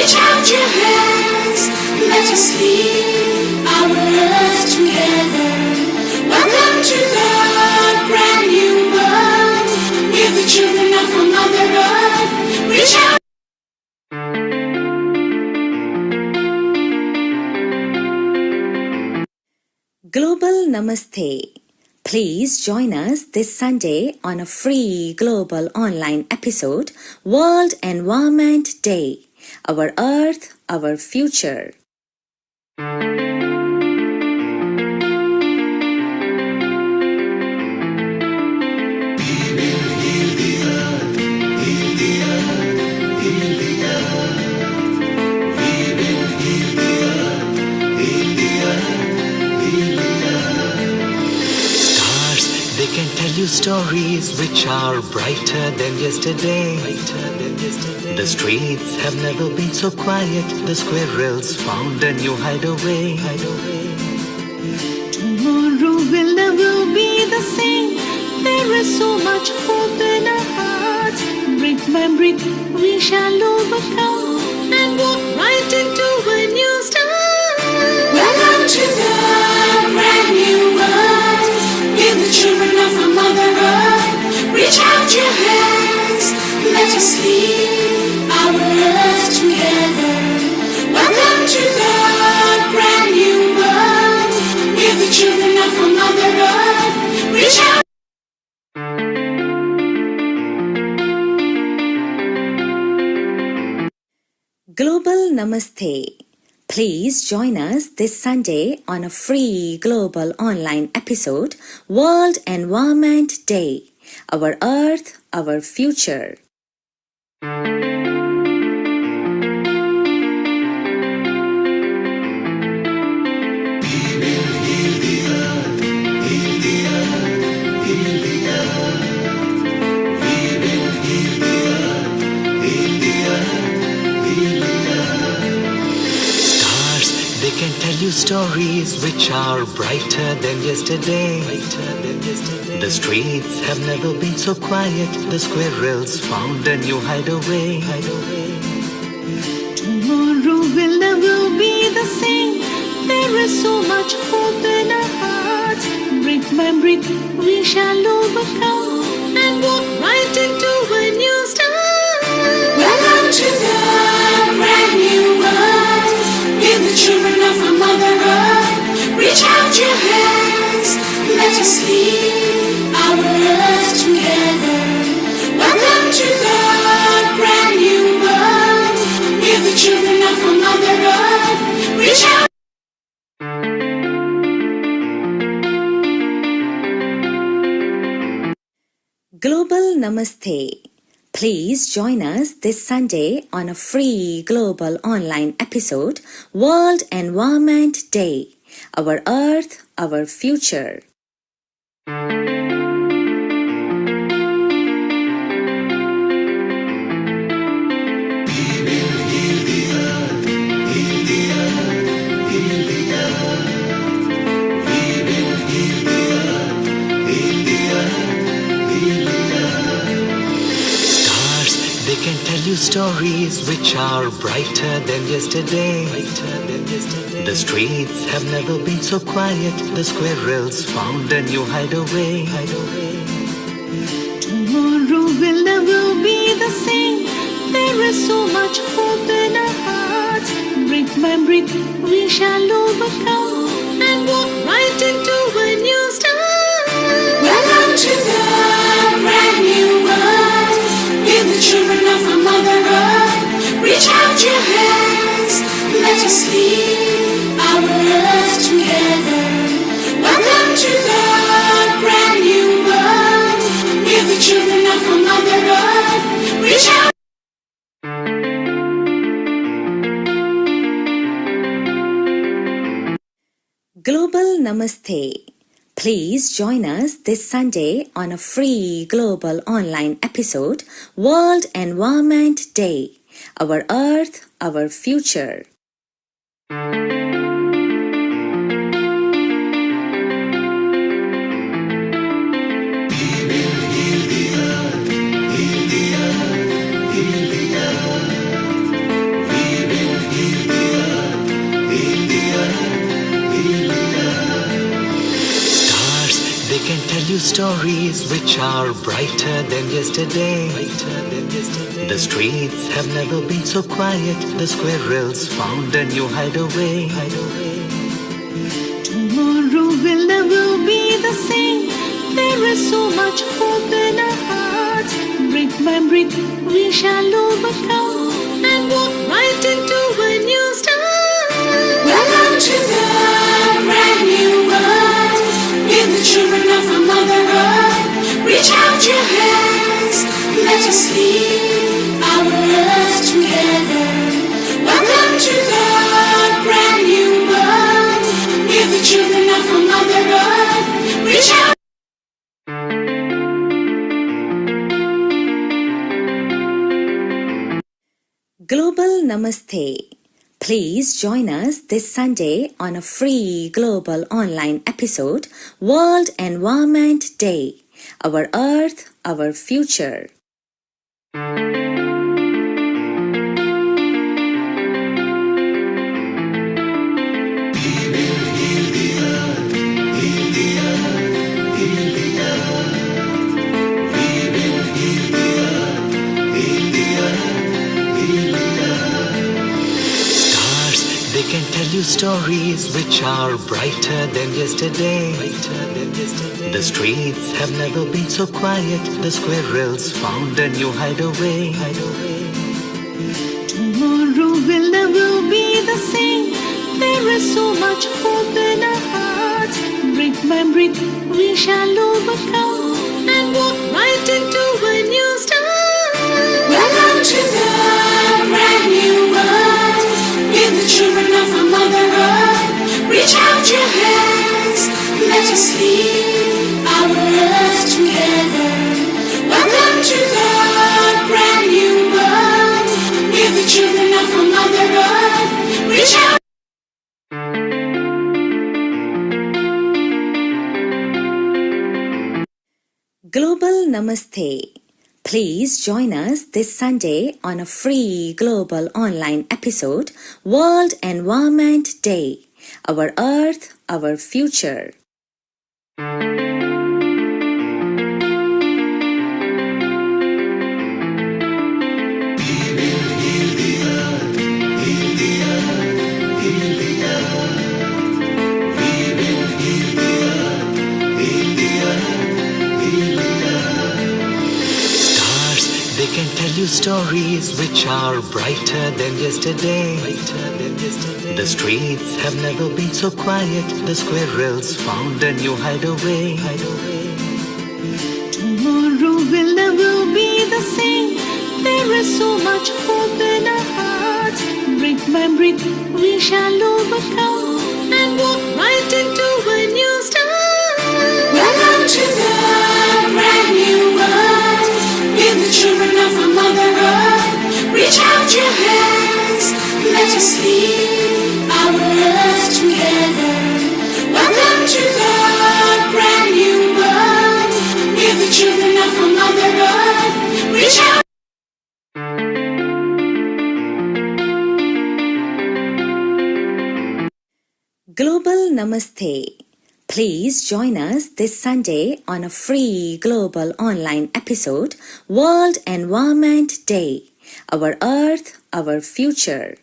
Reach out your hands, let us heal our earth together. Welcome to the brand new world. We're the children of our Mother Earth. Reach out. Global Namaste. Please join us this Sunday on a free global online episode, World Environment Day. Our Earth, Our Future. They can tell you stories which are brighter than yesterday. The streets have never been so quiet. The squirrels found a new hideaway. Tomorrow will never be the same. There is so much hope in our hearts. Brick by brick we shall overcome and walk right into a new start. Welcome to the brand new world. We're the children of our Mother Earth. Reach out your hands, let us heal our earth together. Welcome to the brand new world. We're the children of our Mother Earth. Reach out. Global Namaste. Please join us this Sunday on a free global online episode, World Environment Day. Our Earth, Our Future. They can tell you stories which are brighter than yesterday. The streets have never been so quiet. The squirrels found a new hideaway. Tomorrow will never be the same. There is so much hope in our hearts. Brick by brick we shall overcome and walk right into a new start. Welcome to the brand new world. We're the children of our Mother Earth. Reach out your hands, let us heal our earth together. Welcome to the brand new world. We're the children of our Mother Earth. Reach out. Global Namaste. Please join us this Sunday on a free global online episode, World Environment Day. Our Earth, Our Future. They can tell you stories which are brighter than yesterday. The streets have never been so quiet. The squirrels found a new hideaway. Tomorrow will never be the same. There is so much hope in our hearts. Brick by brick we shall overcome and walk right into a new start. Welcome to the brand new world. We're the children of our Mother Earth. Reach out your hands, let us heal our earth together. Welcome to the brand new world. We're the children of our Mother Earth. Reach out. Global Namaste. Please join us this Sunday on a free global online episode, World Environment Day. Our Earth, Our Future. We will can tell you stories which are brighter than yesterday. The streets have never been so quiet. The squirrels found a new hideaway. Tomorrow will never be the same. There is so much hope in our hearts. Brick by brick, we shall overcome and walk right into a new start. Welcome to the brand new world. We're the children of our Mother Earth. Reach out your hands, let us lead our earth together. Welcome to the brand new world. We're the children of our Mother Earth. Reach out. Global Namaste. Please join us this Sunday on a free global online episode, World Environment Day. Our Earth, our future. They can tell you stories which are brighter than yesterday. The streets have never been so quiet. The squirrels found a new hideaway. Tomorrow will never be the same. There is so much hope in our hearts. Brick by brick, we shall overcome and walk right into a new start. Welcome to the brand new world. We're the children of our Mother Earth. Reach out your hands, let us lead our earth together. Welcome to the brand new world. We're the children of our Mother Earth. Reach out. Global Namaste. Please join us this Sunday on a free global online episode, World Environment Day. Our Earth, our future. They can tell you stories which are brighter than yesterday. The streets have never been so quiet. The squirrels found a new hideaway. Tomorrow will never be the same. There is so much hope in our hearts. Brick by brick, we shall overcome and walk right into a new start. Welcome to the brand new world. We're the children of our Mother Earth. Reach out your hands, let us lead our earth together. Welcome to the brand new world. We're the children of our Mother Earth. Reach out. Global Namaste. Please join us this Sunday on a free global online episode, World Environment Day. Our Earth, our future.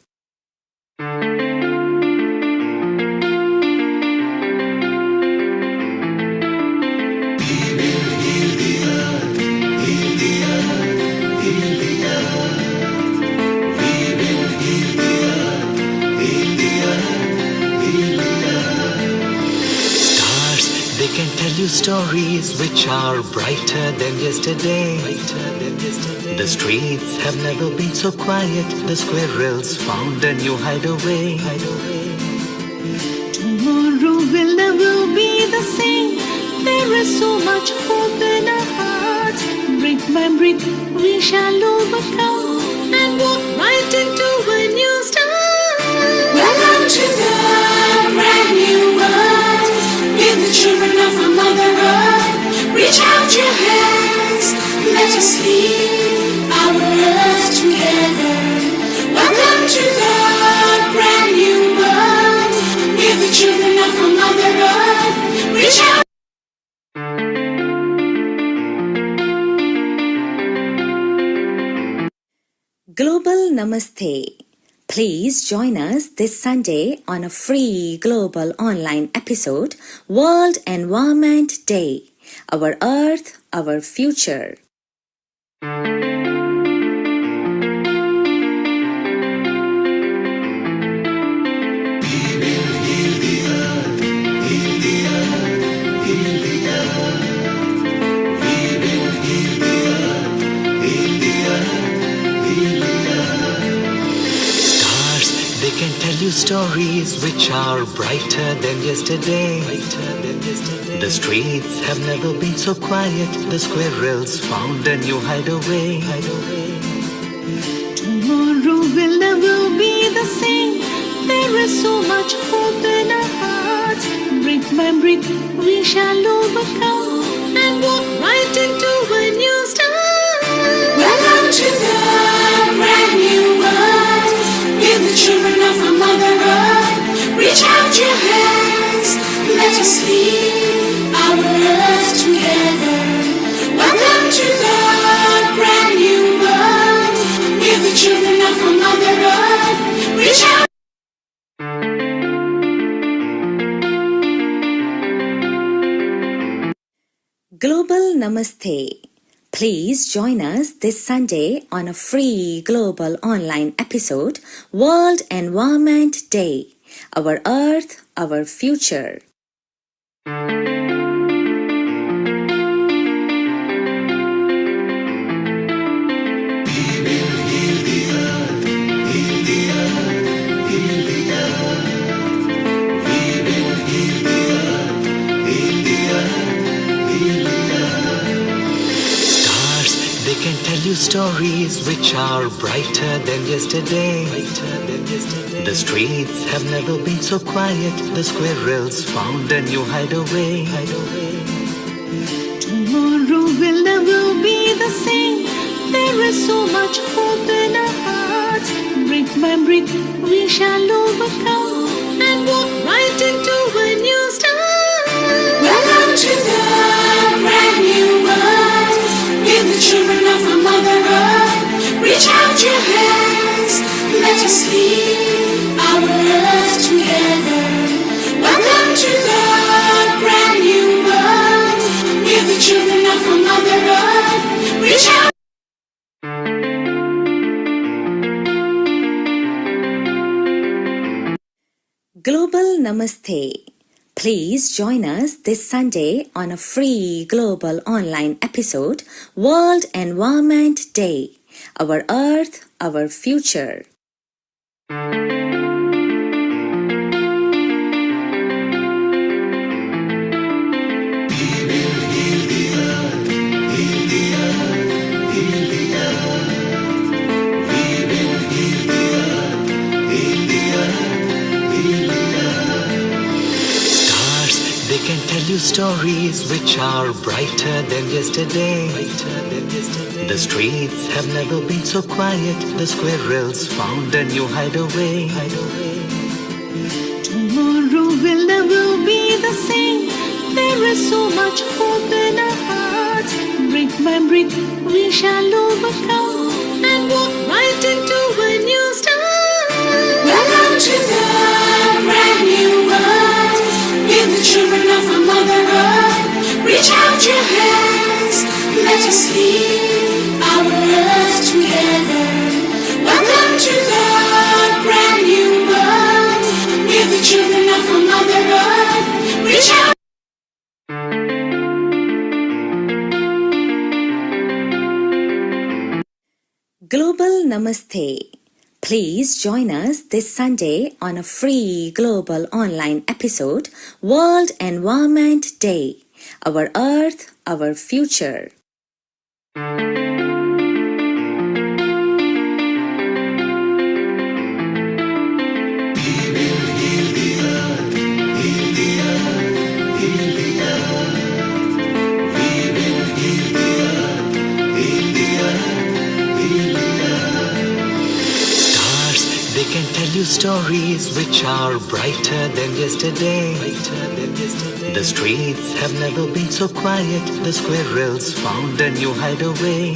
They can tell you stories which are brighter than yesterday. The streets have never been so quiet. The squirrels found a new hideaway. Tomorrow will never be the same. There is so much hope in our hearts. Brick by brick, we shall overcome and walk right into a new start. Welcome to the brand new world. We're the children of our Mother Earth. Reach out your hands, let us lead our earth together. Welcome to the brand new world. We're the children of our Mother Earth. Reach out. Global Namaste. Please join us this Sunday on a free global online episode, World Environment Day. Our Earth, Our Future. They can tell you stories which are brighter than yesterday. The streets have never been so quiet. The squirrels found a new hideaway. Tomorrow will never be the same. There is so much hope in our hearts. Brick by brick, we shall overcome and walk right into a new start. Welcome to the brand new world. We're the children of our Mother Earth. Reach out your hands. Let us lead our earth together. Welcome to the brand new world. We're the children of our Mother Earth. Reach out. Global Namaste. Please join us this Sunday on a free global online episode, World Environment Day. Our Earth, Our Future. They can tell you stories which are brighter than yesterday. The streets have never been so quiet. The squirrels found a new hideaway. Tomorrow will never be the same. There is so much hope in our hearts. Brick by brick, we shall overcome and walk right into a new start. Welcome to the brand new world. We're the children of our Mother Earth. Reach out your hands. Let us lead our earth together. Welcome to the brand new world. We're the children of our Mother Earth. Reach out. Global Namaste. Please join us this Sunday on a free global online episode, World Environment Day. Our Earth, Our Future. They can tell you stories which are brighter than yesterday. The streets have never been so quiet. The squirrels found a new hideaway. Tomorrow will never be the same. There is so much hope in our hearts. Brick by brick, we shall overcome and walk right into a new start. Welcome to the brand new world. We're the children of our Mother Earth. Reach out your hands. Let us lead our earth together. Welcome to the brand new world. We're the children of our Mother Earth. Reach out. Global Namaste. Please join us this Sunday on a free global online episode, World Environment Day. Our Earth, Our Future. They can tell you stories which are brighter than yesterday. The streets have never been so quiet. The squirrels found a new hideaway.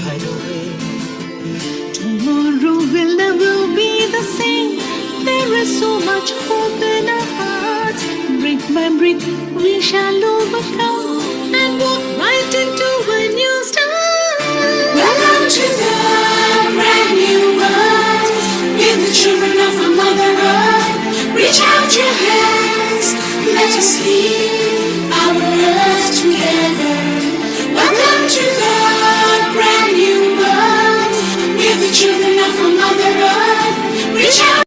Tomorrow be the same. There is so much hope in our hearts. Brick by brick, we shall overcome and walk right into a new start. Welcome to the brand new world. We're the children of our Mother Earth. Reach out your hands, let us lead our earth together. Welcome to the brand new world. We're the children of our Mother Earth. Reach out.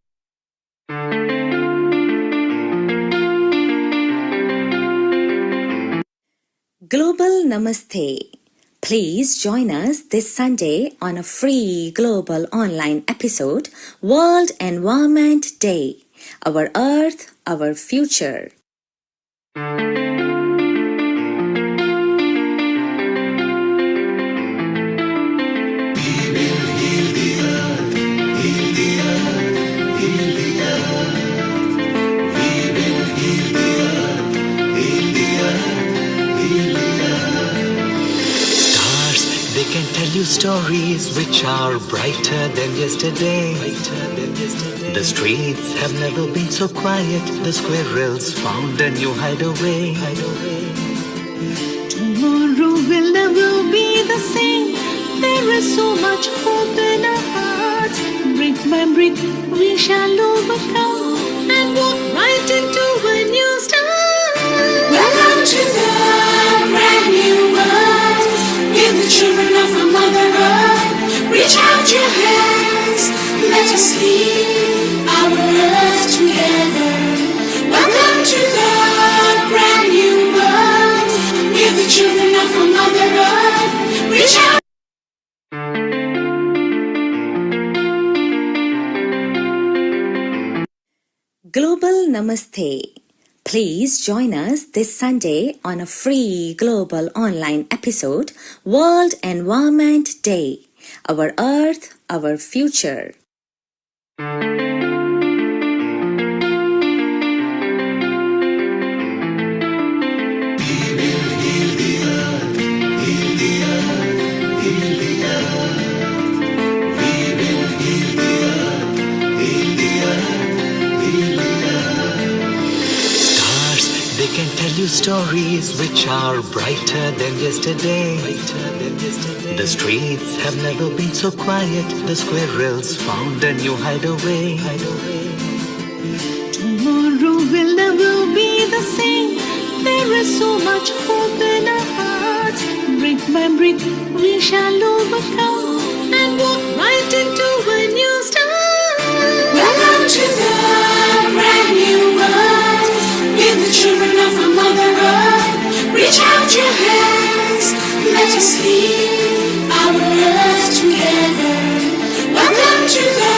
Global Namaste. Please join us this Sunday on a free global online episode, World Environment Day. Our Earth, our future. They can tell you stories which are brighter than yesterday. The streets have never been so quiet. The squirrels found a new hideaway. Tomorrow will never be the same. There is so much hope in our hearts. Brick by brick, we shall overcome and walk right into a new start. Welcome to the brand new world. We're the children of our Mother Earth. Reach out your hands, let us lead our earth together. Welcome to the brand new world. We're the children of our Mother Earth. Reach out. Global Namaste. Please join us this Sunday on a free global online episode, World Environment Day. Our Earth, our future. They can tell you stories which are brighter than yesterday. The streets have never been so quiet. The squirrels found a new hideaway. Tomorrow will never be the same. There is so much hope in our hearts. Brick by brick, we shall overcome and walk right into a new start. Welcome to the brand new world. We're the children of our Mother Earth. Reach out your hands, let us lead our earth together. Welcome to the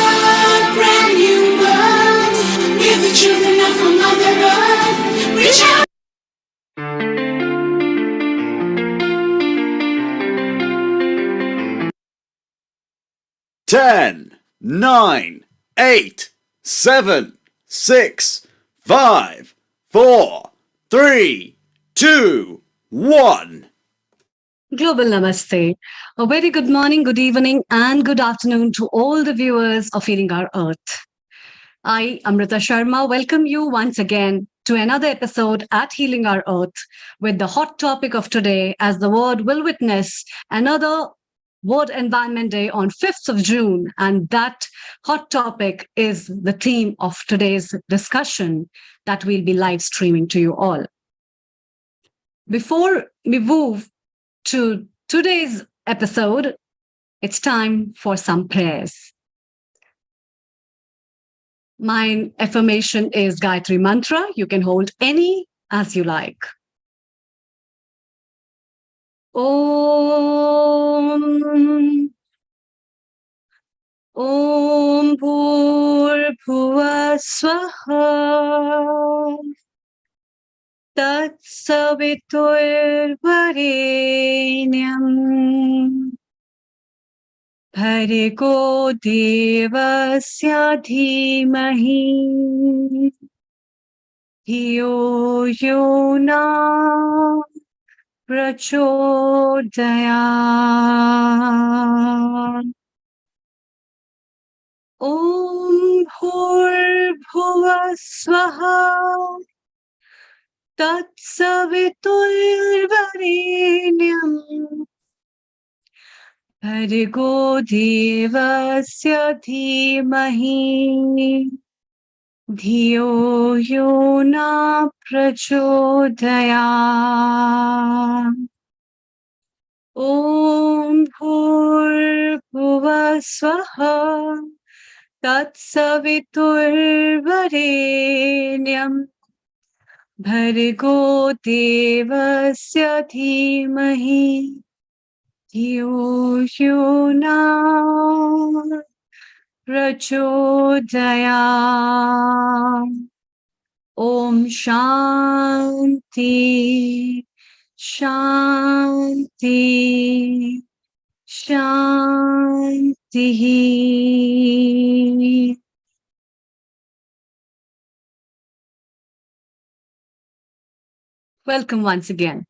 brand new world. We're the children of our Mother Earth. Reach out. Ten, 9, 8, 7, 6, 5, 4, 3, 2, 1. Global Namaste. A very good morning, good evening, and good afternoon to all the viewers of Feeding Our Earth. I, Amrita Sharma, welcome you once again to another episode at Healing Our Earth with the hot topic of today as the world will witness another World Environment Day on 5th of June. And that hot topic is the theme of today's discussion that we'll be live streaming to you all. Before we move to today's episode, it's time for some prayers. My affirmation is Gayatri Mantra. You can hold any as you like. Om Bhur Swaha Tat Savitur Varenyam Bhargo Devasya Dhimahi Dhiyo Yo Na Prachodayat. Om Bhurbhuva Swaha Tatsaviturvarenyam Bhargo Devasya Dhimahi Dhiyo Yo Na Prachodayat. Om Bhurbhuva Swaha Tatsaviturvarenyam Bhargo Devasya Dhimahi Dhiyo Yo Na Prachodayat. Om Shanti Shanti Shanti. Welcome once again.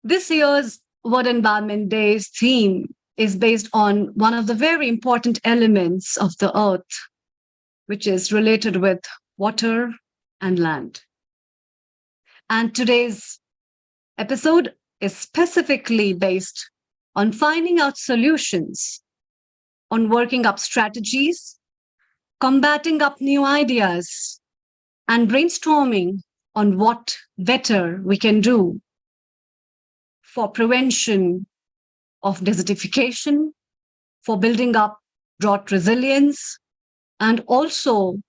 This year's World Environment Day's theme is based on one of the very important elements of the earth, which is related with water and land. And today's episode is specifically based on finding out solutions, on working up strategies, combating up new ideas, and brainstorming on what better we can do for prevention of desertification, for building up drought resilience, and also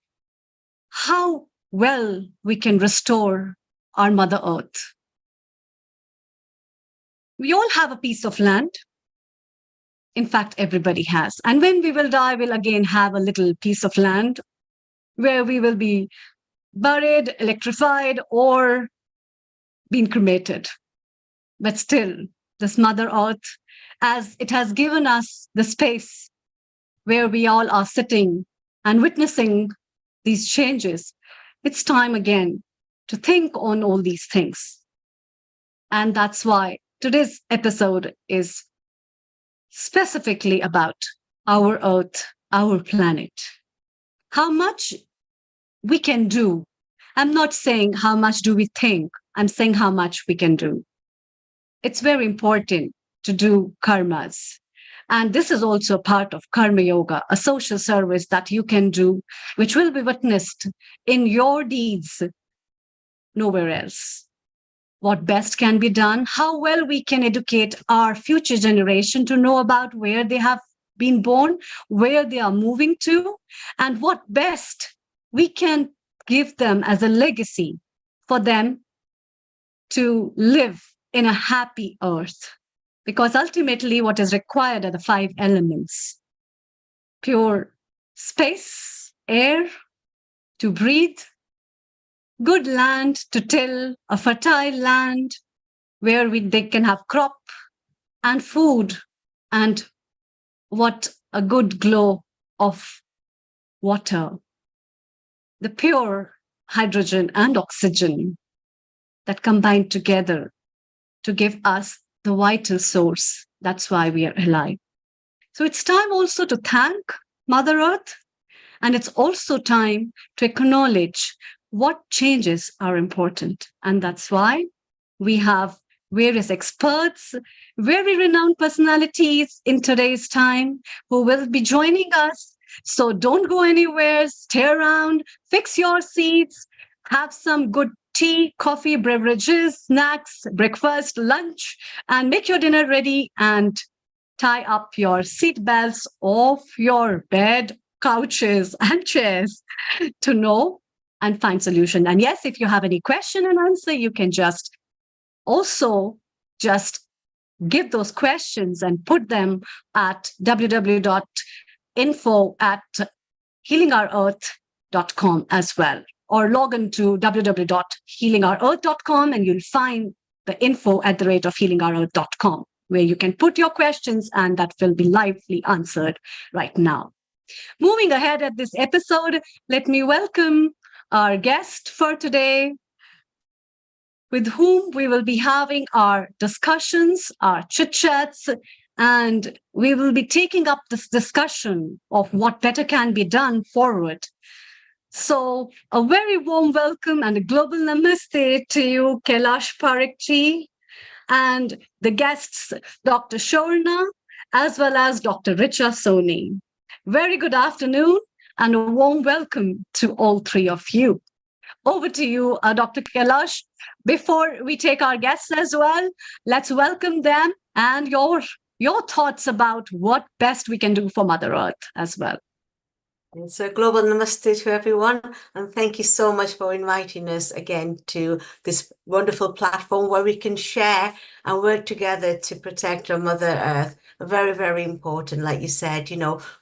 how well we can restore our Mother Earth. We all have a piece of land. In fact, everybody has. And when we will die, we'll again have a little piece of land where we will be buried, electrified, or being cremated. But still, this Mother Earth, as it has given us the space where we all are sitting and witnessing these changes, it's time again to think on all these things. And that's why today's episode is specifically about our Earth, our planet. How much we can do. I'm not saying how much do we think. I'm saying how much we can do. It's very important to do karmas. And this is also a part of Karma Yoga, a social service that you can do, which will be witnessed in your deeds, nowhere else. What best can be done, how well we can educate our future generation to know about where they have been born, where they are moving to, and what best we can give them as a legacy for them to live in a happy earth. Because ultimately what is required are the 5 elements: pure space, air to breathe, good land to till, a fertile land where they can have crop and food, and what a good glow of water, the pure hydrogen and oxygen that combine together to give us the vital source. That's why we are alive. So it's time also to thank Mother Earth, and it's also time to acknowledge what changes are important. And that's why we have various experts, very renowned personalities in today's time who will be joining us. So don't go anywhere, stay around, fix your seats, have some good tea, coffee, beverages, snacks, breakfast, lunch, and make your dinner ready and tie up your seat belts off your bed, couches, and chairs to know and find solution. And yes, if you have any question and answer, you can just give those questions and put them at www.info@healingourearth.com as well, or log into www.healingourearth.com and you'll find the info@healingourearth.com, where you can put your questions and that will be lively answered right now. Moving ahead at this episode, let me welcome our guest for today, with whom we will be having our discussions, our chit-chats, and we will be taking up this discussion of what better can be done forward. So, a very warm welcome and a global namaste to you, Kailash Parekh, and the guests, Dr. Shorna, as well as Dr. Richa Soni. Very good afternoon and a warm welcome to all three of you. Over to you, Dr. Kailash. Before we take our guests as well, let's welcome them and your thoughts about what best we can do for Mother Earth as well. So global namaste to everyone, and thank you so much for inviting us again to this wonderful platform where we can share and work together to protect our Mother Earth. Very, very important. Like you said,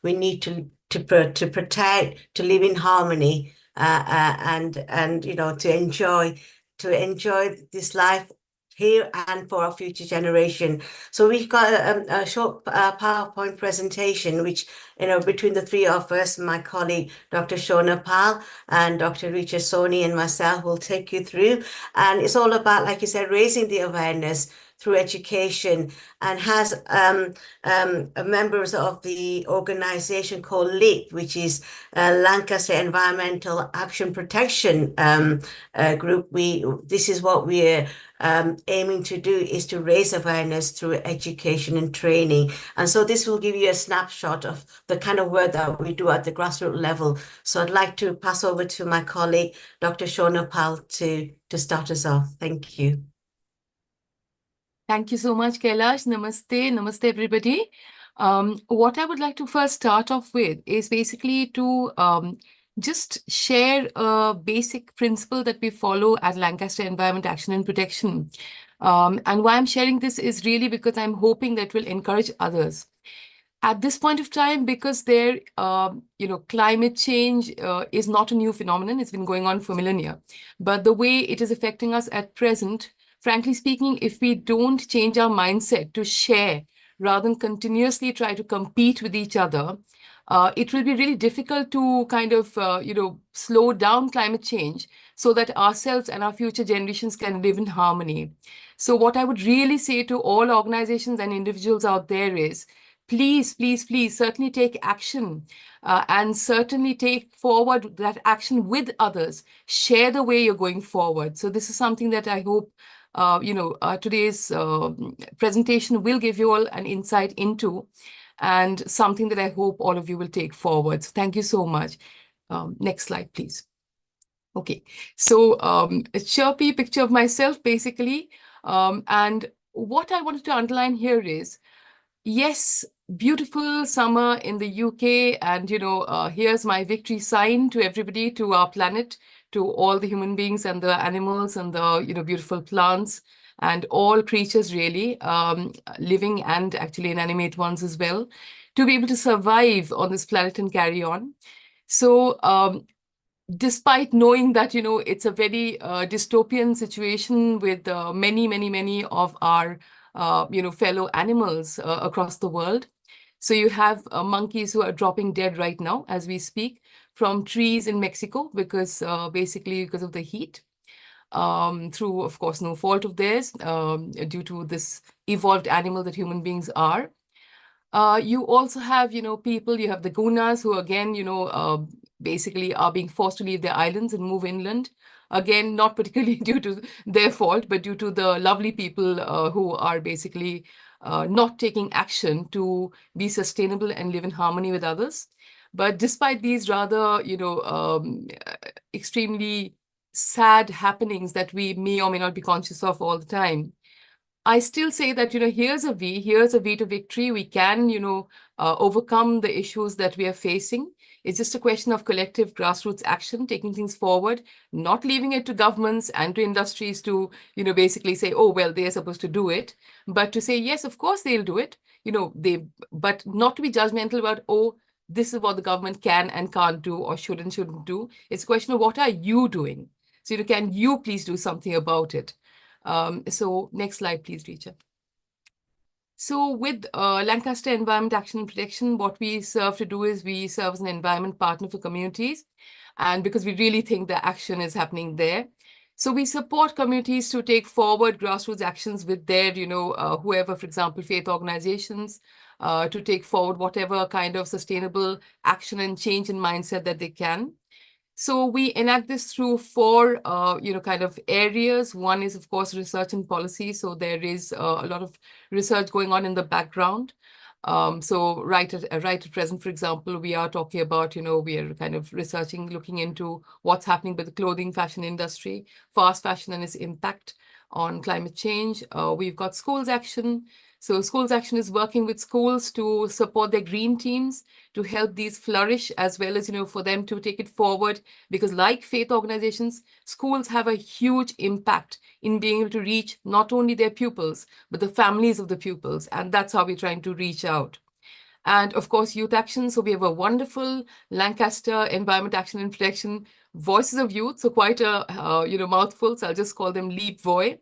we need to protect, to live in harmony, and to enjoy this life here and for our future generation. So we've got a short PowerPoint presentation, which, between the three of us, my colleague, Dr. Shona Pal and Dr. Richa Soni and myself will take you through. And it's all about, like you said, raising the awareness through education, and has members of the organization called LEAP, which is Lancaster Environmental Action Protection Group. This is what we're aiming to do, is to raise awareness through education and training. And so this will give you a snapshot of the kind of work that we do at the grassroots level. So I'd like to pass over to my colleague, Dr. Shona Pal, to start us off. Thank you. Thank you so much, Kailash. Namaste. Namaste, everybody. What I would like to first start off with is basically to just share a basic principle that we follow at Lancaster Environment Action and Protection. And why I'm sharing this is really because I'm hoping that will encourage others. At this point of time, because climate change is not a new phenomenon. It's been going on for millennia. But the way it is affecting us at present, frankly speaking, if we don't change our mindset to share rather than continuously try to compete with each other, it will be really difficult to kind of, slow down climate change so that ourselves and our future generations can live in harmony. So what I would really say to all organizations and individuals out there is, please, please, please certainly take action and certainly take forward that action with others. Share the way you're going forward. So this is something that I hope today's presentation will give you all an insight into, and something that I hope all of you will take forward. So thank you so much. Next slide, please. Okay, so a chirpy picture of myself, basically. And what I wanted to underline here is, yes, beautiful summer in the UK, and here's my victory sign to everybody, to our planet, to all the human beings and the animals and the beautiful plants and all creatures, really, living and actually inanimate ones as well, to be able to survive on this planet and carry on. So despite knowing that it's a very dystopian situation with many of our fellow animals across the world. So you have monkeys who are dropping dead right now as we speak from trees in Mexico because basically because of the heat, through, of course, no fault of theirs, due to this evolved animal that human beings are. You also have, people, you have the gunas who again, basically are being forced to leave their islands and move inland. Again, not particularly due to their fault, but due to the lovely people who are basically not taking action to be sustainable and live in harmony with others. But despite these rather, extremely sad happenings that we may or may not be conscious of all the time, I still say that, here's a V to victory. We can, overcome the issues that we are facing. It's just a question of collective grassroots action, taking things forward, not leaving it to governments and to industries to, basically say, oh, well, they're supposed to do it, but to say, yes, of course they'll do it, but not to be judgmental about, oh, this is what the government can and can't do or shouldn't do. It's a question of what are you doing? So can you please do something about it? So next slide, please, Richa. So with Lancaster Environment Action and Protection, what we serve to do is we serve as an environment partner for communities. And because we really think the action is happening there. So we support communities to take forward grassroots actions with their, whoever, for example, faith organizations, to take forward whatever kind of sustainable action and change in mindset that they can. So we enact this through four, kind of areas. One is, of course, research and policy. So there is a lot of research going on in the background. So right at present, for example, we are talking about, we are kind of researching, looking into what's happening with the clothing fashion industry, fast fashion and its impact on climate change. We've got schools action. So schools action is working with schools to support their green teams, to help these flourish, as well as, for them to take it forward. Because like faith organizations, schools have a huge impact in being able to reach not only their pupils, but the families of the pupils. And that's how we're trying to reach out. And of course, youth action. So we have a wonderful Lancaster Environment Action and Protection Voices of Youth. So quite a, mouthful. So I'll just call them Leap Voy,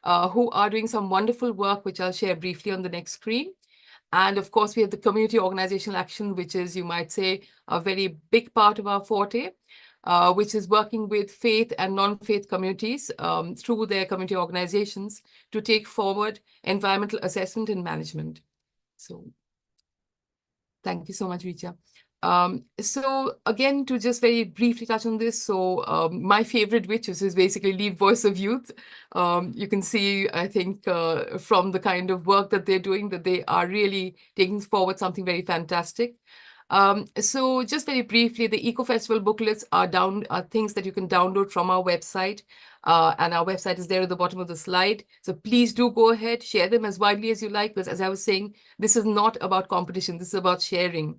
who are doing some wonderful work, which I'll share briefly on the next screen. And of course, we have the community organizational action, which is, you might say, a very big part of our forte, which is working with faith and non-faith communities through their community organizations to take forward environmental assessment and management. So thank you so much, Richa. So again, to just very briefly touch on this, so my favorite, which is basically Leap Voice of Youth. You can see, I think, from the kind of work that they're doing, that they are really taking forward something very fantastic. So just very briefly, the Eco Festival booklets are things that you can download from our website. And our website is there at the bottom of the slide. So please do go ahead, share them as widely as you like, because as I was saying, this is not about competition, this is about sharing.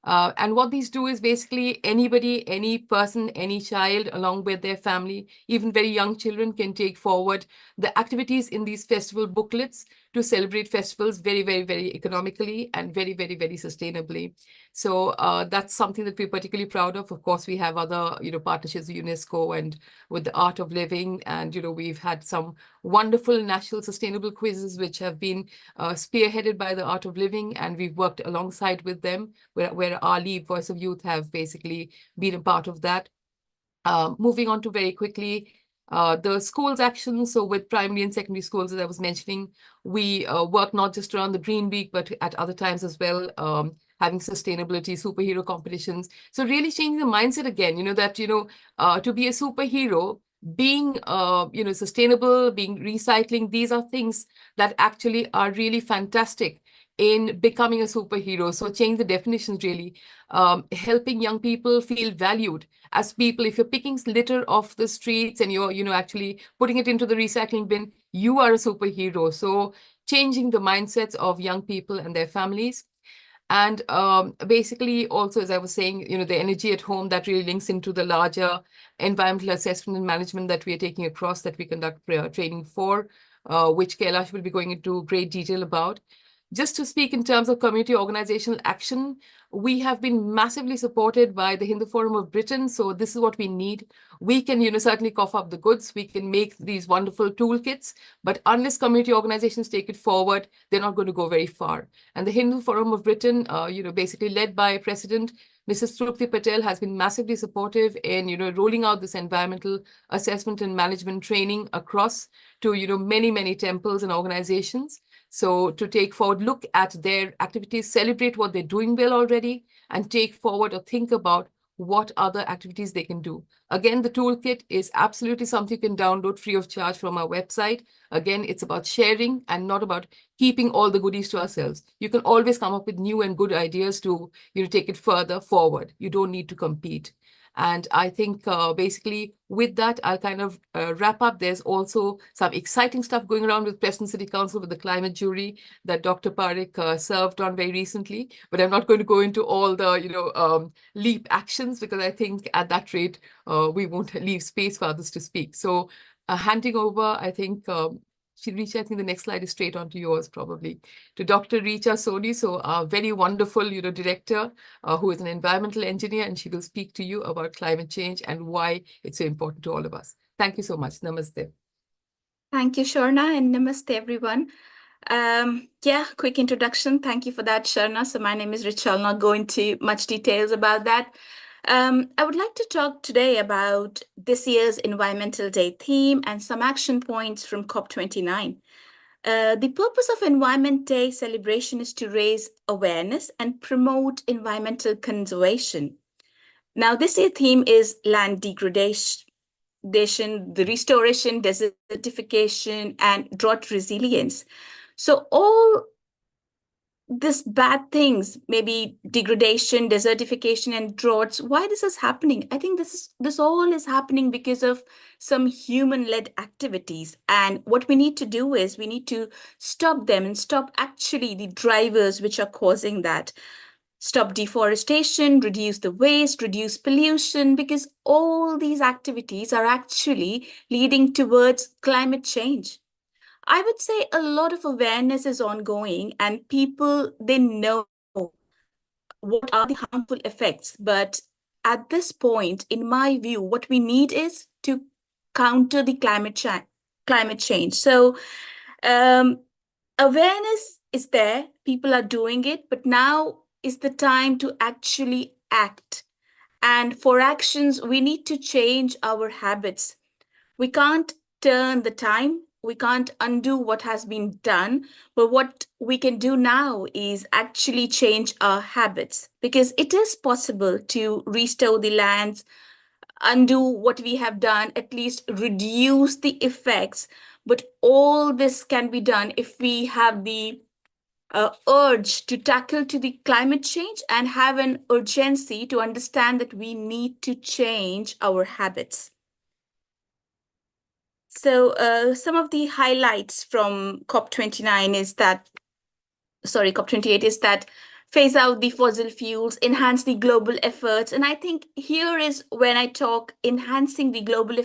And what these do is basically anybody, any person, any child, along with their family, even very young children, can take forward the activities in these festival booklets to celebrate festivals very, very, very economically and very, very, very sustainably. So that's something that we're particularly proud of. Of course, we have other, partnerships with UNESCO and with the Art of Living. And, we've had some wonderful national sustainable quizzes, which have been spearheaded by the Art of Living. And we've worked alongside with them, where our Leap Voice of Youth have basically been a part of that. Moving on to very quickly, the schools action. So with primary and secondary schools, as I was mentioning, we work not just around the Green Week, but at other times as well, having sustainability, superhero competitions. So really changing the mindset again, that, to be a superhero, being, sustainable, being recycling, these are things that actually are really fantastic in becoming a superhero. So change the definitions really, helping young people feel valued as people. If you're picking litter off the streets and you're, actually putting it into the recycling bin, you are a superhero. So changing the mindsets of young people and their families. And basically also, as I was saying, the energy at home, that really links into the larger environmental assessment and management that we are taking across, that we conduct training for, which Kailash will be going into great detail about. Just to speak in terms of community organizational action, we have been massively supported by the Hindu Forum of Britain. So this is what we need. We can, certainly cough up the goods. We can make these wonderful toolkits, but unless community organizations take it forward, they're not going to go very far. And the Hindu Forum of Britain, basically led by President Mrs. Trupti Patel, has been massively supportive in, rolling out this environmental assessment and management training across to, many, many temples and organizations. So to take forward, look at their activities, celebrate what they're doing well already, and take forward or think about what other activities they can do. Again, the toolkit is absolutely something you can download free of charge from our website. Again, it's about sharing and not about keeping all the goodies to ourselves. You can always come up with new and good ideas to, take it further forward. You don't need to compete. And I think basically with that, I'll kind of wrap up. There's also some exciting stuff going around with Preston City Council with the climate jury that Dr. Parekh served on very recently. But I'm not going to go into all the, LEAP actions, because I think at that rate, we won't leave space for others to speak. So handing over, I think, Richa, I think the next slide is straight onto yours, probably, to Dr. Richa Soni. So a very wonderful, director who is an environmental engineer, and she will speak to you about climate change and why it's so important to all of us. Thank you so much. Namaste. Thank you, Sharna, and namaste, everyone. Quick introduction. Thank you for that, Sharna. So my name is Richa. I'll not go into much details about that. I would like to talk today about this year's Environmental Day theme and some action points from COP29. The purpose of Environment Day celebration is to raise awareness and promote environmental conservation. Now, this year's theme is land degradation, the restoration, desertification, and drought resilience. So all this bad things, maybe degradation, desertification, and droughts, why this is happening? I think this all is happening because of some human-led activities. And what we need to do is we need to stop them and stop actually the drivers which are causing that. Stop deforestation, reduce the waste, reduce pollution, because all these activities are actually leading towards climate change. I would say a lot of awareness is ongoing and people, they know what are the harmful effects. But at this point, in my view, what we need is to counter the climate change. So awareness is there, people are doing it, but now is the time to actually act. And for actions, we need to change our habits. We can't turn the time, we can't undo what has been done, but what we can do now is actually change our habits, because it is possible to restore the lands, undo what we have done, at least reduce the effects. But all this can be done if we have the urge to tackle to the climate change and have an urgency to understand that we need to change our habits. So some of the highlights from COP28 is that phase out the fossil fuels, enhance the global efforts. And I think here is when I talk enhancing the global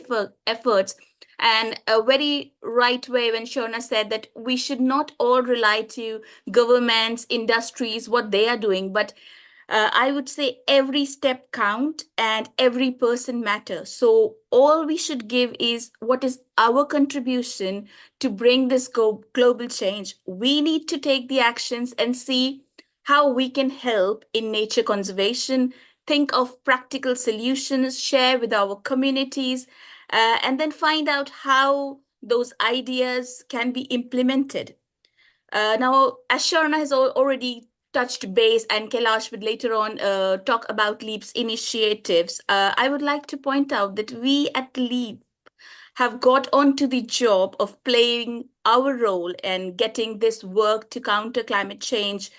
efforts, and a very right way when Shona said that we should not all rely to governments, industries, what they are doing, but I would say every step count and every person matters. So all we should give is what is our contribution to bring this global change. We need to take the actions and see how we can help in nature conservation, think of practical solutions, share with our communities, and then find out how those ideas can be implemented. Now, as Sharna has already touched base, and Kailash would later on talk about LEAP's initiatives, I would like to point out that we at LEAP have got onto the job of playing our role and getting this work to counter climate change,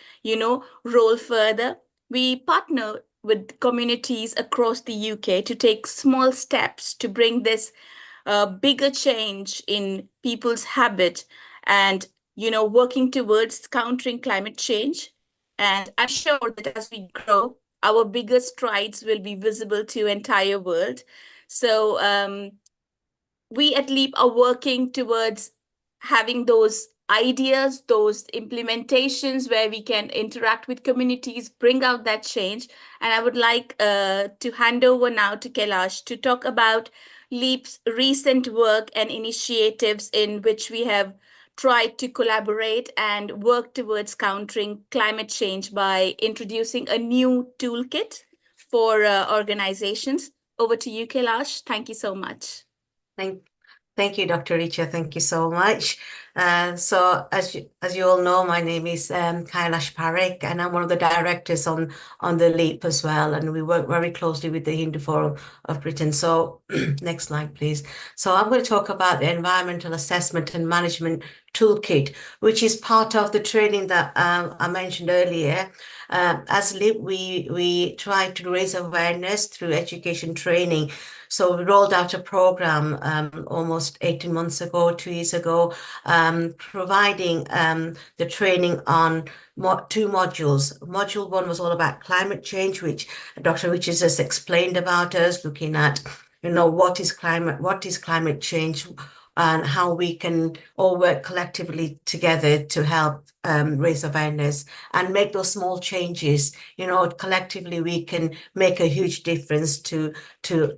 roll further. We partner with communities across the UK to take small steps to bring this bigger change in people's habit and working towards countering climate change. And I'm sure that as we grow, our bigger strides will be visible to entire world. So we at LEAP are working towards having those ideas, those implementations where we can interact with communities, bring out that change. And I would like to hand over now to Kailash to talk about LEAP's recent work and initiatives in which we have tried to collaborate and work towards countering climate change by introducing a new toolkit for organizations. Over to you, Kailash. Thank you so much. Thank you, Dr. Richa. Thank you so much. So as you all know, my name is Kailash Parekh, and I'm one of the directors on the LEAP as well. And we work very closely with the Hindu Forum of Britain. So next slide, please. So I'm going to talk about the Environmental Assessment and Management Toolkit, which is part of the training that I mentioned earlier. As LEAP, we try to raise awareness through education training. So we rolled out a program almost 18 months ago, 2 years ago, providing the training on two modules. Module 1 was all about climate change, which Dr. Richards has explained about us, looking at, what is climate change, and how we can all work collectively together to help raise awareness and make those small changes. Collectively we can make a huge difference to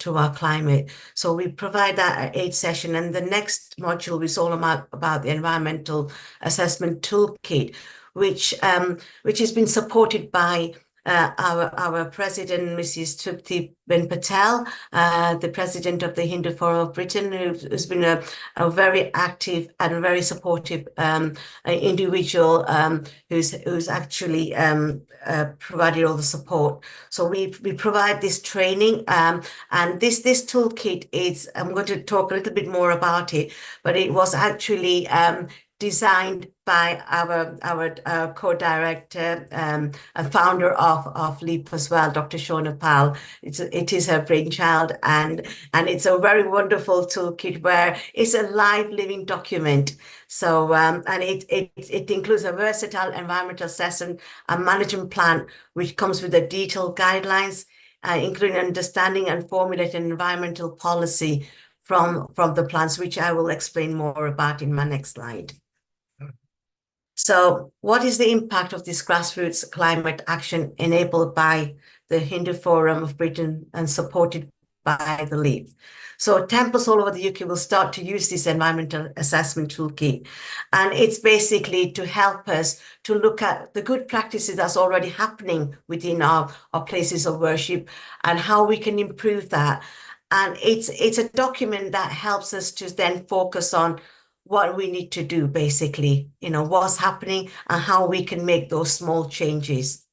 our climate. So we provide that at 8th session, and the next module is all about the Environmental Assessment Toolkit, which has been supported by our president, Mrs. Tripti Ben Patel, the president of the Hindu Forum of Britain, who's been a very active and very supportive individual who's actually provided all the support. So we provide this training, and this toolkit is, I'm going to talk a little bit more about it, but it was actually designed by our co-director and founder of LEAP as well, Dr. Shona Pal. It is her brainchild, and it's a very wonderful toolkit where it's a live living document. So and it includes a versatile environmental assessment and management plan, which comes with the detailed guidelines, including understanding and formulating environmental policy from the plans, which I will explain more about in my next slide. So what is the impact of this grassroots climate action enabled by the Hindu Forum of Britain and supported by the LEAP? So temples all over the UK will start to use this environmental assessment toolkit. And it's basically to help us to look at the good practices that's already happening within our places of worship and how we can improve that. And it's a document that helps us to then focus on what we need to do, basically, what's happening and how we can make those small changes.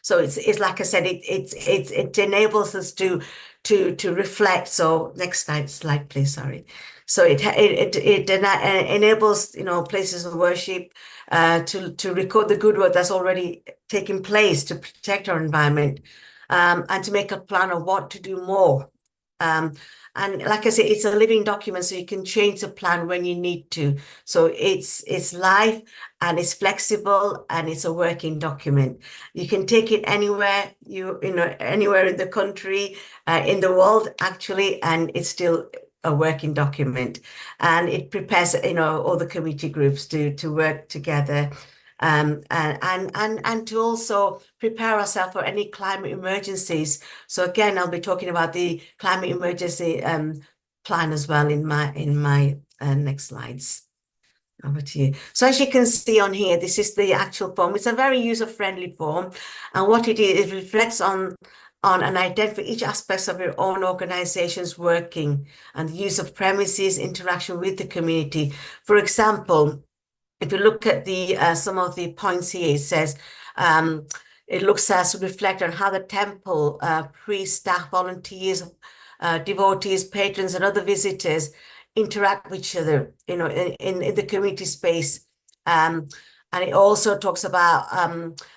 So it's like I said, it enables us to reflect. So next slide, please. Sorry. So it enables places of worship to record the good work that's already taking place to protect our environment, and to make a plan of what to do more. And like I said, it's a living document, so you can change the plan when you need to. So it's live and it's flexible and it's a working document. You can take it anywhere, anywhere in the country, in the world, actually, and it's still a working document. And it prepares, all the committee groups to work together. And to also prepare ourselves for any climate emergencies. So again, I'll be talking about the climate emergency plan as well in my next slides. Over to you. So as you can see on here, this is the actual form. It's a very user-friendly form, and what it is, it reflects on and identify each aspect of your own organization's working and the use of premises, interaction with the community. For example, if you look at some of the points here, it says it looks as to reflect on how the temple, priests, staff, volunteers, devotees, patrons, and other visitors interact with each other, in the community space. And it also talks about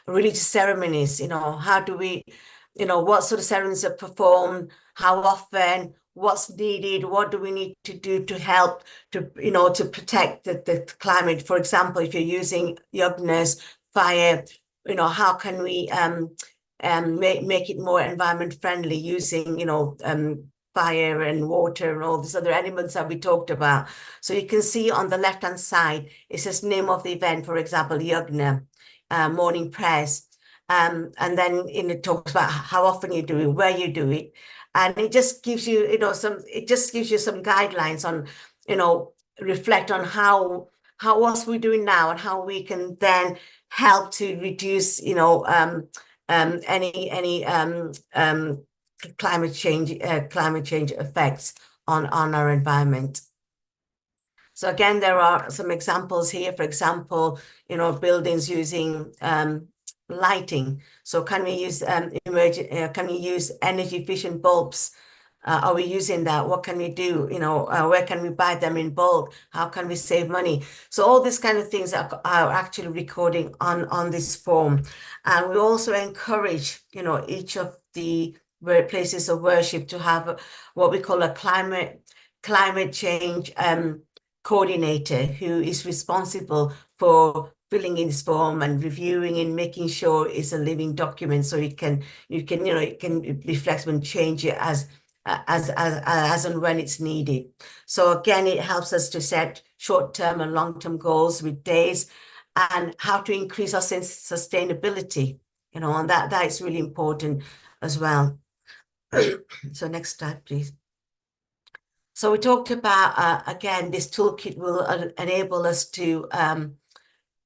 religious ceremonies. How do we, what sort of ceremonies are performed, how often, what's needed, what do we need to do to help to protect the climate. For example, if you're using yagnas, fire, how can we make it more environment friendly using fire and water and all these other elements that we talked about. So you can see on the left hand side, it says name of the event, for example, yagna, morning prayers, and then it talks about how often you do it, where you do it. And it just gives you, some guidelines on, reflect on how else we're doing now and how we can then help to reduce, any climate change effects on our environment. So again, there are some examples here. For example, buildings using lighting. So can we use energy efficient bulbs? Are we using that? What can we do? Where can we buy them in bulk? How can we save money? So all these kind of things are actually recording on this form. And we also encourage, each of the places of worship to have what we call a climate change coordinator, who is responsible for filling in this form and reviewing and making sure it's a living document, so it can be flexible and change it as and when it's needed. So again, it helps us to set short-term and long-term goals with days and how to increase our sustainability, and that is really important as well. So next slide, please. So we talked about, again, this toolkit will enable us to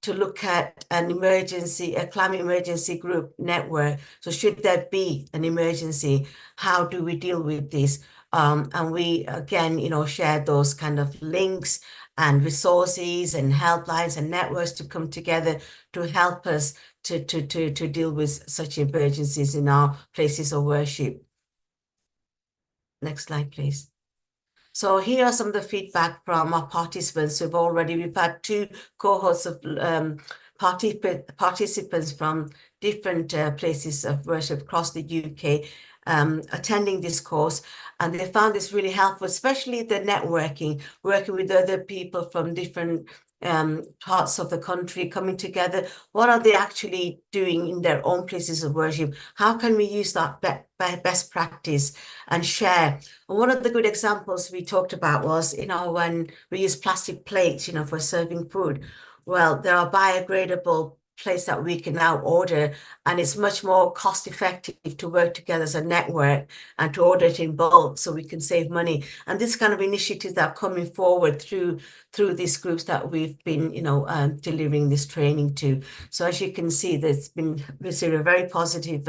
to look at a climate emergency group network. So should there be an emergency, how do we deal with this? And we, again, share those kind of links and resources and helplines and networks to come together to help us to deal with such emergencies in our places of worship. Next slide, please. So here are some of the feedback from our participants we've had 2 cohorts of participants from different places of worship across the UK attending this course, and they found this really helpful, especially the networking, working with other people from different parts of the country, coming together. What are they actually doing in their own places of worship? How can we use that best practice and share? And one of the good examples we talked about was, when we use plastic plates, for serving food. Well, there are biodegradable plates that we can now order, and it's much more cost effective to work together as a network and to order it in bulk so we can save money. And this kind of initiatives that are coming forward through these groups that we've been delivering this training to. So as you can see, there's been received a very positive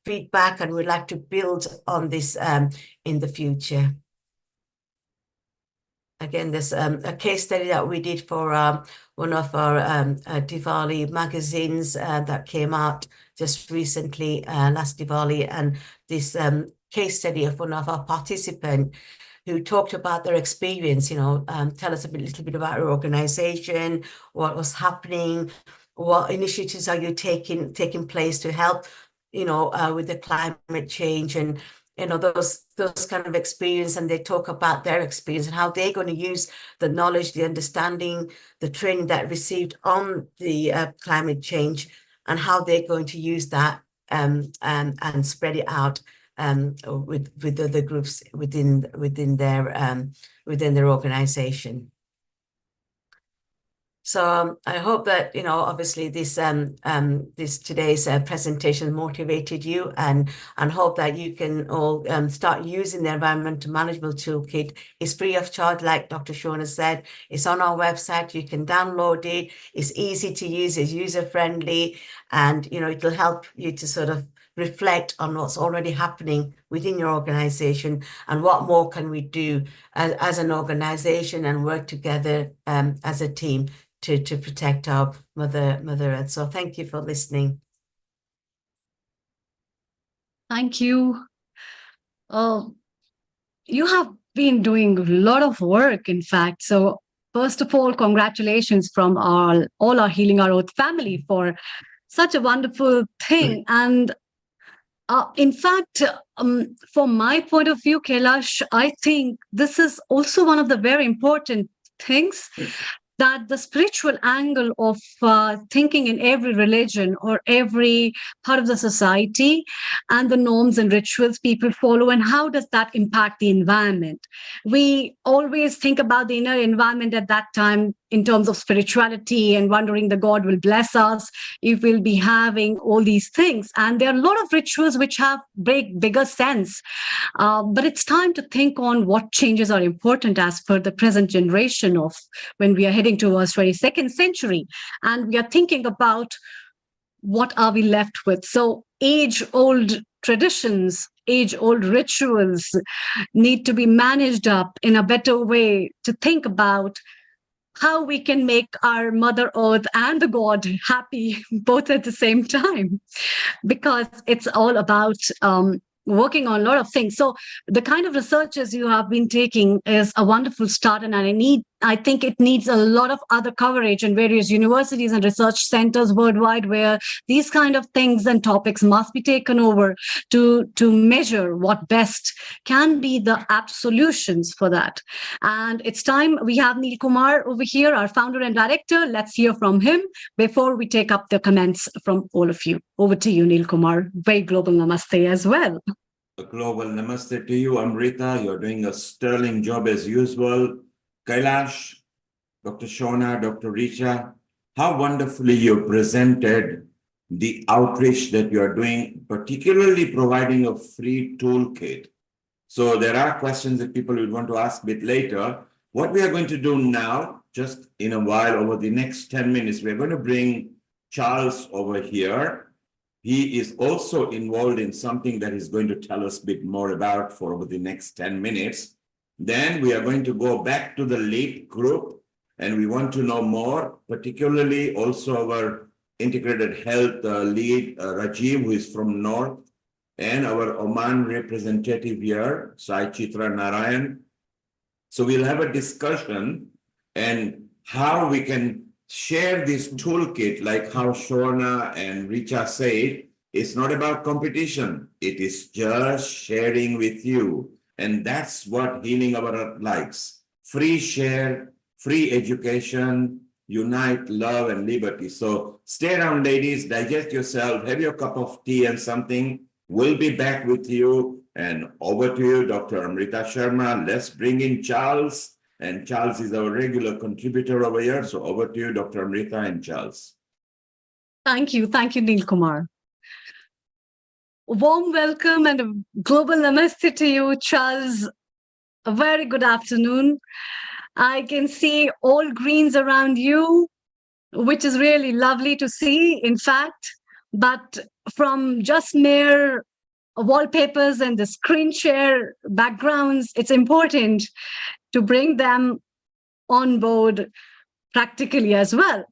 feedback, and we'd like to build on this in the future. Again, there's a case study that we did for one of our Diwali magazines that came out just recently, last Diwali, and this case study of one of our participants who talked about their experience, tell us a little bit about your organization, what was happening, what initiatives are you taking place to help, with the climate change, and those kind of experience. And they talk about their experience and how they're going to use the knowledge, the understanding, the training that received on the climate change, and how they're going to use that and spread it out with other groups within their organization. So I hope that obviously this today's presentation motivated you, and hope that you can all start using the environmental management toolkit. It's free of charge, like Dr. Shona said. It's on our website. You can download it. It's easy to use. It's user friendly, and it'll help you to sort of reflect on what's already happening within your organization and what more can we do as an organization and work together as a team to protect our Mother Earth. So thank you for listening. Thank you. You have been doing a lot of work, in fact. So first of all, congratulations from all our Healing Our Earth family for such a wonderful thing. And in fact, from my point of view, Kailash, I think this is also one of the very important things, that the spiritual angle of thinking in every religion or every part of the society, and the norms and rituals people follow, and how does that impact the environment. We always think about the inner environment at that time in terms of spirituality, and wondering the God will bless us if we'll be having all these things. And there are a lot of rituals which make bigger sense. But it's time to think on what changes are important as per the present generation of when we are heading towards 22nd century. And we are thinking about what are we left with. So age-old traditions, age-old rituals need to be managed up in a better way to think about how we can make our Mother Earth and the God happy both at the same time, because it's all about working on a lot of things. So the kind of researches you have been taking is a wonderful start, and I think it needs a lot of other coverage in various universities and research centers worldwide, where these kind of things and topics must be taken over to measure what best can be the apt solutions for that. And it's time. We have Neil Kumar over here, our founder and director. Let's hear from him before we take up the comments from all of you. Over to you, Neil Kumar. Very global namaste as well. A global namaste to you, Amrita. You're doing a sterling job as usual. Kailash, Dr. Shona, Dr. Richa, how wonderfully you presented the outreach that you are doing, particularly providing a free toolkit. So there are questions that people will want to ask a bit later, What we are going to do now, just in a while, over the next 10 minutes, we're going to bring Charles over here. He is also involved in something that he's going to tell us a bit more about for over the next 10 minutes. Then we are going to go back to the LEAP group, and we want to know more, particularly also our integrated health lead, Rajiv, who is from North, and our Oman representative here, Sai Chitra Narayan. So we'll have a discussion and how we can share this toolkit, like how Shona and Richa said. It's not about competition. It is just sharing with you. And that's what Healing Our Earth likes. Free share, free education, unite, love, and liberty. So stay around, ladies, digest yourself, have your cup of tea and something. We'll be back with you. And over to you, Dr. Amrita Sharma. Let's bring in Charles. And Charles is our regular contributor over here. So over to you, Dr. Amrita and Charles. Thank you, Neil Kumar. A warm welcome and a global namaste to you, Charles. A very good afternoon. I can see all greens around you, which is really lovely to see, in fact. But from just mere wallpapers and the screen share backgrounds, it's important to bring them on board practically as well.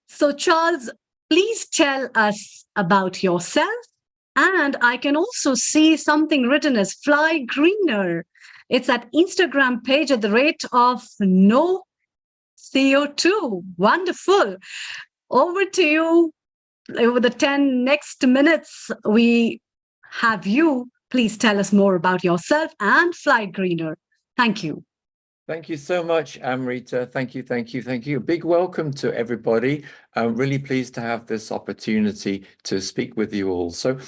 So, Charles, please tell us about yourself. And I can also see something written as Fly Greener. It's that Instagram page at the rate of no CO2. Wonderful. Over to you. Over the 10 next minutes, we have you. Please tell us more about yourself and Fly Greener. Thank you. Thank you so much, Amrita. Thank you, thank you, thank you. A big welcome to everybody. I'm really pleased to have this opportunity to speak with you all. So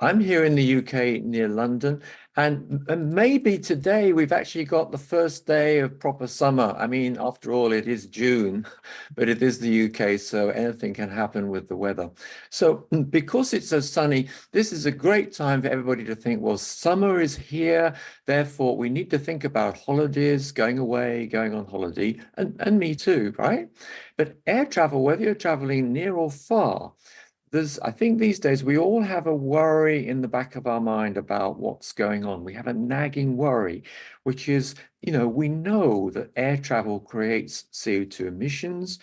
I'm here in the UK near London, and maybe today we've actually got the first day of proper summer. I mean, after all, it is June, but it is the UK, so anything can happen with the weather. So because it's so sunny, this is a great time for everybody to think, well, summer is here, therefore we need to think about holidays, going away, going on holiday, and me too, right? But air travel, whether you're traveling near or far, I think these days we all have a worry in the back of our mind about what's going on. We have a nagging worry, which is, we know that air travel creates CO2 emissions,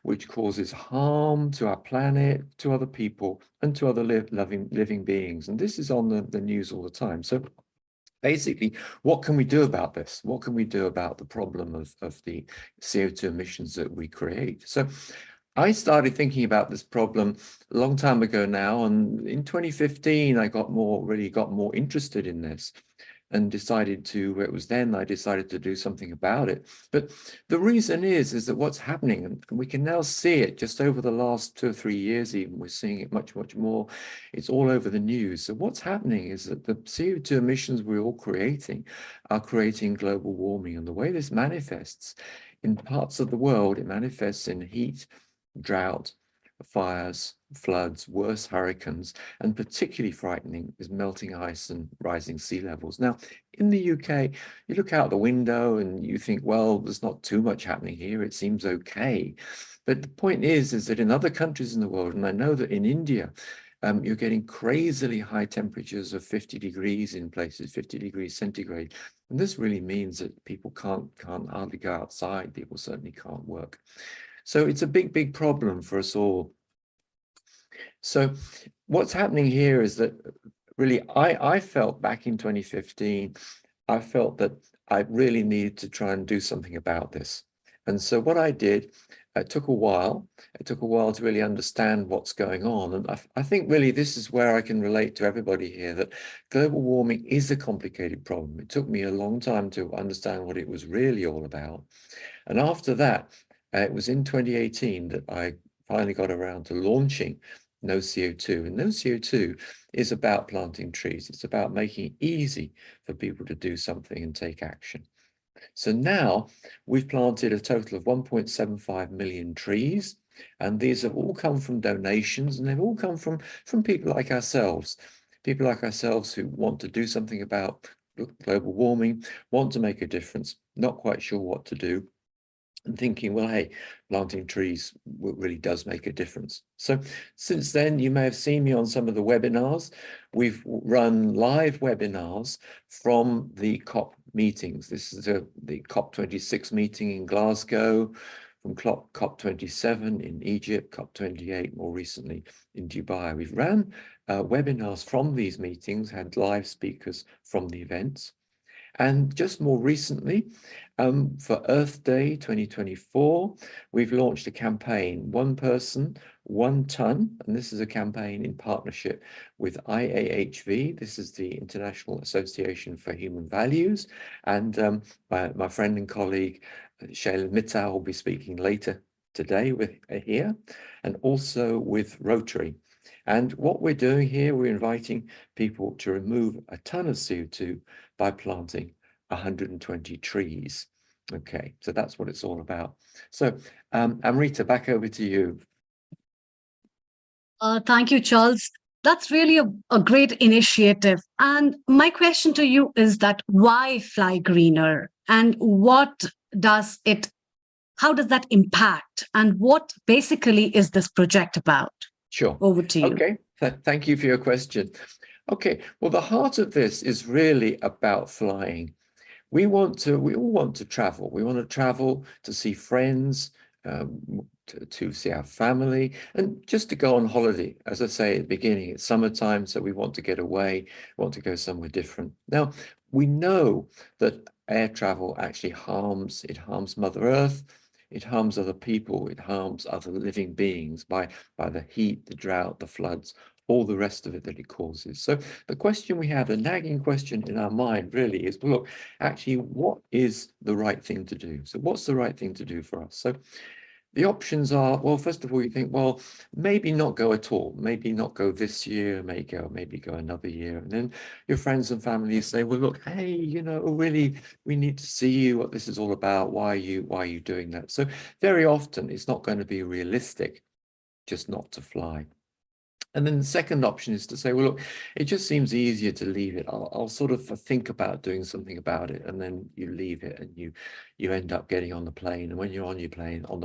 which causes harm to our planet, to other people, and to other living beings. And this is on the news all the time. So basically, what can we do about this? What can we do about the problem of the CO2 emissions that we create? So I started thinking about this problem a long time ago now, and in 2015, I really got more interested in this and decided I decided to do something about it. But the reason is that what's happening, and we can now see it just over the last 2 or 3 years even, we're seeing it much, much more. It's all over the news. So what's happening is that the CO2 emissions we're all creating are creating global warming. And the way this manifests in parts of the world, it manifests in heat, drought, fires, floods, worse hurricanes, and particularly frightening is melting ice and rising sea levels. Now, in the UK, you look out the window and you think, well, there's not too much happening here. It seems okay. But the point is that in other countries in the world, and I know that in India, you're getting crazily high temperatures of 50 degrees in places, 50 degrees centigrade. And this really means that people can't hardly go outside. People certainly can't work. So it's a big, big problem for us all. So what's happening here is that really I felt back in 2015, I felt that I really needed to try and do something about this. And so what I did, it took a while. It took a while to really understand what's going on. And I think really this is where I can relate to everybody here, that global warming is a complicated problem. It took me a long time to understand what it was really all about. And after that, it was in 2018 that I finally got around to launching No CO2. And No CO2 is about planting trees. It's about making it easy for people to do something and take action. So now we've planted a total of 1.75 million trees. And these have all come from donations, and they've all come from people like ourselves who want to do something about global warming, want to make a difference, not quite sure what to do, and thinking, well, hey, planting trees really does make a difference. So since then, you may have seen me on some of the webinars. We've run live webinars from the COP meetings. This is the COP26 meeting in Glasgow, from COP27 in Egypt, COP28 more recently in Dubai. We've ran webinars from these meetings, had live speakers from the events. And just more recently, for Earth Day 2024, we've launched a campaign, One Person, One Ton, and this is a campaign in partnership with IAHV. This is the International Association for Human Values, and my friend and colleague, Shailen Mittal, will be speaking later today with here, and also with Rotary. And what we're doing here, we're inviting people to remove a ton of CO2 by planting 120 trees. Okay, so that's what it's all about. So Amrita, back over to you. Thank you, Charles. That's really a great initiative. And my question to you is that why fly greener? And what does it, how does that impact? And what basically is this project about? Sure. Over to you. Okay, thank you for your question. Okay, well, the heart of this is really about flying. We all want to travel. We want to travel to see friends, to see our family, and just to go on holiday. As I say at the beginning, it's summertime, so we want to get away, want to go somewhere different. Now, we know that air travel actually harms Mother Earth, it harms other people, it harms other living beings by the heat, the drought, the floods, all the rest of it that it causes. So the question we have, the nagging question in our mind really is, well, look, actually, what is the right thing to do? So what's the right thing to do for us? So the options are, well, first of all, you think, well, maybe not go at all, maybe not go this year, maybe go another year. And then your friends and family say, well, look, hey, you know, really, we need to see you, what this is all about. Why are you doing that? So very often it's not going to be realistic just not to fly. And then the second option is to say, well, look, it just seems easier to leave it. I'll sort of think about doing something about it. And then you leave it and you end up getting on the plane. And when you're on the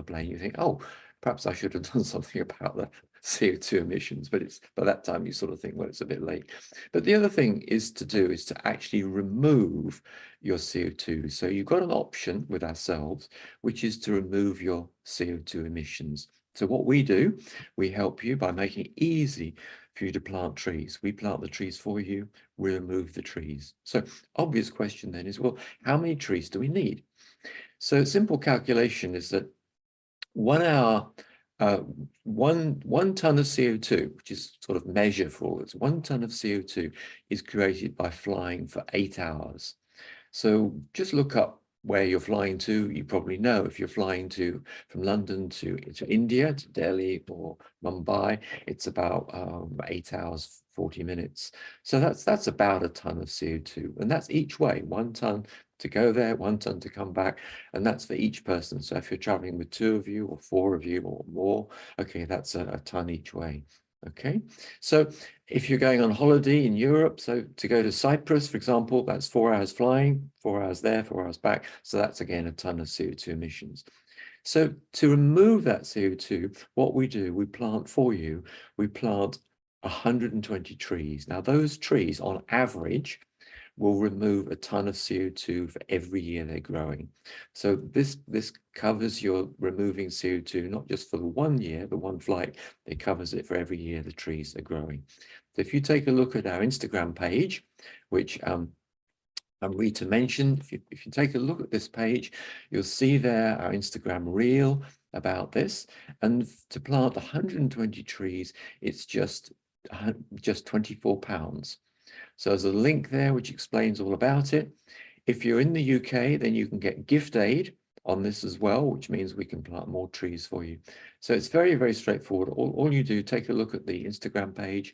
plane, you think, oh, perhaps I should have done something about the CO2 emissions. But by that time you sort of think, well, it's a bit late. But the other thing is to actually remove your CO2. So you've got an option with ourselves, which is to remove your CO2 emissions. So what we do, we help you by making it easy for you to plant trees. We plant the trees for you, we remove the trees. So obvious question then is, well, how many trees do we need? So simple calculation is that 1 hour, one ton of CO2, which is sort of measure for all this, 1 ton of CO2 is created by flying for 8 hours. So just look up where you're flying to. You probably know if you're flying from London to India, to Delhi or Mumbai, it's about 8 hours, 40 minutes. So that's about a ton of CO2. And that's each way, 1 ton to go there, 1 ton to come back. And that's for each person. So if you're traveling with 2 of you or 4 of you or more, okay, that's a ton each way. Okay, so if you're going on holiday in Europe, so to go to Cyprus, for example, that's 4 hours flying, 4 hours there, 4 hours back. So that's again a ton of CO2 emissions. So to remove that CO2, what we do, we plant for you, we plant 120 trees. Now those trees on average will remove a ton of CO2 for every year they're growing. So this covers your removing CO2, not just for the 1 year, the one flight, it covers it for every year the trees are growing. So if you take a look at our Instagram page, which Rita mentioned, if you take a look at this page, you'll see there our Instagram reel about this. And to plant 120 trees, it's just £24. So there's a link there which explains all about it. If you're in the UK, then you can get gift aid on this as well, which means we can plant more trees for you. So it's very, very straightforward. All you do, take a look at the Instagram page,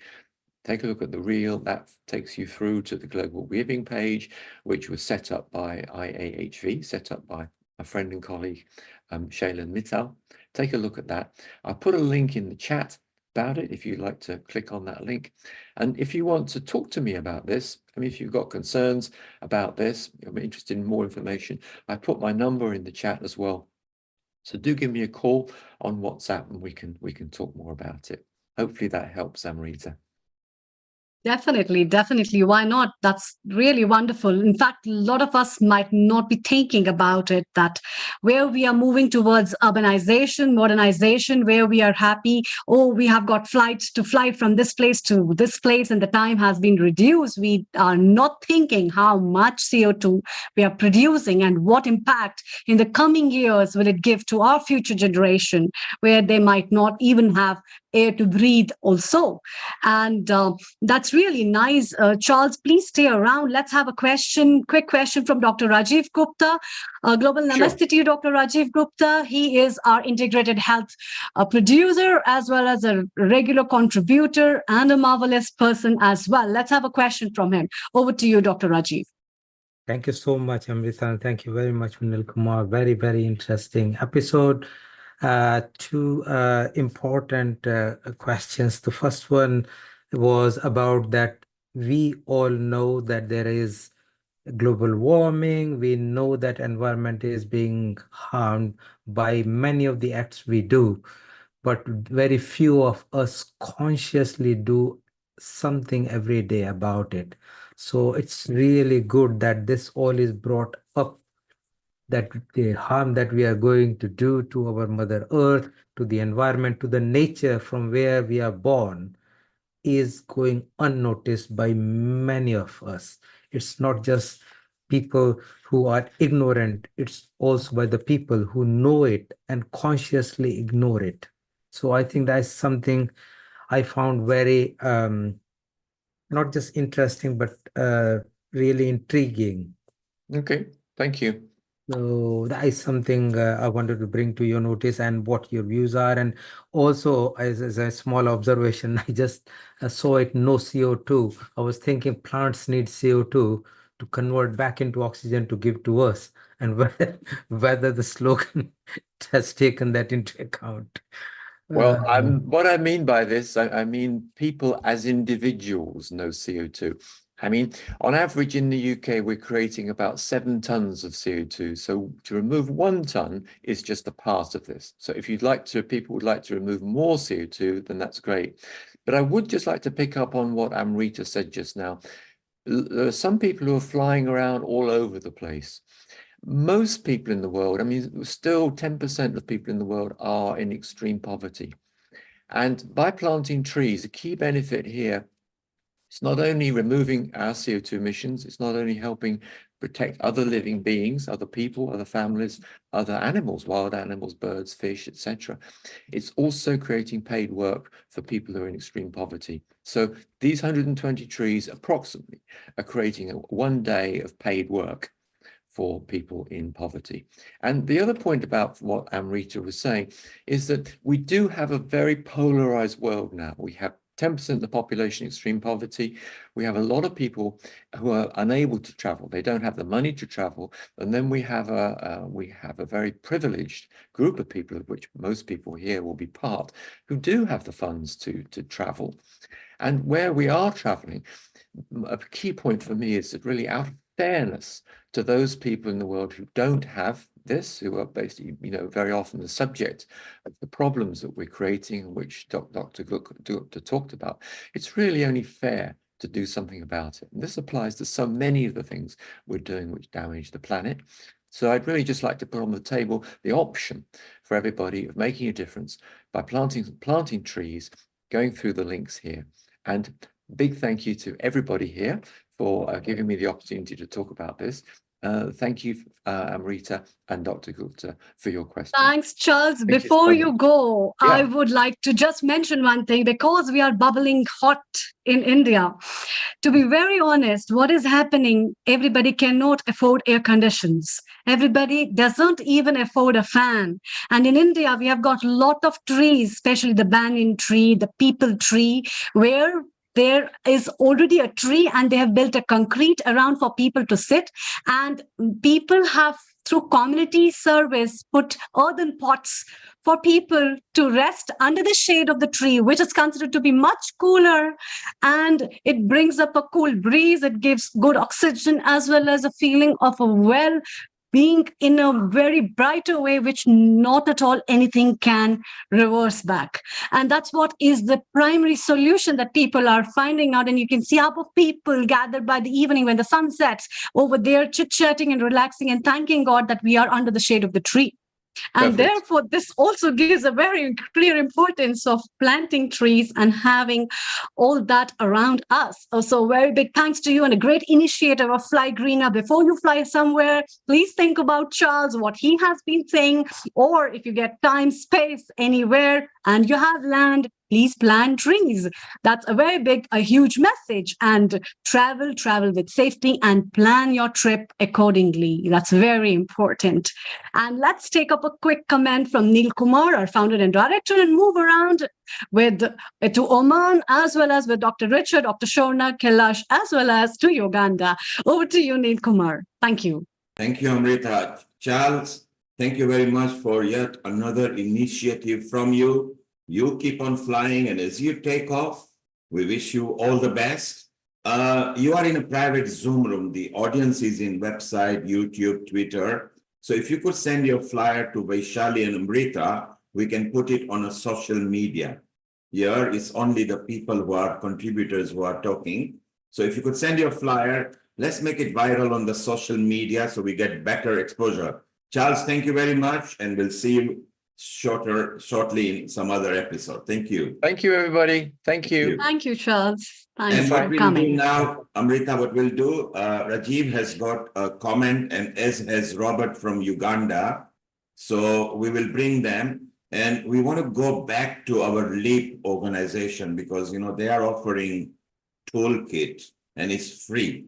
take a look at the reel, that takes you through to the Global Giving page, which was set up by IAHV, set up by a friend and colleague, Shailen Mittal. Take a look at that. I'll put a link in the chat about it if you'd like to click on that link. And if you want to talk to me about this, I mean, if you've got concerns about this, I'm interested in more information, I put my number in the chat as well. So do give me a call on WhatsApp and we can talk more about it. Hopefully that helps, Amrita. Definitely, definitely. Why not? That's really wonderful. In fact, a lot of us might not be thinking about it, that where we are moving towards urbanization, modernization, where we are happy, oh, we have got flights to fly from this place to this place and the time has been reduced. We are not thinking how much CO2 we are producing and what impact in the coming years will it give to our future generation, where they might not even have air to breathe also. And that's really nice. Charles, please stay around. Let's have a quick question from Dr. Rajiv Gupta. Global Namaste to you, Dr. Rajiv Gupta. He is our integrated health producer, as well as a regular contributor and a marvelous person as well. Let's have a question from him. Over to you, Dr. Rajiv. Thank you so much, Amrita, and thank you very much, Vinil Kumar. Very, very interesting episode. Two important questions. The first one was about that we all know that there is global warming. We know that environment is being harmed by many of the acts we do, but very few of us consciously do something every day about it. So it's really good that this all is brought up, that the harm that we are going to do to our Mother Earth, to the environment, to the nature from where we are born is going unnoticed by many of us. It's not just people who are ignorant, it's also by the people who know it and consciously ignore it. So I think that's something I found very, not just interesting, but really intriguing. Okay, thank you. So that is something I wanted to bring to your notice and what your views are. And also, as a small observation, I just saw it, no CO2. I was thinking plants need CO2 to convert back into oxygen to give to us, and whether the slogan has taken that into account. Well, what I mean by this, I mean people as individuals know CO2. I mean, on average in the UK, we're creating about 7 tons of CO2. So to remove 1 ton is just a part of this. So if people would like to remove more CO2, then that's great. But I would just like to pick up on what Amrita said just now. There are some people who are flying around all over the place. Most people in the world, I mean, still 10% of people in the world are in extreme poverty. And by planting trees, a key benefit here, it's not only removing our CO2 emissions, it's not only helping protect other living beings, other people, other families, other animals, wild animals, birds, fish, etc. It's also creating paid work for people who are in extreme poverty. So these 120 trees approximately are creating 1 day of paid work for people in poverty. And the other point about what Amrita was saying is that we do have a very polarized world now. We have 10% of the population in extreme poverty. We have a lot of people who are unable to travel. They don't have the money to travel. And then we have a very privileged group of people, of which most people here will be part, who do have the funds to travel. And where we are traveling, a key point for me is that really out of fairness to those people in the world who don't have this, who are basically, very often the subject of the problems that we're creating, which Dr. Gupta talked about, it's really only fair to do something about it. And this applies to so many of the things we're doing which damage the planet. So I'd really just like to put on the table the option for everybody of making a difference by planting trees, going through the links here. And big thank you to everybody here for giving me the opportunity to talk about this. Thank you, Amrita and Dr. Gupta, for your question. Thanks, Charles. Before you go, Yeah. I would like to just mention one thing, because we are bubbling hot in India. To be very honest, what is happening, everybody cannot afford air conditions. Everybody doesn't even afford a fan. And in India, we have got a lot of trees, especially the banyan tree, the peepal tree, where there is already a tree and they have built a concrete around for people to sit, and people have through community service, put earthen pots for people to rest under the shade of the tree, which is considered to be much cooler. And it brings up a cool breeze. It gives good oxygen as well as a feeling of a well being in a very brighter way, which not at all anything can reverse back. And that's what is the primary solution that people are finding out. And you can see how people gathered by the evening when the sun sets over there, chit-chatting and relaxing and thanking God that we are under the shade of the tree. And Perfect. therefore, this also gives a very clear importance of planting trees and having all that around us. Also, very big thanks to you and a great initiative of Fly Greener. Before you fly somewhere, please think about Charles, what he has been saying, or if you get time, space anywhere, and you have land, please plant trees. That's a very big, a huge message. And travel with safety and plan your trip accordingly. That's very important. And let's take up a quick comment from Neil Kumar, our founder and director, and move around with to Oman, as well as with Dr. Richard, Dr. Shona, Kailash, as well as to Uganda. Over to you, Neil Kumar. Thank you. Thank you, Amrita. Charles, thank you very much for yet another initiative from you. You keep on flying, and as you take off, we wish you all the best. You are in a private Zoom room. The audience is in website, YouTube, Twitter. So if you could send your flyer to Vaishali and Amrita, we can put it on a social media. Here it's only the people who are contributors who are talking. So if you could send your flyer, let's make it viral on the social media so we get better exposure. Charles, thank you very much, and we'll see you shortly in some other episode. Thank you. Thank you, everybody. Thank you. Thank you, Charles. Thanks And for what we'll coming. do now, Amrita, what we'll do, Rajiv has got a comment, and as has Robert from Uganda. So we will bring them, and we want to go back to our LEAP organization because, you know, they are offering toolkit and it's free.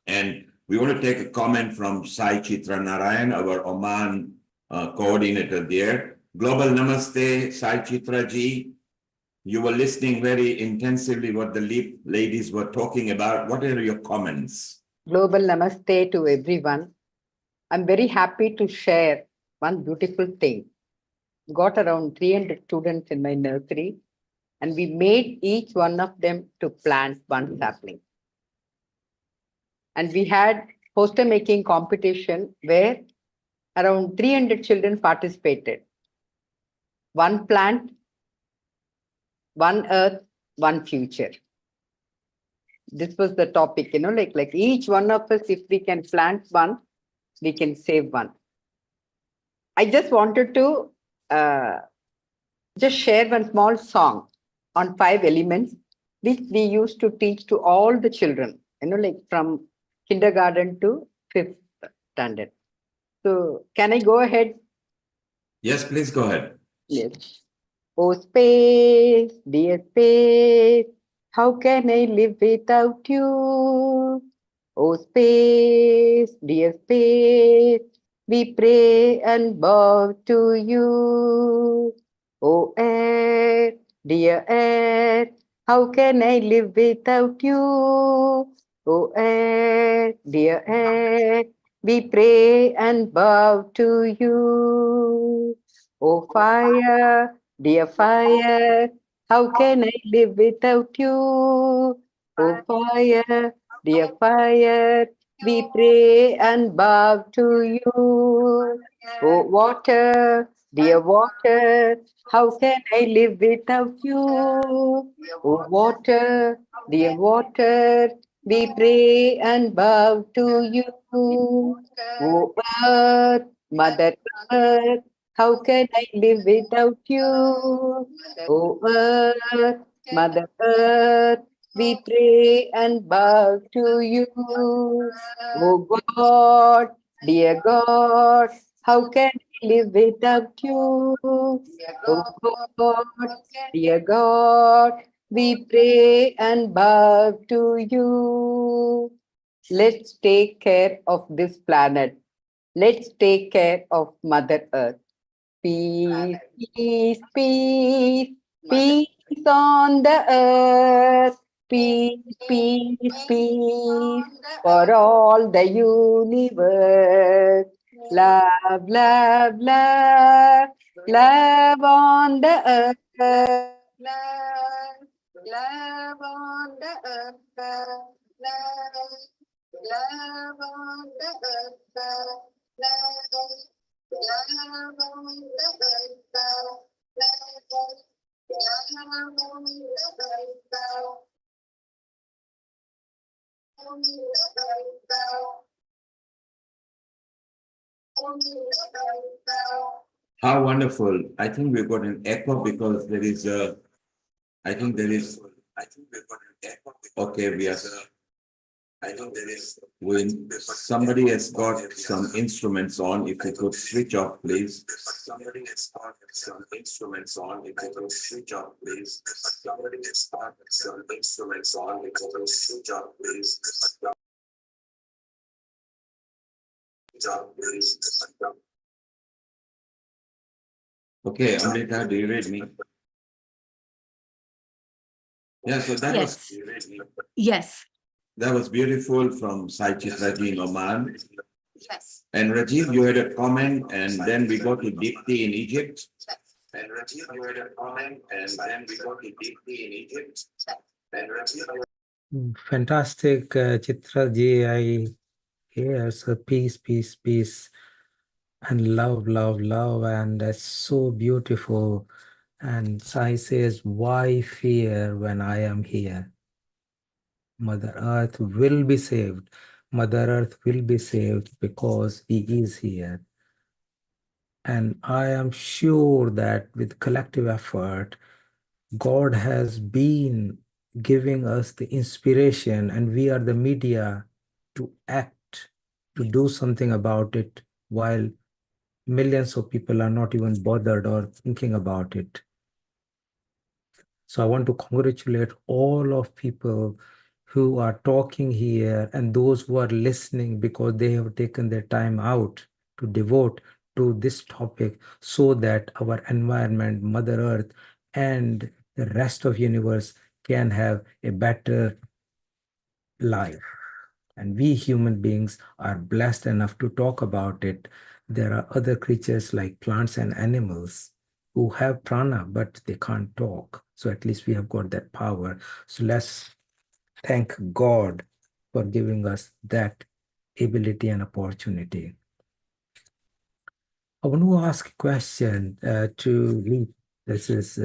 And we want to take a comment from Sai Chitra Narayan, our Oman coordinator there. Global Namaste, Sai Chitra ji. You were listening very intensively what the LEAP ladies were talking about. What are your comments? Global Namaste to everyone. I'm very happy to share one beautiful thing. Got around 300 students in my nursery, and we made each one of them to plant one sapling. And we had poster making competition where around 300 children participated. One plant, one earth, one future. This was the topic, you know, like each one of us, if we can plant one, we can save one. I just wanted to just share one small song on 5 elements, which we used to teach to all the children, you know, like from kindergarten to 5th standard. So can I go ahead? Yes, please go ahead. Yes. Oh, space, dear space, how can I live without you? Oh, space, dear space, we pray and bow to you. Oh, air, dear air, how can I live without you? Oh, air, dear air, we pray and bow to you. Oh, fire, dear fire, how can I live without you? Oh, fire, dear fire, we pray and bow to you. Oh, water, dear water, how can I live without you? Oh, water, dear water, we pray and bow to you. Oh, earth, Mother Earth, how can I live without you? Oh, earth, Mother Earth, we pray and bow to you. Oh, God, dear God, how can I live without you? Oh, God, dear God, we pray and bow to you. Let's take care of this planet. Let's take care of Mother Earth. Peace, peace, peace, peace on the earth. Peace, peace, peace for all the universe. Love, love, love, love on the earth. Love, love on the earth. Love, love on the earth. Love, love on the earth. Love, love on the earth. How wonderful. I think we've got an echo because there is a, I think we've got an echo. Okay, we are, I think there is, when somebody has got some instruments on, if you could switch off, please. Somebody has got some instruments on, if you could switch off, please. Somebody has got some instruments on, if you could switch off, please. Okay, Amrita, do you read me? Yeah, so that Yes. was Yes. that was beautiful from Saichit Raji in Oman. Yes. And Rajiv, you had a comment, and then we go to Dipti in Egypt. And Rajiv, you had a comment, and then we go to Dipti in Egypt. And Rajiv, Fantastic, Chitra ji. I hear so peace, peace, peace, and love, love, love, and that's so beautiful. And Sai says, "Why fear when I am here? Mother Earth will be saved. Mother Earth will be saved because He is here." And I am sure that with collective effort, God has been giving us the inspiration, and we are the media to act, to do something about it, while millions of people are not even bothered or thinking about it. So I want to congratulate all of people who are talking here and those who are listening, because they have taken their time out to devote to this topic so that our environment, Mother Earth, and the rest of universe can have a better life. And we human beings are blessed enough to talk about it. There are other creatures like plants and animals who have prana, but they can't talk. So at least we have got that power. So let's thank God for giving us that ability and opportunity. I want to ask a question to Lee. This is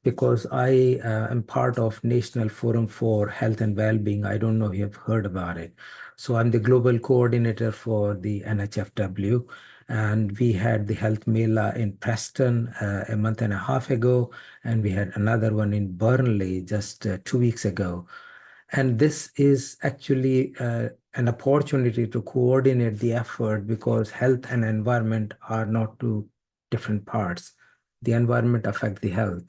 because I am part of National Forum for Health and Wellbeing. I don't know if you have heard about it. So I'm the global coordinator for the NHFW, and we had the Health Mela in Preston a month and a half ago, and we had another one in Burnley just 2 weeks ago. And this is actually an opportunity to coordinate the effort, because health and environment are not two different parts. The environment affects the health,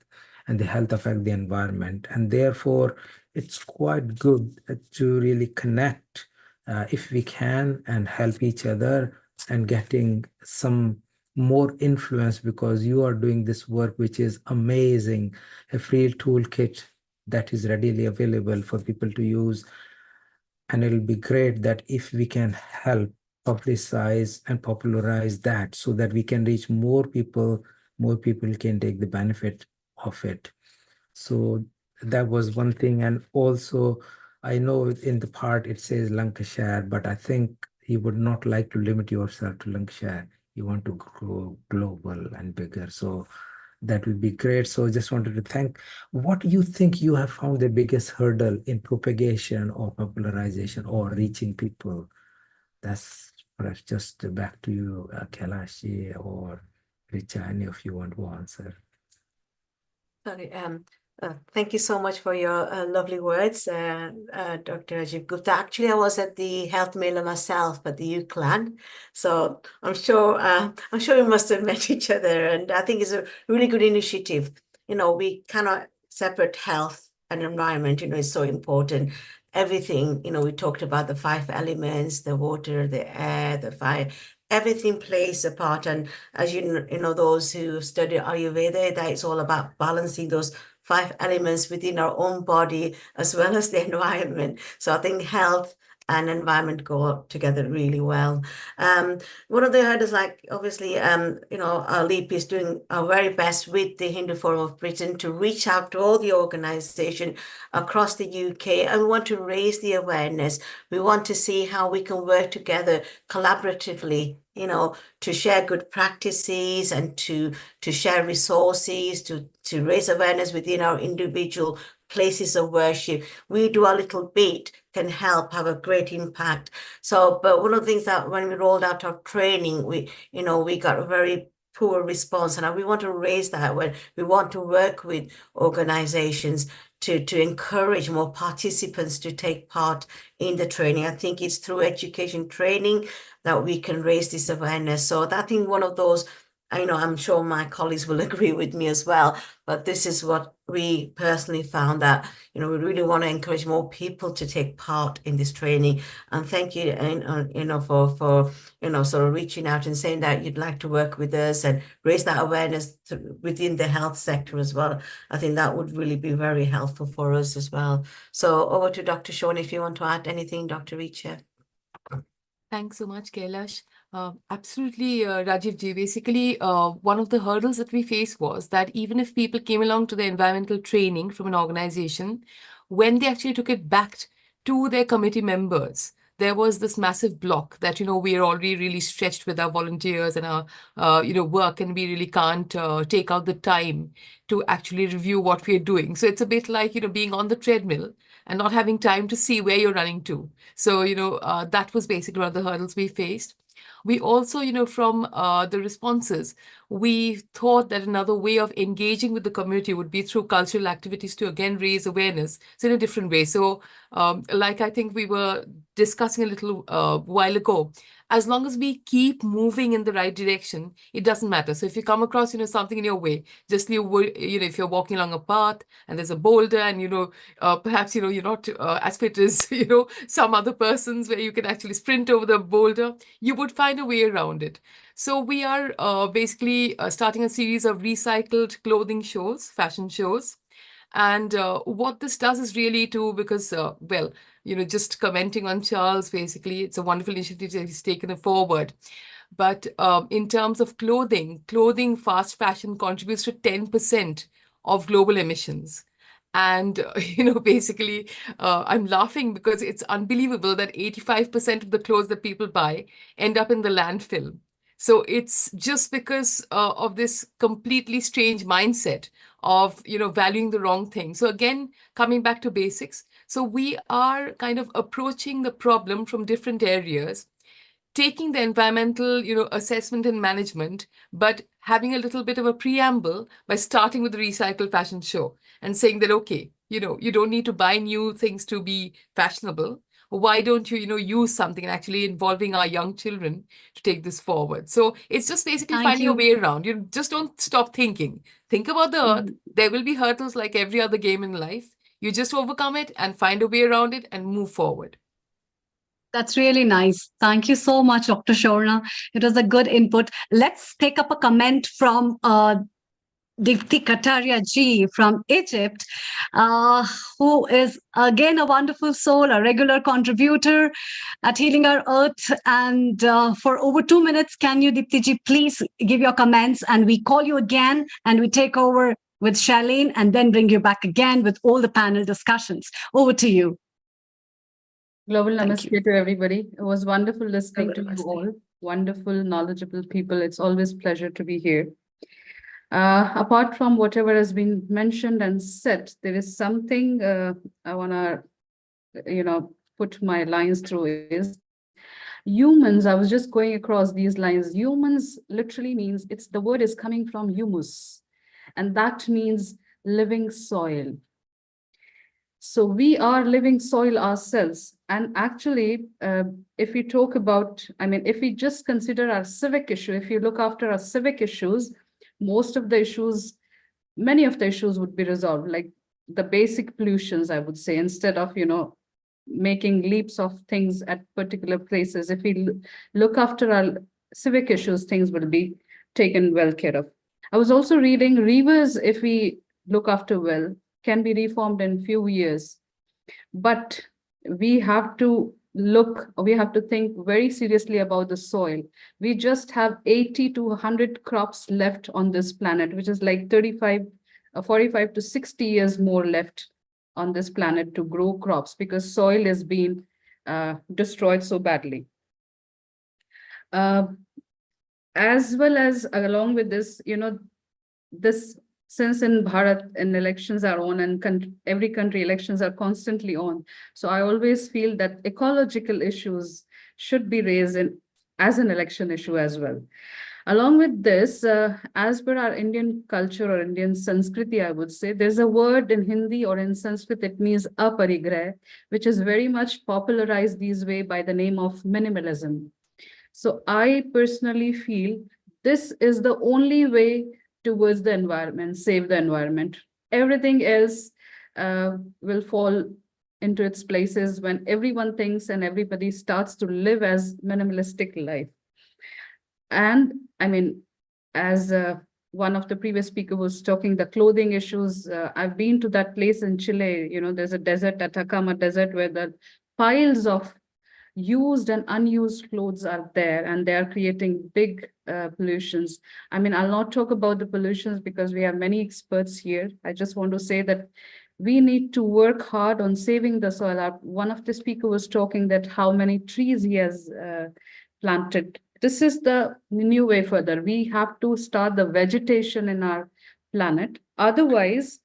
and the health affects the environment. And therefore, it's quite good to really connect if we can and help each other and getting some more influence, because you are doing this work, which is amazing, a free toolkit that is readily available for people to use. And it'll be great that if we can help publicize and popularize that, so that we can reach more people can take the benefit of it. So that was one thing. And also, I know in the part it says Lancashire, but I think you would not like to limit yourself to Lancashire. You want to grow global and bigger. So that would be great. So just wanted to thank. What do you think you have found the biggest hurdle in propagation or popularization or reaching people? That's perhaps just back to you, Kailashi or Richa, any of you want to answer. Sorry, thank you so much for your lovely words, Dr. Rajiv Gupta. Actually, I was at the Health Mela myself at the UCLan, so I'm sure we must have met each other, and I think it's a really good initiative. You know, we cannot separate health and environment. You know, it's so important. Everything, you know, we talked about the 5 elements: the water, the air, the fire. Everything plays a part, and as you know, those who study Ayurveda, that it's all about balancing those 5 elements within our own body as well as the environment. So I think health and environment go together really well. One of the hurdles, like obviously, our LEAP is doing our very best with the Hindu Forum of Britain to reach out to all the organisation across the UK, and we want to raise the awareness. We want to see how we can work together collaboratively, to share good practices and to share resources, to raise awareness within our individual places of worship. We do a little bit, can help have a great impact. So, but one of the things that when we rolled out our training, we got a very poor response, and we want to raise that when we want to work with organizations to encourage more participants to take part in the training. I think it's through education training that we can raise this awareness. So I think one of those, I'm sure my colleagues will agree with me as well, but this is what we personally found, that, we really want to encourage more people to take part in this training. And thank you, for sort of reaching out and saying that you'd like to work with us and raise that awareness within the health sector as well. I think that would really be very helpful for us as well. So over to Dr. Shawn, if you want to add anything, Dr. Richa. Thanks so much, Kailash. Absolutely, Rajiv ji. Basically, one of the hurdles that we faced was that even if people came along to the environmental training from an organization, when they actually took it back to their committee members, there was this massive block that, we are already really stretched with our volunteers and our, work, and we really can't take out the time to actually review what we are doing. So it's a bit like, being on the treadmill and not having time to see where you're running to. So, that was basically one of the hurdles we faced. We also, from the responses, we thought that another way of engaging with the community would be through cultural activities to again raise awareness. So in a different way. So like I think we were discussing a little while ago, as long as we keep moving in the right direction, it doesn't matter. So if you come across, something in your way, just if you're walking along a path and there's a boulder and, perhaps, you're not as fit as, some other persons where you can actually sprint over the boulder, you would find a way around it. So we are basically starting a series of recycled clothing shows, fashion shows. And what this does is really because, just commenting on Charles, basically, it's a wonderful initiative that he's taken it forward. But in terms of clothing fast fashion contributes to 10% of global emissions. And, basically, I'm laughing because it's unbelievable that 85% of the clothes that people buy end up in the landfill. So it's just because of this completely strange mindset of, valuing the wrong thing. So again, coming back to basics. So we are kind of approaching the problem from different areas, taking the environmental, assessment and management, but having a little bit of a preamble by starting with the recycled fashion show and saying that, okay, you don't need to buy new things to be fashionable. Why don't you, use something, and actually involving our young children to take this forward? So it's just basically finding a way around. You just don't stop thinking. Think about the earth. There will be hurdles like every other game in life. You just overcome it and find a way around it and move forward. That's really nice. Thank you so much, Dr. Shorna. It was a good input. Let's take up a comment from Dipti Kataria ji from Egypt, who is again a wonderful soul, a regular contributor at Healing Our Earth. And for over 2 minutes, can you, Dipti ji, please give your comments, and we call you again and we take over with Charlene and then bring you back again with all the panel discussions. Over to you. Global Namaste to everybody. It was wonderful listening to you all. Wonderful, knowledgeable people. It's always a pleasure to be here. Apart from whatever has been mentioned and said, there is something I want to, put my lines through is humans. I was just going across these lines. Humans literally means the word is coming from humus, and that means living soil. So we are living soil ourselves. And actually, if we talk about, if we just consider our civic issue, if you look after our civic issues, most of the issues, many of the issues would be resolved, like the basic pollutions, I would say, instead of, making leaps of things at particular places. If we look after our civic issues, things will be taken well care of. I was also reading rivers, if we look after well, can be reformed in few years. But we have to we have to think very seriously about the soil. We just have 80 to 100 crops left on this planet, which is like 45 to 60 years more left on this planet to grow crops because soil is being destroyed so badly. As well as along with this, this since in Bharat and elections are on and every country elections are constantly on. So I always feel that ecological issues should be raised as an election issue as well. Along with this, as per our Indian culture or Indian Sanskriti, I would say, there's a word in Hindi or in Sanskrit, it means aparigrah, which is very much popularized these way by the name of minimalism. So I personally feel this is the only way towards the environment, save the environment. Everything else will fall into its places when everyone thinks and everybody starts to live as minimalistic life. And I mean, as one of the previous speaker was talking, the clothing issues, I've been to that place in Chile, there's a desert, Atacama Desert, where the piles of used and unused clothes are there and they are creating big pollutions. I mean, I'll not talk about the pollutions because we have many experts here. I just want to say that we need to work hard on saving the soil. One of the speakers was talking that how many trees he has planted. This is the new way further. We have to start the vegetation in our planet. Otherwise,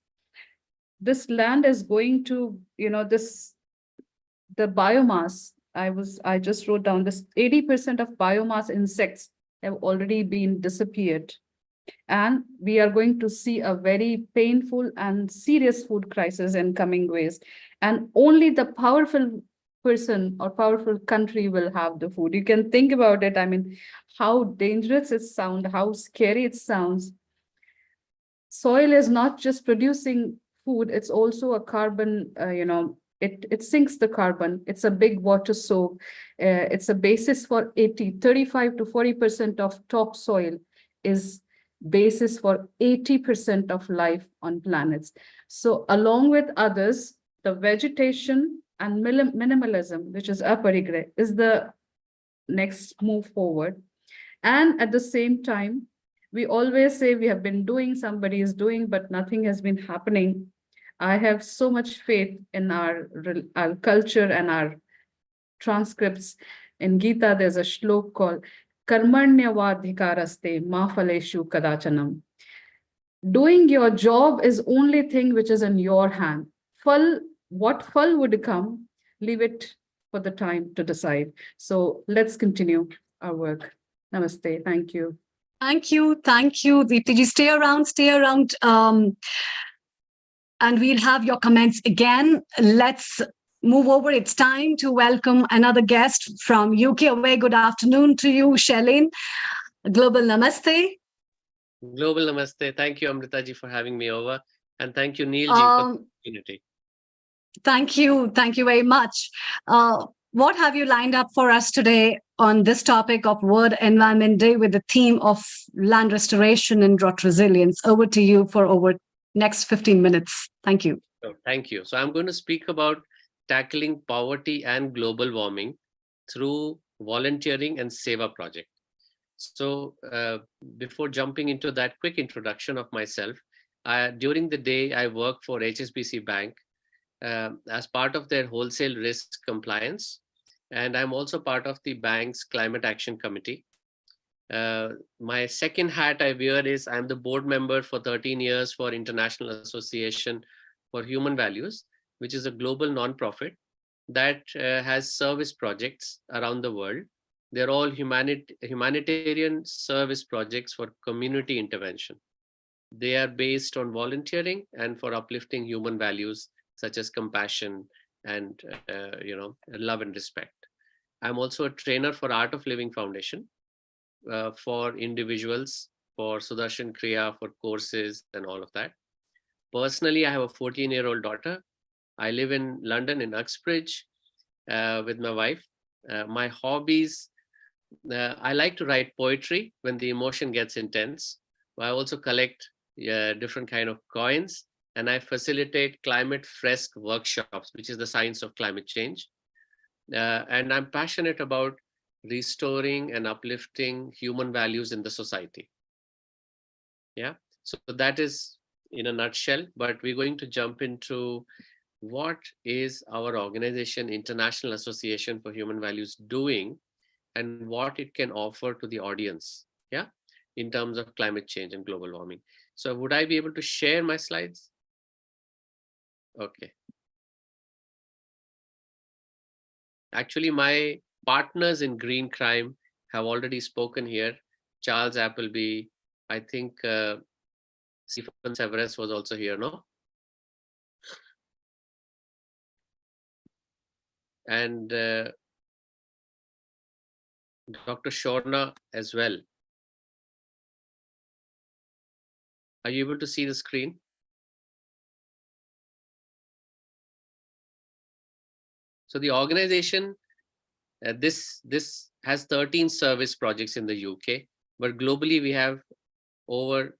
this land is going to, the biomass, I just wrote down this 80% of biomass insects have already been disappeared. And we are going to see a very painful and serious food crisis in coming ways. And only the powerful person or powerful country will have the food. You can think about it. I mean, how dangerous it sounds, how scary it sounds. Soil is not just producing food, it's also a carbon, it sinks the carbon. It's a big water soak. It's a basis for 35 to 40% of topsoil is basis for 80% of life on planets. So along with others, the vegetation and minimalism, which is aparigrah, is the next move forward. And at the same time, we always say we have been doing, somebody is doing, but nothing has been happening. I have so much faith in our culture and our transcripts. In Gita, there's a shlok called Karmanyavadhikaraste ma phaleshu kadachanam. Doing your job is only thing which is in your hand. What phal would come, leave it for the time to decide. So let's continue our work. Namaste. Thank you. Thank you. Deepti ji, stay around. And we'll have your comments again. Let's move over. It's time to welcome another guest from UK. A very good afternoon to you, Shailene. Global Namaste. Global Namaste. Thank you, Amrita ji, for having me over. And thank you, Neil ji, for the opportunity. Thank you very much. What have you lined up for us today on this topic of World Environment Day with the theme of land restoration and drought resilience? Over to you for over next 15 minutes. Thank you. Thank you. So I'm going to speak about tackling poverty and global warming through volunteering and Seva project. So before jumping into that quick introduction of myself, during the day, I work for HSBC Bank as part of their wholesale risk compliance. And I'm also part of the bank's climate action committee. My second hat I wear is I'm the board member for 13 years for International Association for Human Values, which is a global nonprofit that has service projects around the world. They're all humanitarian service projects for community intervention. They are based on volunteering and for uplifting human values such as compassion and love and respect. I'm also a trainer for Art of Living Foundation for individuals, for Sudarshan Kriya, for courses and all of that. Personally, I have a 14-year-old daughter. I live in London in Uxbridge with my wife. My hobbies, I like to write poetry when the emotion gets intense. I also collect different kind of coins, and I facilitate climate fresque workshops, which is the science of climate change. and I'm passionate about restoring and uplifting human values in the society. Yeah, so that is in a nutshell, but we're going to jump into what is our organization, International Association for Human Values, doing and what it can offer to the audience, yeah, in terms of climate change and global warming. So would I be able to share my slides? Okay. Actually, my partners in green crime have already spoken here. Charles Appleby, I think Stephen Severus was also here, no? And Dr. Shorna as well. Are you able to see the screen? So the organization, this has 13 service projects in the UK, but globally we have over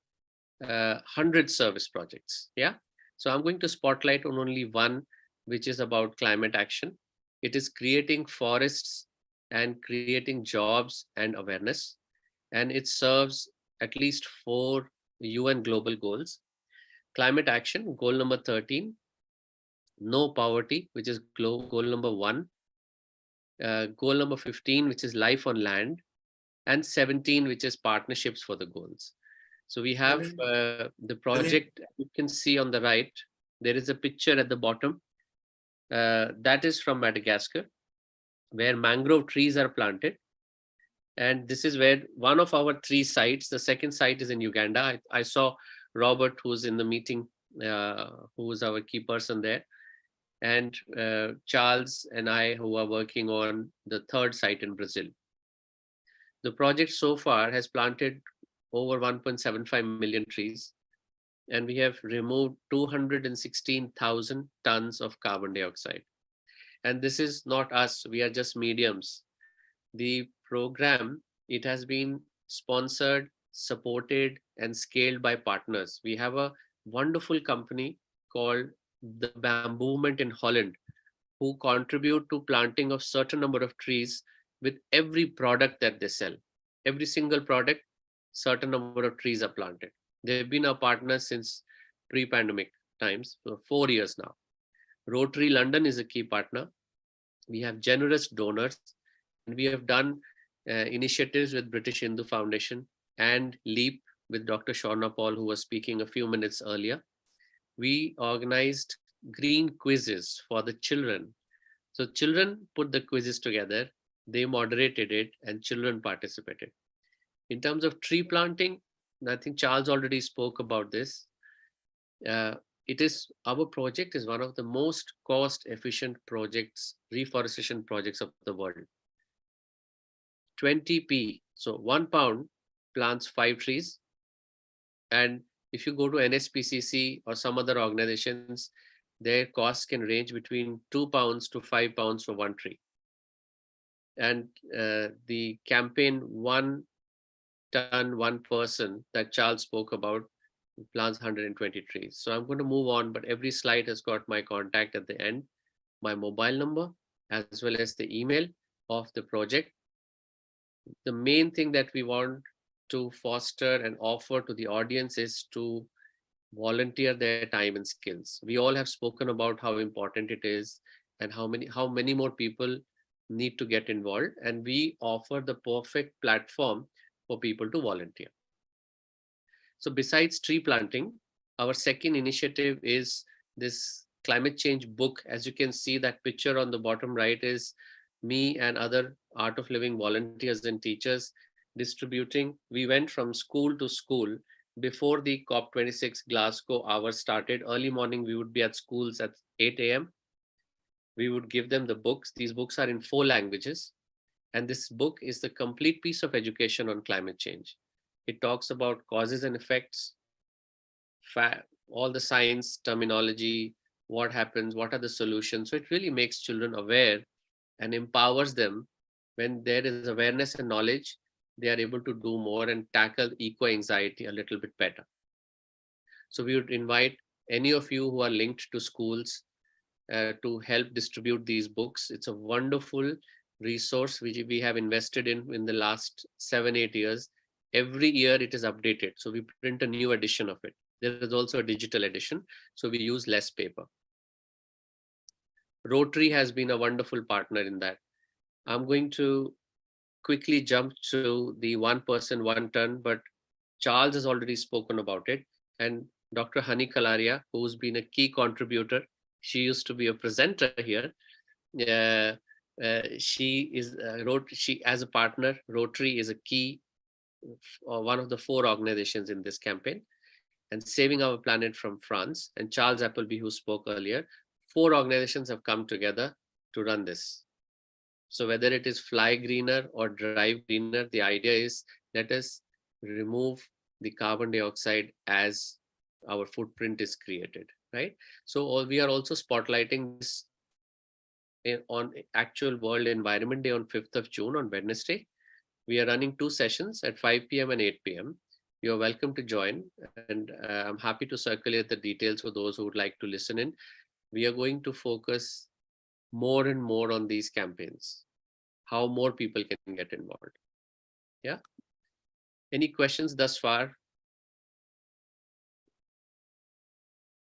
100 service projects. Yeah. So I'm going to spotlight on only one, which is about climate action. It is creating forests and creating jobs and awareness. And it serves at least 4 UN global goals. Climate action, goal number 13, no poverty, which is goal number 1. Goal number 15, which is life on land, and 17, which is partnerships for the goals. So we have the project you can see on the right. There is a picture at the bottom. That is from Madagascar, where mangrove trees are planted. And this is where one of our 3 sites, the second site is in Uganda. I saw Robert, who's in the meeting, who is our key person there. And Charles and I, who are working on the 3rd site in Brazil. The project so far has planted over 1.75 million trees, and we have removed 216,000 tons of carbon dioxide. And this is not us, we are just mediums. The program, it has been sponsored, supported, and scaled by partners. We have a wonderful company called the Bamboement in Holland, who contribute to planting of certain number of trees with every product that they sell. Every single product, certain number of trees are planted. They've been our partners since pre-pandemic times, for 4 years now. Rotary London is a key partner. We have generous donors, and we have done initiatives with British Hindu Foundation and LEAP with Dr. Shorna Paul, who was speaking a few minutes earlier. We organized green quizzes for the children. So children put the quizzes together, they moderated it, and children participated. In terms of tree planting, I think Charles already spoke about this. Our project is one of the most cost-efficient projects, reforestation projects of the world. 20p, so £1 plants 5 trees. And if you go to NSPCC or some other organizations, their costs can range between £2 to £5 for 1 tree. And the campaign 1 ton, 1 person that Charles spoke about plants 120 trees. So I'm going to move on, but every slide has got my contact at the end, my mobile number, as well as the email of the project. The main thing that we want to foster and offer to the audience is to volunteer their time and skills. We all have spoken about how important it is and how many more people need to get involved, and we offer the perfect platform for people to volunteer. So besides tree planting, our second initiative is this climate change book. As you can see, that picture on the bottom right is me and other Art of Living volunteers and teachers distributing. We went from school to school before the COP26 Glasgow hour started. Early morning, we would be at schools at 8 a.m. We would give them the books. These books are in 4 languages. And this book is the complete piece of education on climate change. It talks about causes and effects, all the science, terminology, what happens, what are the solutions. So it really makes children aware and empowers them. When there is awareness and knowledge, they are able to do more and tackle eco-anxiety a little bit better. So we would invite any of you who are linked to schools to help distribute these books. It's a wonderful resource which we have invested in the last 7-8 years. Every year it is updated. So we print a new edition of it. There is also a digital edition, so we use less paper. Rotary has been a wonderful partner in that. I'm going to quickly jump to the 1 person, 1 ton, but Charles has already spoken about it. And Dr. Hani Kalaria, who's been a key contributor, she used to be a presenter here. She is she as a partner. Rotary is a key, one of the 4 organizations in this campaign. And Saving Our Planet from France, and Charles Appleby, who spoke earlier, 4 organizations have come together to run this. So whether it is Fly Greener or Drive Greener, the idea is let us remove the carbon dioxide as our footprint is created, right? So we are also spotlighting this on actual World Environment Day on 5th of June on Wednesday. We are running 2 sessions at 5 p.m. and 8 p.m. You're welcome to join, and I'm happy to circulate the details for those who would like to listen in. We are going to focus more and more on these campaigns, how more people can get involved. Yeah. Any questions thus far?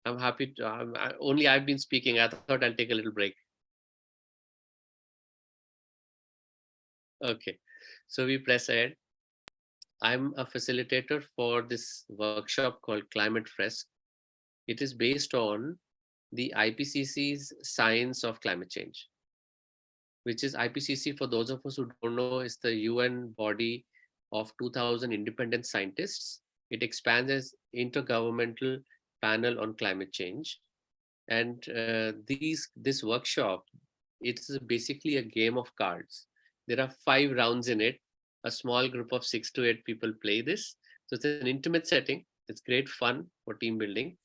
I'm happy to, only I've been speaking. I thought I'll take a little break. Okay, so we press ahead. I'm a facilitator for this workshop called Climate Fresk. It is based on the IPCC's Science of Climate Change, which is IPCC, for those of us who don't know, is the UN body of 2000 independent scientists. It expands as Intergovernmental Panel on Climate Change. And this workshop, it's basically a game of cards. There are 5 rounds in it. A small group of 6 to 8 people play this. So it's an intimate setting. It's great fun for team building.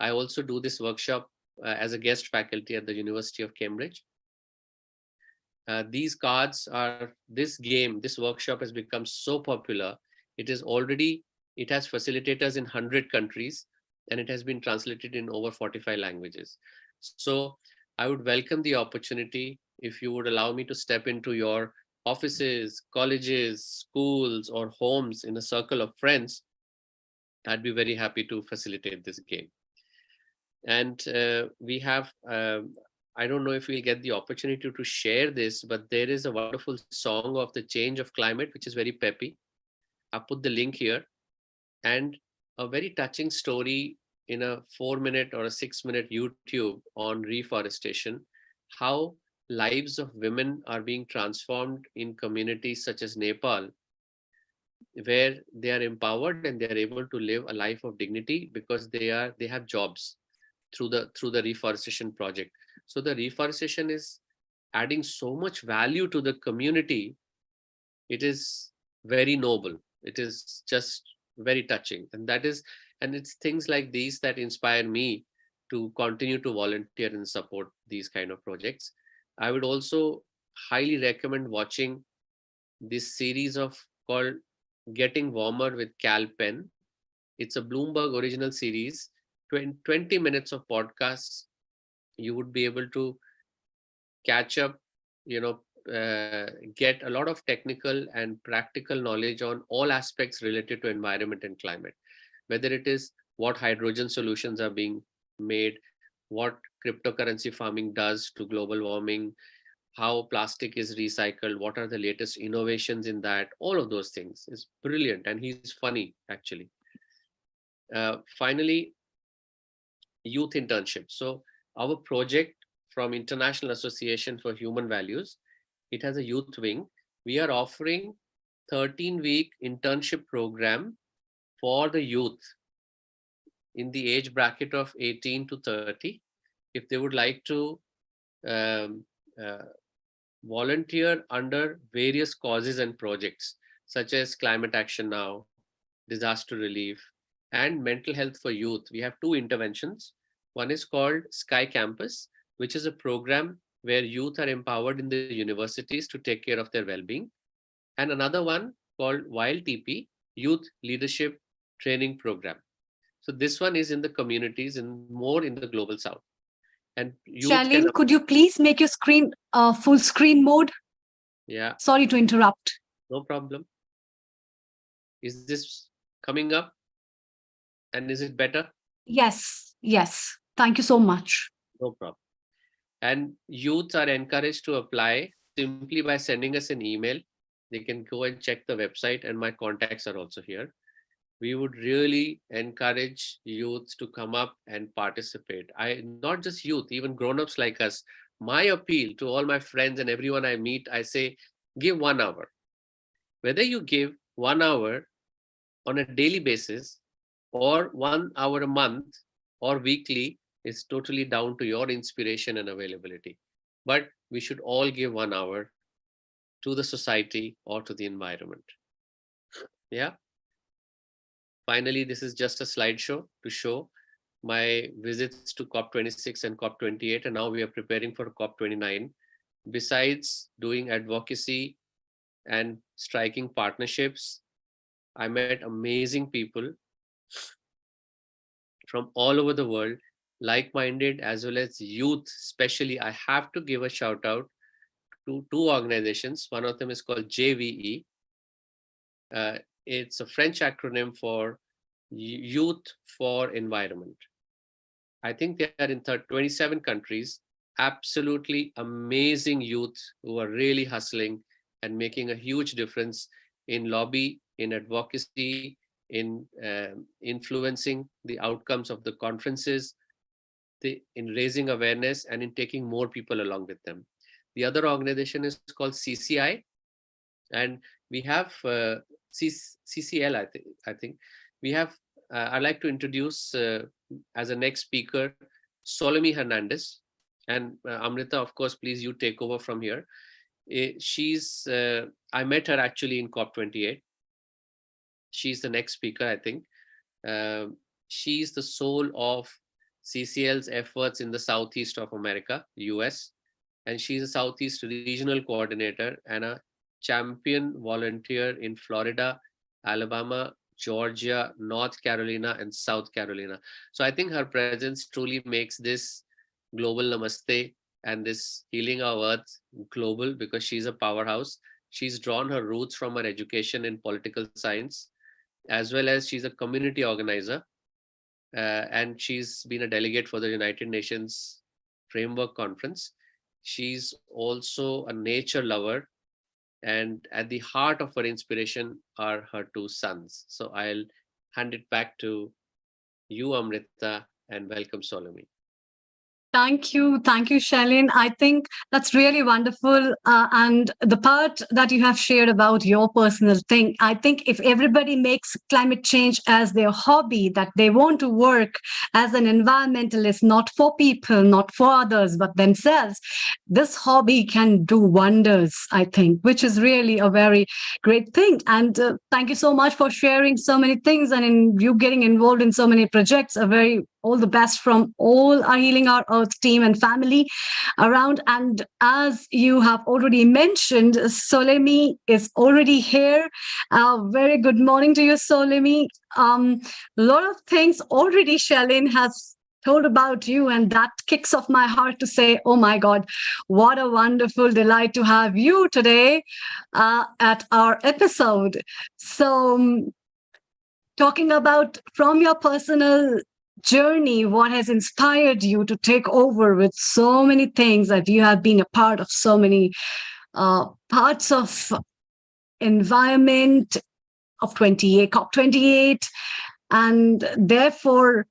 I also do this workshop as a guest faculty at the University of Cambridge. These cards are, this workshop has become so popular. It has facilitators in 100 countries, and it has been translated in over 45 languages. So I would welcome the opportunity if you would allow me to step into your offices, colleges, schools, or homes in a circle of friends. I'd be very happy to facilitate this game. And we have, I don't know if we'll get the opportunity to share this, but there is a wonderful song of the change of climate, which is very peppy. I'll put the link here, and a very touching story in a 4-minute or a 6-minute YouTube on reforestation, how lives of women are being transformed in communities such as Nepal, where they are empowered and they are able to live a life of dignity because they have jobs through the reforestation project. So the reforestation is adding so much value to the community. It is very noble. It is just very touching. And it's things like these that inspire me to continue to volunteer and support these kind of projects. I would also highly recommend watching this series called Getting Warmer with Cal Penn. It's a Bloomberg original series, 20 minutes of podcasts. You would be able to catch up, get a lot of technical and practical knowledge on all aspects related to environment and climate, whether it is what hydrogen solutions are being made, what cryptocurrency farming does to global warming, how plastic is recycled, what are the latest innovations in that, all of those things. Is brilliant, and he's funny, actually. Finally, youth internship. So our project from International Association for Human Values, it has a youth wing. We are offering 13-week internship program for the youth in the age bracket of 18 to 30. If they would like to volunteer under various causes and projects, such as Climate Action Now, disaster relief, and mental health for youth. We have 2 interventions. One is called Sky Campus, which is a program where youth are empowered in the universities to take care of their well-being. And another one called Wild TP, Youth Leadership Training Program. So this one is in the communities and more in the global south. And youth can, Shalin, could you please make your screen full screen mode? yeah, Sorry to interrupt. no problem. Is this coming up? And is it better? Yes, yes. Thank you so much. No problem. And youths are encouraged to apply simply by sending us an email. They can go and check the website, and my contacts are also here. We would really encourage youths to come up and participate. Not just youth, even grown-ups like us. My appeal to all my friends and everyone I meet, I say, give 1 hour. Whether you give 1 hour on a daily basis or 1 hour a month or weekly is totally down to your inspiration and availability. But we should all give 1 hour to the society or to the environment. Yeah. Finally, this is just a slideshow to show my visits to COP26 and COP28, and now we are preparing for COP29. Besides doing advocacy and striking partnerships, I met amazing people from all over the world, like-minded as well as youth. Especially, I have to give a shout out to 2 organizations. One of them is called JVE. It's a French acronym for Youth for Environment. I think they are in 27 countries. Absolutely amazing youth who are really hustling and making a huge difference in lobby, in advocacy, in influencing the outcomes of the conferences, in raising awareness, and in taking more people along with them. The other organization is called CCI, and we have CCL, I think. We have, I'd like to introduce as a next speaker, Solomí Hernandez. And Amrita, of course, please you take over from here. I met her actually in COP28. She's the next speaker, I think. She's the soul of CCL's efforts in the Southeast of America, US. And she's a Southeast regional coordinator and a champion volunteer in Florida, Alabama, Georgia, North Carolina, and South Carolina. So I think her presence truly makes this global namaste and this healing our earth global, because she's a powerhouse. She's drawn her roots from her education in political science, as well as she's a community organizer. And she's been a delegate for the United Nations Framework Conference. She's also a nature lover, and at the heart of her inspiration are her 2 sons. So I'll hand it back to you, Amrita, and welcome, Solomí. Thank you, Shalin. I think that's really wonderful. And the part that you have shared about your personal thing, I think if everybody makes climate change as their hobby, that they want to work as an environmentalist, not for people, not for others, but themselves, this hobby can do wonders, I think, which is really a very great thing. And thank you so much for sharing so many things and in you getting involved in so many projects. All the best from all our Healing Our Earth team and family around. And as you have already mentioned, Solomí is already here. Very good morning to you, Solomí. A lot of things already Shalin has told about you, and that kicks off my heart to say, oh my God, what a wonderful delight to have you today at our episode. So talking about from your personal journey, what has inspired you to take over with so many things, that you have been a part of so many parts of environment of COP28, and therefore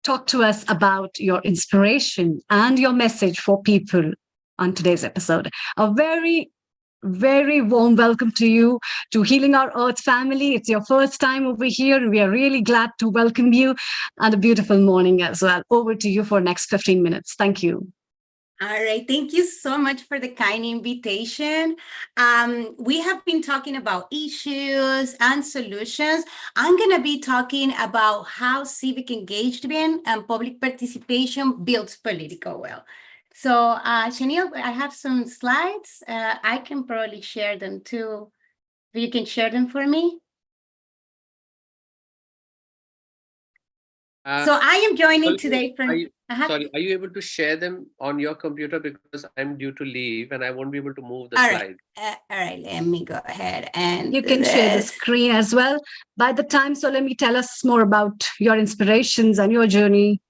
talk to us about your inspiration and your message for people on today's episode. A very warm welcome to you, to Healing Our Earth family. It's your first time over here, and we are really glad to welcome you, and a beautiful morning as well. Over to you for next 15 minutes. Thank you. All right. Thank you so much for the kind invitation. We have been talking about issues and solutions. I'm going to be talking about how civic engagement and public participation builds political will. So, Shanil, I have some slides. I can probably share them too. You can share them for me. So I am joining today from... Sorry, are you able to share them on your computer, because I'm due to leave and I won't be able to move the All slide. right. All right, let me go ahead and You do can share the this. screen as well. By the time, so let me tell us more about your inspirations and your journey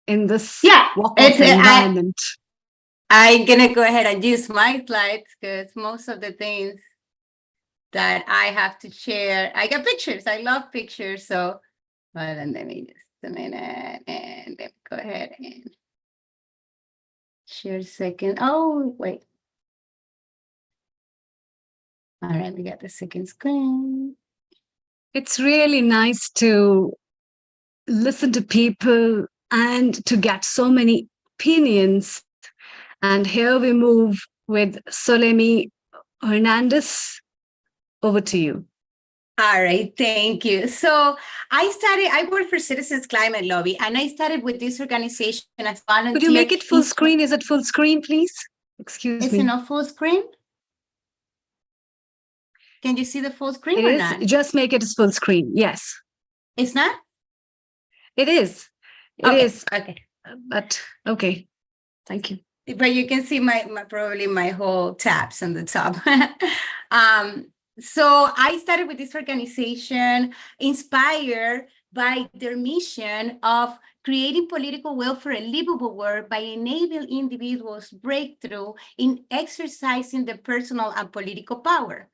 in this walk-off environment. I'm gonna go ahead and use my slides because most of the things that I have to share, I got pictures. I love pictures. So hold on, let me just a minute and let me go ahead and share a second. Oh, wait. All right, we got the second screen. It's really nice to listen to people and to get so many opinions. And here we move with Solemi Hernandez. Over to you. All right, thank you. So I work for Citizens Climate Lobby, and I started with this organization as volunteer. Could you make it full screen? Is it full screen, please? Excuse me. Is it not full screen? Can you see the full screen It or is. not? Just make it as full screen. Yes. It's not? It is. It Okay, is. okay. But okay. Thank you. But you can see my probably my whole tabs on the top. So I started with this organization inspired by their mission of creating political will for a livable world by enabling individuals breakthrough in exercising their personal and political power.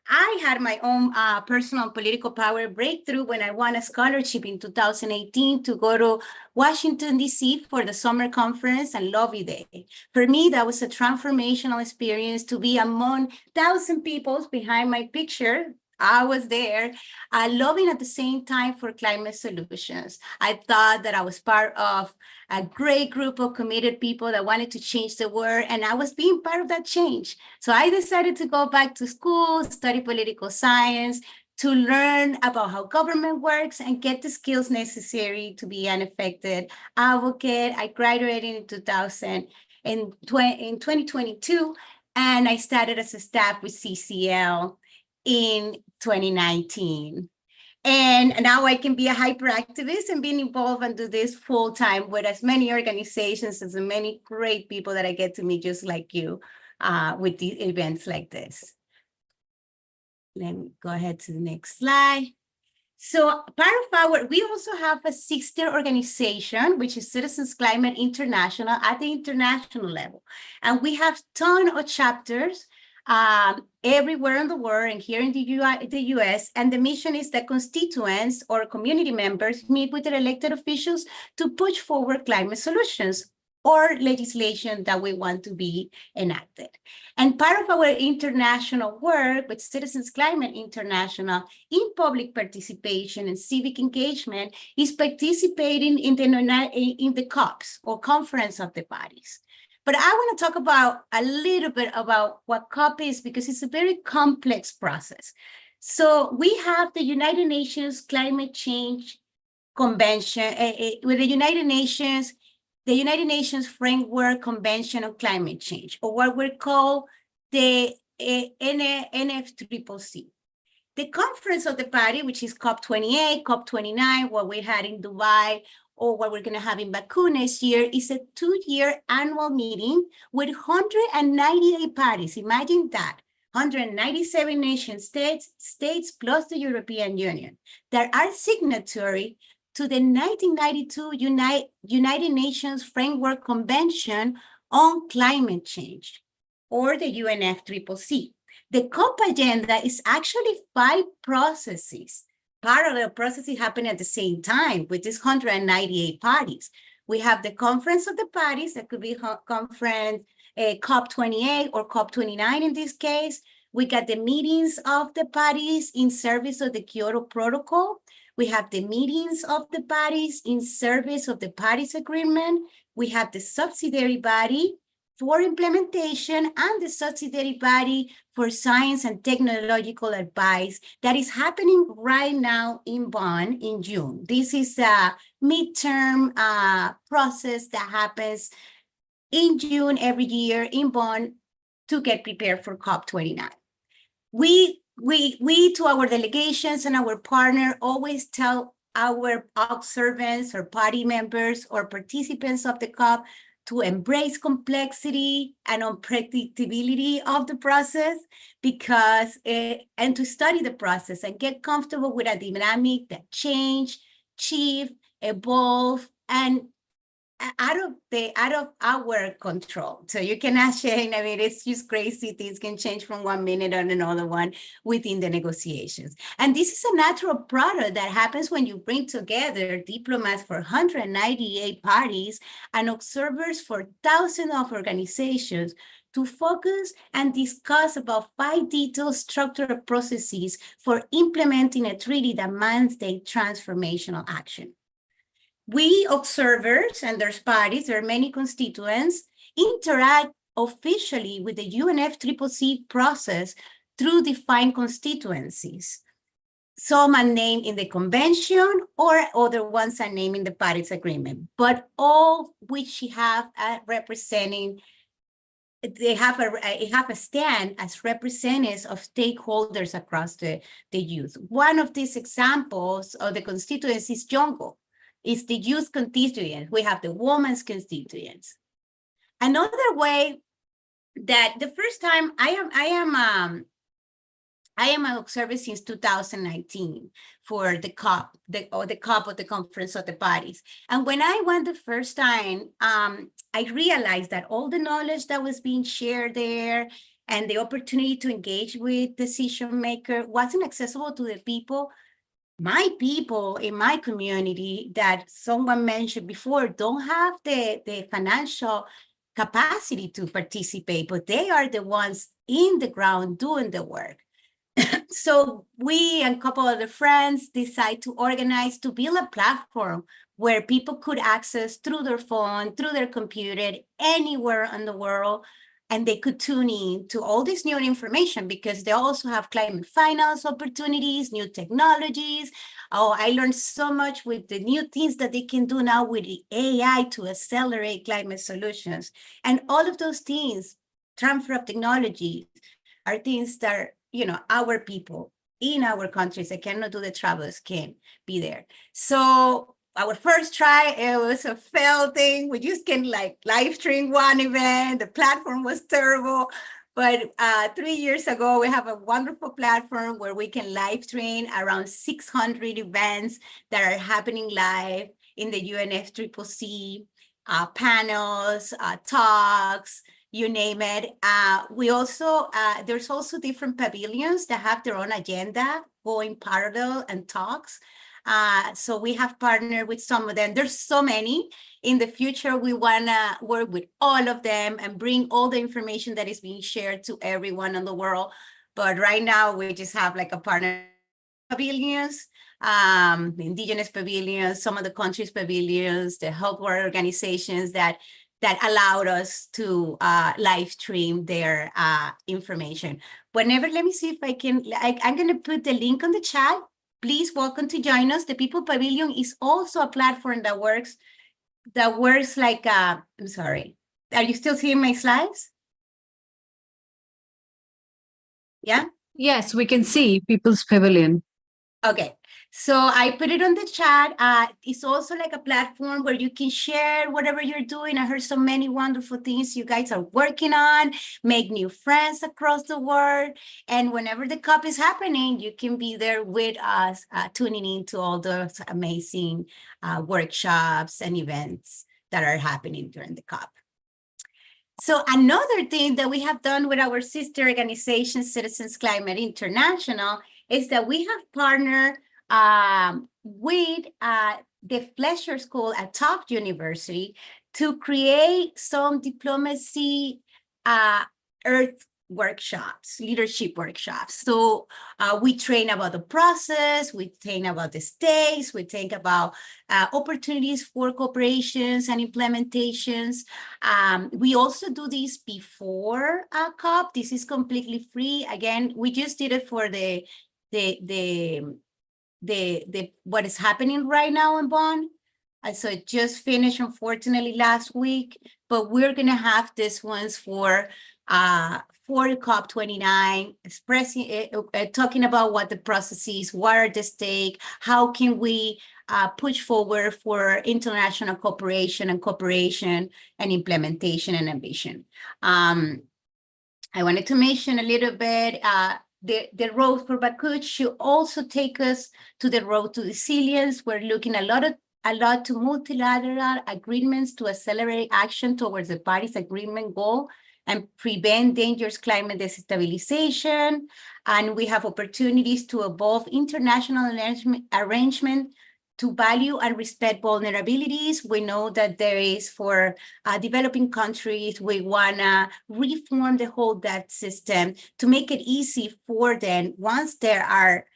I had my own personal political power breakthrough when I won a scholarship in 2018 to go to Washington, D.C. for the summer conference and Lobby Day. For me, that was a transformational experience to be among 1,000 people behind my picture. I was there, lobbying at the same time for climate solutions. I thought that I was part of a great group of committed people that wanted to change the world, and I was being part of that change. So I decided to go back to school, study political science, to learn about how government works and get the skills necessary to be an effective advocate. I graduated in 2022, and I started as a staff with CCL in 2019. And now I can be a hyperactivist and being involved and do this full time with as many organizations, as many great people that I get to meet just like you with the events like this. Let me go ahead to the next slide. So we also have a sister organization, which is Citizens Climate International at the international level. And we have a ton of chapters everywhere in the world and here in the US. And the mission is that constituents or community members meet with their elected officials to push forward climate solutions or legislation that we want to be enacted. And part of our international work with Citizens Climate International in public participation and civic engagement is participating in the COPs or Conference of the Parties. But I want to talk about a little bit about what COP is because it's a very complex process. So we have the United Nations Climate Change Convention with the United Nations Framework Convention on Climate Change, or what we call the NFCCC. The Conference of the Party, which is COP28, COP29, what we had in Dubai, or what we're going to have in Baku next year, is a 2-year annual meeting with 198 parties. Imagine that. 197 nation states plus the European Union that are signatory to the 1992 United Nations Framework Convention on Climate Change, or the UNFCCC. The COP agenda is actually 5 processes. Parallel processes happen at the same time with these 198 parties. We have the Conference of the Parties, that could be conference COP28 or COP29 in this case. We got the meetings of the parties in service of the Kyoto Protocol. We have the meetings of the parties in service of the Paris Agreement. We have the subsidiary body for implementation and the subsidiary body for science and technological advice that is happening right now in Bonn in June. This is a midterm process that happens in June every year in Bonn to get prepared for COP29. We to our delegations and our partner always tell our observants or party members or participants of the COP to embrace complexity and unpredictability of the process, because and to study the process and get comfortable with a dynamic that change, shift, evolve, and out of our control. So you can ask Shane, I mean, it's just crazy. Things can change from 1 minute on another one within the negotiations. And this is a natural product that happens when you bring together diplomats for 198 parties and observers for thousands of organizations to focus and discuss about 5 detailed structural processes for implementing a treaty that mandates transformational action. We observers and their parties, there are many constituents, interact officially with the UNFCCC process through defined constituencies. Some are named in the convention or other ones are named in the Paris Agreement, but all which have a representing, they have a stand as representatives of stakeholders across the youth. One of these examples of the constituency is Jongo. It's the youth constituents. We have the women's constituents. Another way that the first time I am an observer since 2019 for the COP, the COP of the Conference of the Parties. And when I went the first time, I realized that all the knowledge that was being shared there and the opportunity to engage with decision maker wasn't accessible to the people. My people in my community that someone mentioned before don't have the financial capacity to participate, but they are the ones in the ground doing the work. So we and a couple of the friends decide to organize to build a platform where people could access through their phone, through their computer, anywhere in the world, and they could tune in to all this new information because they also have climate finance opportunities, new technologies. Oh, I learned so much with the new things that they can do now with the AI to accelerate climate solutions. And all of those things, transfer of technology, are things that, you know, our people in our countries that cannot do the travels can be there. So our first try, it was a failed thing. We just can like live stream one event. The platform was terrible. But 3 years ago, we have a wonderful platform where we can live stream around 600 events that are happening live in the UNFCCC, panels, talks, you name it. We also, there's also different pavilions that have their own agenda going parallel and talks. So we have partnered with some of them. There's so many. In the future, we want to work with all of them and bring all the information that is being shared to everyone in the world. But right now, we just have like a partner pavilions, indigenous pavilions, some of the countries' pavilions, the health organizations that allowed us to live stream their information. Whenever, let me see if I can, I'm going to put the link on the chat. Please welcome to join us. The People Pavilion is also a platform that works like, I'm sorry. Are you still seeing my slides? Yeah? Yes, we can see People's Pavilion. Okay, so I put it on the chat. It's also like a platform where you can share whatever you're doing. I heard so many wonderful things you guys are working on, make new friends across the world. And whenever the COP is happening, you can be there with us, tuning into all those amazing workshops and events that are happening during the COP. So another thing that we have done with our sister organization, Citizens Climate International, is that we have partnered with the Fletcher School at Tufts University to create some diplomacy earth workshops, leadership workshops. So we train about the process, we train about the stakes, we think about opportunities for cooperations and implementations. We also do this before COP. This is completely free. Again, we just did it for the what is happening right now in Bonn. So it just finished, unfortunately, last week, but we're gonna have this ones for COP29, expressing, talking about what the process is, what are the stakes, how can we push forward for international cooperation and implementation and ambition. I wanted to mention a little bit, the road for Baku should also take us to the road to resilience. We're looking a lot to multilateral agreements to accelerate action towards the Paris Agreement goal and prevent dangerous climate destabilization. And we have opportunities to evolve international arrangement to value and respect vulnerabilities. We know that there is for developing countries, we wanna reform the whole debt system to make it easy for them once there are,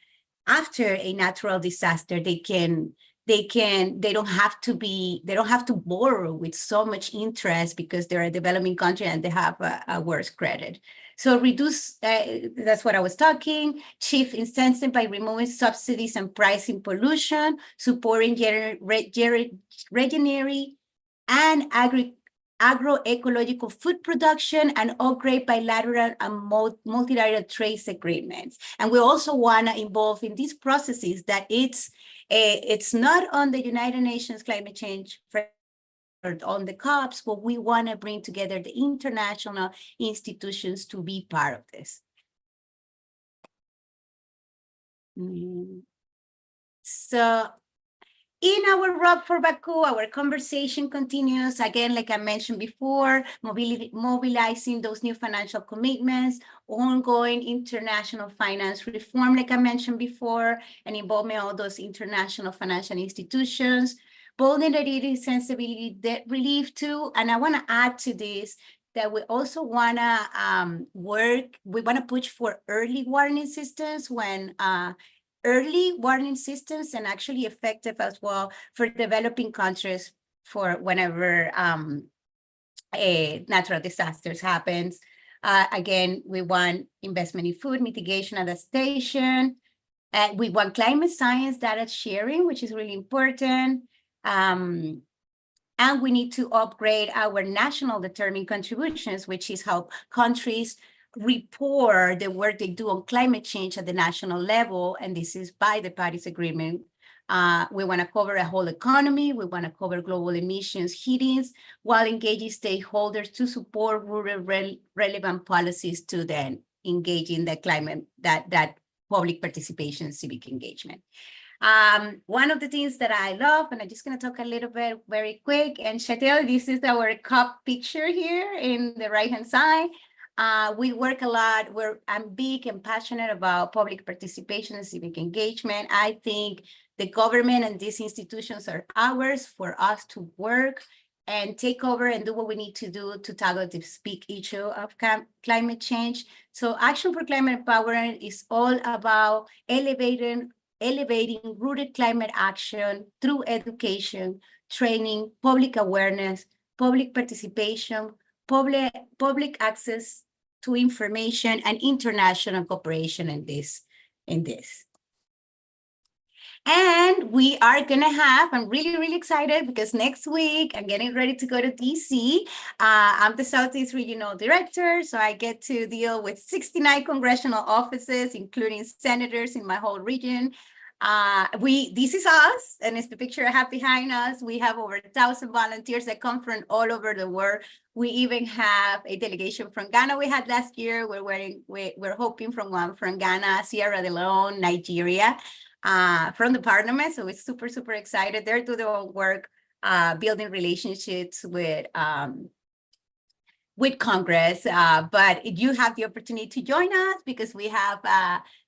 after a natural disaster, they don't have to borrow with so much interest because they're a developing country and they have a worse credit. So reduce, that's what I was talking, shift incentive by removing subsidies and pricing pollution, supporting regenerative and agroecological food production, and upgrade bilateral and multilateral trade agreements. And we also want to involve in these processes that it's not on the United Nations climate change framework or on the COPs, but we want to bring together the international institutions to be part of this. So in our Road for Baku, our conversation continues. Again, like I mentioned before, mobilizing those new financial commitments, ongoing international finance reform, like I mentioned before, and involving all those international financial institutions, vulnerability, sensibility, debt relief too. And I want to add to this that we also want to we want to push for early warning systems when early warning systems and actually effective as well for developing countries for whenever natural disasters happens. Again, we want investment in food mitigation, adaptation. We want climate science data sharing, which is really important. And we need to upgrade our national determined contributions, which is how countries report the work they do on climate change at the national level. And this is by the Paris Agreement. We want to cover a whole economy. We want to cover global emissions, heatings, while engaging stakeholders to support rural relevant policies to then engage in the climate, that public participation, civic engagement. One of the things that I love, and I'm just going to talk a little bit very quick, and Chantel, this is our cup picture here in the right-hand side. We work a lot. I'm big and passionate about public participation and civic engagement. I think the government and these institutions are ours for us to work and take over and do what we need to do to tackle this big issue of climate change. So Action for Climate Empowerment is all about elevating rooted climate action through education, training, public awareness, public participation, public access to information, and international cooperation in this. And we are going to have, I'm really, really excited because next week I'm getting ready to go to DC. I'm the Southeast Regional Director, so I get to deal with 69 congressional offices, including senators in my whole region. This is us, and it's the picture I have behind us. We have over 1,000 volunteers that come from all over the world. We even have a delegation from Ghana we had last year. We're hoping from one from Ghana, Sierra Leone, Nigeria, from the parliament. So we're super, super excited. They're doing their own work, building relationships with Congress, but you have the opportunity to join us because we have,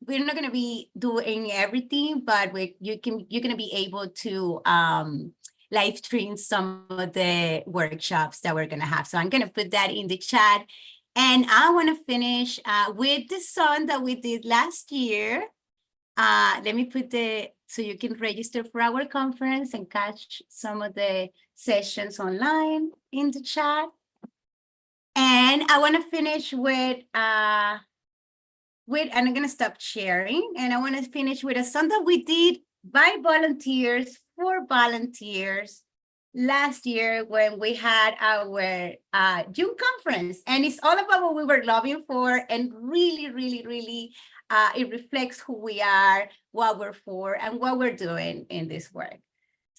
we're not going to be doing everything, but you're going to be able to live stream some of the workshops that we're going to have. So I'm going to put that in the chat. And I want to finish with the song that we did last year. Let me put so you can register for our conference and catch some of the sessions online in the chat. And I want to finish with, and I'm going to stop sharing. And I want to finish with a song that we did by volunteers for volunteers last year when we had our June conference. And it's all about what we were lobbying for, and really, really, really, it reflects who we are, what we're for, and what we're doing in this work.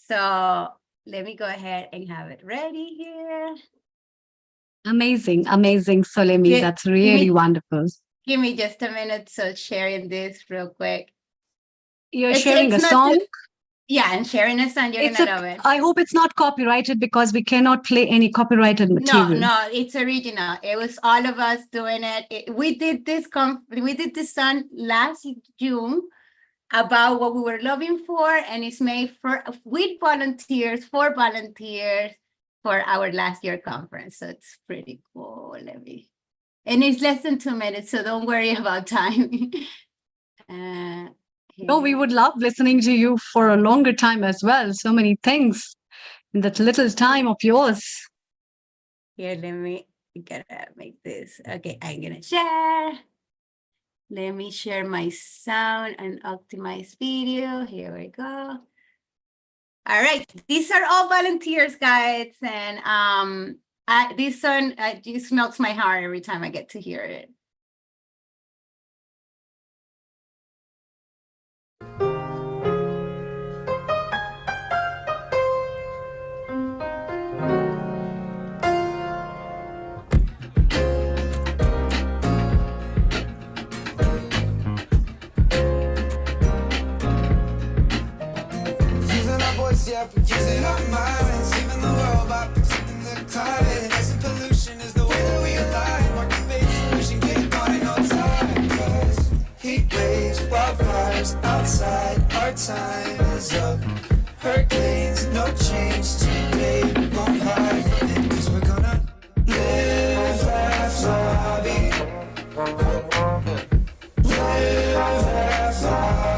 So let me go ahead and have it ready here. Amazing, amazing, Solemi. That's really wonderful. Give me just a minute. So sharing this real quick. You're sharing a song? Yeah, I'm sharing a song. You're gonna love it. I hope it's not copyrighted because we cannot play any copyrighted material. No, it's original. It was all of us doing it. We did this song last June about what we were looking for, and it's made with volunteers, for volunteers for our last year conference. So it's pretty cool. And it's less than 2 minutes, so don't worry about time. No, we would love listening to you for a longer time as well. So many things in that little time of yours. Here, gotta make this. Okay, I'm gonna share. Let me share my sound and optimize video. Here we go. All right, these are all volunteers, guys, and this song just melts my heart every time I get to hear it. Yeah, using our minds, saving the world by protecting the climate. Less pollution is the way that we align. Market-based solution, get it going in no time. 'Cause heat waves, wildfires outside, our time is up. Hurricanes, no change today. We won't hide from it, 'cause we're gonna live, laugh, lobby. Live, laugh, lobby.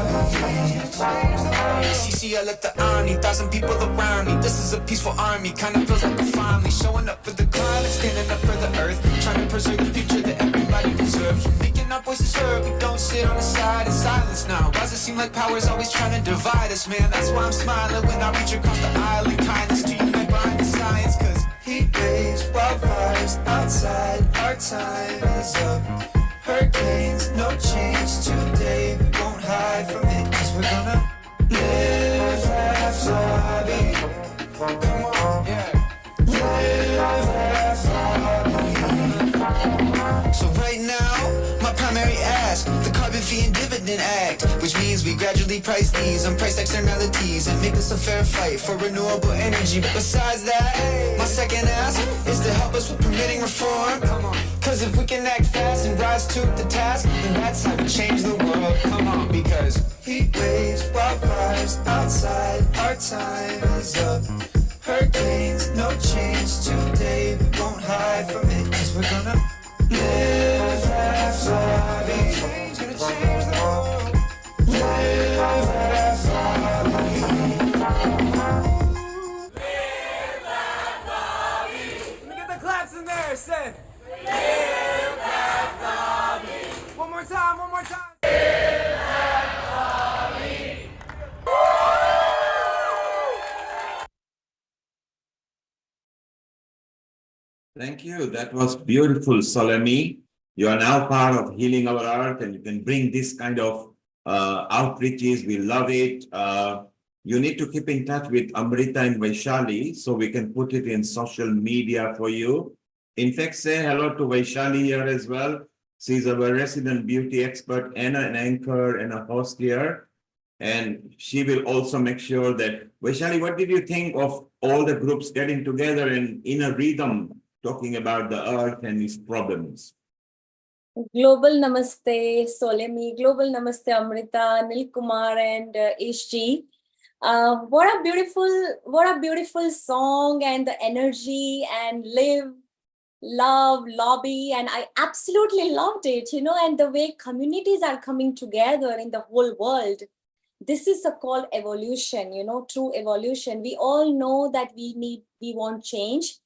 CCL at the Army, 1,000 people around me. This is a peaceful army, kind of feels like a family. Showing up for the climate, standing up for the earth. Trying to preserve the future that everybody deserves. Making our voices heard, we don't sit on the side in silence now. Why does it seem like power's always trying to divide us, man? That's why I'm smiling when I reach across the aisle in kindness to you, right behind the science. 'Cause heat waves, wildfires outside, our time is up. Hurricanes, no change today. We won't hide from it, 'cause we're gonna live, laugh, lobby. Come on, yeah. Live, laugh, lobby. So right now, my primary ask, the Carbon Fee and Dividend Act, which means we gradually price these unpriced externalities and make this a fair fight for renewable energy. But besides that, my second ask is to help us with permitting reform. Come on. 'Cause if we can act fast and rise to the task, then that's how we change the world. Come on, because heat waves, wildfires outside, our time is up. Hurricanes, no change today. We won't hide from it, 'cause we're gonna live, laugh, lobby. Gonna change the world. Live, laugh, lobby. Live, laugh, lobby. Let me get the claps in there, say. Live, laugh, lobby. One more time, one more time. Live, laugh, lobby. Thank you. That was beautiful, Solemi. You are now part of Healing Our Earth, and you can bring this kind of outreaches. We love it. You need to keep in touch with Amrita and Vaishali so we can put it in social media for you. In fact, say hello to Vaishali here as well. She's our resident beauty expert and an anchor and a host here. And she will also make sure that, Vaishali, what did you think of all the groups getting together and in a rhythm talking about the earth and its problems? Global Namaste, Solemi. Global Namaste, Amrita, Nil Kumar, and Ishji. What a beautiful song, and the energy and live, love, lobby, and I absolutely loved it, and the way communities are coming together in the whole world. This is called evolution, true evolution. We all know that we want change.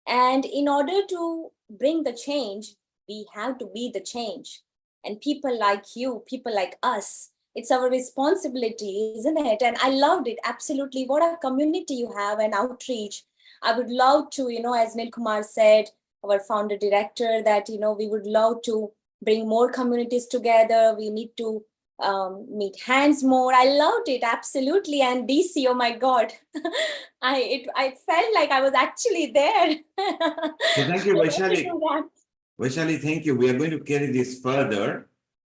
And in order to bring the change, we have to be the change. And people like you, people like us, it's our responsibility, isn't it? And I loved it, absolutely. What a community you have and outreach. I would love to, as Nil Kumar said, our founder director, that, we would love to bring more communities together. We need to meet hands more. I loved it, absolutely. And DC, oh my God, I felt like I was actually there. So thank you, I love to Vaishali. do that. Vaishali, thank you. We are going to carry this further.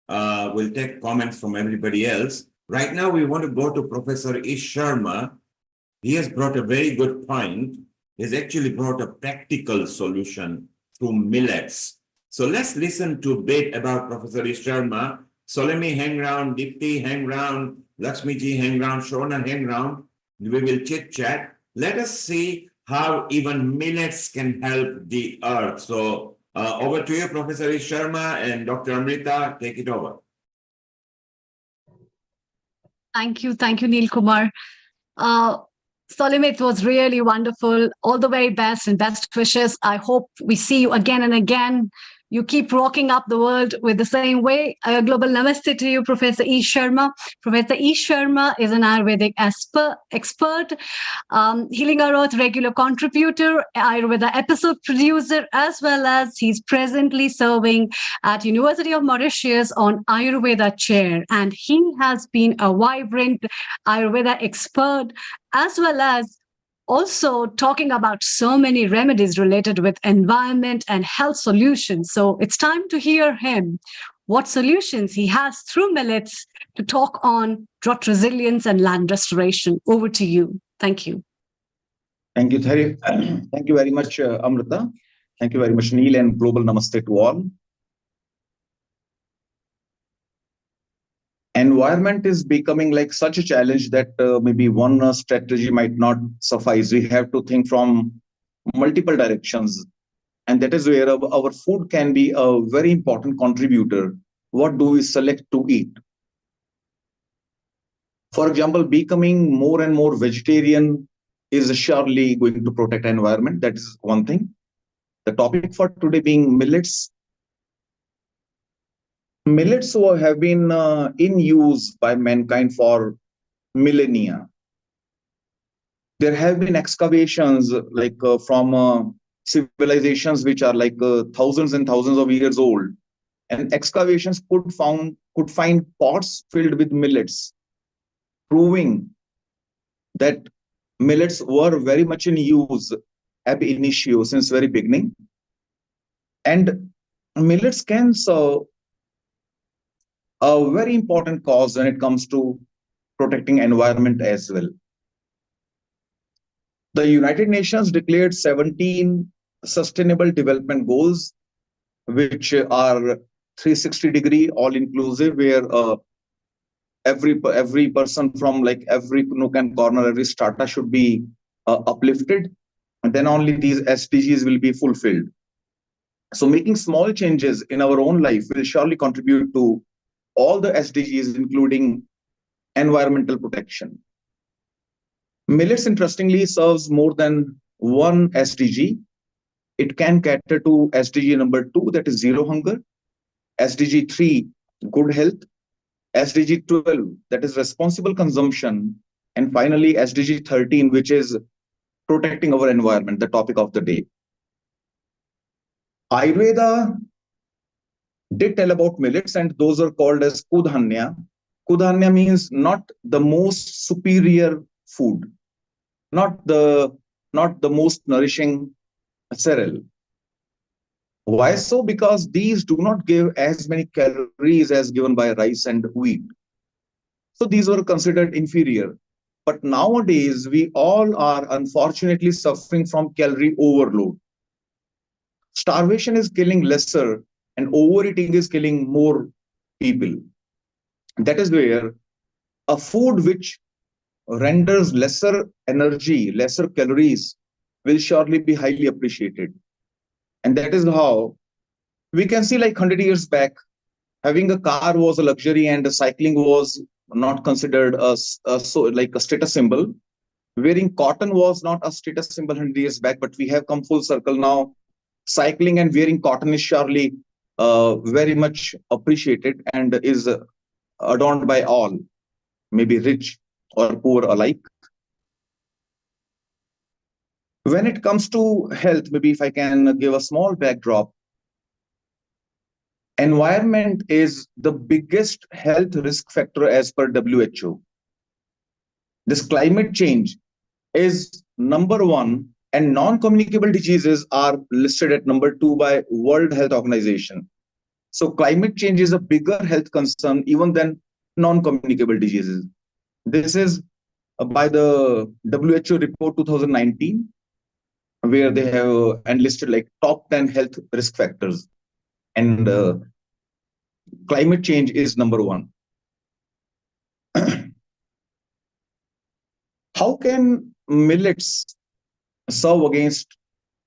We'll take comments from everybody else. Right now, we want to go to Professor Ish Sharma. He has brought a very good point. He's actually brought a practical solution through millets. So let's listen to a bit about Professor Ish Sharma. Solemi, hang round. Dipti, hang round. Lakshmiji, hang round. Shona, hang round. We will chit chat. Let us see how even millets can help the earth. So over to you, Professor Ish Sharma, and Dr. Amrita, take it over. Thank you, Neil Kumar. Solim, it was really wonderful. All the very best and best wishes. I hope we see you again and again. You keep rocking up the world with the same way. A global namaste to you, Professor Ish Sharma. Professor Ish Sharma is an Ayurvedic expert, Healing Our Earth regular contributor, Ayurveda episode producer, as well as he's presently serving at University of Mauritius on Ayurveda chair. And he has been a vibrant Ayurveda expert, as well as also talking about so many remedies related with environment and health solutions. So it's time to hear him, what solutions he has through millets to talk on drought resilience and land restoration. Over to you. Thank you. Thank you, Thari. Thank you very much, Amrita. Thank you very much, Neil, and global namaste to all. Environment is becoming like such a challenge that maybe one strategy might not suffice. We have to think from multiple directions. And that is where our food can be a very important contributor. What do we select to eat? For example, becoming more and more vegetarian is surely going to protect the environment. That is one thing. The topic for today being millets. Millets have been in use by mankind for millennia. There have been excavations like from civilizations which are like thousands and thousands of years old, and excavations could find pots filled with millets, proving that millets were very much in use ab initio, since very beginning. And millets can serve a very important cause when it comes to protecting environment as well. The United Nations declared 17 Sustainable Development Goals, which are 360-degree, all-inclusive, where every person from like every nook and corner, every strata should be uplifted, and then only these SDGs will be fulfilled. So making small changes in our own life will surely contribute to all the SDGs, including environmental protection. Millets, interestingly, serves more than one SDG. It can cater to SDG number 2, that is zero hunger, SDG 3, good health, SDG 12, that is responsible consumption, and finally SDG 13, which is protecting our environment, the topic of the day. Ayurveda did tell about millets, and those are called as kudhanya. Kudhanya means not the most superior food, not the most nourishing cereal. Why so? Because these do not give as many calories as given by rice and wheat. So these were considered inferior. But nowadays, we all are unfortunately suffering from calorie overload. Starvation is killing lesser, and overeating is killing more people. That is where a food which renders lesser energy, lesser calories, will surely be highly appreciated. And that is how we can see, like 100 years back, having a car was a luxury and cycling was not considered like a status symbol. Wearing cotton was not a status symbol 100 years back, but we have come full circle now. Cycling and wearing cotton is surely very much appreciated and is adorned by all, maybe rich or poor alike. When it comes to health, maybe if I can give a small backdrop, environment is the biggest health risk factor as per WHO. This climate change is number one, and non-communicable diseases are listed at number two by World Health Organization. So climate change is a bigger health concern even than non-communicable diseases. This is by the WHO report 2019, where they have enlisted like top 10 health risk factors, and climate change is number one. How can millets serve against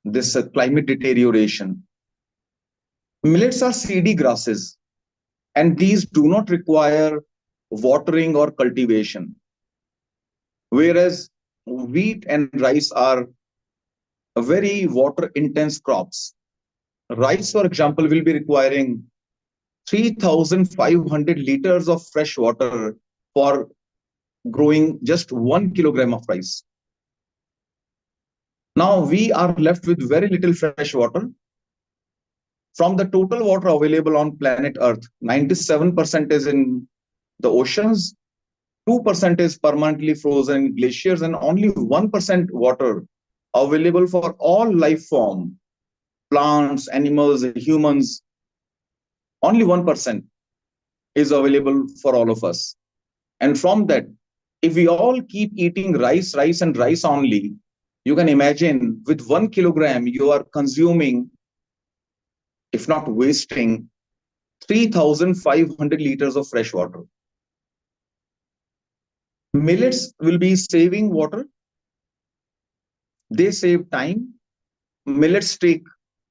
this climate deterioration? Millets are seedy grasses, and these do not require watering or cultivation, whereas wheat and rice are very water intense crops. Rice, for example, will be requiring 3,500 liters of fresh water for growing just 1 kilogram of rice. Now we are left with very little fresh water. From the total water available on planet Earth, 97% is in the oceans, 2% is permanently frozen in glaciers, and only 1% water available for all life form, plants, animals, humans. Only 1% is available for all of us. And from that, if we all keep eating rice and rice only, you can imagine with 1 kilogram, you are consuming, if not wasting, 3,500 liters of fresh water. Millets will be saving water. They save time. Millets take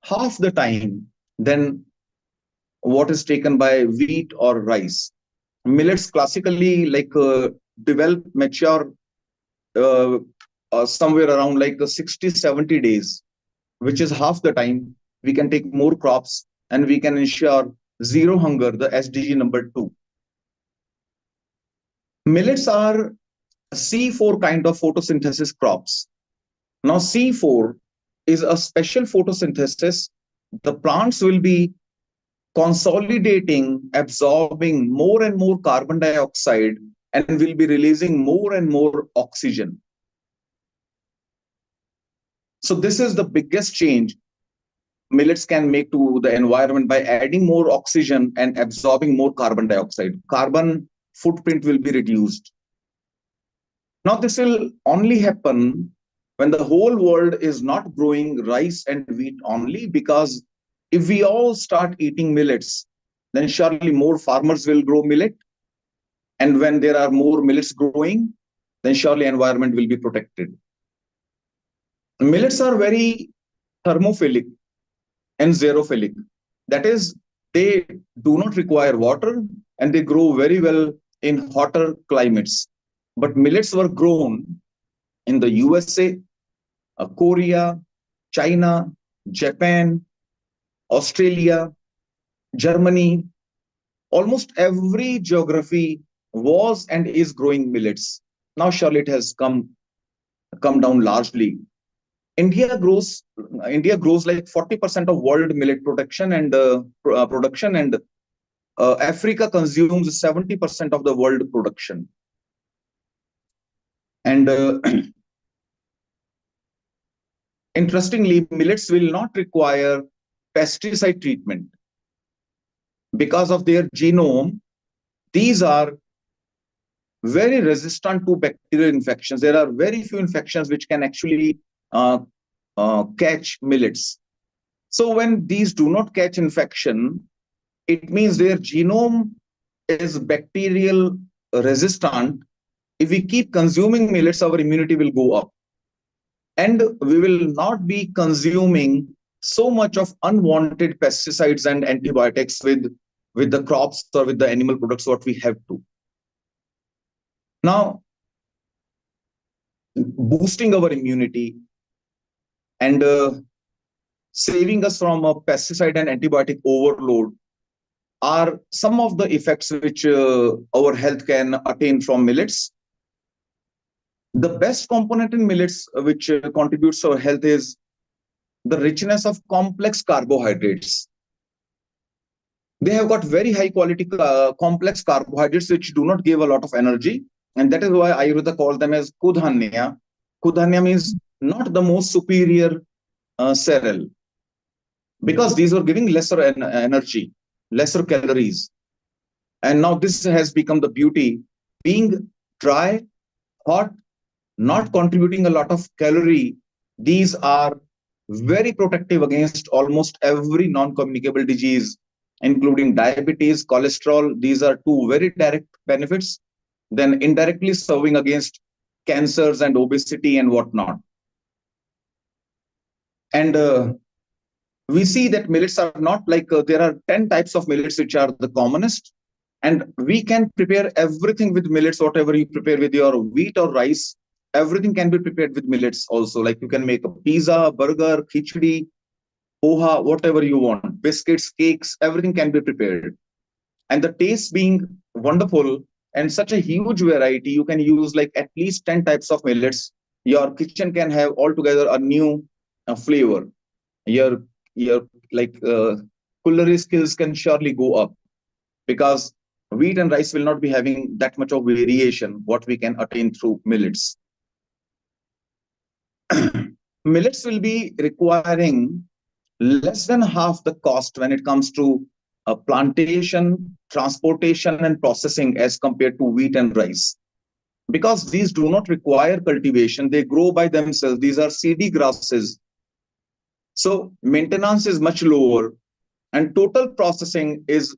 half the time than what is taken by wheat or rice. Millets classically develop, mature somewhere around 60-70 days, which is half the time. We can take more crops and we can ensure zero hunger, the SDG number 2. Millets are C4 kind of photosynthesis crops. Now C4 is a special photosynthesis. The plants will be consolidating, absorbing more and more carbon dioxide, and will be releasing more and more oxygen. So this is the biggest change millets can make to the environment by adding more oxygen and absorbing more carbon dioxide. Carbon footprint will be reduced. Now this will only happen when the whole world is not growing rice and wheat only, because if we all start eating millets, then surely more farmers will grow millet. And when there are more millets growing, then surely environment will be protected. Millets are very thermophilic and xerophilic. That is, they do not require water and they grow very well in hotter climates. But millets were grown in the USA, Korea, China, Japan, Australia, Germany. Almost every geography was and is growing millets. Now surely it has come down largely. India grows like 40% of world millet production, and Africa consumes 70% of the world production. And interestingly, millets will not require pesticide treatment. Because of their genome, these are very resistant to bacterial infections. There are very few infections which can actually catch millets. So when these do not catch infection, it means their genome is bacterial resistant. If we keep consuming millets, our immunity will go up. And we will not be consuming so much of unwanted pesticides and antibiotics with the crops or with the animal products what we have to. Now, boosting our immunity and saving us from a pesticide and antibiotic overload are some of the effects which our health can attain from millets. The best component in millets which contributes to our health is the richness of complex carbohydrates. They have got very high quality complex carbohydrates which do not give a lot of energy, and that is why Ayurveda calls them as kudhanya. Kudhanya means not the most superior cereal, because these were giving lesser energy, lesser calories. And now this has become the beauty, being dry, hot, not contributing a lot of calorie. These are very protective against almost every non-communicable disease, including diabetes, cholesterol. These are two very direct benefits, then indirectly serving against cancers and obesity and whatnot. And we see that millets are not like, there are 10 types of millets which are the commonest. And we can prepare everything with millets, whatever you prepare with your wheat or rice, everything can be prepared with millets also. Like you can make a pizza, burger, khichdi, poha, whatever you want, biscuits, cakes, everything can be prepared. And the taste being wonderful and such a huge variety, you can use like at least 10 types of millets. Your kitchen can have altogether a new flavor. Your like culinary skills can surely go up, because wheat and rice will not be having that much of variation what we can attain through millets. Millets will be requiring less than half the cost when it comes to plantation, transportation, and processing as compared to wheat and rice. Because these do not require cultivation, they grow by themselves. These are seedy grasses. So maintenance is much lower, and total processing is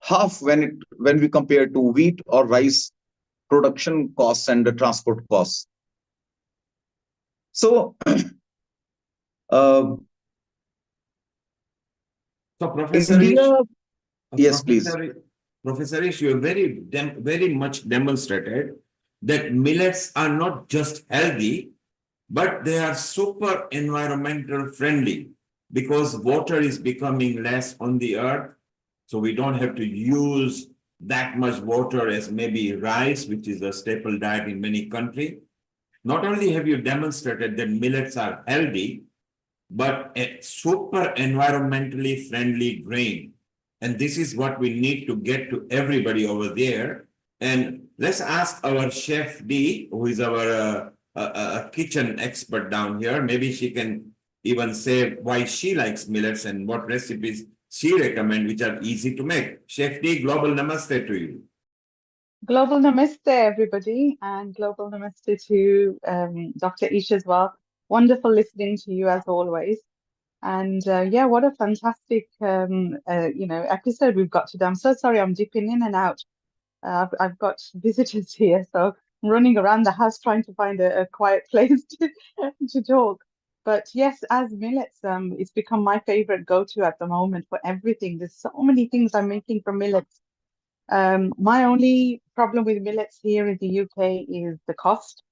half when we compare to wheat or rice production costs and the transport costs. So So, Professor India, Ish, yes, please. Professor Ish, you have very much demonstrated that millets are not just healthy, but they are super environmental friendly, because water is becoming less on the earth. So we don't have to use that much water as maybe rice, which is a staple diet in many countries. Not only have you demonstrated that millets are healthy, but a super environmentally friendly grain. And this is what we need to get to everybody over there. And let's ask our Chef D, who is our kitchen expert down here. Maybe she can even say why she likes millets and what recipes she recommends, which are easy to make. Chef D, global namaste to you. Global namaste, everybody, and global namaste to Dr. Ish as well. Wonderful listening to you as always. And yeah, what a fantastic episode we've got today. I'm so sorry, I'm dipping in and out. I've got visitors here, so I'm running around the house trying to find a quiet place to talk. But yes, as millets, it's become my favorite go-to at the moment for everything. There's so many things I'm making from millets. My only problem with millets here in the UK is the cost.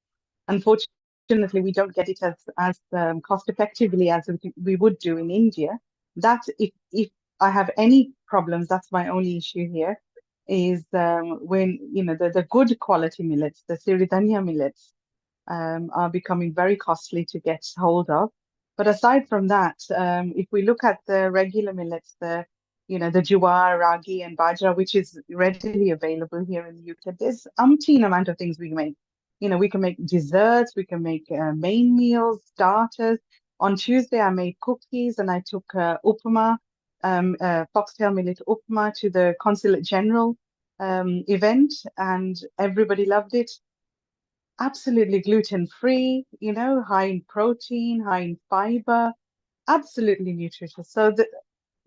Unfortunately, we don't get it as cost effectively as we would do in India. That if I have any problems, that's my only issue here, is when the good quality millets, the Siridhanya millets, are becoming very costly to get hold of. But aside from that, if we look at the regular millets, the jowar, ragi, and bajra, which is readily available here in the UK, there's umpteen amount of things we can make. We can make desserts, we can make main meals, starters. On Tuesday, I made cookies and I took upma, foxtail millet upma to the Consulate General event, and everybody loved it. Absolutely gluten-free, high in protein, high in fiber, absolutely nutritious. So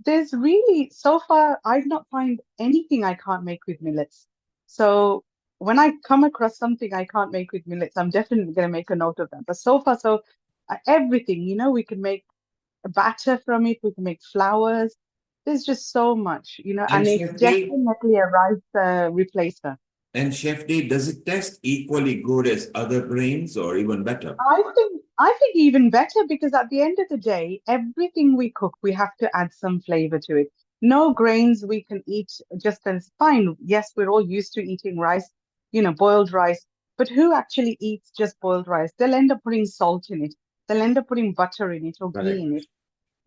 there's really, so far, I've not found anything I can't make with millets. So when I come across something I can't make with millets, I'm definitely going to make a note of that. But so far, everything, we can make a batter from it, we can make flours. There's just so much, and it's definitely a rice replacer. And Chef D, does it taste equally good as other grains or even better? I think even better, because at the end of the day, everything we cook, we have to add some flavor to it. No grains we can eat just as fine. Yes, we're all used to eating rice, boiled rice, but who actually eats just boiled rice? They'll end up putting salt in it. They'll end up putting butter in it or ghee in it.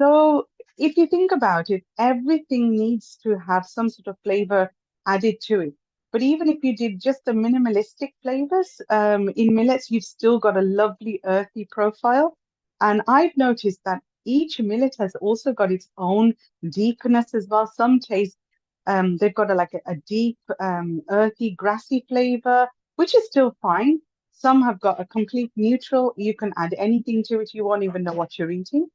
So if you think about it, everything needs to have some sort of flavor added to it. But even if you did just the minimalistic flavors, in millets, you've still got a lovely earthy profile. And I've noticed that each millet has also got its own deepness as well. Some taste, they've got a deep, earthy, grassy flavor, which is still fine. Some have got a complete neutral. You can add anything to it. You won't even know what you're eating.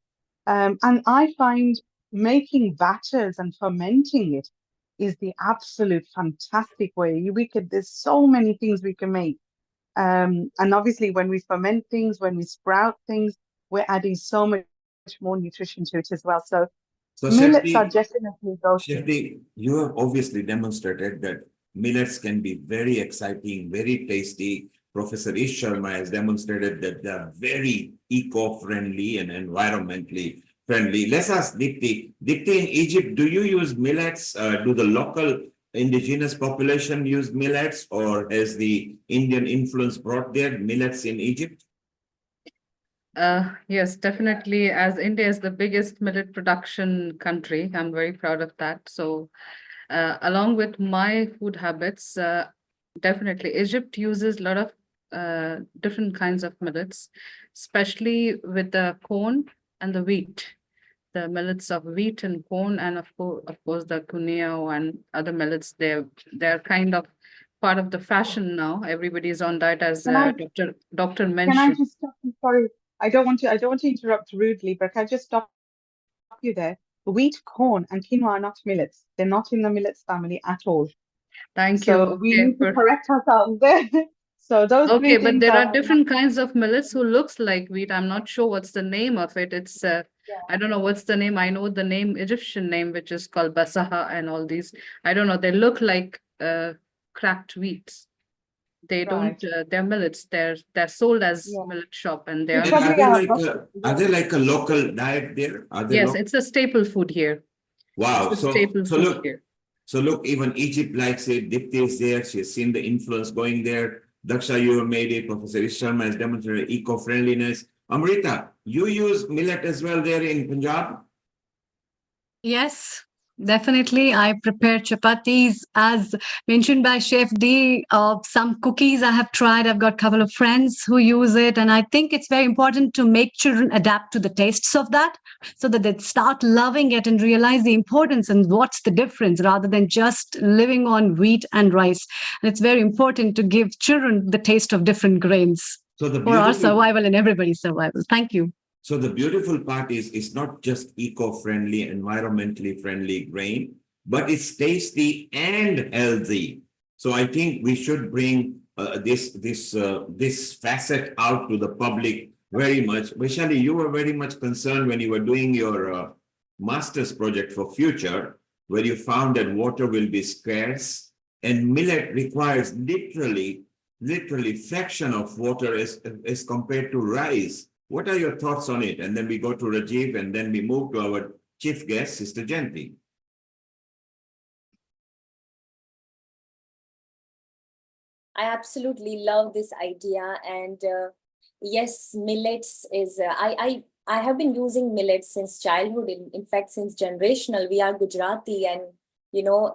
And I find making batters and fermenting it is the absolute fantastic way. There's so many things we can make. And obviously when we ferment things, when we sprout things, we're adding so much more nutrition to it as well. So millets are definitely Shefti, you have obviously demonstrated that millets can be very exciting, very tasty. Professor Ish Sharma has demonstrated that they are very eco-friendly and environmentally friendly. Let's ask Dipti. Dipti, in Egypt, do you use millets? Do the local indigenous population use millets, or has the Indian influence brought their millets in Egypt? Yes, definitely. As India is the biggest millet production country, I'm very proud of that. So, along with my food habits, definitely Egypt uses a lot of different kinds of millets, especially with the corn and the wheat. The millets of wheat and corn, and of course, the cuneo and other millets. They're kind of part of the fashion now. Everybody is on diet, as Doctor Can I mentioned. just stop you? Sorry, I don't want to interrupt rudely, but can I just stop you there? Wheat, corn, and quinoa are not millets. They're not in the millets family at all. Thank you. So we Okay, need to correct ourselves there. So those okay, three but things there are are different kinds of millets who looks like wheat. I'm not sure what's the name of it. It's I don't know what's the name. I know the name, Egyptian name, which is called basaha and all these. I don't know. They look like cracked wheats. They don't. They're millets. They're sold as millet shop, and they are. Are they like a local diet there? Are they Yes, it's a staple food here. Wow. It's a staple food here. So look, even Egypt likes it. Dipti is there. She's seen the influence going there. Daksha, you have made it. Professor Ish Sharma has demonstrated eco-friendliness. Amrita, you use millet as well there in Punjab? Yes, definitely. I prepare chapatis as mentioned by Chef D. Some cookies I have tried. I've got a couple of friends who use it. And I think it's very important to make children adapt to the tastes of that so that they start loving it and realize the importance and what's the difference rather than just living on wheat and rice. And it's very important to give children the taste of different grains for our survival and everybody's survival. Thank you. So the beautiful part is it's not just eco-friendly, environmentally friendly grain, but it's tasty and healthy. So I think we should bring this facet out to the public very much. Vaishali, you were very much concerned when you were doing your master's project for future, where you found that water will be scarce and millet requires literally fraction of water as compared to rice. What are your thoughts on it? And then we go to Rajiv, and then we move to our chief guest, Sister Jayanti. I absolutely love this idea, and yes, millets is. I have been using millets since childhood. In fact, since generational, we are Gujarati, and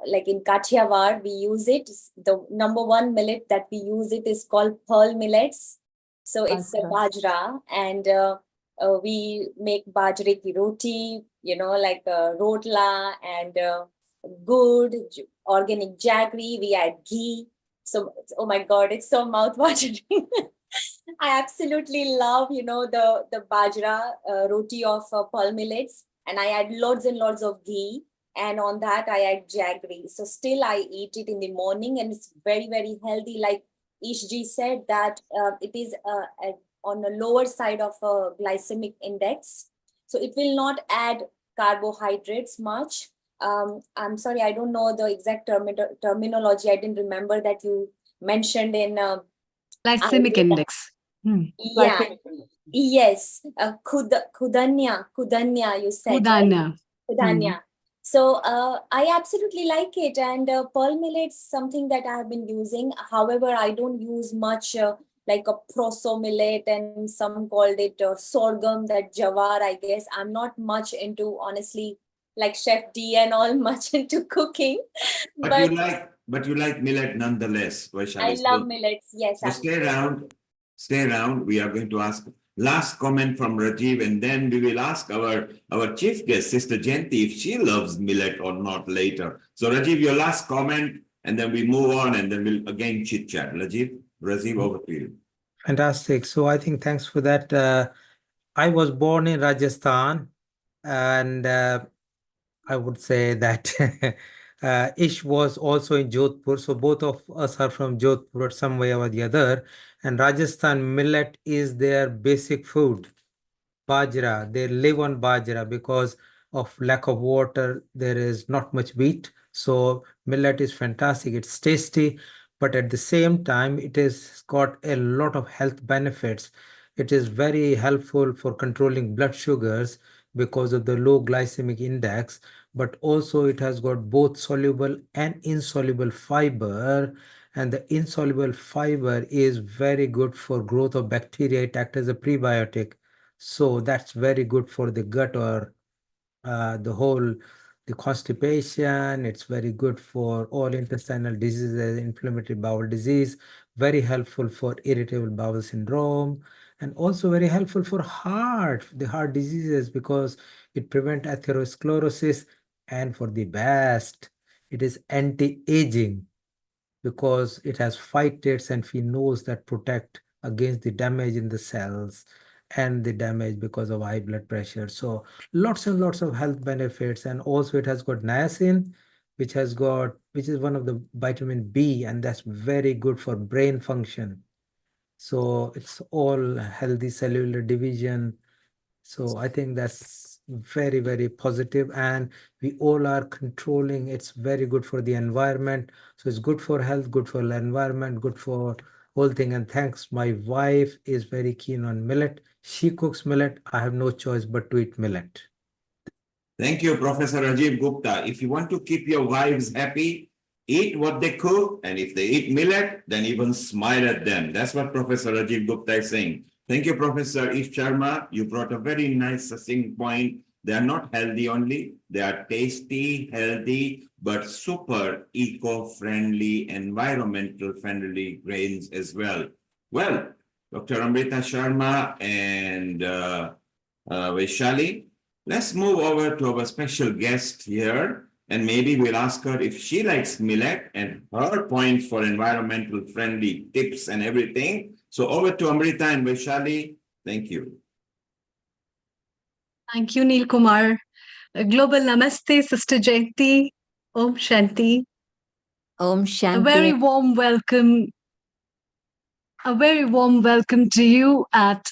like in Kathiawar, we use it. The number one millet that we use it is called pearl millets. So it's a bajra, and we make bajre ki roti, like rotla and good organic jaggery. We add ghee. So, oh my God, it's so mouth-watering. I absolutely love, the bajra roti of pearl millets, and I add loads and loads of ghee. And on that, I add jaggery. So still I eat it in the morning, and it's very, very healthy. Like Ishji said that it is on the lower side of a glycemic index. So it will not add carbohydrates much. I'm sorry, I don't know the exact terminology. I didn't remember that you mentioned in glycemic index. Yeah. Yes. Kudanya, you said. Kudanya. Kudanya. So I absolutely like it, and pearl millet is something that I have been using. However, I don't use much like a proso millet, and some called it sorghum, that jawar, I guess. I'm not much into, honestly, like Chef D and all, much into cooking. But you like millet nonetheless, Vaishali. I love millets. Yes, So absolutely. stay around. We are going to ask last comment from Rajiv, and then we will ask our chief guest, Sister Jayanti, if she loves millet or not later. So Rajiv, your last comment, and then we move on, and then we'll again chit chat. Rajiv, over to you. Fantastic. So I think thanks for that. I was born in Rajasthan, and I would say that Ish was also in Jodhpur. So both of us are from Jodhpur some way or the other. And Rajasthan, millet is their basic food. Bajra, they live on bajra because of lack of water. There is not much wheat. So millet is fantastic. It's tasty, but at the same time, it has got a lot of health benefits. It is very helpful for controlling blood sugars because of the low glycemic index, but also it has got both soluble and insoluble fiber. And the insoluble fiber is very good for growth of bacteria. It acts as a prebiotic. So that's very good for the gut or the constipation. It's very good for all intestinal diseases, inflammatory bowel disease, very helpful for irritable bowel syndrome, and also very helpful for the heart diseases because it prevents atherosclerosis, and for the best, it is anti-aging because it has phytates and phenols that protect against the damage in the cells and the damage because of high blood pressure. So lots and lots of health benefits. And also it has got niacin, which is one of the vitamin B, and that's very good for brain function. So it's all healthy cellular division. So I think that's very, very positive, and we all are controlling. It's very good for the environment. So it's good for health, good for the environment, good for whole thing. And thanks, my wife is very keen on millet. She cooks millet. I have no choice but to eat millet. Thank you, Professor Rajiv Gupta. If you want to keep your wives happy, eat what they cook, and if they eat millet, then even smile at them. That's what Professor Rajiv Gupta is saying. Thank you, Professor Ish Sharma. You brought a very nice, succinct point. They are not healthy only. They are tasty, healthy, but super eco-friendly, environmental-friendly grains as well. Well, Dr. Amrita Sharma and Vaishali, let's move over to our special guest here, and maybe we'll ask her if she likes millet and her points for environmental friendly tips and everything. So over to Amrita and Vaishali. Thank you. Thank you, Neil Kumar. Global Namaste, Sister Jayanti. Om Shanti. Om Shanti. A very warm welcome to you at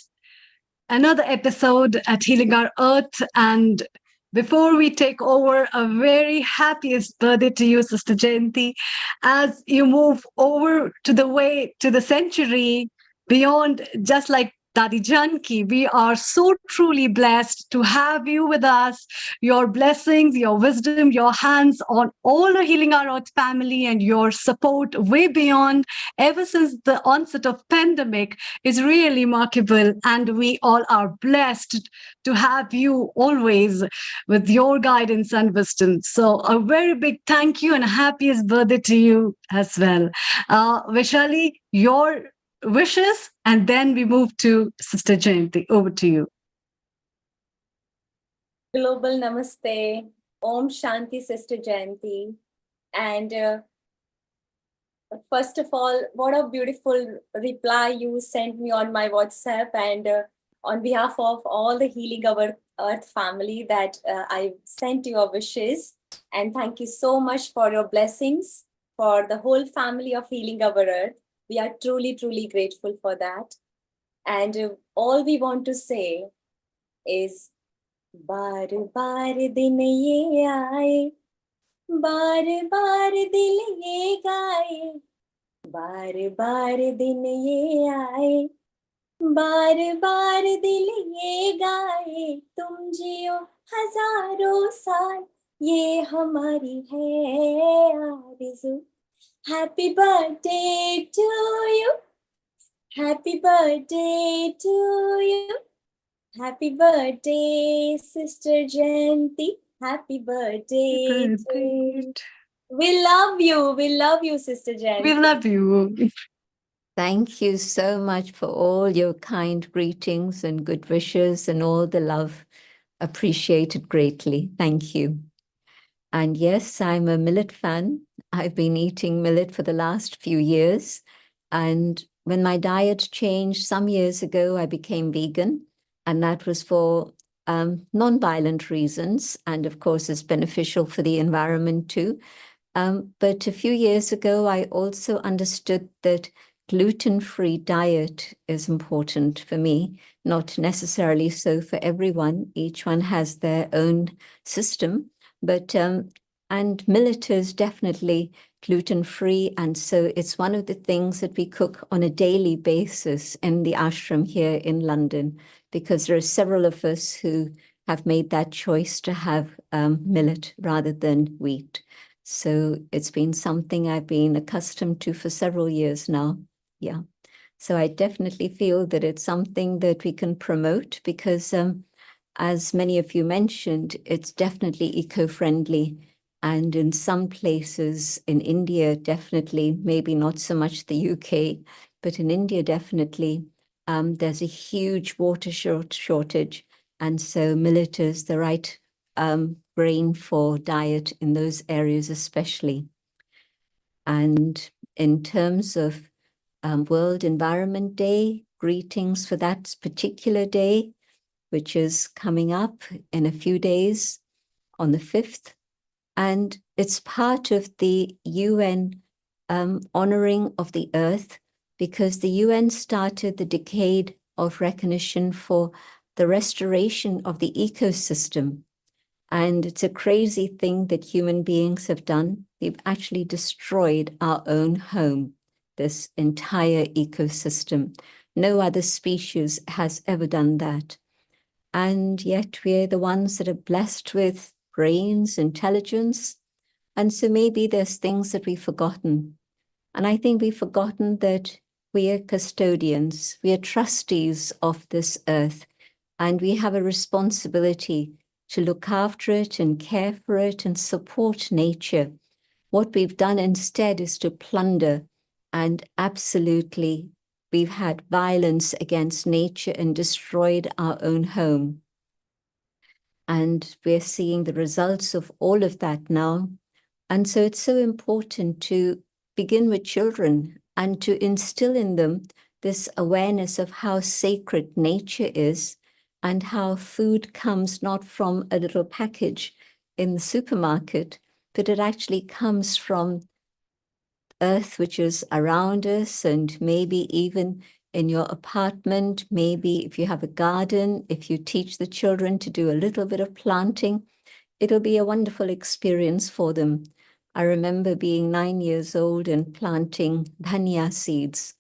another episode at Healing Our Earth. And before we take over, a very happiest birthday to you, Sister Jayanti, as you move over to the century beyond, just like Dadi Janki. We are so truly blessed to have you with us. Your blessings, your wisdom, your hands on all the Healing Our Earth family, and your support way beyond ever since the onset of pandemic is really remarkable. And we all are blessed to have you always with your guidance and wisdom. So a very big thank you and happiest birthday to you as well. Vaishali, your wishes, and then we move to Sister Jayanti. Over to you. Global Namaste. Om Shanti, Sister Jayanti. And first of all, what a beautiful reply you sent me on my WhatsApp, and on behalf of all the Healing Our Earth family, that I sent your wishes. And thank you so much for your blessings for the whole family of Healing Our Earth. We are truly, truly grateful for that. And all we want to say is, Bar bar din ye aaye, bar bar dil ye gaaye, bar bar din ye aaye, bar bar dil ye gaaye, tum jiyo hazaron saal, ye hamari hai aarzu. Happy birthday to you. Happy birthday to you. Happy birthday, Sister Jayanti. Happy birthday to you. We love you. We love you, Sister Jayanti. We love you. Thank you so much for all your kind greetings and good wishes and all the love. Appreciated greatly. Thank you. And yes, I'm a millet fan. I've been eating millet for the last few years. And when my diet changed some years ago, I became vegan. And that was for non-violent reasons. And of course, it's beneficial for the environment too. But a few years ago, I also understood that gluten-free diet is important for me, not necessarily so for everyone. Each one has their own system, but and millet is definitely gluten-free, and so it's one of the things that we cook on a daily basis in the ashram here in London, because there are several of us who have made that choice to have millet rather than wheat. So it's been something I've been accustomed to for several years now. Yeah. So I definitely feel that it's something that we can promote because, as many of you mentioned, it's definitely eco-friendly. And in some places in India, definitely, maybe not so much the UK, but in India, definitely, there's a huge water shortage. And so millet is the right grain for diet in those areas especially. And in terms of World Environment Day, greetings for that particular day, which is coming up in a few days on the 5th. And it's part of the UN honoring of the earth, because the UN started the decade of recognition for the restoration of the ecosystem. And it's a crazy thing that human beings have done. We've actually destroyed our own home, this entire ecosystem. No other species has ever done that. And yet we're the ones that are blessed with brains, intelligence. And so maybe there's things that we've forgotten. And I think we've forgotten that we are custodians, we are trustees of this earth, and we have a responsibility to look after it and care for it and support nature. What we've done instead is to plunder, and absolutely we've had violence against nature and destroyed our own home. And we're seeing the results of all of that now. And so it's so important to begin with children and to instill in them this awareness of how sacred nature is and how food comes not from a little package in the supermarket, but it actually comes from earth which is around us, and maybe even in your apartment, maybe if you have a garden, if you teach the children to do a little bit of planting, it'll be a wonderful experience for them. I remember being 9 years old and planting dhania seeds.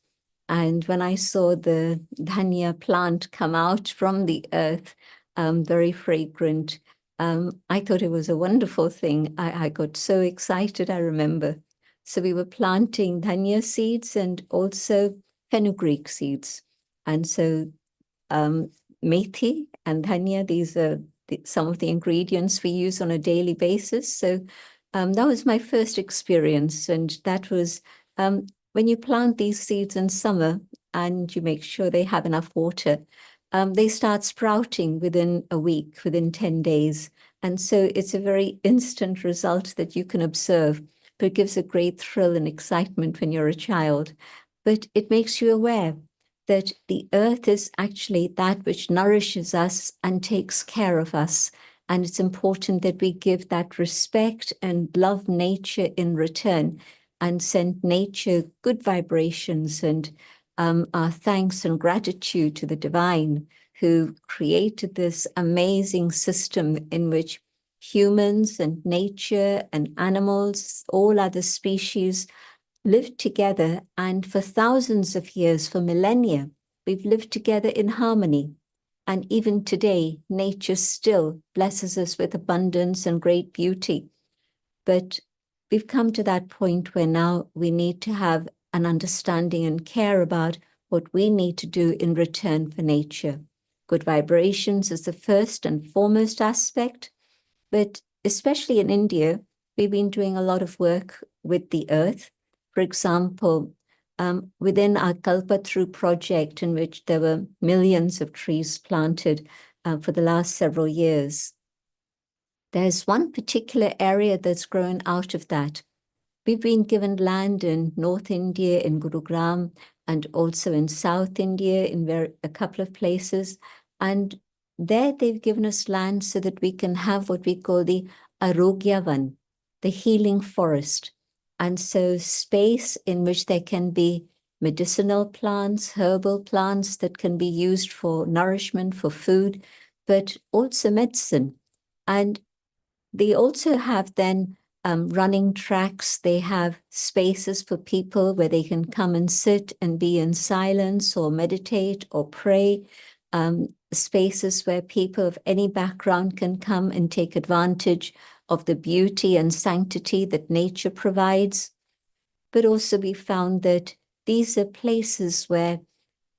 And when I saw the dhania plant come out from the earth, very fragrant, I thought it was a wonderful thing. I got so excited, I remember. So we were planting dhania seeds and also fenugreek seeds. And so methi and dhania, these are some of the ingredients we use on a daily basis. So that was my first experience. And that was when you plant these seeds in summer and you make sure they have enough water, they start sprouting within a week, within 10 days. And so it's a very instant result that you can observe, but it gives a great thrill and excitement when you're a child. But it makes you aware that the earth is actually that which nourishes us and takes care of us. And it's important that we give that respect and love nature in return and send nature good vibrations and our thanks and gratitude to the divine who created this amazing system in which humans and nature and animals, all other species, lived together, and for thousands of years, for millennia, we've lived together in harmony. And even today, nature still blesses us with abundance and great beauty. But we've come to that point where now we need to have an understanding and care about what we need to do in return for nature. Good vibrations is the first and foremost aspect, but especially in India, we've been doing a lot of work with the earth. For example, within our Kalpataru project, in which there were millions of trees planted for the last several years, there's one particular area that's grown out of that. We've been given land in North India, in Gurugram, and also in South India, in a couple of places. And there they've given us land so that we can have what we call the Arogyavan, the healing forest. And so space in which there can be medicinal plants, herbal plants that can be used for nourishment, for food, but also medicine. And they also have then running tracks. They have spaces for people where they can come and sit and be in silence or meditate or pray. Spaces where people of any background can come and take advantage of the beauty and sanctity that nature provides. But also we found that these are places where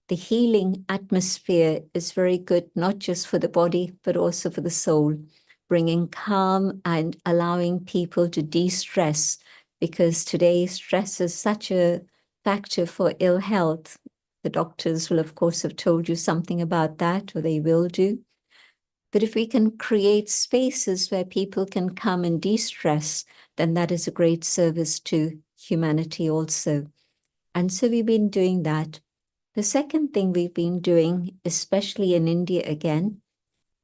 the healing atmosphere is very good, not just for the body, but also for the soul, bringing calm and allowing people to de-stress, because today stress is such a factor for ill health. The doctors will, of course, have told you something about that, or they will do. But if we can create spaces where people can come and de-stress, then that is a great service to humanity also. And so we've been doing that. The second thing we've been doing, especially in India again,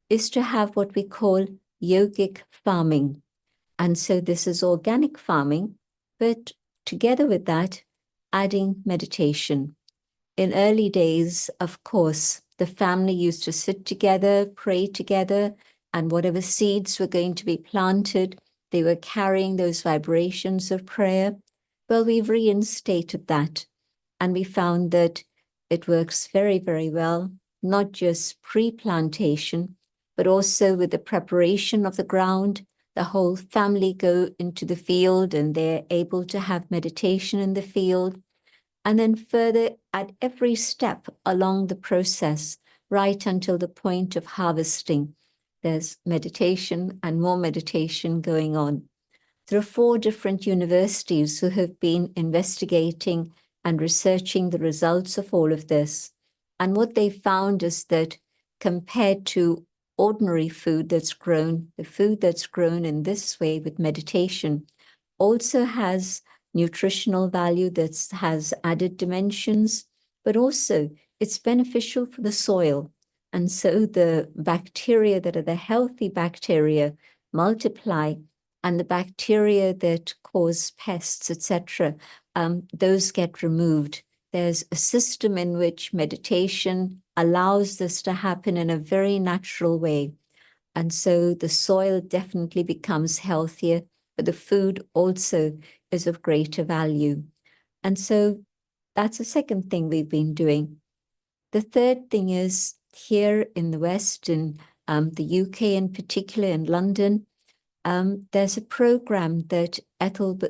is to have what we call yogic farming. And so this is organic farming, but together with that, adding meditation. In early days, of course, the family used to sit together, pray together, and whatever seeds were going to be planted, they were carrying those vibrations of prayer. Well, we've reinstated that, and we found that it works very, very well, not just pre-plantation, but also with the preparation of the ground. The whole family go into the field and they're able to have meditation in the field. And then further, at every step along the process, right until the point of harvesting, there's meditation and more meditation going on. There are 4 different universities who have been investigating and researching the results of all of this. And what they found is that compared to ordinary food that's grown, the food that's grown in this way with meditation also has nutritional value that has added dimensions, but also it's beneficial for the soil. And so the bacteria that are the healthy bacteria multiply, and the bacteria that cause pests, etc., those get removed. There's a system in which meditation allows this to happen in a very natural way. And so the soil definitely becomes healthier, but the food also is of greater value. And so that's the second thing we've been doing. The third thing is here in the West, in the UK in particular, in London, there's a program that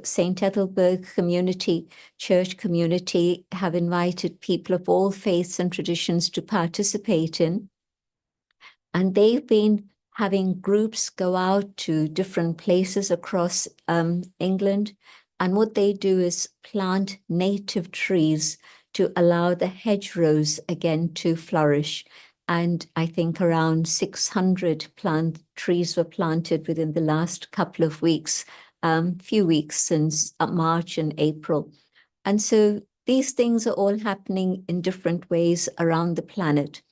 St. Ethelberg Community, Church Community, have invited people of all faiths and traditions to participate in. And they've been having groups go out to different places across England. And what they do is plant native trees to allow the hedgerows again to flourish. And I think around 600 trees were planted within the last couple of weeks, few weeks since March and April. And so these things are all happening in different ways around the planet.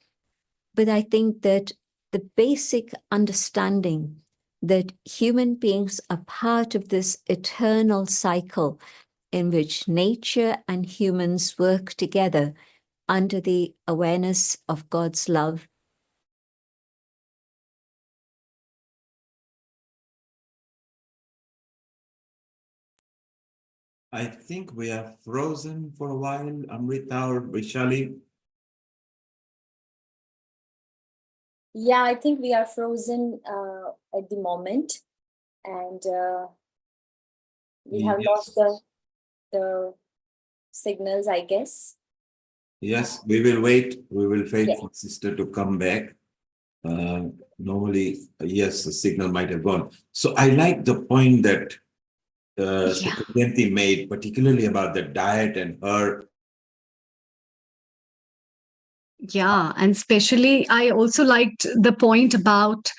But I think that the basic understanding that human beings are part of this eternal cycle in which nature and humans work together under the awareness of God's love. I think we are frozen for a while, Amrita or Vishali. Yeah, I think we are frozen at the moment, and we have lost the signals, I guess. Yes, we will wait. We will wait Yes. for sister to come back. Normally, yes, the signal might have gone. So I like the point that Sister Jayati made, particularly about the diet and her. Yeah, and especially I also liked the point about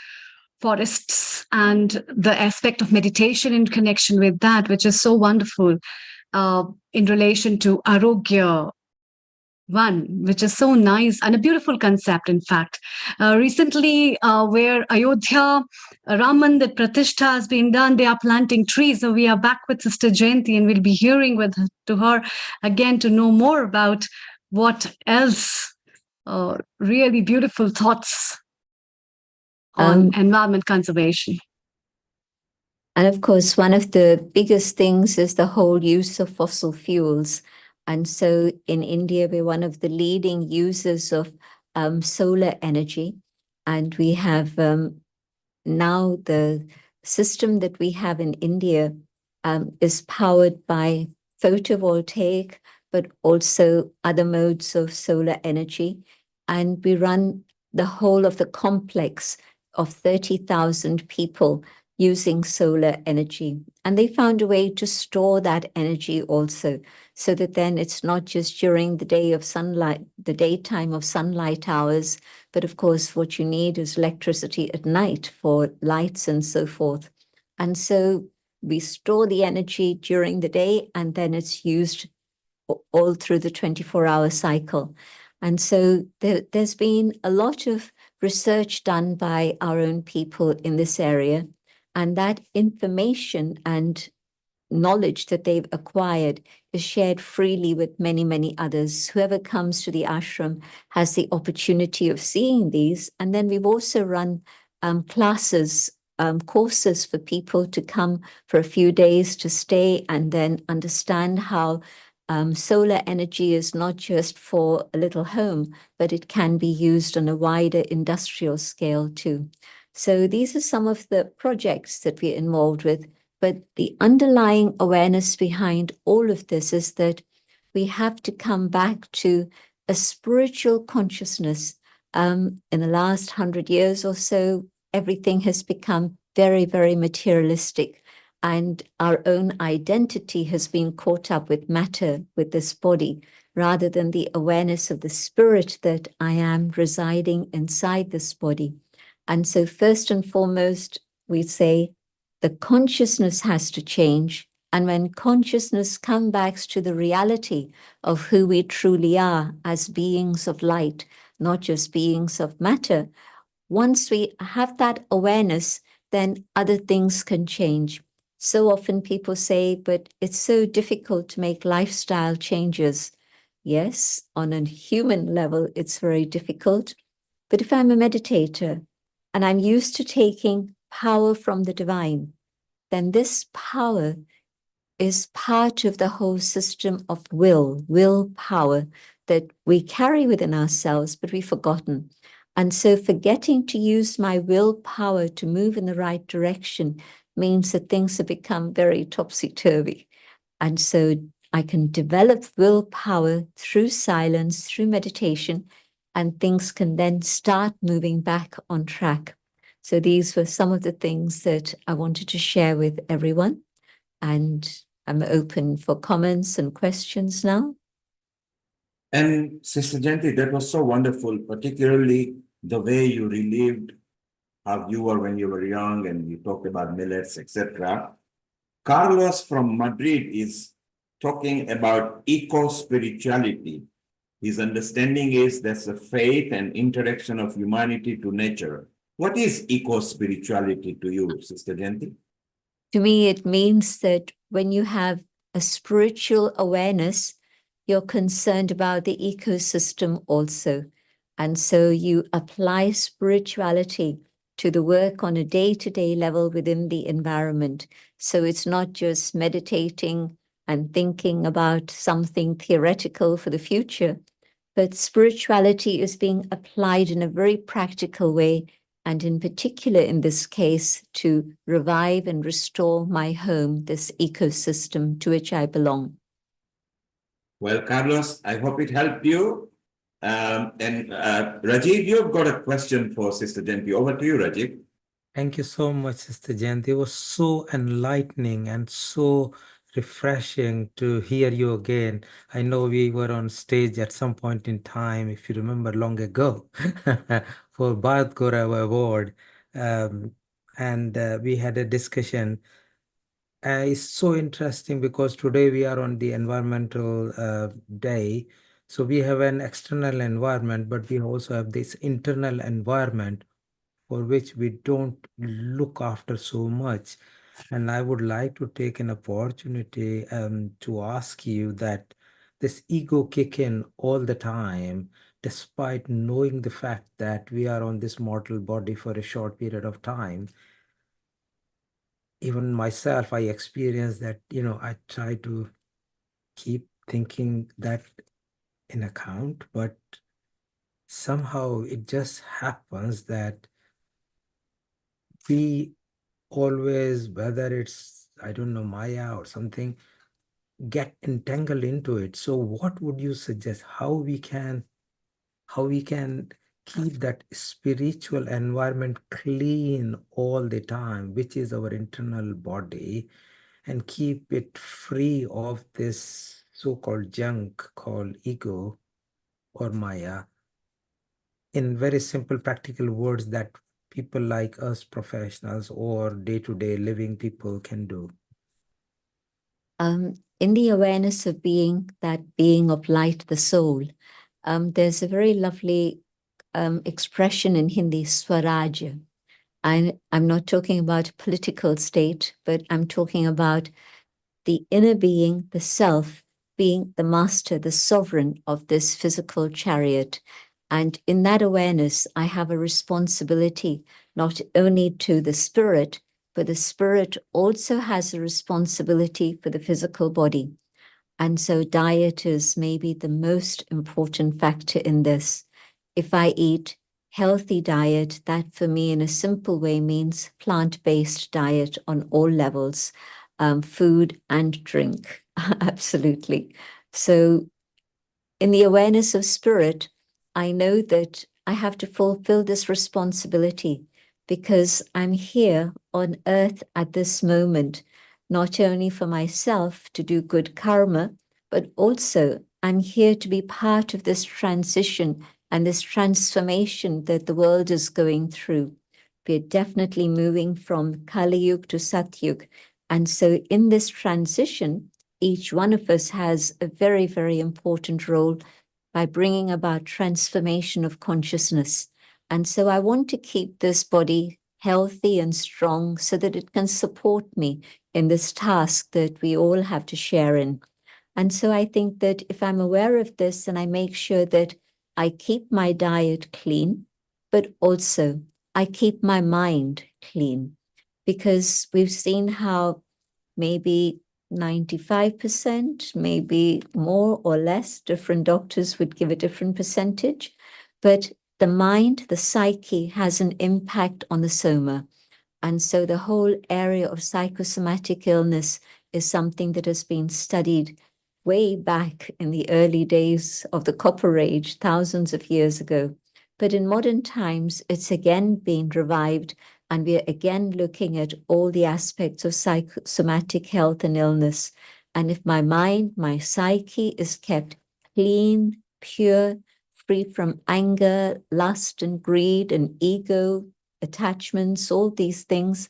forests and the aspect of meditation in connection with that, which is so wonderful in relation to Arogya One, which is so nice and a beautiful concept, in fact. Recently, where Ayodhya Raman, that Pratishtha has been done, they are planting trees. So we are back with Sister Jayanti, and we'll be hearing to her again to know more about what else really beautiful thoughts on environment conservation. And of course, one of the biggest things is the whole use of fossil fuels. And so in India, we're one of the leading users of solar energy. And we have now the system that we have in India is powered by photovoltaic, but also other modes of solar energy. And we run the whole of the complex of 30,000 people using solar energy. And they found a way to store that energy also, so that then it's not just during the day of sunlight, the daytime of sunlight hours, but of course what you need is electricity at night for lights and so forth. And so we store the energy during the day, and then it's used all through the 24-hour cycle. And so there's been a lot of research done by our own people in this area, and that information and knowledge that they've acquired is shared freely with many, many others. Whoever comes to the ashram has the opportunity of seeing these. And then we've also run classes, courses for people to come for a few days to stay and then understand how solar energy is not just for a little home, but it can be used on a wider industrial scale too. So these are some of the projects that we're involved with. But the underlying awareness behind all of this is that we have to come back to a spiritual consciousness. In the last 100 years or so, everything has become very, very materialistic. And our own identity has been caught up with matter, with this body, rather than the awareness of the spirit that I am residing inside this body. And so first and foremost, we say the consciousness has to change. And when consciousness comes back to the reality of who we truly are as beings of light, not just beings of matter, once we have that awareness, then other things can change. So often people say, but it's so difficult to make lifestyle changes. Yes, on a human level, it's very difficult. But if I'm a meditator and I'm used to taking power from the divine, then this power is part of the whole system of willpower that we carry within ourselves, but we've forgotten. And so forgetting to use my willpower to move in the right direction means that things have become very topsy-turvy. And so I can develop willpower through silence, through meditation, and things can then start moving back on track. So these were some of the things that I wanted to share with everyone. And I'm open for comments and questions now. And Sister Jayanti, that was so wonderful, particularly the way you relived how you were when you were young and you talked about millets, etc. Carlos from Madrid is talking about eco-spirituality. His understanding is that's a faith and interaction of humanity to nature. What is eco-spirituality to you, Sister Jayanti? To me, it means that when you have a spiritual awareness, you're concerned about the ecosystem also. And so you apply spirituality to the work on a day-to-day level within the environment. So it's not just meditating and thinking about something theoretical for the future, but spirituality is being applied in a very practical way, and in particular in this case, to revive and restore my home, this ecosystem to which I belong. Well, Carlos, I hope it helped you. And Rajiv, you've got a question for Sister Jayanti. Over to you, Rajiv. Thank you so much, Sister Jayanti. It was so enlightening and so refreshing to hear you again. I know we were on stage at some point in time, if you remember, long ago, for Bharat Gaurav Award. And we had a discussion. It's so interesting because today we are on the environmental day. So we have an external environment, but we also have this internal environment for which we don't look after so much. And I would like to take an opportunity to ask you that this ego kick in all the time, despite knowing the fact that we are on this mortal body for a short period of time. Even myself, I experience that, I try to keep thinking that in account, but somehow it just happens that we always, whether it's, I don't know, Maya or something, get entangled into it. So what would you suggest how we can keep that spiritual environment clean all the time, which is our internal body, and keep it free of this so-called junk called ego or Maya, in very simple practical words that people like us professionals or day-to-day living people can do? In the awareness of being, that being of light, the soul, there's a very lovely expression in Hindi, Swaraj. I'm not talking about political state, but I'm talking about the inner being, the self, being the master, the sovereign of this physical chariot. And in that awareness, I have a responsibility not only to the spirit, but the spirit also has a responsibility for the physical body. And so diet is maybe the most important factor in this. If I eat healthy diet, that for me in a simple way means plant-based diet on all levels, food and drink, absolutely. So in the awareness of spirit, I know that I have to fulfill this responsibility because I'm here on earth at this moment, not only for myself to do good karma, but also I'm here to be part of this transition and this transformation that the world is going through. We're definitely moving from Kali Yuga to Satyug. And so in this transition, each one of us has a very, very important role by bringing about transformation of consciousness. And so I want to keep this body healthy and strong so that it can support me in this task that we all have to share in. And so I think that if I'm aware of this and I make sure that I keep my diet clean, but also I keep my mind clean, because we've seen how maybe 95%, maybe more or less, different doctors would give a different percentage, but the mind, the psyche has an impact on the soma. And so the whole area of psychosomatic illness is something that has been studied way back in the early days of the Copper Age, thousands of years ago. But in modern times, it's again being revived, and we're again looking at all the aspects of psychosomatic health and illness. And if my mind, my psyche is kept clean, pure, free from anger, lust and greed and ego, attachments, all these things,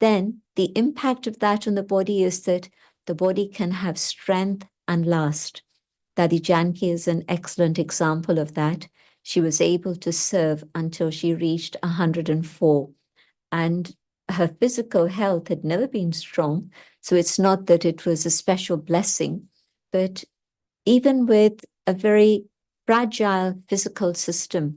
then the impact of that on the body is that the body can have strength and last. Dadi Janki is an excellent example of that. She was able to serve until she reached 104. And her physical health had never been strong. So it's not that it was a special blessing, but even with a very fragile physical system,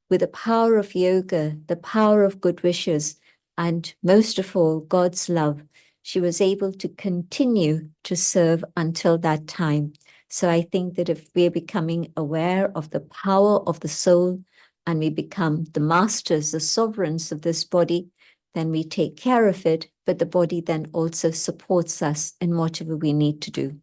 with the power of yoga, the power of good wishes, and most of all, God's love, she was able to continue to serve until that time. So I think that if we're becoming aware of the power of the soul and we become the masters, the sovereigns of this body, then we take care of it, but the body then also supports us in whatever we need to do.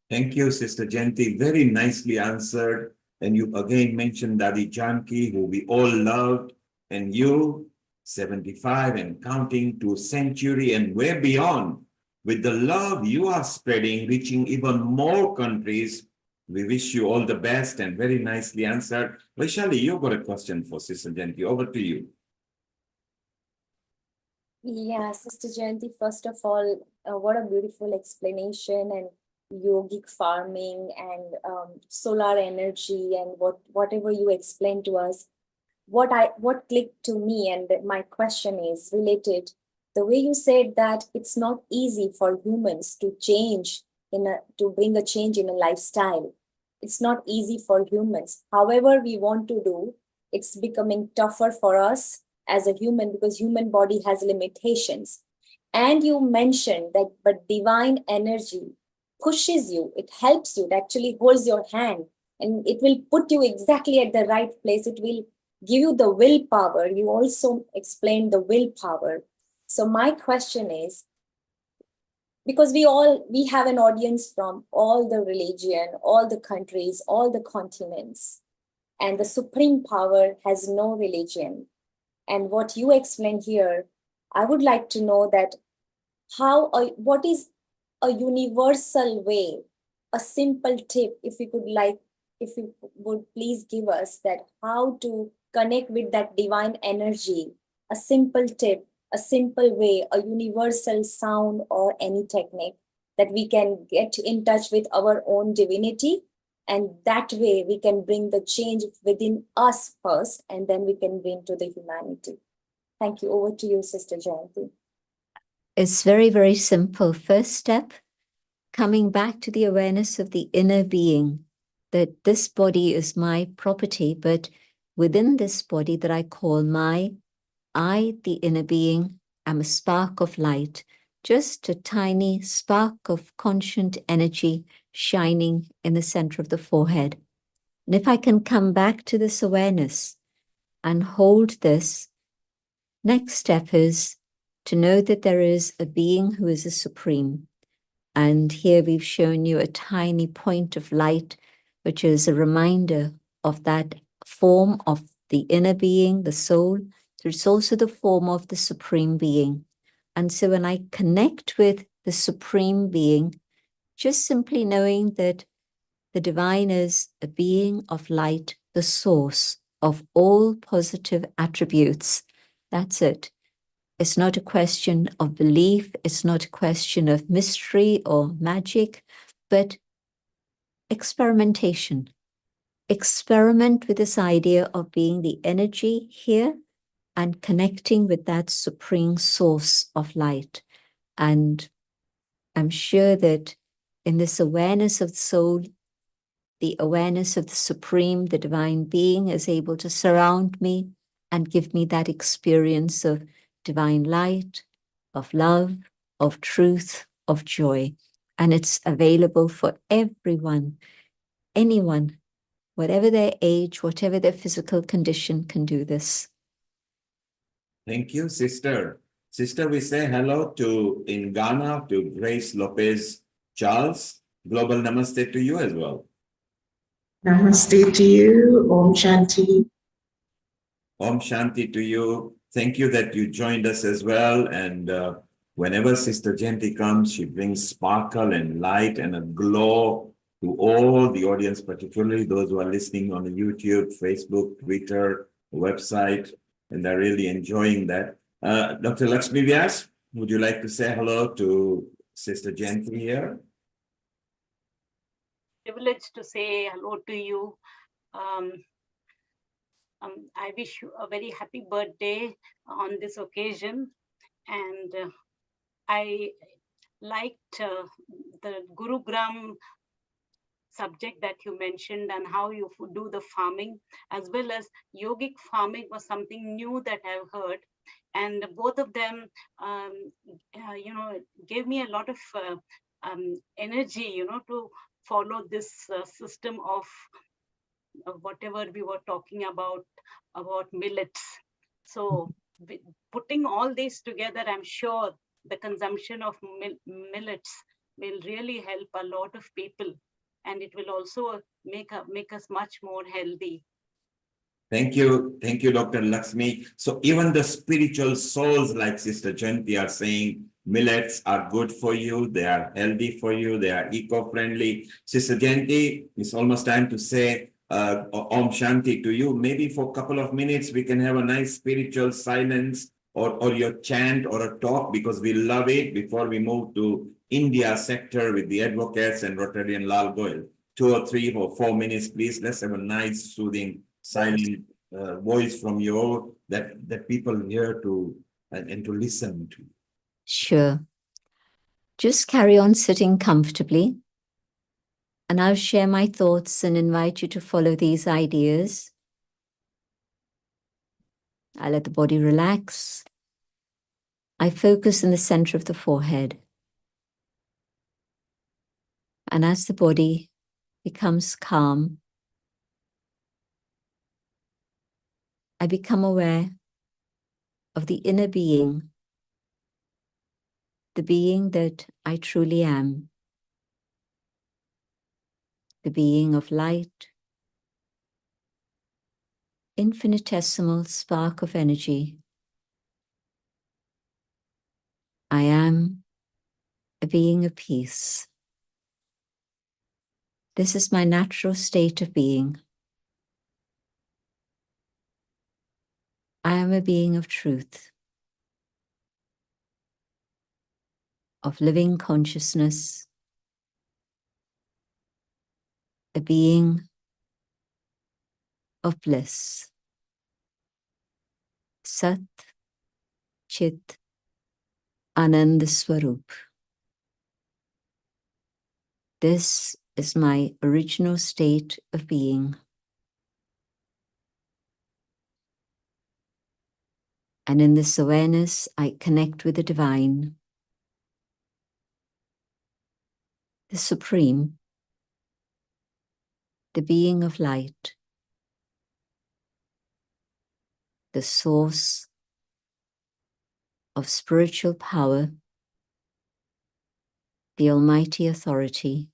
Thank you, Sister Jayanti. Very nicely answered. And you again mentioned Dadi Janki, who we all loved, and you, 75 and counting to century and way beyond. With the love you are spreading, reaching even more countries, we wish you all the best and very nicely answered. Vaishali, you've got a question for Sister Janki. Over to you. Yeah, Sister Jayanti, first of all, what a beautiful explanation, and yogic farming and solar energy and whatever you explained to us. What clicked to me, and my question is related, the way you said that it's not easy for humans to change to bring a change in a lifestyle. It's not easy for humans. However we want to do, it's becoming tougher for us as a human because human body has limitations. And you mentioned that, but divine energy pushes you, it helps you, it actually holds your hand, and it will put you exactly at the right place. It will give you the willpower. You also explained the willpower. So my question is, because we have an audience from all the religion, all the countries, all the continents, and the supreme power has no religion. And what you explained here, I would like to know that what is a universal way, a simple tip, if you would please give us, that how to connect with that divine energy, a simple tip, a simple way, a universal sound or any technique that we can get in touch with our own divinity. And that way we can bring the change within us first, and then we can bring to the humanity. Thank you. Over to you, Sister Jayanti. It's very, very simple. First step, coming back to the awareness of the inner being, that this body is my property, but within this body that I call I, the inner being, am a spark of light, just a tiny spark of conscient energy shining in the center of the forehead. And if I can come back to this awareness and hold this, next step is to know that there is a being who is a supreme. And here we've shown you a tiny point of light, which is a reminder of that form of the inner being, the soul. There's also the form of the supreme being. And so when I connect with the supreme being, just simply knowing that the divine is a being of light, the source of all positive attributes. That's it. It's not a question of belief. It's not a question of mystery or magic, but experimentation. Experiment with this idea of being the energy here and connecting with that supreme source of light. And I'm sure that in this awareness of the soul, the awareness of the supreme, the divine being is able to surround me and give me that experience of divine light, of love, of truth, of joy. And it's available for everyone, anyone, whatever their age, whatever their physical condition, can do this. Thank you, Sister. Sister, we say hello in Ghana to Grace Lopez Charles. Global Namaste to you as well. Namaste to you. Om Shanti. Om Shanti to you. Thank you that you joined us as well. And whenever Sister Jayanti comes, she brings sparkle and light and a glow to all the audience, particularly those who are listening on the YouTube, Facebook, Twitter, website, and they're really enjoying that. Dr. Lakshmi Vyas, would you like to say hello to Sister Jayanti here? Privileged to say hello to you. I wish you a very happy birthday on this occasion. And I liked the Gurugram subject that you mentioned and how you do the farming, as well as yogic farming was something new that I've heard. And both of them, gave me a lot of energy, to follow this system of whatever we were talking about millets. So putting all these together, I'm sure the consumption of millets will really help a lot of people. and it will also make us much more healthy. Thank you, Dr. Lakshmi. So even the spiritual souls like Sister Janti are saying millets are good for you, they are healthy for you, they are eco-friendly. Sister Janti, it's almost time to say Om Shanti to you. Maybe for a couple of minutes we can have a nice spiritual silence or your chant or a talk, because we love it, before we move to India sector with the advocates and Rotarian Lal Goyal. 2 or 3 or 4 minutes, please. Let's have a nice soothing silent voice from you that people hear to and to listen to. Sure. Just carry on sitting comfortably, and I'll share my thoughts and invite you to follow these ideas. I let the body relax. I focus in the center of the forehead. And as the body becomes calm, I become aware of the inner being, the being that I truly am, the being of light, infinitesimal spark of energy. I am a being of peace. This is my natural state of being. I am a being of truth, of living consciousness, a being of bliss. Sat, Chit, Anand Swarup. This is my original state of being. And in this awareness, I connect with the divine, the supreme, the being of light, the source of spiritual power, the almighty authority,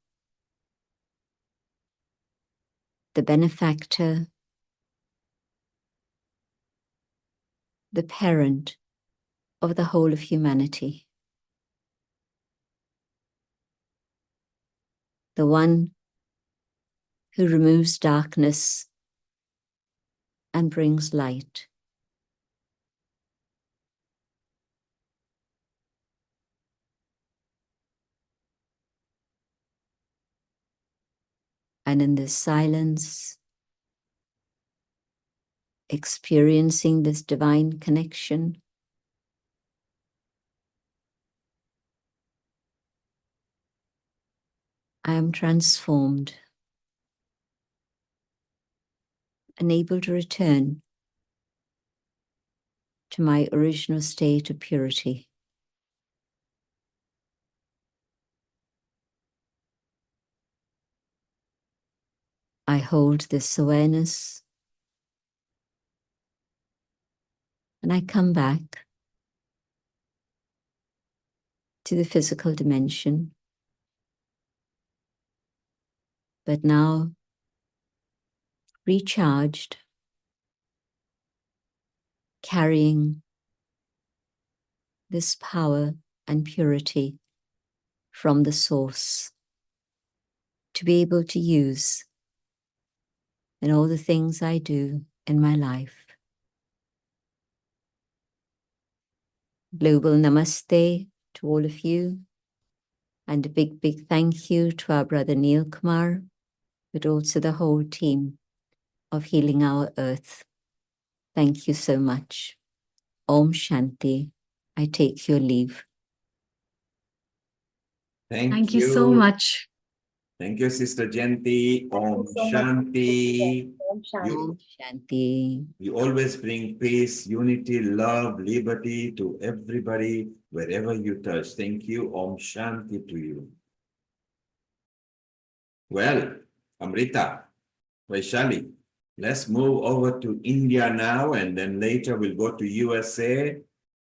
the benefactor, the parent of the whole of humanity, the one who removes darkness and brings light. And in this silence, experiencing this divine connection, I am transformed and able to return to my original state of purity. I hold this awareness and I come back to the physical dimension, but now recharged, carrying this power and purity from the source to be able to use in all the things I do in my life. Global namaste to all of you, and a big, big thank you to our brother Neil Kumar, but also the whole team of Healing Our Earth. Thank you so much. Om Shanti. I take your leave. Thank you so much. Thank you, Sister Janti. Om Shanti. Om Shanti. You always bring peace, unity, love, liberty to everybody wherever you touch. Thank you. Om Shanti to you. Well, Amrita, Vaishali, let's move over to India now, and then later we'll go to USA,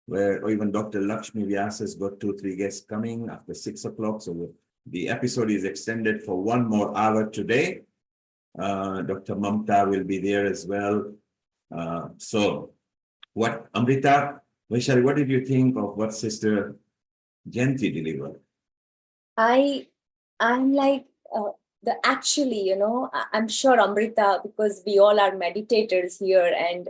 where even Dr. Lakshmi Vyas has got 2-3 guests coming after 6 o'clock. So The episode is extended for 1 more hour today. Dr. Mamta will be there as well. So what, Amrita, Vaishali, what did you think of what Sister Jayanti delivered? I'm like actually, you know, I'm sure Amrita, because we all are meditators here, and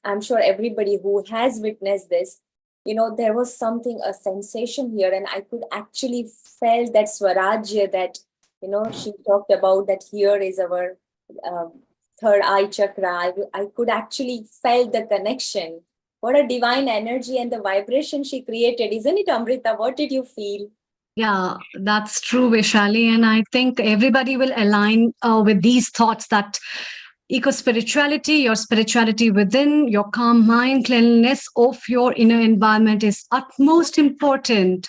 I'm sure everybody who has witnessed this, you know, there was something, a sensation here, and I could actually felt that Swarajya that, you know, she talked about, that here is our third eye chakra. I could actually felt the connection. What a divine energy and the vibration she created, isn't it, Amrita? What did you feel? Yeah, that's true, Vaishali. And I think everybody will align with these thoughts that eco-spirituality, your spirituality within, your calm mind, cleanliness of your inner environment is utmost important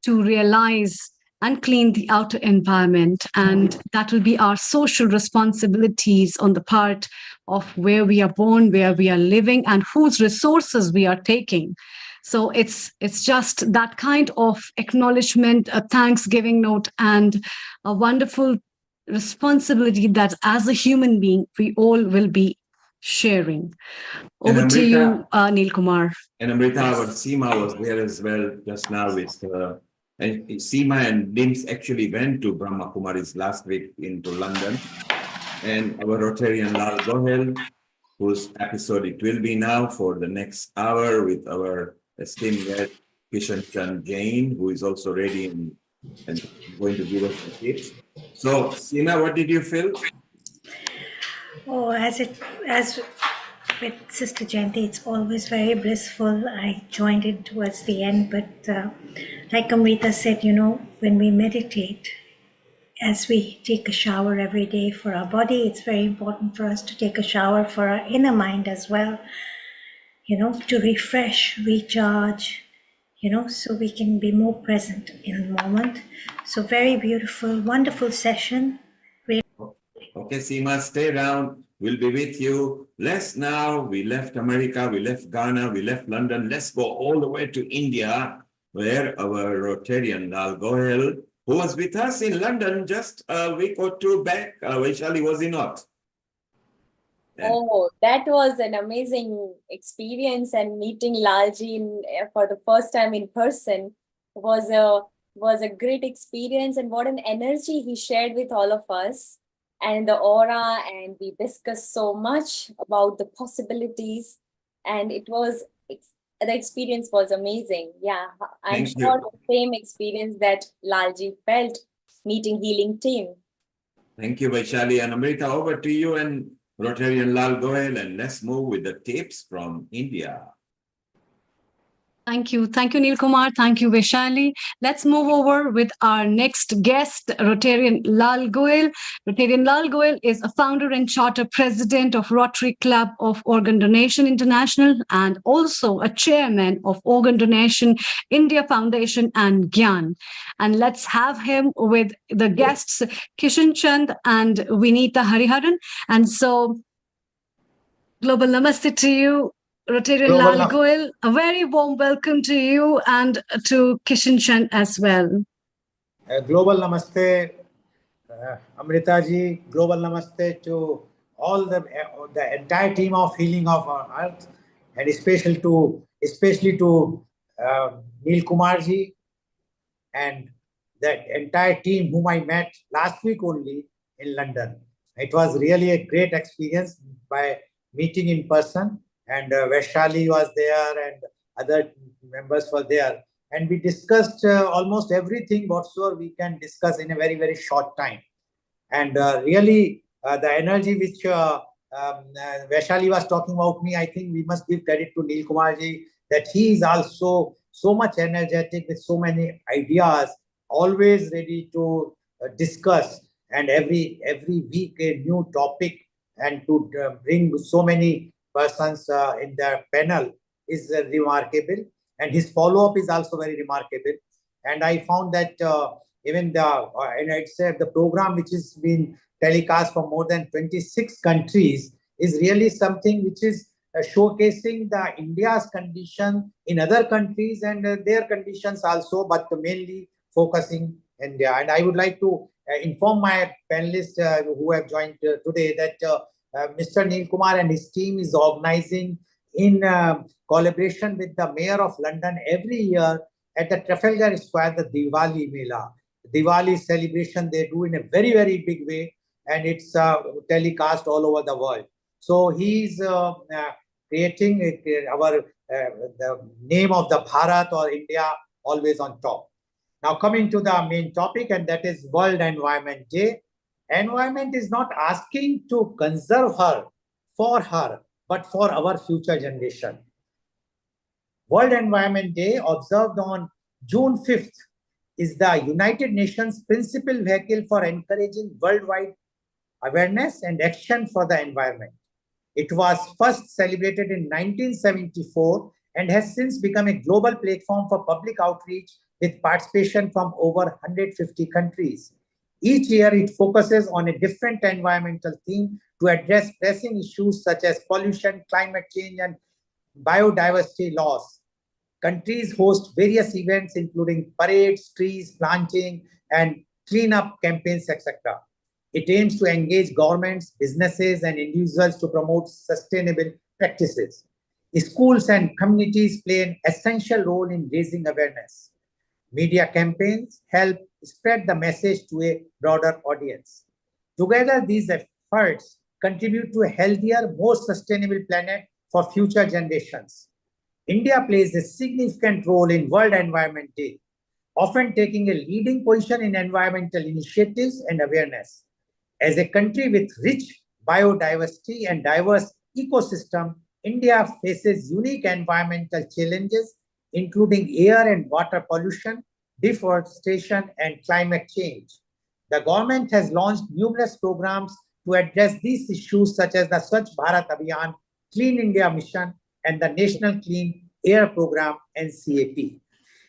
to realize and clean the outer environment. And that will be our social responsibilities on the part of where we are born, where we are living, and whose resources we are taking. So it's just that kind of acknowledgement, a thanksgiving note, and a wonderful responsibility that as a human being, we all will be sharing. Over And to you, Neil Kumar. And Amrita, our Seema was there as well just now with and Seema and Dims actually went to Brahma Kumaris last week into London. And our Rotarian Lal Gohel, whose episode it will be now for the next hour with our esteemed guest Kishan Chand Jain, who is also ready and going to give us the tips. So Seema, what did you feel? Oh, as with Sister Jayanti, it's always very blissful. I joined it towards the end, but like Amrita said, you know, when we meditate, as we take a shower every day for our body, it's very important for us to take a shower for our inner mind as well, you know, to refresh, recharge, you know, so we can be more present in the moment. So very beautiful, wonderful session. Okay, Seema, stay around. We'll be with you. Let's now, we left America, we left Ghana, we left London. Let's go all the way to India, where our Rotarian Lal Gohel, who was with us in London just a week or two back, Vaishali, was he not? Oh, that was an amazing experience, and meeting Lalji for the first time in person was a great experience, and what an energy he shared with all of us, and the aura, and we discussed so much about the possibilities, and the experience was amazing. Yeah, I'm sure the same experience that Lalji felt meeting Healing Team. Thank you, Vaishali. And Amrita, over to you and Rotarian Lal Gohel, and let's move with the tips from India. Thank you. Thank you, Neil Kumar. Thank you, Vaishali. Let's move over with our next guest, Rotarian Lal Gohel. Rotarian Lal Gohel is a founder and charter president of Rotary Club of Organ Donation International, and also a chairman of Organ Donation India Foundation and Gyan. And let's have him with the guests, Kishan Chand and Vinita Hariharan. And so, Global Namaste to you, Rotarian Lal Gohel. A very warm welcome to you and to Kishan Chand as well. Global Namaste, Amrita ji. Global Namaste to all the entire team of Healing of our Earth, and especially to Neil Kumar ji and the entire team whom I met last week only in London. It was really a great experience by meeting in person, and Vaishali was there and other members were there, and we discussed almost everything whatsoever we can discuss in a very, very short time. And really the energy which Vaishali was talking about me, I think we must give credit to Neil Kumar ji, that he is also so much energetic with so many ideas, always ready to discuss, and every week a new topic, and to bring so many persons in the panel is remarkable, and his follow-up is also very remarkable. And I found that even the program which is being telecast from more than 26 countries is really something which is showcasing the India's condition in other countries and their conditions also, but mainly focusing India. And I would like to inform my panelists who have joined today that Mr. Neil Kumar and his team is organizing in collaboration with the Mayor of London every year at the Trafalgar Square, the Diwali Mela. Diwali celebration they do in a very, very big way, and it's telecast all over the world. So he's creating the name of the Bharat or India always on top. Now coming to the main topic, and that is World Environment Day. Environment is not asking to conserve her, for her, but for our future generation. World Environment Day, observed on June 5th, is the United Nations principal vehicle for encouraging worldwide awareness and action for the environment. It was first celebrated in 1974 and has since become a global platform for public outreach with participation from over 150 countries. Each year, it focuses on a different environmental theme to address pressing issues such as pollution, climate change, and biodiversity loss. Countries host various events including parades, trees planting, and cleanup campaigns, etc. It aims to engage governments, businesses, and individuals to promote sustainable practices. Schools and communities play an essential role in raising awareness. Media campaigns help spread the message to a broader audience. Together, these efforts contribute to a healthier, more sustainable planet for future generations. India plays a significant role in World Environment Day, often taking a leading position in environmental initiatives and awareness. As a country with rich biodiversity and diverse ecosystem, India faces unique environmental challenges, including air and water pollution, deforestation, and climate change. The government has launched numerous programs to address these issues, such as the Swachh Bharat Abhiyan, Clean India Mission, and the National Clean Air Program, NCAP.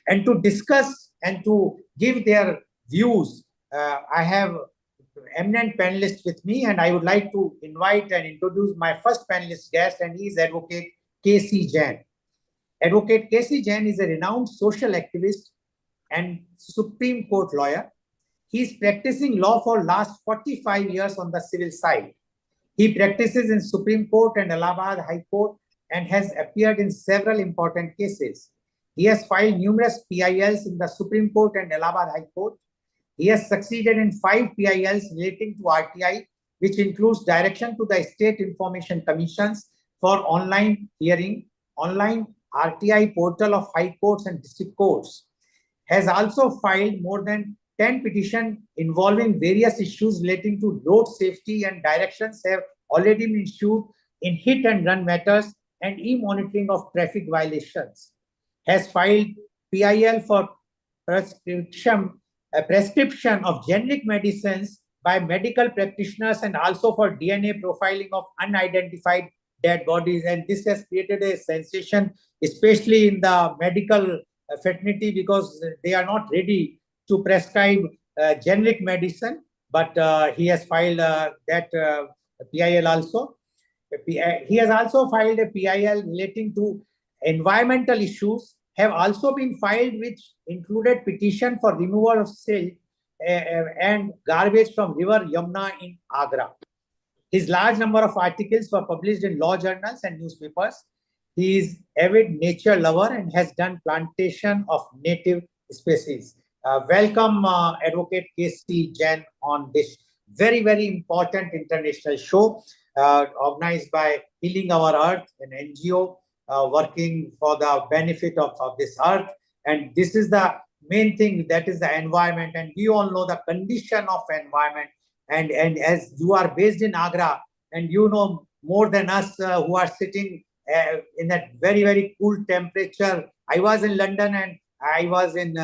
And to discuss and to give their views, I have eminent panelists with me, and I would like to invite and introduce my first panelist guest, and he is Advocate K.C. Jain. Advocate K.C. Jain is a renowned social activist and Supreme Court lawyer. He is practicing law for last 45 years on the civil side. He practices in Supreme Court and Allahabad High Court and has appeared in several important cases. He has filed numerous PILs in the Supreme Court and Allahabad High Court. He has succeeded in 5 PILs relating to RTI, which includes direction to the State Information Commissions for online hearing, online RTI portal of High Courts and District Courts. Has also filed more than 10 petitions involving various issues relating to road safety, and directions have already been issued in hit and run matters and e-monitoring of traffic violations. Has filed PIL for prescription of generic medicines by medical practitioners and also for DNA profiling of unidentified dead bodies. And this has created a sensation, especially in the medical fraternity, because they are not ready to prescribe generic medicine, but he has filed that PIL also. He has also filed a PIL relating to environmental issues, have also been filed, which included petition for removal of silt and garbage from river Yamuna in Agra. His large number of articles were published in law journals and newspapers. He is avid nature lover and has done plantation of native species. Welcome, Advocate K.C. Jain, on this very, very important international show organized by Healing Our Earth, an NGO working for the benefit of this earth. And this is the main thing, that is the environment. And we all know the condition of environment. And as you are based in Agra, and you know more than us who are sitting in that very, very cool temperature. I was in London and I was in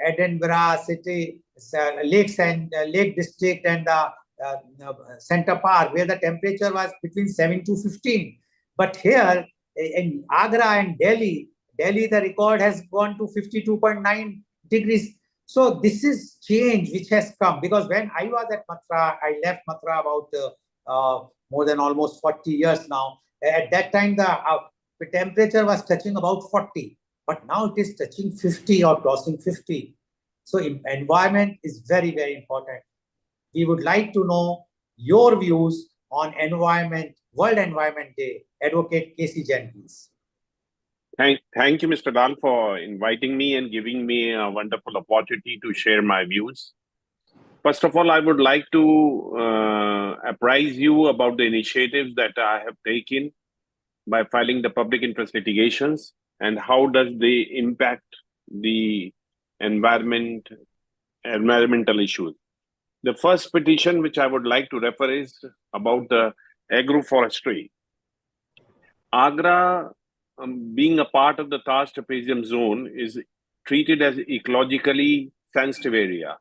Edinburgh City, Lakes and Lake District and Center Park, where the temperature was between 7 to 15. But here in Agra and Delhi, the record has gone to 52.9 degrees. So this is change which has come, because when I was at Mathura, I left Mathura about more than almost 40 years now. At that time, the temperature was touching about 40, but now it is touching 50 or crossing 50. So environment is very, very important. We would like to know your views on environment, World Environment Day. Advocate Casey Jenkins. Thank you, Mr. Dal, for inviting me and giving me a wonderful opportunity to share my views. First of all, I would like to apprise you about the initiatives that I have taken by filing the public interest litigations and how does they impact the environmental issues. The first petition which I would like to refer is about the agroforestry. Agra, being a part of the Taj trapezium zone, is treated as ecologically sensitive area.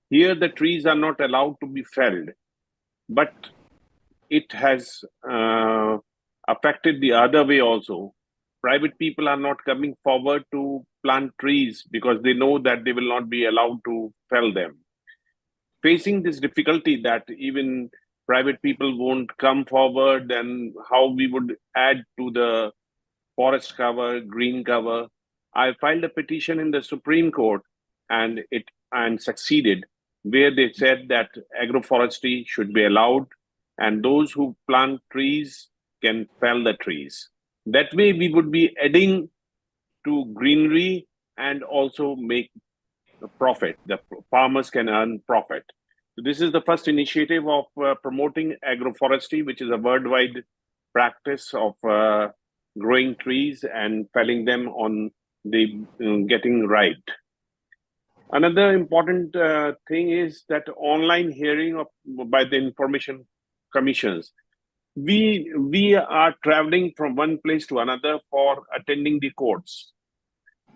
Here, the trees are not allowed to be felled, but it has affected the other way also. Private people are not coming forward to plant trees because they know that they will not be allowed to fell them. Facing this difficulty that even private people won't come forward, and how we would add to the forest cover, green cover, I filed a petition in the Supreme Court and succeeded, where they said that agroforestry should be allowed and those who plant trees can fell the trees. That way we would be adding to greenery and also make a profit. The farmers can earn profit. So this is the first initiative of promoting agroforestry, which is a worldwide practice of growing trees and felling them on the getting ripe. Another important thing is that online hearing by the information commissions. We are traveling from one place to another for attending the courts.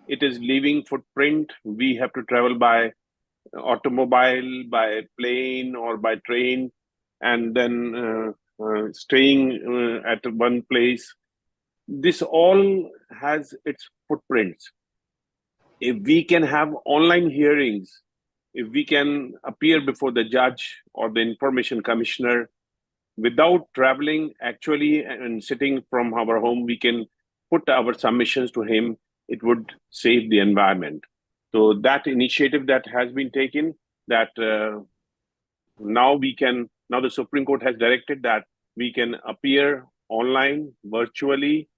It is leaving footprint. We have to travel by automobile, by plane, or by train, and then staying at one place. This all has its footprints. If we can have online hearings, if we can appear before the judge or the information commissioner without traveling actually and sitting from our home, we can put our submissions to him. It would save the environment. So that initiative that has been taken, that now the Supreme Court has directed that we can appear online, virtually,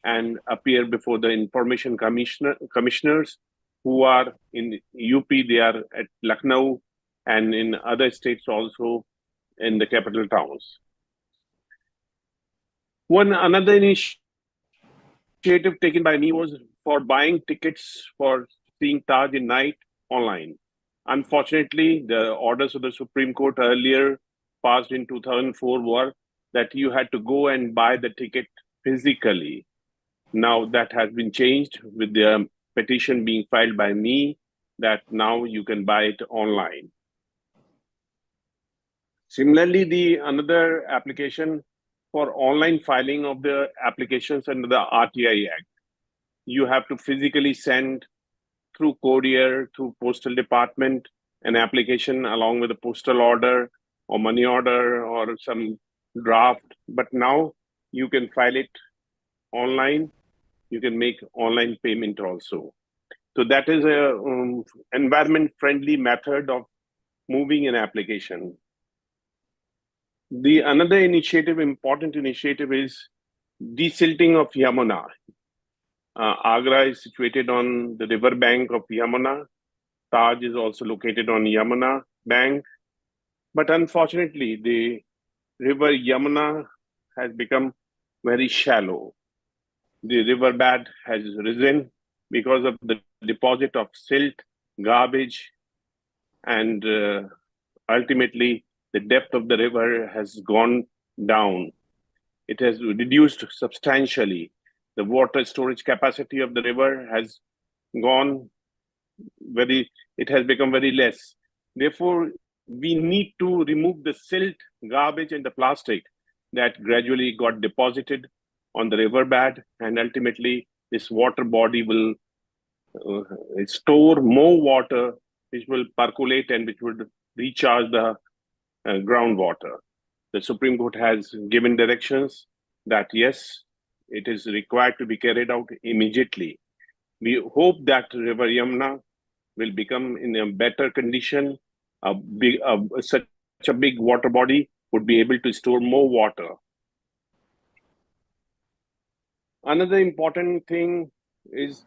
and appear before the information commissioners who are in UP, they are at Lucknow, and in other states also in the capital towns. Another initiative taken by me was for buying tickets for seeing Taj in night online. Unfortunately, the orders of the Supreme Court earlier passed in 2004 were that you had to go and buy the ticket physically. Now that has been changed with the petition being filed by me, that now you can buy it online. Similarly, another application for online filing of the applications under the RTI Act. You have to physically send through courier, through postal department, an application along with a postal order or money order or some draft. But now you can file it online. You can make online payment also. So that is a environment-friendly method of moving an application. Another important initiative is desilting of Yamuna. Agra is situated on the river bank of Yamuna. Taj is also located on Yamuna bank. But unfortunately, the river Yamuna has become very shallow. The riverbed has risen because of the deposit of silt, garbage, and ultimately the depth of the river has gone down. It has reduced substantially. The water storage capacity of the river has it has become very less. Therefore, we need to remove the silt, garbage, and the plastic that gradually got deposited on the riverbed, and ultimately this water body will store more water, which will percolate and which would recharge the groundwater. The Supreme Court has given directions that yes, it is required to be carried out immediately. We hope that River Yamuna will become in a better condition. Such a big water body would be able to store more water. Another important thing is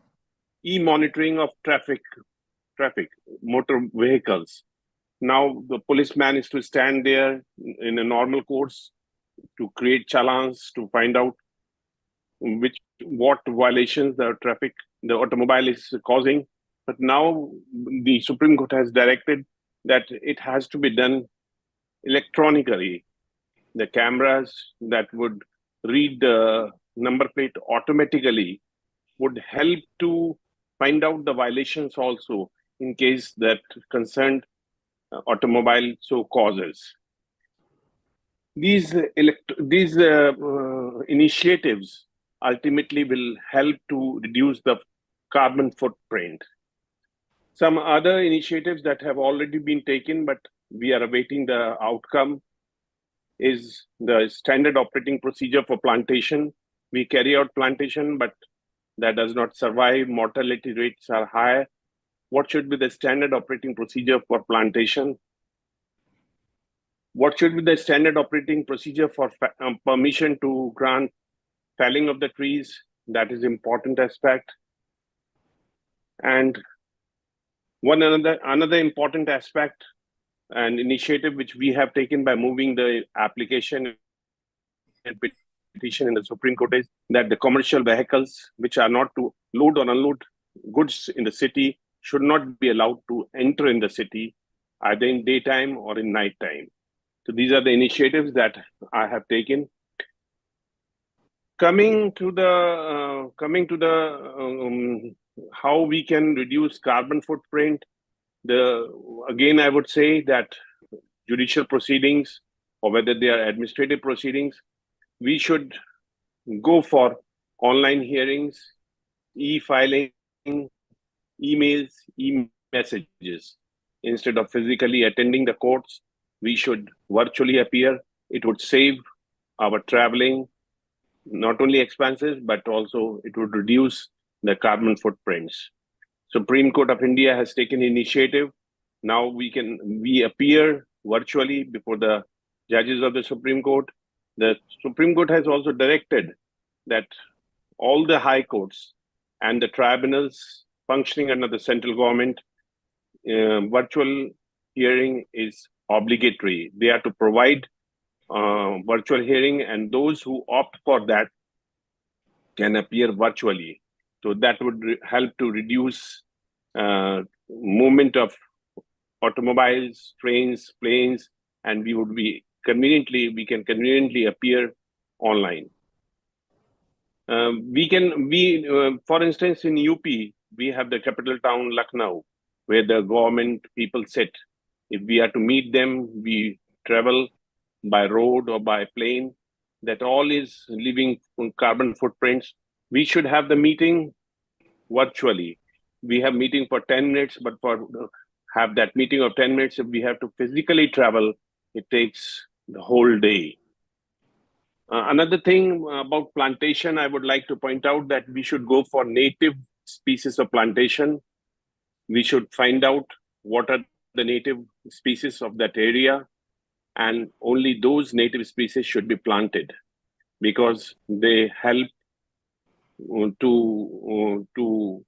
e-monitoring of traffic, motor vehicles. Now the policeman is to stand there in a normal course to create challans, to find out what violations the automobile is causing. But now the Supreme Court has directed that it has to be done electronically. The cameras that would read the number plate automatically would help to find out the violations also in case that concerned automobile so causes. These initiatives ultimately will help to reduce the carbon footprint. Some other initiatives that have already been taken, but we are awaiting the outcome, is the standard operating procedure for plantation. We carry out plantation, but that does not survive. Mortality rates are high. What should be the standard operating procedure for plantation? What should be the standard operating procedure for permission to grant felling of the trees? That is important aspect. And another important aspect and initiative which we have taken by moving the application and petition in the Supreme Court is that the commercial vehicles which are not to load or unload goods in the city should not be allowed to enter in the city either in daytime or in nighttime. So these are the initiatives that I have taken. Coming to the how we can reduce carbon footprint. Again, I would say that judicial proceedings, or whether they are administrative proceedings, we should go for online hearings, e-filing, emails, e-messages. Instead of physically attending the courts, we should virtually appear. It would save our traveling, not only expenses, but also it would reduce the carbon footprints. Supreme Court of India has taken initiative. Now we appear virtually before the judges of the Supreme Court. The Supreme Court has also directed that all the high courts and the tribunals functioning under the central government, virtual hearing is obligatory. They are to provide virtual hearing, and those who opt for that can appear virtually. So that would help to reduce movement of automobiles, trains, planes, and we can conveniently appear online. For instance, in UP, we have the capital town Lucknow, where the government people sit. If we are to meet them, we travel by road or by plane. That all is leaving carbon footprints. We should have the meeting virtually. We have meeting for 10 minutes, but have that meeting of 10 minutes, if we have to physically travel, it takes the whole day. Another thing about plantation, I would like to point out that we should go for native species of plantation. We should find out what are the native species of that area, and only those native species should be planted because they help to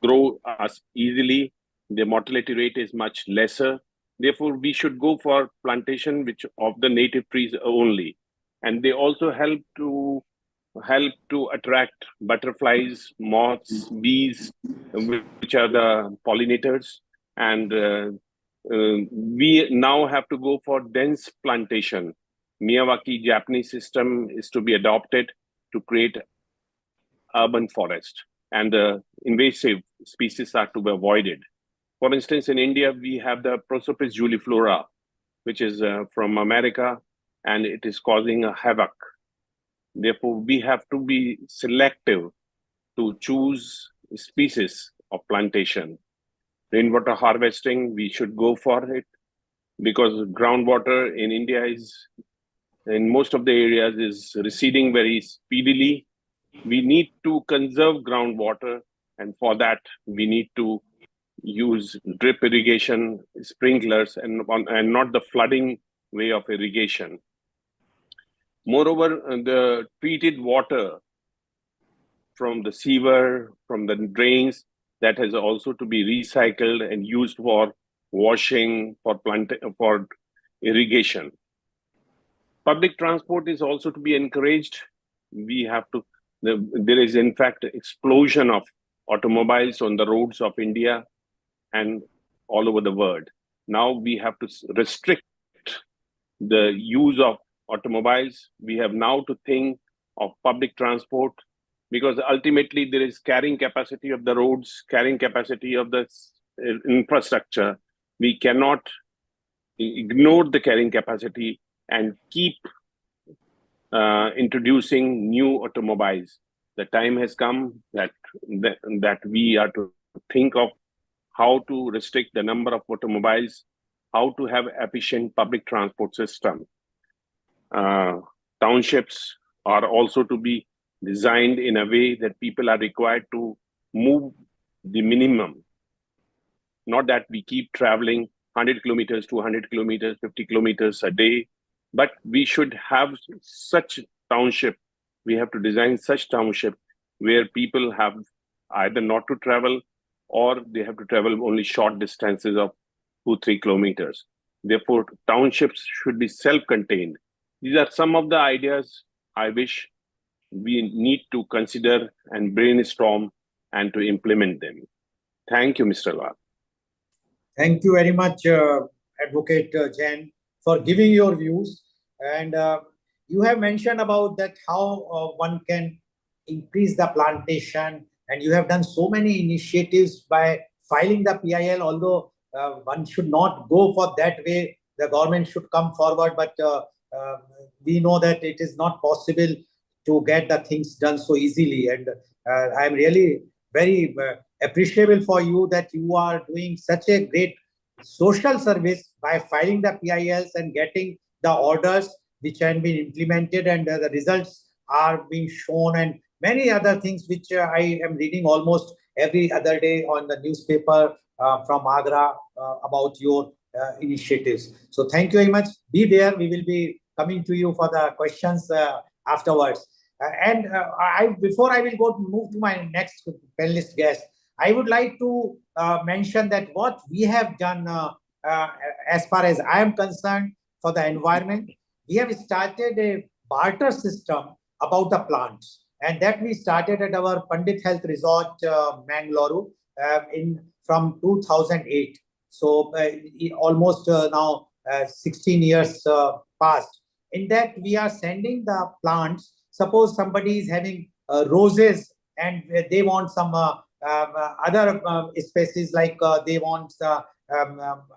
grow us easily. The mortality rate is much lesser. Therefore, we should go for plantation which of the native trees only. And they also help to attract butterflies, moths, bees, which are the pollinators. And we now have to go for dense plantation. Miyawaki Japanese system is to be adopted to create urban forest, and the invasive species are to be avoided. For instance, in India, we have the Prosopis juliflora, which is from America, and it is causing a havoc. Therefore, we have to be selective to choose species of plantation. Rainwater harvesting, we should go for it because groundwater in India in most of the areas is receding very speedily. We need to conserve groundwater, and for that, we need to use drip irrigation, sprinklers, and not the flooding way of irrigation. Moreover, the treated water from the sewer, from the drains, that has also to be recycled and used for washing, for irrigation. Public transport is also to be encouraged. We have to, there is in fact explosion of automobiles on the roads of India and all over the world. Now we have to restrict the use of automobiles. We have now to think of public transport, because ultimately there is carrying capacity of the roads, carrying capacity of the infrastructure. We cannot ignore the carrying capacity and keep introducing new automobiles. The time has come that we are to think of how to restrict the number of automobiles, how to have efficient public transport system. Townships are also to be designed in a way that people are required to move the minimum. Not that we keep traveling 100 kilometers, 200 kilometers, 50 kilometers a day, but we should have such township. We have to design such township where people have either not to travel or they have to travel only short distances of 2-3 kilometers. Therefore, townships should be self-contained. These are some of the ideas I wish we need to consider and brainstorm and to implement them. Thank you, Mr. Lal. Thank you very much, Advocate Jain, for giving your views. And you have mentioned about that how one can increase the plantation, and you have done so many initiatives by filing the PIL, although one should not go for that way. The government should come forward, but we know that it is not possible to get the things done so easily. And I'm really very appreciable for you that you are doing such a great social service by filing the PILs and getting the orders which have been implemented, and the results are being shown, and many other things which I am reading almost every other day on the newspaper from Agra about your initiatives. So thank you very much. Be there. We will be coming to you for the questions afterwards. Before I will move to my next panelist guest, I would like to mention that what we have done as far as I am concerned for the environment, we have started a barter system about the plants, and that we started at our Pandit Health Resort, Mangalore, from 2008. So almost now 16 years passed. In that, we are sending the plants. Suppose somebody is having roses and they want some other species, like they want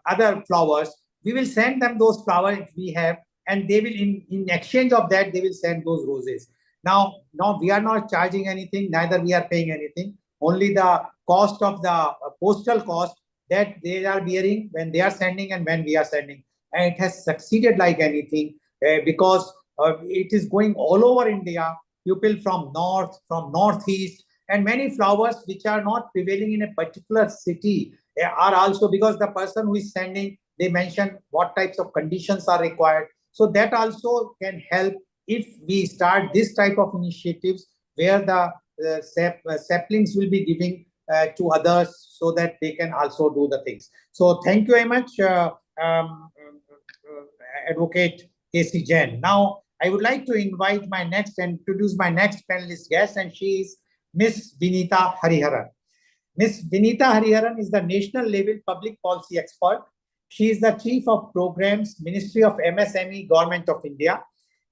other flowers. We will send them those flowers we have, and they will, in exchange of that, they will send those roses. Now we are not charging anything, neither we are paying anything. Only the cost of the postal cost that they are bearing when they are sending and when we are sending. And it has succeeded like anything because it is going all over India. People from north, from northeast, and many flowers which are not prevailing in a particular city are also, because the person who is sending, they mention what types of conditions are required. So that also can help if we start this type of initiatives where the saplings will be giving to others so that they can also do the things. So thank you very much, Advocate K.C. Jain. Now, I would like to invite my next and introduce my next panelist guest, and she is Ms. Vinita Hariharan. Ms. Vinita Hariharan is the national level public policy expert. She is the Chief of Programs, Ministry of MSME, Government of India.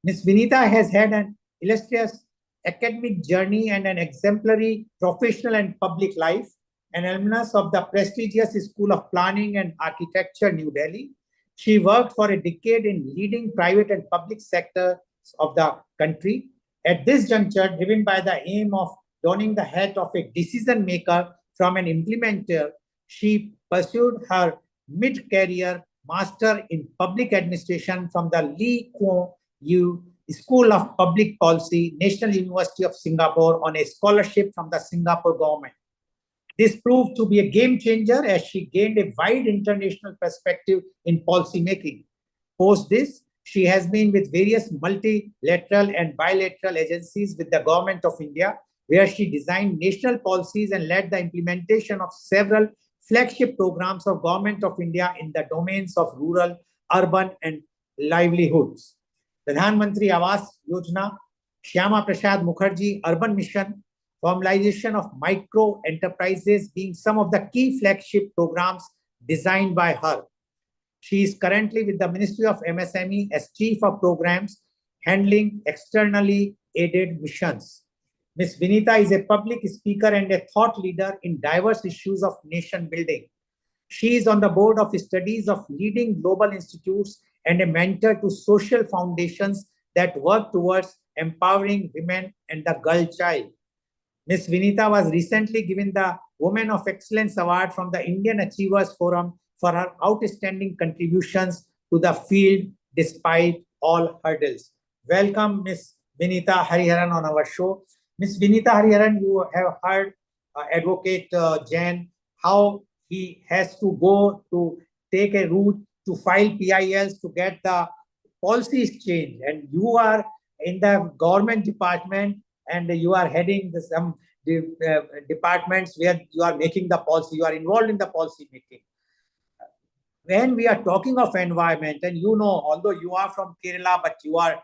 Ms. Vinita has had an illustrious academic journey and an exemplary professional and public life, an alumnus of the prestigious School of Planning and Architecture, New Delhi. She worked for a decade in leading private and public sectors of the country. At this juncture, driven by the aim of donning the hat of a decision maker from an implementer, she pursued her mid-career Master in Public Administration from the Lee Kuan Yew School of Public Policy, National University of Singapore, on a scholarship from the Singapore government. This proved to be a game changer as she gained a wide international perspective in policy making. Post this, she has been with various multilateral and bilateral agencies with the Government of India, where she designed national policies and led the implementation of several flagship programs of Government of India in the domains of rural, urban, and livelihoods. Pradhan Mantri Awas Yojana, Shyama Prasad Mukherjee Urban Mission, formalization of micro enterprises being some of the key flagship programs designed by her. She is currently with the Ministry of MSME as Chief of Programs, handling externally aided missions. Ms. Vinita is a public speaker and a thought leader in diverse issues of nation building. She is on the board of studies of leading global institutes and a mentor to social foundations that work towards empowering women and the girl child. Ms. Vinita was recently given the Women of Excellence Award from the Indian Achievers Forum for her outstanding contributions to the field despite all hurdles. Welcome, Ms. Vinita Hariharan on our show. Ms. Vinita Hariharan, you have heard Advocate Jain, how he has to go to take a route to file PILs to get the policies changed. And you are in the government department and you are heading some departments where you are making the policy, you are involved in the policy making. When we are talking of environment, and you know, although you are from Kerala, but you are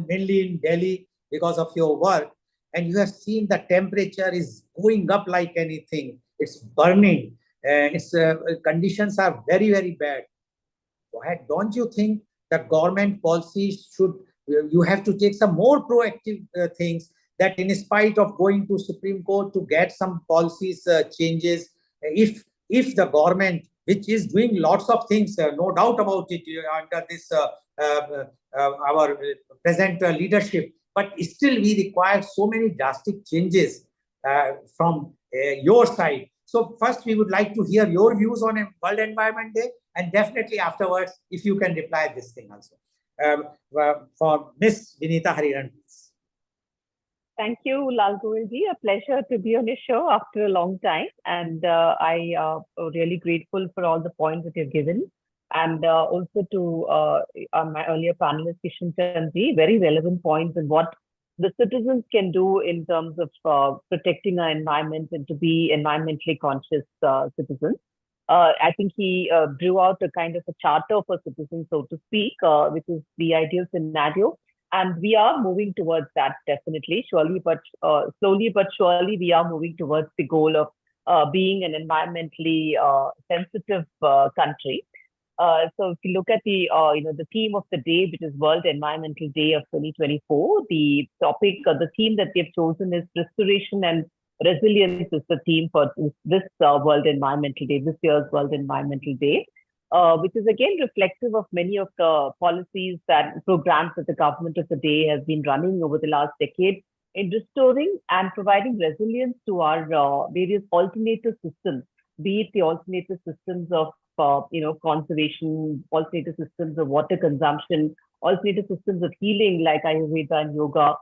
mainly in Delhi because of your work, and you have seen the temperature is going up like anything. It's burning. Its conditions are very, very bad. Why don't you think the government policies should, you have to take some more proactive things that in spite of going to Supreme Court to get some policies changes, if the government, which is doing lots of things, no doubt about it, under this our present leadership, but still we require so many drastic changes from your side. So first we would like to hear your views on World Environment Day, and definitely afterwards, if you can reply this thing also. For Ms. Vinita Hariharan, please. Thank you, Lal Govilji. A pleasure to be on your show after a long time. And I am really grateful for all the points that you've given. And also to my earlier panelist, Kishan Chandji, very relevant points and what the citizens can do in terms of protecting our environment and to be environmentally conscious citizens. I think he drew out a kind of a charter for citizens, so to speak, which is the ideal scenario. And we are moving towards that definitely, surely, but slowly but surely, we are moving towards the goal of being an environmentally sensitive country. So if you look at the the theme of the day, which is World Environmental Day of 2024, the topic or the theme that they've chosen is restoration and resilience is the theme for this World Environmental Day, this year's World Environmental Day. Which is again reflective of many of the policies and programs that the government of the day has been running over the last decade in restoring and providing resilience to our various alternative systems, be it the alternative systems of conservation, alternative systems of water consumption, alternative systems of healing like Ayurveda and yoga.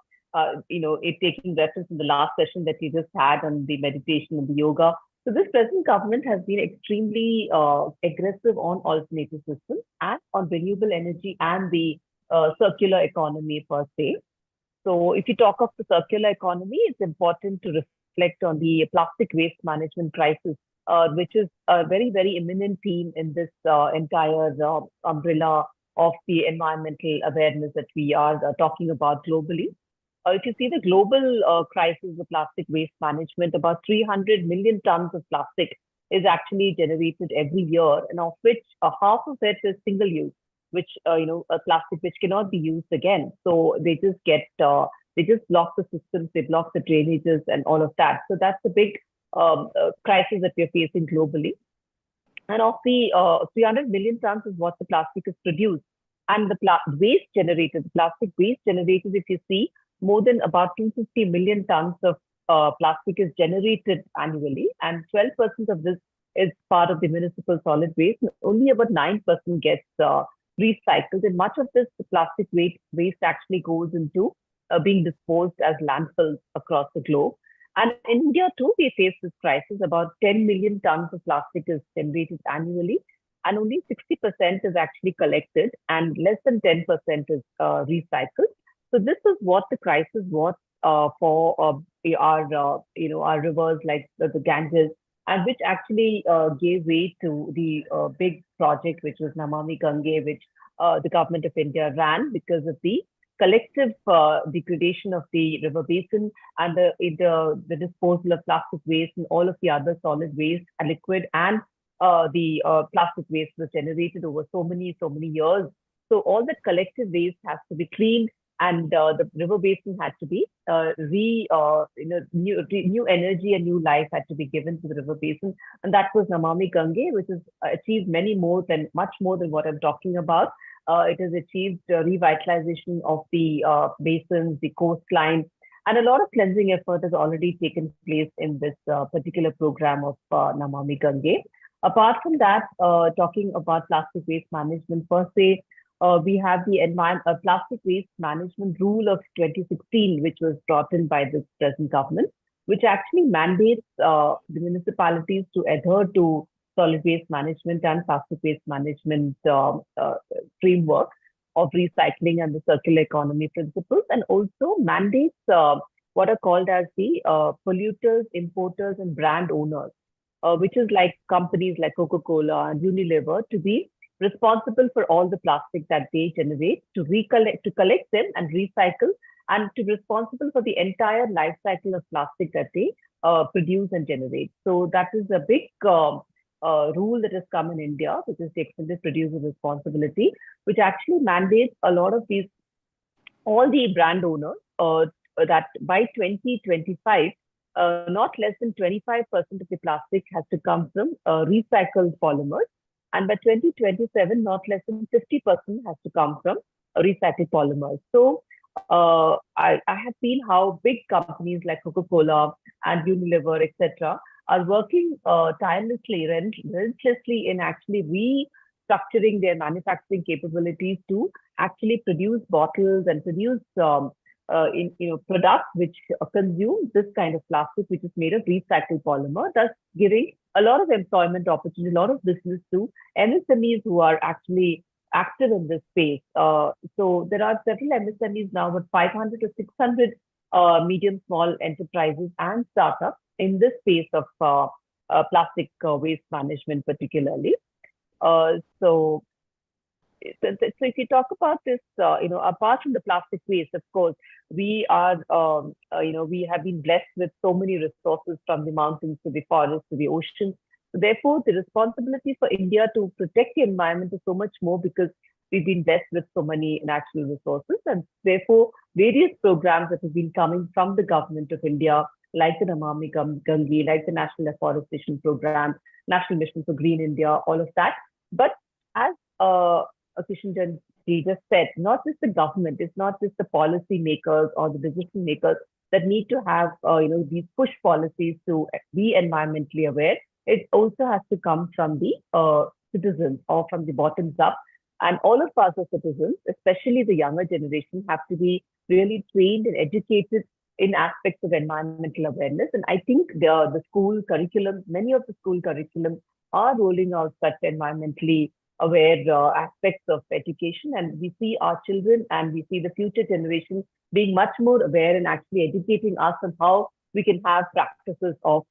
It taking reference in the last session that we just had on the meditation and the yoga. So this present government has been extremely aggressive on alternative systems and on renewable energy and the circular economy per se. So if you talk of the circular economy, it's important to reflect on the plastic waste management crisis, which is a very, very imminent theme in this entire umbrella of the environmental awareness that we are talking about globally. If you see the global crisis of plastic waste management, about 300 million tons of plastic is actually generated every year, and of which half of it is single use, which a plastic which cannot be used again. So they just get they just block the systems, they block the drainages and all of that. So that's the big crisis that we're facing globally. And of the 300 million tons is what the plastic is produced, and the waste generated, the plastic waste generated, if you see, more than about 250 million tons of plastic is generated annually, and 12% of this is part of the municipal solid waste. Only about 9% gets recycled, and much of this plastic waste actually goes into being disposed as landfills across the globe. And in India too, we face this crisis. About 10 million tons of plastic is generated annually, and only 60% is actually collected, and less than 10% is recycled. So this is what the crisis was for our rivers like the Ganges, and which actually gave way to the big project, which was Namami Gange, which the government of India ran because of the collective degradation of the river basin and the disposal of plastic waste and all of the other solid waste, and liquid and the plastic waste was generated over so many years. So all that collective waste has to be cleaned, and the river basin had to be new energy and new life had to be given to the river basin, and that was Namami Gange, which has achieved much more than what I'm talking about. It has achieved revitalization of the basins, the coastline, and a lot of cleansing effort has already taken place in this particular program of Namami Gange. Apart from that, talking about plastic waste management per se, we have the plastic waste management rule of 2016, which was brought in by this present government, which actually mandates the municipalities to adhere to solid waste management and plastic waste management framework of recycling and the circular economy principles, and also mandates what are called as the polluters, importers, and brand owners, which is like companies like Coca-Cola and Unilever, to be responsible for all the plastic that they generate, to collect them and recycle, and to be responsible for the entire life cycle of plastic that they produce and generate. So that is a big rule that has come in India, which is the extended producer responsibility, which actually mandates a lot of all the brand owners that by 2025, not less than 25% of the plastic has to come from recycled polymers. And by 2027, not less than 50% has to come from recycled polymers. So I have seen how big companies like Coca-Cola and Unilever, etc., are working tirelessly, relentlessly in actually restructuring their manufacturing capabilities to actually produce bottles and produce products which consume this kind of plastic, which is made of recycled polymer, thus giving a lot of employment opportunity, a lot of business to MSMEs who are actually active in this space. So there are several MSMEs now, with 500 to 600 medium, small enterprises and startups in this space of plastic waste management, particularly. So if you talk about this, apart from the plastic waste, of course, we are, we have been blessed with so many resources, from the mountains to the forests to the oceans. So therefore, the responsibility for India to protect the environment is so much more, because we've been blessed with so many natural resources, and therefore various programs that have been coming from the government of India, like the Namami Gange, like the National Afforestation Program, National Mission for Green India, all of that. But as Kishan ji just said, not just the government, it's not just the policy makers or the decision makers that need to have these push policies to be environmentally aware. It also has to come from the citizens, or from the bottoms up. And all of us as citizens, especially the younger generation, have to be really trained and educated in aspects of environmental awareness. And I think the school curriculum, many of the school curriculum are rolling out such environmentally aware aspects of education. And we see our children and we see the future generation being much more aware and actually educating us on how we can have practices of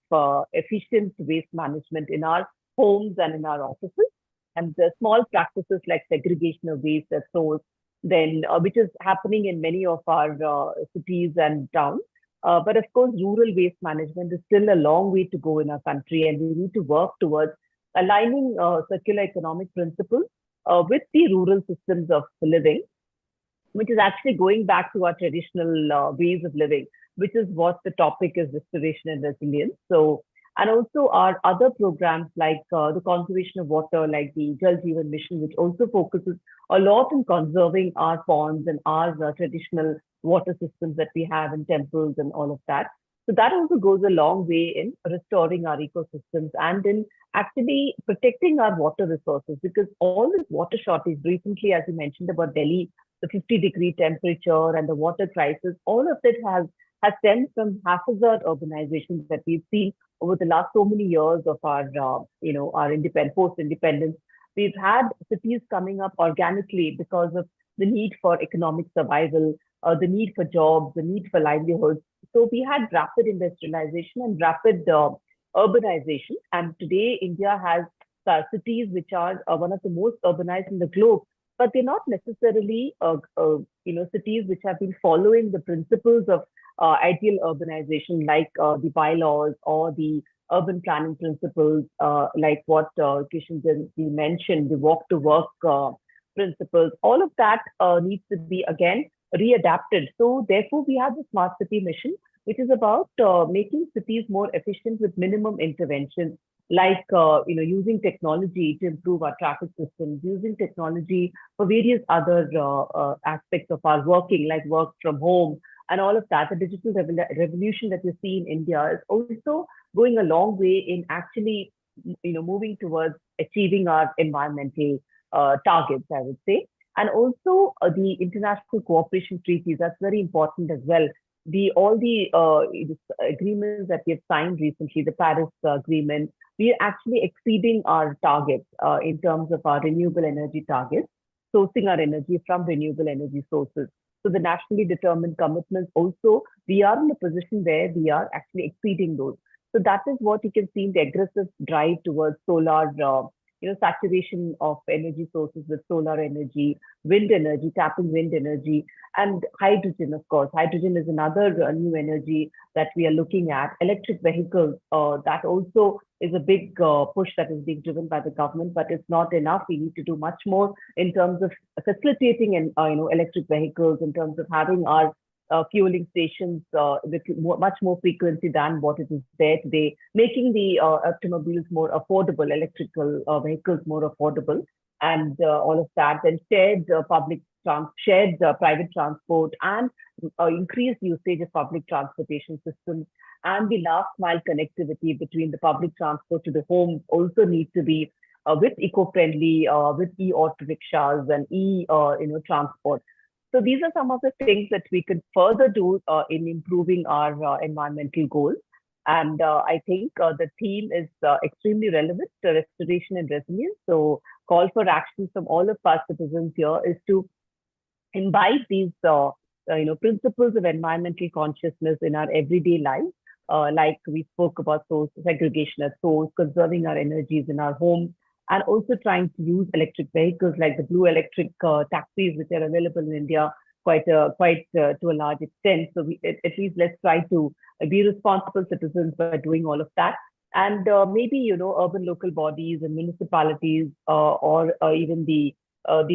efficient waste management in our homes and in our offices. And the small practices like segregation of waste at source, then which is happening in many of our cities and towns. But of course, rural waste management is still a long way to go in our country, and we need to work towards aligning circular economic principles with the rural systems of living, which is actually going back to our traditional ways of living, which is what the topic is, restoration and resilience. So, and also our other programs like the conservation of water, like the Jal Jeevan Mission, which also focuses a lot on conserving our ponds and our traditional water systems that we have in temples and all of that. So that also goes a long way in restoring our ecosystems and in actually protecting our water resources, because all this water shortage recently, as you mentioned about Delhi, the 50-degree temperature and the water crisis, all of it has has stemmed from haphazard urbanization that we've seen over the last so many years of our, our post-independence. We've had cities coming up organically because of the need for economic survival, the need for jobs, the need for livelihoods. So we had rapid industrialization and rapid urbanization. And today, India has cities which are one of the most urbanized in the globe, but they're not necessarily, cities which have been following the principles of ideal urbanization, like the bylaws or the urban planning principles, like what Kishan mentioned, the walk to work principles. All of that needs to be again readapted. So therefore, we have the smart city mission, which is about making cities more efficient with minimum intervention, like using technology to improve our traffic systems, using technology for various other aspects of our working, like work from home and all of that. The digital revolution that you see in India is also going a long way in actually moving towards achieving our environmental targets, I would say. And also the international cooperation treaties, that's very important as well. All the agreements that we have signed recently, the Paris Agreement, we are actually exceeding our targets in terms of our renewable energy targets, sourcing our energy from renewable energy sources. So the nationally determined commitments also, we are in a position where we are actually exceeding those. So that is what you can see in the aggressive drive towards solar, saturation of energy sources with solar energy, wind energy, tapping wind energy, and hydrogen, of course. Hydrogen is another new energy that we are looking at. Electric vehicles, that also is a big push that is being driven by the government, but it's not enough. We need to do much more in terms of facilitating electric vehicles, in terms of having our fueling stations with much more frequency than what it is there today, making the automobiles more affordable, electrical vehicles more affordable, and all of that. And shared private transport and increased usage of public transportation systems, and the last mile connectivity between the public transport to the homes also needs to be with eco-friendly, with e-auto rickshaws and transport. So these are some of the things that we could further do in improving our environmental goals. And I think the theme is extremely relevant, restoration and resilience. So call for action from all of our citizens here is to imbibe these principles of environmental consciousness in our everyday life. Like we spoke about source segregation at source, conserving our energies in our homes, and also trying to use electric vehicles like the blue electric taxis, which are available in India quite to a large extent. So at least let's try to be responsible citizens by doing all of that. And maybe, urban local bodies and municipalities or even the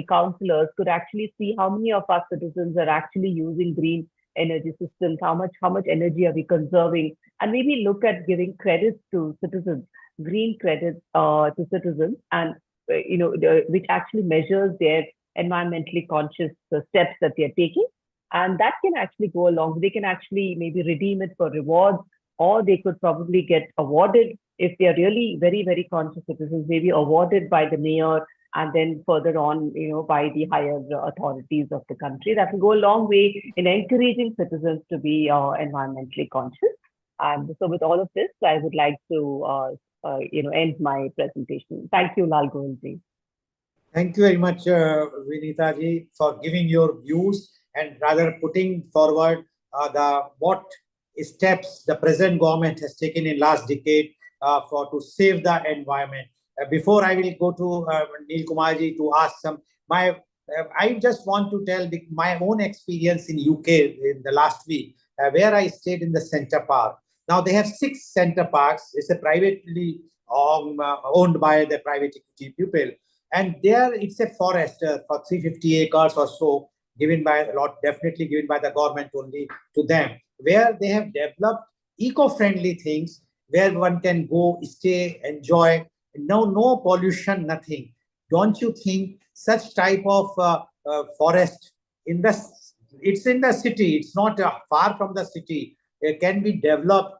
councillors could actually see how many of our citizens are actually using green energy systems, how much energy are we conserving, and maybe look at giving credits to citizens, green credits to citizens, and which actually measures their environmentally conscious steps that they are taking. And that can actually go along. They can actually maybe redeem it for rewards, or they could probably get awarded if they are really very, very conscious citizens, maybe awarded by the mayor, and then further on, by the higher authorities of the country. That will go a long way in encouraging citizens to be environmentally conscious. And so with all of this, I would like to, end my presentation. Thank you, Lal Govilji. Thank you very much, Vinita ji, for giving your views and rather putting forward what steps the present government has taken in last decade to save the environment. Before I will go to Neel Kumar ji to ask I just want to tell my own experience in UK in the last week, where I stayed in the Centre Park. Now they have 6 Centre Parks. It's a privately owned by the private equity people, and there it's a forest for 350 acres or so, definitely given by the government only to them, where they have developed eco-friendly things where one can go, stay, enjoy. No pollution, nothing. Don't you think such type of forest it's in the city, it's not far from the city, it can be developed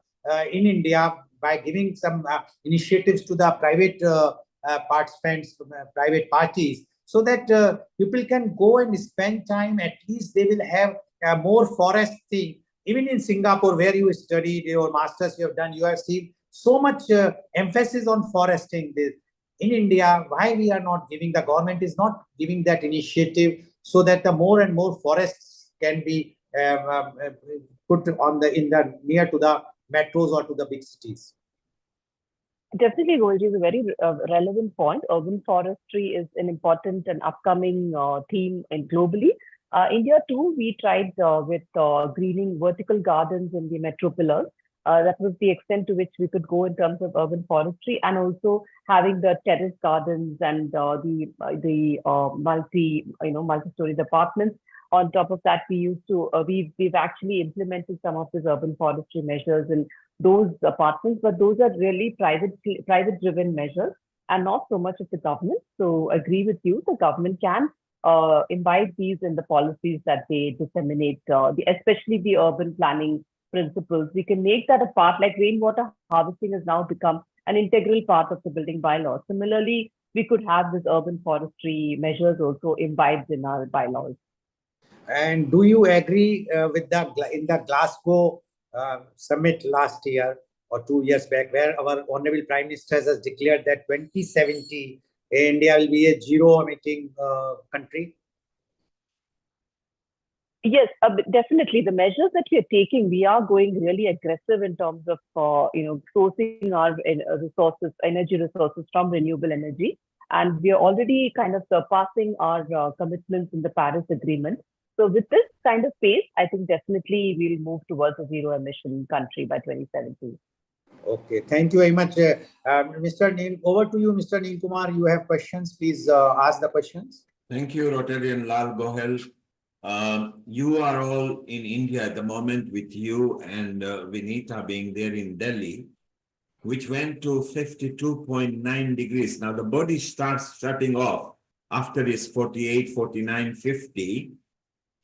in India by giving some initiatives to the private participants, private parties, so that people can go and spend time. At least they will have more forest thing Even in Singapore, where you studied, your masters you have done, you have seen so much emphasis on foresting. In India, why we are not giving, the government is not giving that initiative so that the more and more forests can be put on in the near to the metros or to the big cities. Definitely, Golji, is a very relevant point. Urban forestry is an important and upcoming theme globally. India too, we tried with greening vertical gardens in the metro pillars. That was the extent to which we could go in terms of urban forestry, and also having the terrace gardens and the multi-story apartments. On top of that, we used to we've actually implemented some of these urban forestry measures in those apartments, but those are really private driven measures and not so much of the government. So agree with you, the government can imbibe these in the policies that they disseminate, especially the urban planning principles. We can make that a part, like rainwater harvesting has now become an integral part of the building bylaw. Similarly, we could have this urban forestry measures also imbibed in our bylaws. And do you agree with in the Glasgow summit last year or 2 years back, where our Honorable Prime Minister has declared that 2070 India will be a zero emitting country? Yes, definitely. The measures that we are taking, we are going really aggressive in terms of sourcing our resources, energy resources from renewable energy, and we are already kind of surpassing our commitments in the Paris Agreement. So with this kind of pace, I think definitely we'll move towards a zero emission country by 2070. Okay, thank you very much. Mr. Neil, over to you, Mr. Neil Kumar. You have questions, please ask the questions. Thank you, Rotarian Lal Gohel. You are all in India at the moment, with you and Vinita being there in Delhi, which went to 52.9 degrees. Now the body starts shutting off after it's 48, 49, 50.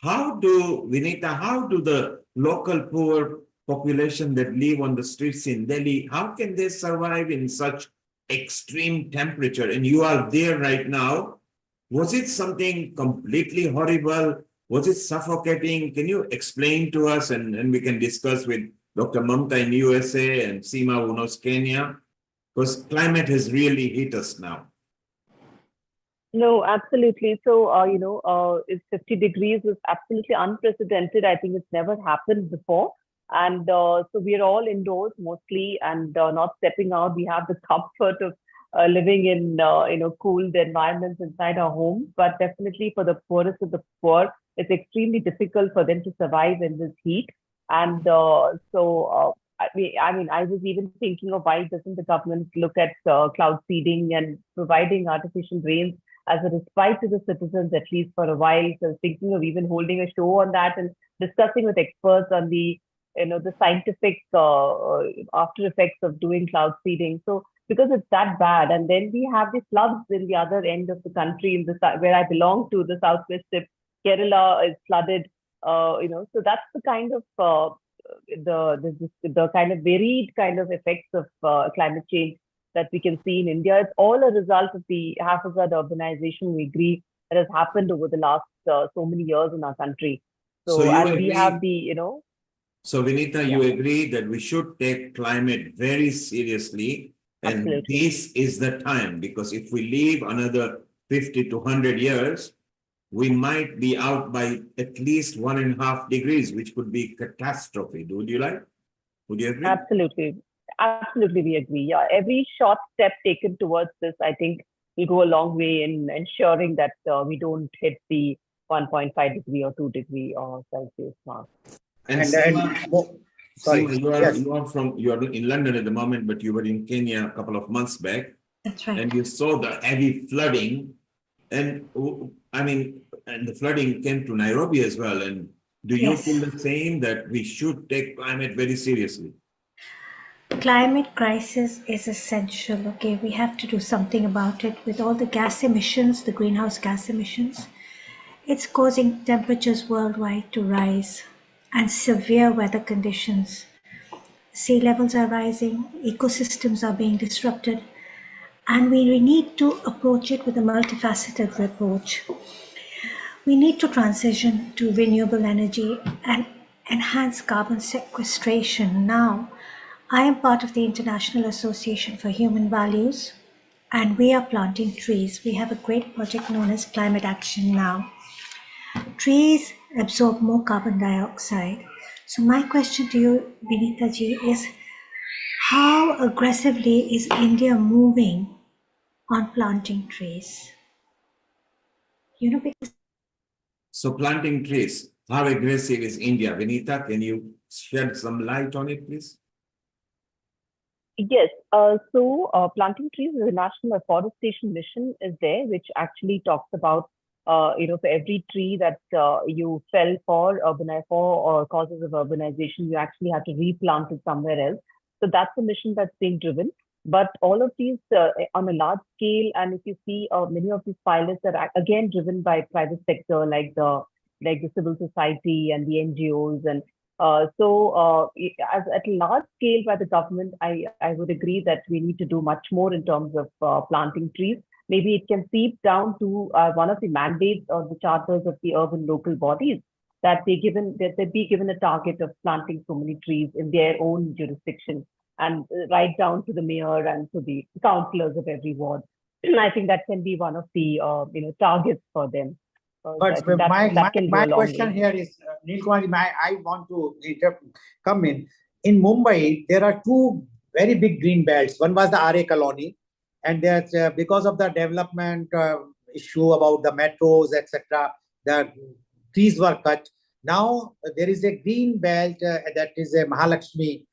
Vinita, how do the local poor population that live on the streets in Delhi, how can they survive in such extreme temperature? And you are there right now. Was it something completely horrible? Was it suffocating? Can you explain to us, and we can discuss with Dr. Mamta in USA and Seema who knows Kenya, because climate has really hit us now. No, absolutely. So, it's 50 degrees is absolutely unprecedented. I think it's never happened before. And so we are all indoors mostly and not stepping out. We have the comfort of living in, cooled environments inside our home. But definitely for the poorest of the poor, it's extremely difficult for them to survive in this heat. And I was even thinking of why doesn't the government look at cloud seeding and providing artificial rains as a respite to the citizens, at least for a while. So I was thinking of even holding a show on that and discussing with experts on the scientific after effects of doing cloud seeding. So because it's that bad, and then we have the floods in the other end of the country, in the where I belong to, the southwest tip, Kerala is flooded. So that's the kind of the kind of varied kind of effects of climate change that we can see in India. It's all a result of the haphazard urbanization, we agree, that has happened over the last so many years in our country. So and we have the, So Vinita, you agree that we should take climate very seriously, and absolutely. This is the time, because if we live another 50 to 100 years, we might be out by at least 1.5 degrees, which could be catastrophe. Would you agree? Absolutely. Absolutely, we agree. Yeah, every short step taken towards this, I think, will go a long way in ensuring that we don't hit the 1.5 degree or 2 degree Celsius mark. And Seema, you are in London at the moment, but you were in Kenya a couple of months back. That's right. And you saw the heavy flooding, and and the flooding came to Nairobi as well. And do you Yes. feel the same, that we should take climate very seriously? Climate crisis is essential. Okay, we have to do something about it. With all the gas emissions, the greenhouse gas emissions, it's causing temperatures worldwide to rise and severe weather conditions. Sea levels are rising, ecosystems are being disrupted, and we need to approach it with a multifaceted approach. We need to transition to renewable energy, and enhance carbon sequestration. Now, I am part of the International Association for Human Values, and we are planting trees. We have a great project known as Climate Action Now. Trees absorb more carbon dioxide. So my question to you, Vinita ji, is how aggressively is India moving on planting trees? Because So planting trees, how aggressive is India? Vinita, can you shed some light on it, please? Yes. Planting trees is a national afforestation mission is there, which actually talks about, for every tree that you fell for causes of urbanization, you actually have to replant it somewhere else. So that's a mission that's being driven. But all of these on a large scale, and if you see many of these pilots are again driven by private sector, like the civil society and the NGOs, and as at large scale by the government, I would agree that we need to do much more in terms of planting trees. Maybe it can seep down to one of the mandates or the charters of the urban local bodies, that they be given a target of planting so many trees in their own jurisdiction, and right down to the mayor and to the councillors of every ward. I think that can be one of the targets for them. But my question here is, Neil Kumar, I want to come in. In Mumbai, there are two very big green belts. One was the RA colony, and that's because of the development issue about the metros, etc. The trees were cut. Now there is a green belt that is a Mahalakshmi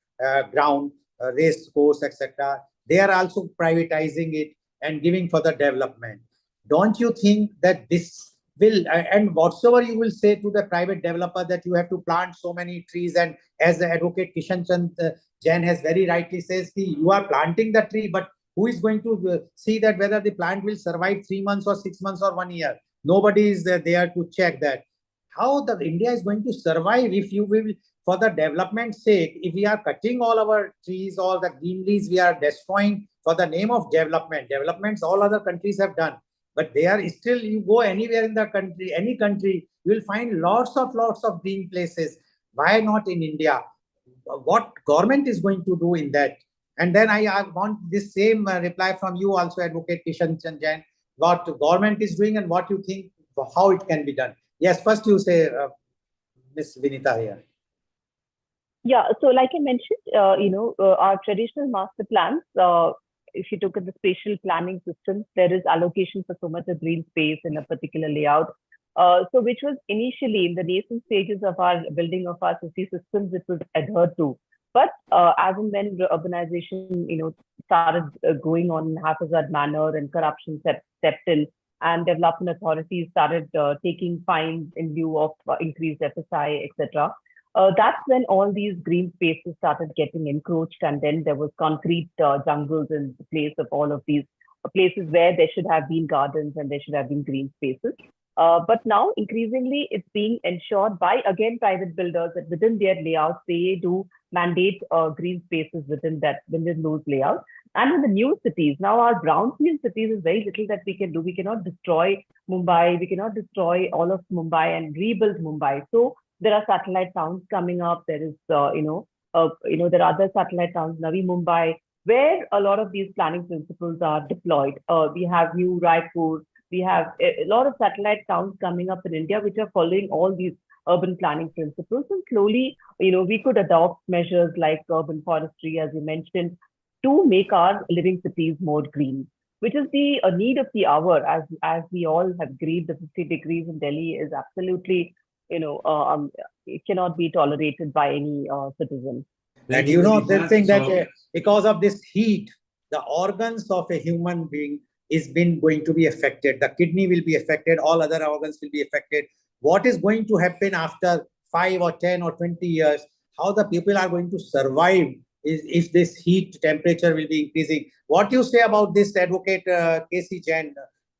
ground, race course, etc. They are also privatizing it and giving for the development. Don't you think that this will, and whatsoever you will say to the private developer that you have to plant so many trees, and as the advocate Kishan Chand Jain has very rightly says, you are planting the tree, but who is going to see that whether the plant will survive 3 months or 6 months or 1 year? Nobody is there to check that. How the India is going to survive if you will, for the development's sake, if we are cutting all our trees, all the greeneries we are destroying for the name of developments all other countries have done. But they are still, you go anywhere in the country, any country, you will find lots of green places. Why not in India? What government is going to do in that? And then I want this same reply from you also, Advocate Kishan Chand Jain, what the government is doing and what you think, how it can be done. Yes, first you say, Ms. Vinita here. Yeah, so like I mentioned, our traditional master plans, if you look at the spatial planning systems, there is allocation for so much of green space in a particular layout. So which was initially in the nascent stages of our building of our city systems, it was adhered to. But as and when urbanization, started going on in haphazard manner and corruption stepped in, and development authorities started taking fines in lieu of increased FSI, etc. That's when all these green spaces started getting encroached, and then there was concrete jungles in place of all of these places where there should have been gardens and there should have been green spaces. But now increasingly it's being ensured by, again, private builders that within their layouts, they do mandate green spaces within those layouts. And in the new cities, now our brownfield cities is very little that we can do. We cannot destroy Mumbai. We cannot destroy all of Mumbai and rebuild Mumbai. So there are satellite towns coming up. There is, there are other satellite towns, Navi Mumbai, where a lot of these planning principles are deployed. We have New Raipur. We have a lot of satellite towns coming up in India, which are following all these urban planning principles. And slowly, we could adopt measures like urban forestry, as you mentioned, to make our living cities more green, which is the need of the hour. As we all have agreed, the 50 degrees in Delhi is absolutely, it cannot be tolerated by any citizen. And the thing that because of this heat, the organs of a human being is going to be affected. The kidney will be affected. All other organs will be affected. What is going to happen after 5 or 10 or 20 years? How the people are going to survive if this heat temperature will be increasing? What do you say about this, Advocate K.C. Jain?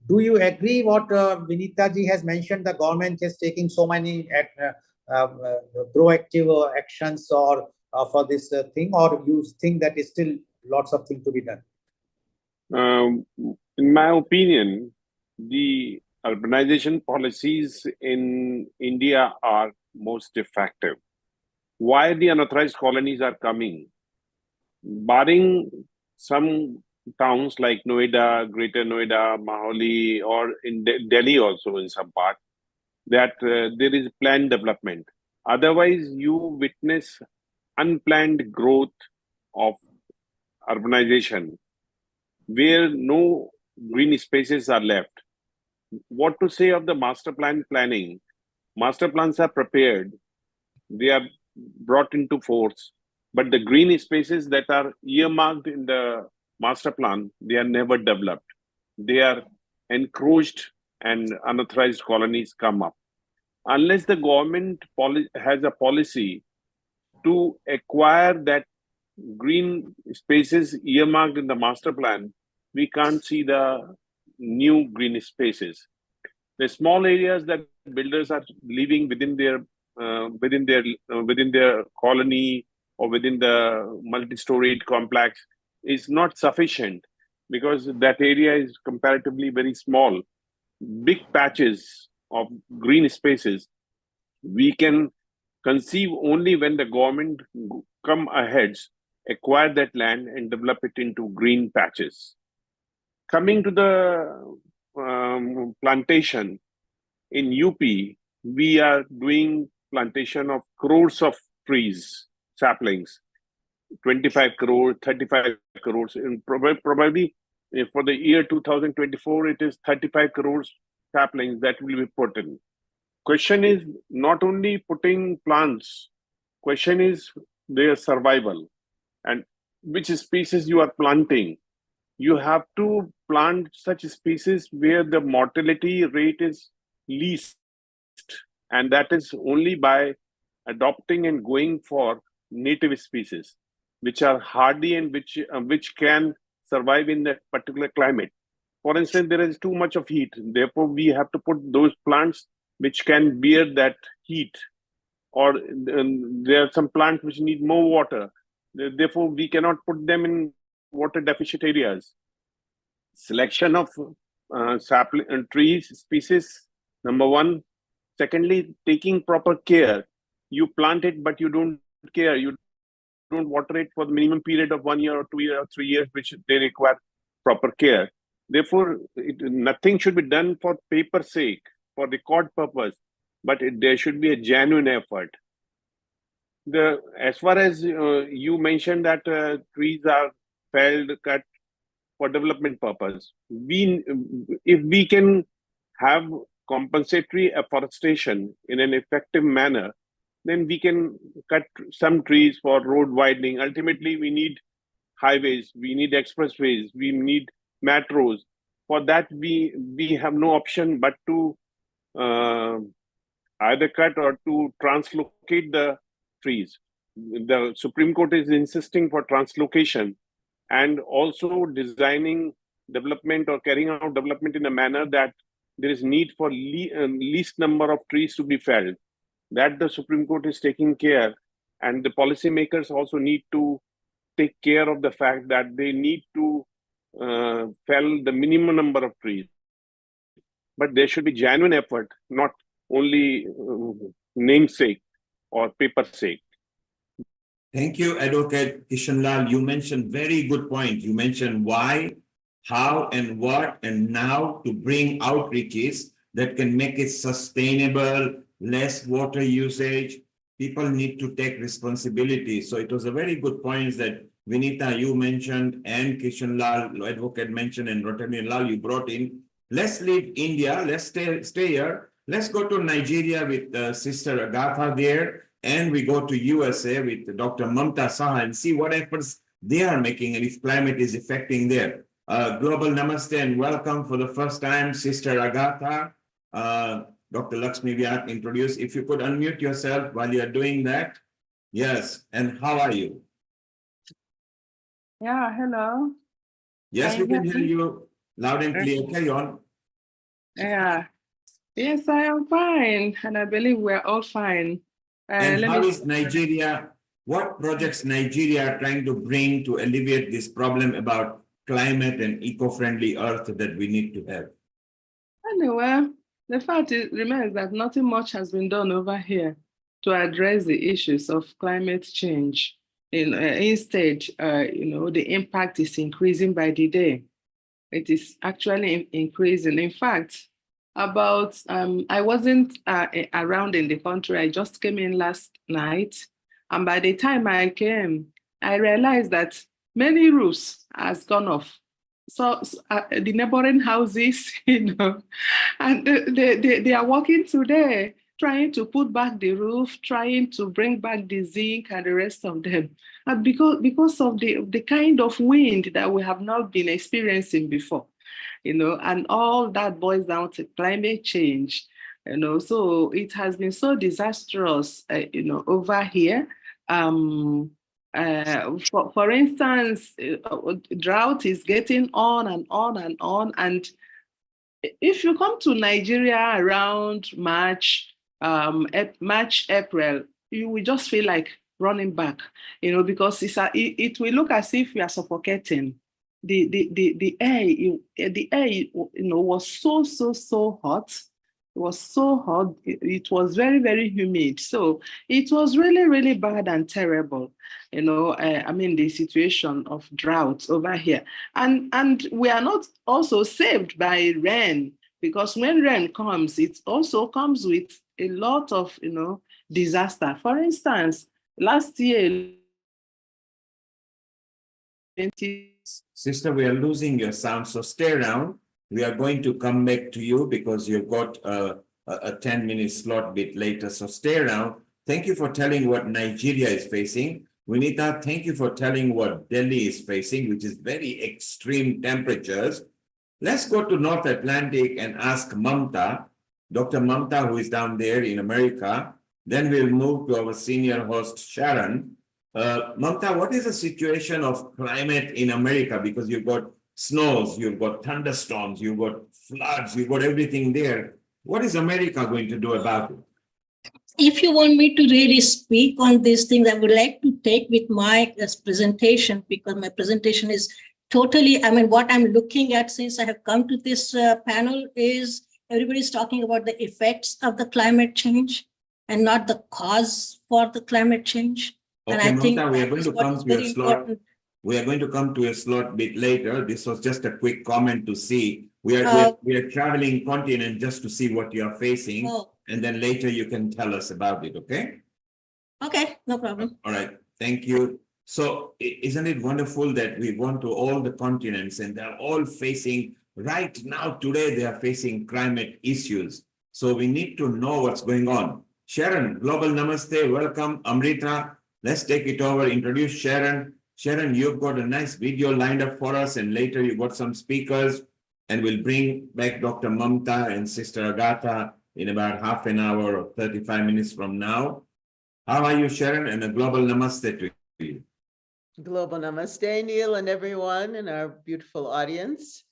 Do you agree what Vinita ji has mentioned? The government is taking so many proactive actions or for this thing, or you think that is still lots of things to be done? In my opinion, the urbanization policies in India are most effective. why the unauthorized colonies are coming. Barring some towns like Noida, Greater Noida, Maholi, or in Delhi also in some part, that there is planned development. Otherwise, you witness unplanned growth of urbanization, where no green spaces are left. What to say of the master plan planning? Master plans are prepared, they are brought into force, but the green spaces that are earmarked in the master plan, they are never developed. They are encroached and unauthorized colonies come up. Unless the government has a policy to acquire that green spaces earmarked in the master plan, we can't see the new green spaces. The small areas that builders are leaving within their colony or within the multi-storied complex is not sufficient, because that area is comparatively very small. Big patches of green spaces we can conceive only when the government come ahead, acquire that land and develop it into green patches. Coming to the plantation, in UP, we are doing plantation of crores of trees, saplings, 25 crores, 35 crores, and probably for the year 2024, it is 35 crores saplings that will be put in. Question is not only putting plants, question is their survival and which species you are planting. You have to plant such species where the mortality rate is least, and that is only by adopting and going for native species which are hardy and which can survive in that particular climate. For instance, there is too much of heat, therefore we have to put those plants which can bear that heat, or there are some plants which need more water, therefore we cannot put them in water deficient areas. Selection of sapling and trees species, number one. Secondly, taking proper care. You plant it, but you don't care. You don't water it for the minimum period of 1 year or 2 years or 3 years, which they require proper care. Therefore, nothing should be done for paper's sake, for record purpose, but there should be a genuine effort. As far as you mentioned that trees are felled, cut for development purpose, if we can have compensatory afforestation in an effective manner, then we can cut some trees for road widening. Ultimately, we need highways, we need expressways, we need metros. For that, we have no option but to either cut or to translocate the trees. The Supreme Court is insisting for translocation and also designing development or carrying out development in a manner that there is need for least number of trees to be felled. That the Supreme Court is taking care, and the policymakers also need to take care of the fact that they need to fell the minimum number of trees. But there should be genuine effort, not only namesake or paper sake. Thank you, Advocate Kishanlal. You mentioned very good point. You mentioned why, how, and what, and now to bring outreaches that can make it sustainable, less water usage. People need to take responsibility. So it was a very good point that Vinita, you mentioned, and Kishanlal, Advocate mentioned, and Rotami Lal, you brought in. Let's leave India. Let's stay here. Let's go to Nigeria with Sister Agatha there. And we go to USA with Dr. Mamta Saha and see what efforts they are making and if climate is affecting there. Global Namaste and welcome for the first time, Sister Agatha. Dr. Lakshmi Vyak introduced. If you could unmute yourself while you're doing that. Yes, and how are you? Yeah, hello. Yes, we can hear you loud and clear. Carry on. Yeah. Yes, I am fine. And I believe we're all fine. And how is Nigeria, what projects Nigeria are trying to bring to alleviate this problem about climate and eco-friendly earth that we need to have? Anyway, the fact remains that nothing much has been done over here. to address the issues of climate change. Instead, the impact is increasing by the day. It is actually increasing. In fact, I wasn't around in the country. I just came in last night. And by the time I came, I realized that many roofs has gone off. So the neighboring houses, and they are working today, trying to put back the roof, trying to bring back the zinc and the rest of them. And because of the kind of wind that we have not been experiencing before, and all that boils down to climate change, so it has been so disastrous, over here. For instance, drought is getting on and on and on. And if you come to Nigeria around March, April, you will just feel like running back, because it will look as if we are suffocating. The air, was so hot. It was so hot. It was very, very humid. So it was really, really bad and terrible. The situation of drought over here. And we are not also saved by rain, because when rain comes, it also comes with a lot of, disaster. For instance, last year, Sister, we are losing your sound, so stay around. We are going to come back to you because you've got a 10-minute slot bit later, so stay around. Thank you for telling what Nigeria is facing. Vinita, thank you for telling what Delhi is facing, which is very extreme temperatures. Let's go to North Atlantic and ask Mamta, Dr. Mamta, who is down there in America. Then we'll move to our senior host, Sharon. Mamta, what is the situation of climate in America? Because you've got snows, you've got thunderstorms, you've got floods, you've got everything there. What is America going to do about it? If you want me to really speak on these things, I would like to take with my presentation, because my presentation is totally, what I'm looking at since I have come to this panel is everybody's talking about the effects of the climate change and not the cause for the climate change. Okay, and I think we are going to come to a slot. We are going to come to a slot bit later. This was just a quick comment to see. We are traveling continent just to see what you are facing. And then later you can tell us about it, okay? Okay, no problem. All right, thank you. So isn't it wonderful that we've gone to all the continents and they're all facing, right now, today, they are facing climate issues. So we need to know what's going on. Sharon, Global Namaste, welcome. Amrita, let's take it over, introduce Sharon. Sharon, you've got a nice video lined up for us, and later you've got some speakers, and we'll bring back Dr. Mamta and Sister Agatha in about half an hour or 35 minutes from now. How are you, Sharon? And a global namaste to you. Global namaste, Neil, and everyone in our beautiful audience.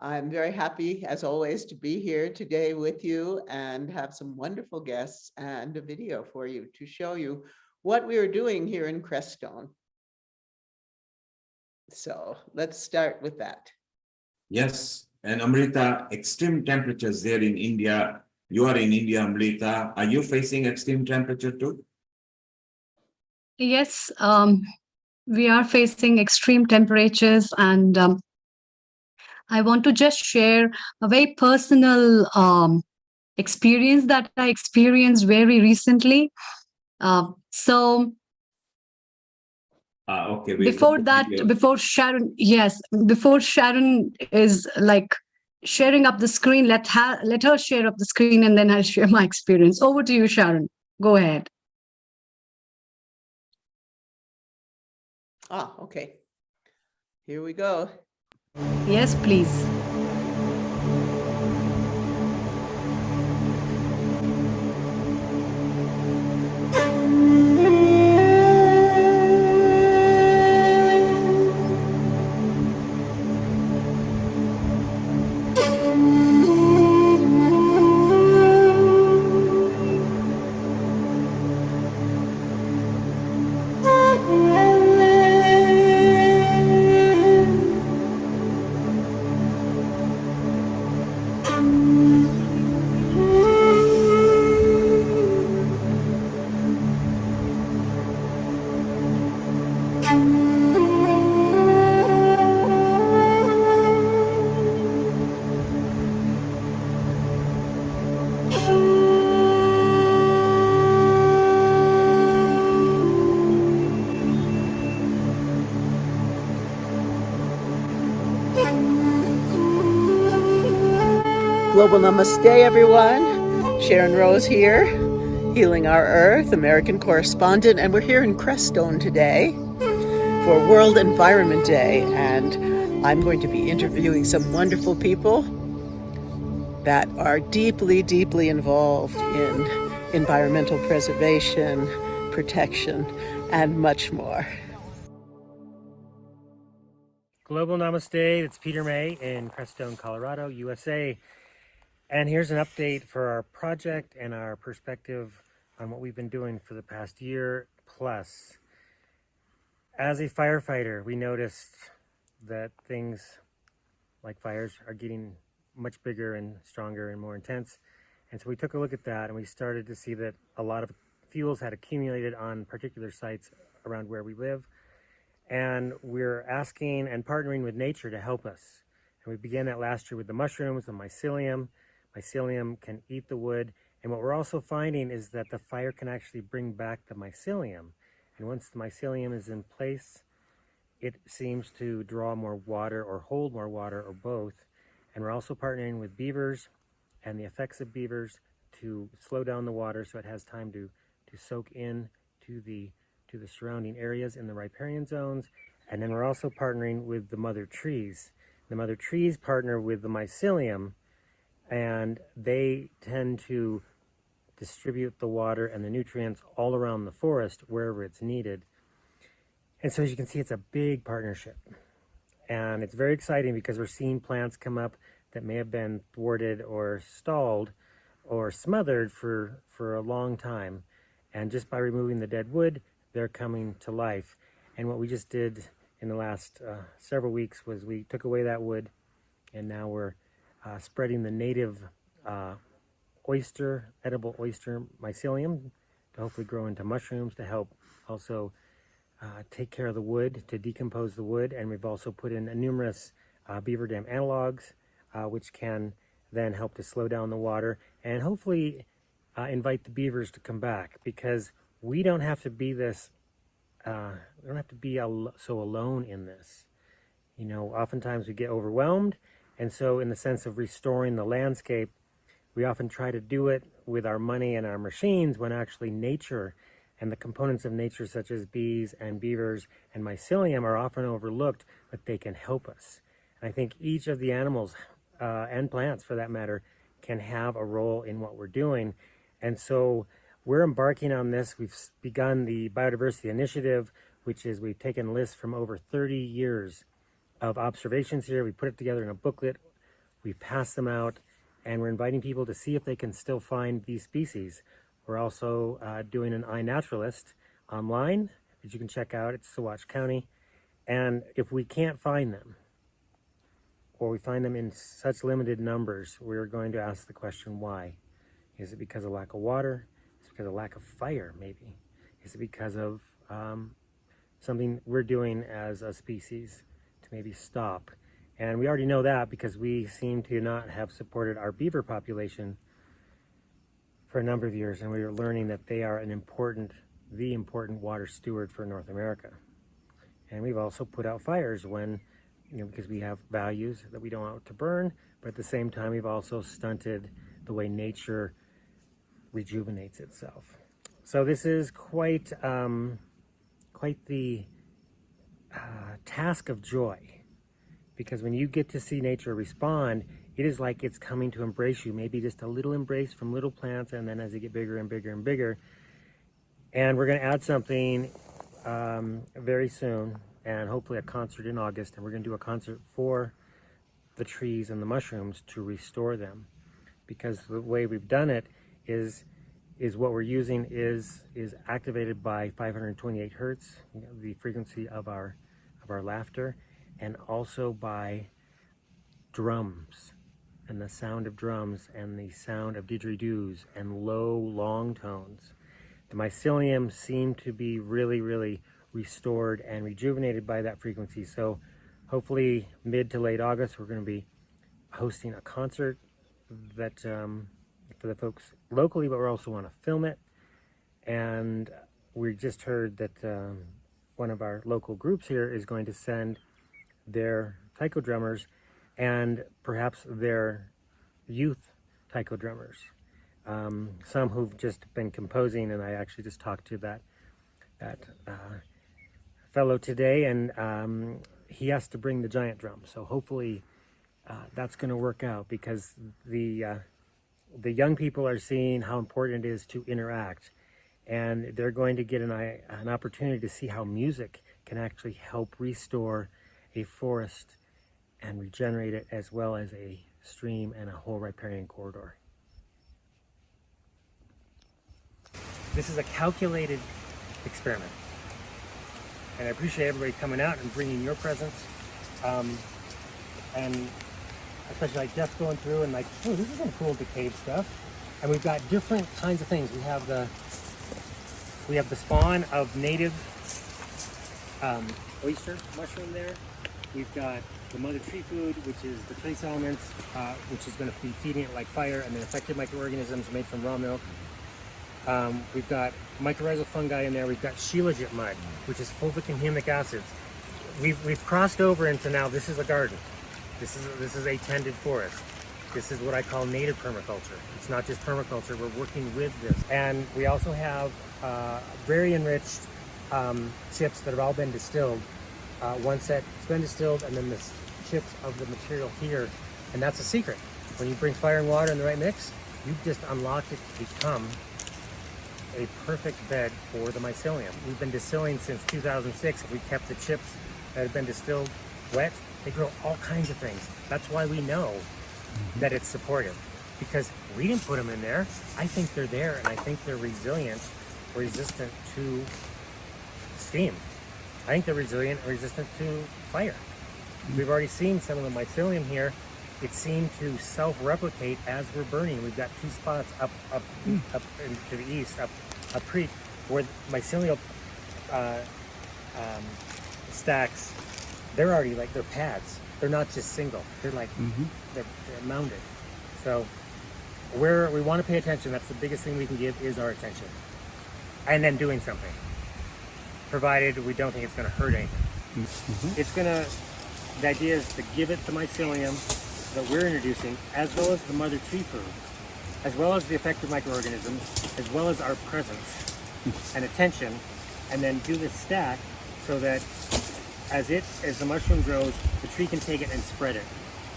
I'm very happy, as always, to be here today with you and have some wonderful guests and a video for you to show you what we are doing here in Crestone. So let's start with that. Yes, and Amrita, extreme temperatures there in India. You are in India, Amrita. Are you facing extreme temperature too? Yes, we are facing extreme temperatures, and I want to just share a very personal experience that I experienced very recently. Okay. Before that, before Sharon is like sharing up the screen, let her share up the screen, and then I'll share my experience. Over to you, Sharon. Go ahead. Okay. Here we go. Yes, please. Global Namaste, everyone. Sharon Rose here, Healing Our Earth, American correspondent, and we're here in Crestone today for World Environment Day, and I'm going to be interviewing some wonderful people that are deeply, deeply involved in environmental preservation, protection, and much more. Global Namaste, it's Peter May in Crestone, Colorado, USA. And here's an update for our project and our perspective on what we've been doing for the past year plus. As a firefighter, we noticed that things like fires are getting much bigger and stronger and more intense. And so we took a look at that and we started to see that a lot of fuels had accumulated on particular sites around where we live. And we're asking and partnering with nature to help us. And we began that last year with the mushrooms, the mycelium. Mycelium can eat the wood. And what we're also finding is that the fire can actually bring back the mycelium. And once the mycelium is in place, it seems to draw more water or hold more water or both. And we're also partnering with beavers and the effects of beavers to slow down the water so it has time to soak in to the surrounding areas in the riparian zones. And then we're also partnering with the mother trees. The mother trees partner with the mycelium, and they tend to distribute the water and the nutrients all around the forest wherever it's needed. And so as you can see, it's a big partnership. And it's very exciting because we're seeing plants come up that may have been thwarted or stalled or smothered for a long time. And just by removing the dead wood, they're coming to life. And what we just did in the last several weeks was we took away that wood, and now we're spreading the native edible oyster mycelium to hopefully grow into mushrooms to help also take care of the wood, to decompose the wood. And we've also put in numerous beaver dam analogs, which can then help to slow down the water and hopefully invite the beavers to come back, because we don't have to be this, we don't have to be so alone in this. You know, oftentimes we get overwhelmed. And so in the sense of restoring the landscape, we often try to do it with our money and our machines, when actually nature and the components of nature such as bees and beavers and mycelium are often overlooked, but they can help us. And I think each of the animals and plants for that matter can have a role in what we're doing. And so we're embarking on this. We've begun the Biodiversity Initiative, which is we've taken lists from over 30 years of observations here. We put it together in a booklet. We pass them out, and we're inviting people to see if they can still find these species. We're also doing an iNaturalist online that you can check out. It's Saguache County. And if we can't find them, or we find them in such limited numbers, we're going to ask the question, why? Is it because of lack of water? Is it because of lack of fire, maybe? Is it because of something we're doing as a species to maybe stop? And we already know that because we seem to not have supported our beaver population for a number of years, and we are learning that they are the important water steward for North America. And we've also put out fires when, because we have values that we don't want to burn, but at the same time, we've also stunted the way nature rejuvenates itself. So this is quite the task of joy, because when you get to see nature respond, it is like it's coming to embrace you, maybe just a little embrace from little plants, and then as they get bigger and bigger and bigger. And we're going to add something very soon, and hopefully a concert in August, and we're going to do a concert for the trees and the mushrooms to restore them, because the way we've done it is what we're using is activated by 528 hertz, the frequency of our laughter, and also by drums and the sound of drums and the sound of didgeridoos and low long tones. The mycelium seem to be really, really restored and rejuvenated by that frequency. So hopefully mid to late August, we're going to be hosting a concert that for the folks locally, but we also want to film it. And we just heard that one of our local groups here is going to send their taiko drummers and perhaps their youth taiko drummers. Some who've just been composing, and I actually just talked to that fellow today, and he has to bring the giant drum. So hopefully that's going to work out, because the young people are seeing how important it is to interact, and they're going to get an opportunity to see how music can actually help restore a forest and regenerate it, as well as a stream and a whole riparian corridor. This is a calculated experiment, and I appreciate everybody coming out and bringing your presence, and especially like Jeff going through and like, oh, this is some cool decayed stuff. And we've got different kinds of things. We have the spawn of native oyster mushroom there. We've got the mother tree food, which is the trace elements, which is going to be feeding it like fire, and then affected microorganisms made from raw milk. We've got mycorrhizal fungi in there. We've got shilajit mud, which is fulvic and humic acids. We've crossed over into now this is a garden. This is a tended forest. This is what I call native permaculture. It's not just permaculture, we're working with this. And we also have very enriched chips that have all been distilled. One set has been distilled, and then the chips of the material here. And that's a secret. When you bring fire and water in the right mix, you've just unlocked it to become a perfect bed for the mycelium. We've been distilling since 2006. We kept the chips that have been distilled wet. They grow all kinds of things. That's why we know that it's supportive, because we didn't put them in there. I think they're there, and I think they're resilient, resistant to steam. I think they're resilient, resistant to fire. We've already seen some of the mycelium here. It seemed to self-replicate as we're burning. We've got two spots up to the east, up creek, where mycelial stacks, they're already like, they're pads. They're not just single. They're like, they're mounded. So where we want to pay attention, that's the biggest thing we can give, is our attention. And then doing something, provided we don't think it's going to hurt anything. It's going to, the idea is to give it the mycelium that we're introducing, as well as the mother tree food, as well as the effective microorganisms, as well as our presence and attention, and then do this stack so that as the mushroom grows, the tree can take it and spread it.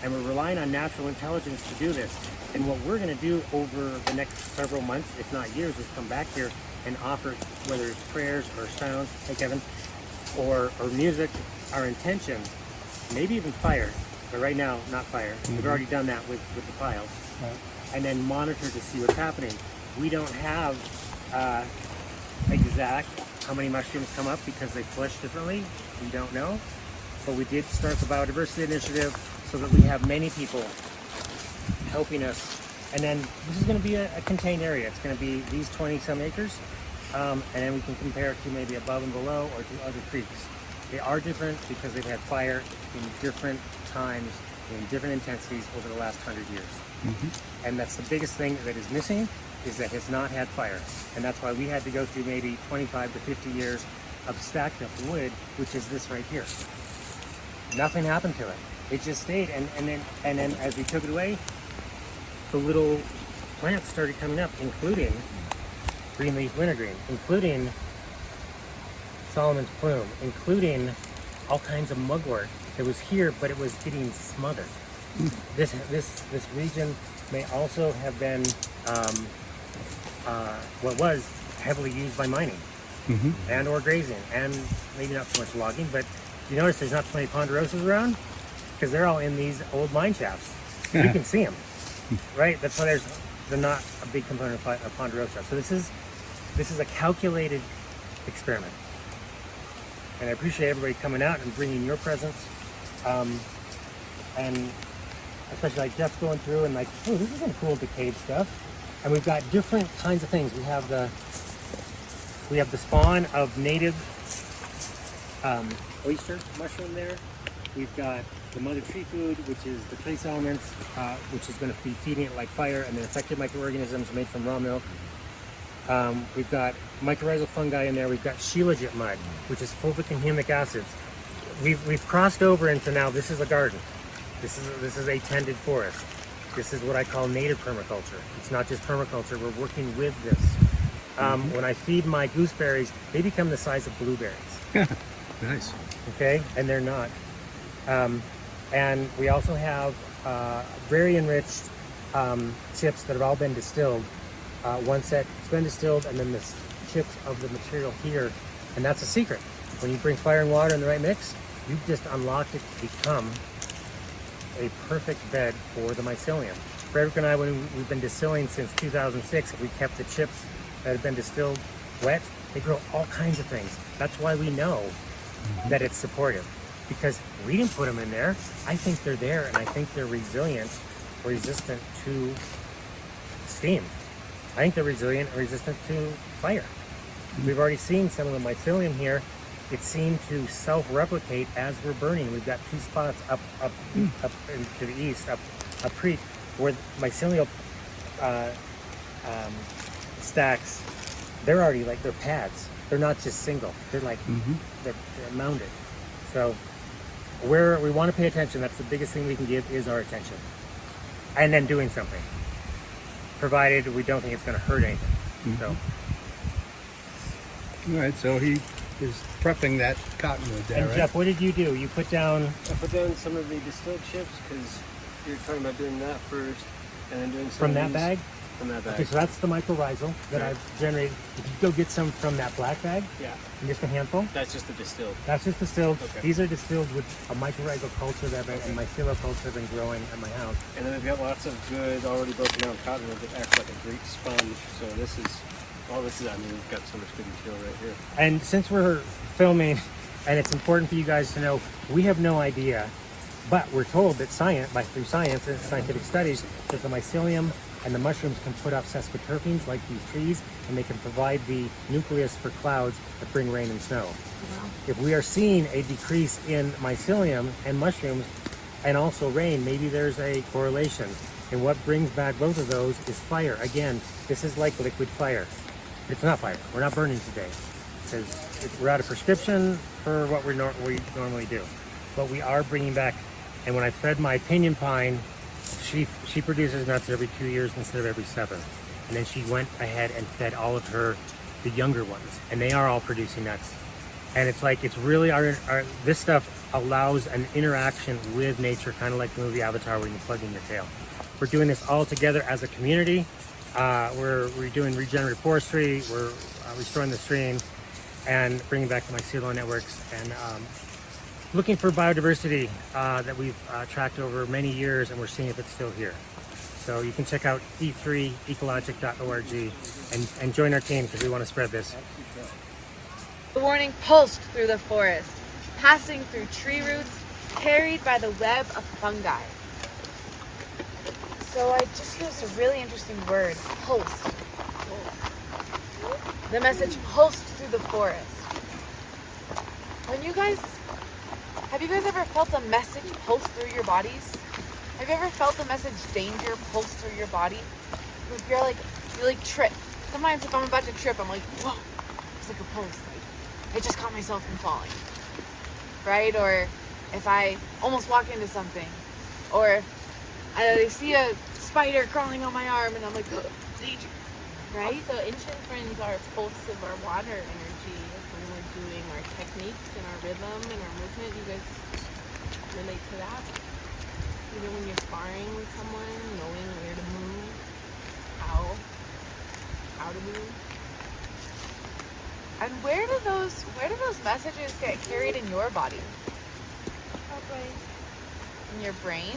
And we're relying on natural intelligence to do this. And what we're going to do over the next several months, if not years, is come back here and offer, whether it's prayers or sounds, hey Kevin, or music, our intention, maybe even fire, but right now, not fire. We've already done that with the piles. Right. And then monitor to see what's happening. We don't have exact how many mushrooms come up because they flush differently. We don't know. But we did start the biodiversity initiative so that we have many people helping us. And then this is going to be a contained area. It's going to be these 20-some acres. And then we can compare it to maybe above and below or to other creeks. They are different because they've had fire in different times, in different intensities over the last 100 years. And that's the biggest thing that is missing, is that it's not had fire. And that's why we had to go through maybe 25 to 50 years of stacked up wood, which is this right here. Nothing happened to it. It just stayed. And then as we took it away, the little plants started coming up, including green leaf wintergreen, including Solomon's plume, including all kinds of mugwort that was here, but it was getting smothered. This region may also have been what was heavily used by mining and or grazing, and maybe not so much logging. But you notice there's not so many ponderosas around because they're all in these old mine shafts. You can see them, right? That's why they're not a big component of ponderosa. So this is a calculated experiment. And I appreciate everybody coming out and bringing your presence, and especially like Jeff going through and like, oh, this is some cool decayed stuff. And we've got different kinds of things. We have the spawn of native oyster mushroom there. We've got the mother tree food, which is the trace elements, which is going to be feeding it like fire, and then affected microorganisms made from raw milk. We've got mycorrhizal fungi in there. We've got shilajit mud, which is fulvic and humic acids. We've crossed over into now this is a garden. This is a tended forest. This is what I call native permaculture. It's not just permaculture, we're working with this. When I feed my gooseberries, they become the size of blueberries. Nice. Okay, and they're not. And we also have very enriched chips that have all been distilled. One set has been distilled, and then the chips of the material here, and that's a secret. When you bring fire and water in the right mix, you've just unlocked it to become a perfect bed for the mycelium. Frederick and I, when we've been distilling since 2006, we kept the chips that have been distilled wet. They grow all kinds of things. That's why we know that it's supportive, because we didn't put them in there. I think they're there, and I think they're resilient, resistant to steam. I think they're resilient and resistant to fire. We've already seen some of the mycelium here. It seemed to self-replicate as we're burning. We've got two spots up to the east, up creek, where mycelial stacks, they're already like, they're pads. They're not just single. They're like, they're mounded. So where we want to pay attention, that's the biggest thing we can give, is our attention. And then doing something, provided we don't think it's going to hurt anything. So. All right, so he is prepping that cottonwood there, And right? Jeff, what did you do? You put down... I put down some of the distilled chips, because you're talking about doing that first, and then doing some From of that these- bag? From that bag. Okay, so that's the mycorrhizal that Right. I've generated. If you go get some from that black bag, Yeah. and just a handful, That's just the distilled. that's just distilled. Okay. These are distilled with a mycorrhizal culture that and mycelial culture I've been growing at my house. And then we've got lots of good, already broken down cottonwood that acts like a great sponge. So this is, all this is, I mean, we've got so much good material right here. And since we're filming, and it's important for you guys to know, we have no idea, but we're told that through science and scientific studies, that the mycelium and the mushrooms can put off sesquiterpenes like these trees, and they can provide the nucleus for clouds that bring rain and snow. If we are seeing a decrease in mycelium and mushrooms and also rain, maybe there's a correlation. And what brings back both of those is fire. Again, this is like liquid fire. It's not fire. We're not burning today, because we're out of prescription for what we normally do. But we are bringing back, and when I fed my pinyon pine, she produces nuts every 2 years instead of every 7. And then she went ahead and fed all of the younger ones, and they are all producing nuts. And it's like, it's really this stuff allows an interaction with nature, kind of like the movie Avatar, where you plug in your tail. We're doing this all together as a community. We're doing regenerative forestry. We're restoring the stream and bringing back the mycelial networks, and looking for biodiversity that we've tracked over many years, and we're seeing if it's still here. So you can check out e3ecologic.org and join our team, because we want to spread this. The warning pulsed through the forest, passing through tree roots, carried by the web of fungi. So I just used a really interesting word, pulsed. The message pulsed through the forest. Have you guys ever felt a message pulse through your bodies? Have you ever felt the message danger pulse through your body? If you trip. Sometimes if I'm about to trip, I'm like, whoa, it's like a pulse. I just caught myself from falling, right? Or if I almost walk into something, or I see a spider crawling on my arm and I'm like, oh, danger, right? So ancient friends are a pulse of our water energy when we're doing our techniques and our rhythm and our movement. You guys relate to that? Even when you're sparring with someone, knowing where to move, how to move. And where do those messages get carried in your body? Our brain. In your brain?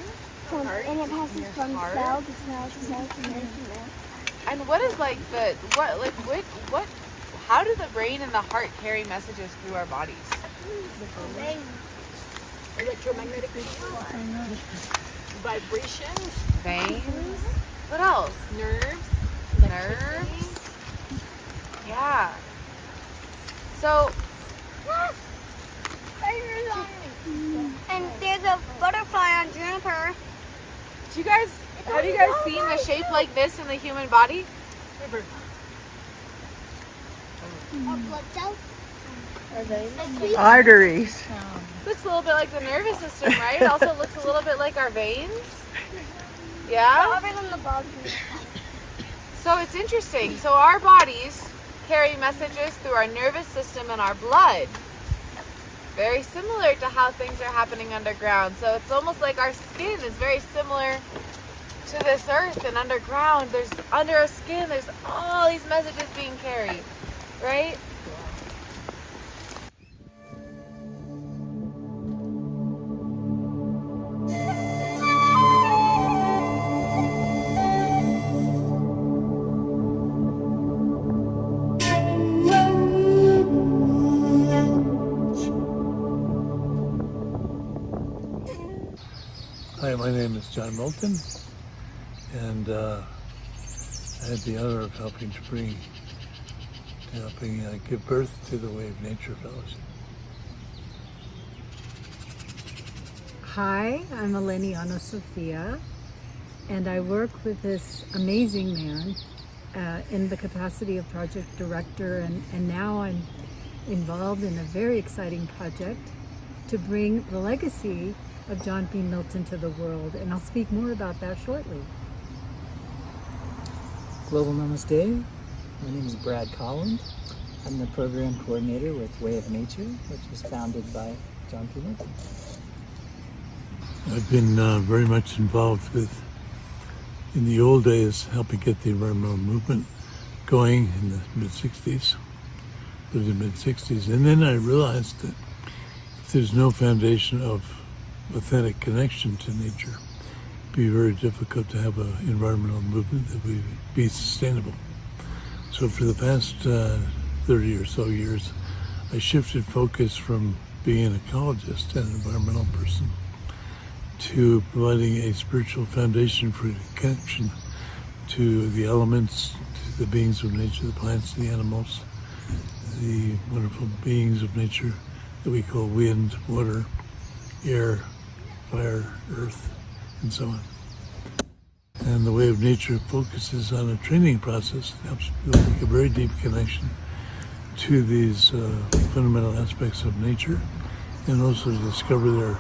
And Heart? it In passes your from heart? cell to cell to cell to nerve to nerve. And what is how do the brain and the heart carry messages through our bodies? Electromagnetic vibration. Veins. What else? Nerves. Nerves. Yeah. So And there's a butterfly on Juniper. have you guys seen the shape like this in the human body? Blood cells. Arteries. Looks a little bit like the nervous system, right? It also looks a little bit like our veins. Yeah? Other than the bugs. So it's interesting. So our bodies carry messages through our nervous system and our blood. Very similar to how things are happening underground. So it's almost like our skin is very similar to this earth and underground. There's under our skin, there's all these messages being carried, right? Hi, my name is John Moulton, and I had the honor of helping give birth to the Way of Nature Fellowship. Hi, I'm Eleni Ana Sofia, and I work with this amazing man in the capacity of project director, and now I'm involved in a very exciting project to bring the legacy of John P. Milton to the world, and I'll speak more about that shortly. Global Namaste. My name is Brad Collins. I'm the program coordinator with Way of Nature, which was founded by John P. Milton. I've been very much involved with, in the old days, helping get the environmental movement going in the mid-60s, and then I realized that if there's no foundation of authentic connection to nature, it'd be very difficult to have an environmental movement that would be sustainable. So for the past 30 or so years, I shifted focus from being an ecologist and an environmental person to providing a spiritual foundation for connection to the elements, to the beings of nature, the plants, the animals, the wonderful beings of nature that we call wind, water, air, fire, earth, and so on. And the Way of Nature focuses on a training process that helps people make a very deep connection to these fundamental aspects of nature, and also to discover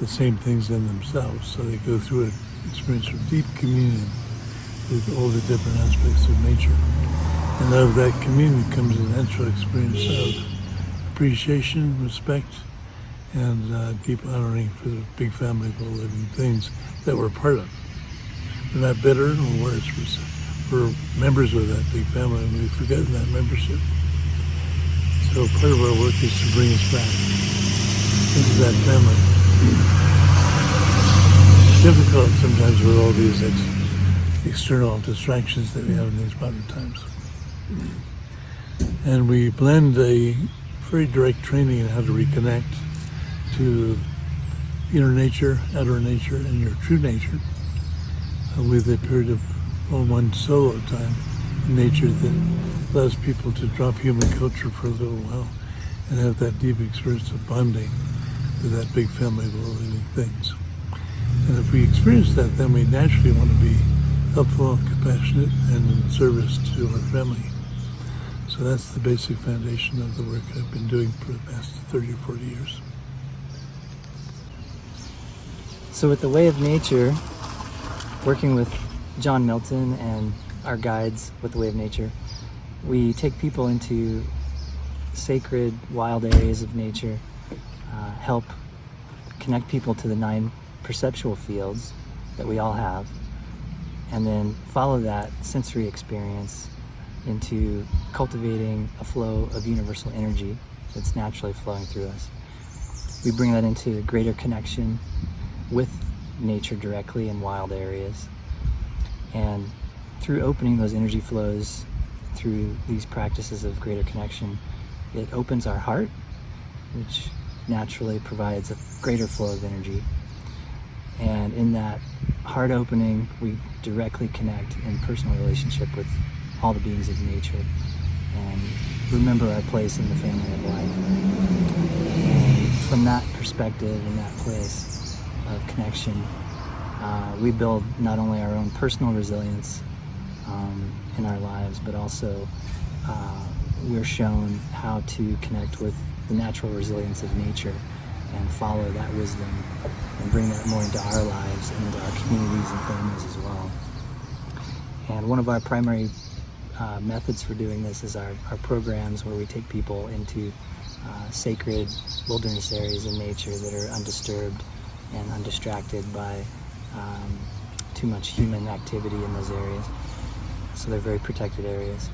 the same things in themselves. So they go through an experience of deep communion with all the different aspects of nature. And out of that communion comes a natural experience of appreciation, respect, and deep honoring for the big family of all living things that we're part of. We're not better or worse. We're members of that big family, and we've forgotten that membership. So part of our work is to bring us back into that family. It's difficult sometimes with all these external distractions that we have in these modern times. And we blend a very direct training in how to reconnect to inner nature, outer nature, and your true nature with a period of one solo time in nature that allows people to drop human culture for a little while and have that deep experience of bonding with that big family of all living things. And if we experience that, then we naturally want to be helpful, compassionate, and in service to our family. So that's the basic foundation of the work I've been doing for the past 30 or 40 years. So with the Way of Nature, working with John Milton and our guides with the Way of Nature, we take people into sacred wild areas of nature, help connect people to the 9 perceptual fields that we all have, and then follow that sensory experience into cultivating a flow of universal energy that's naturally flowing through us. We bring that into greater connection with nature directly in wild areas. And through opening those energy flows through these practices of greater connection, it opens our heart, which naturally provides a greater flow of energy. And in that heart opening, we directly connect in personal relationship with all the beings of nature and remember our place in the family of life. And from that perspective and that place of connection, we build not only our own personal resilience in our lives, but also we're shown how to connect with the natural resilience of nature and follow that wisdom and bring that more into our lives and into our communities and families as well. And one of our primary methods for doing this is our programs where we take people into sacred wilderness areas in nature that are undisturbed and undistracted by too much human activity in those areas. So they're very protected areas.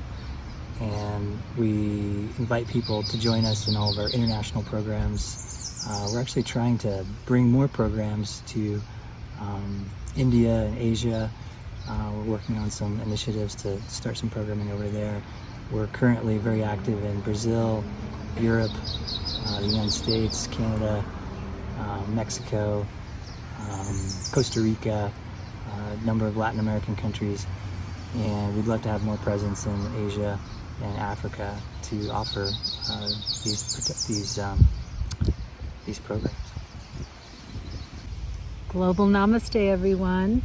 And we invite people to join us in all of our international programs. We're actually trying to bring more programs to India and Asia. We're working on some initiatives to start some programming over there. We're currently very active in Brazil, Europe, the United States, Canada, Mexico, Costa Rica, a number of Latin American countries, and we'd love to have more presence in Asia and Africa to offer these programs. Global Namaste, everyone.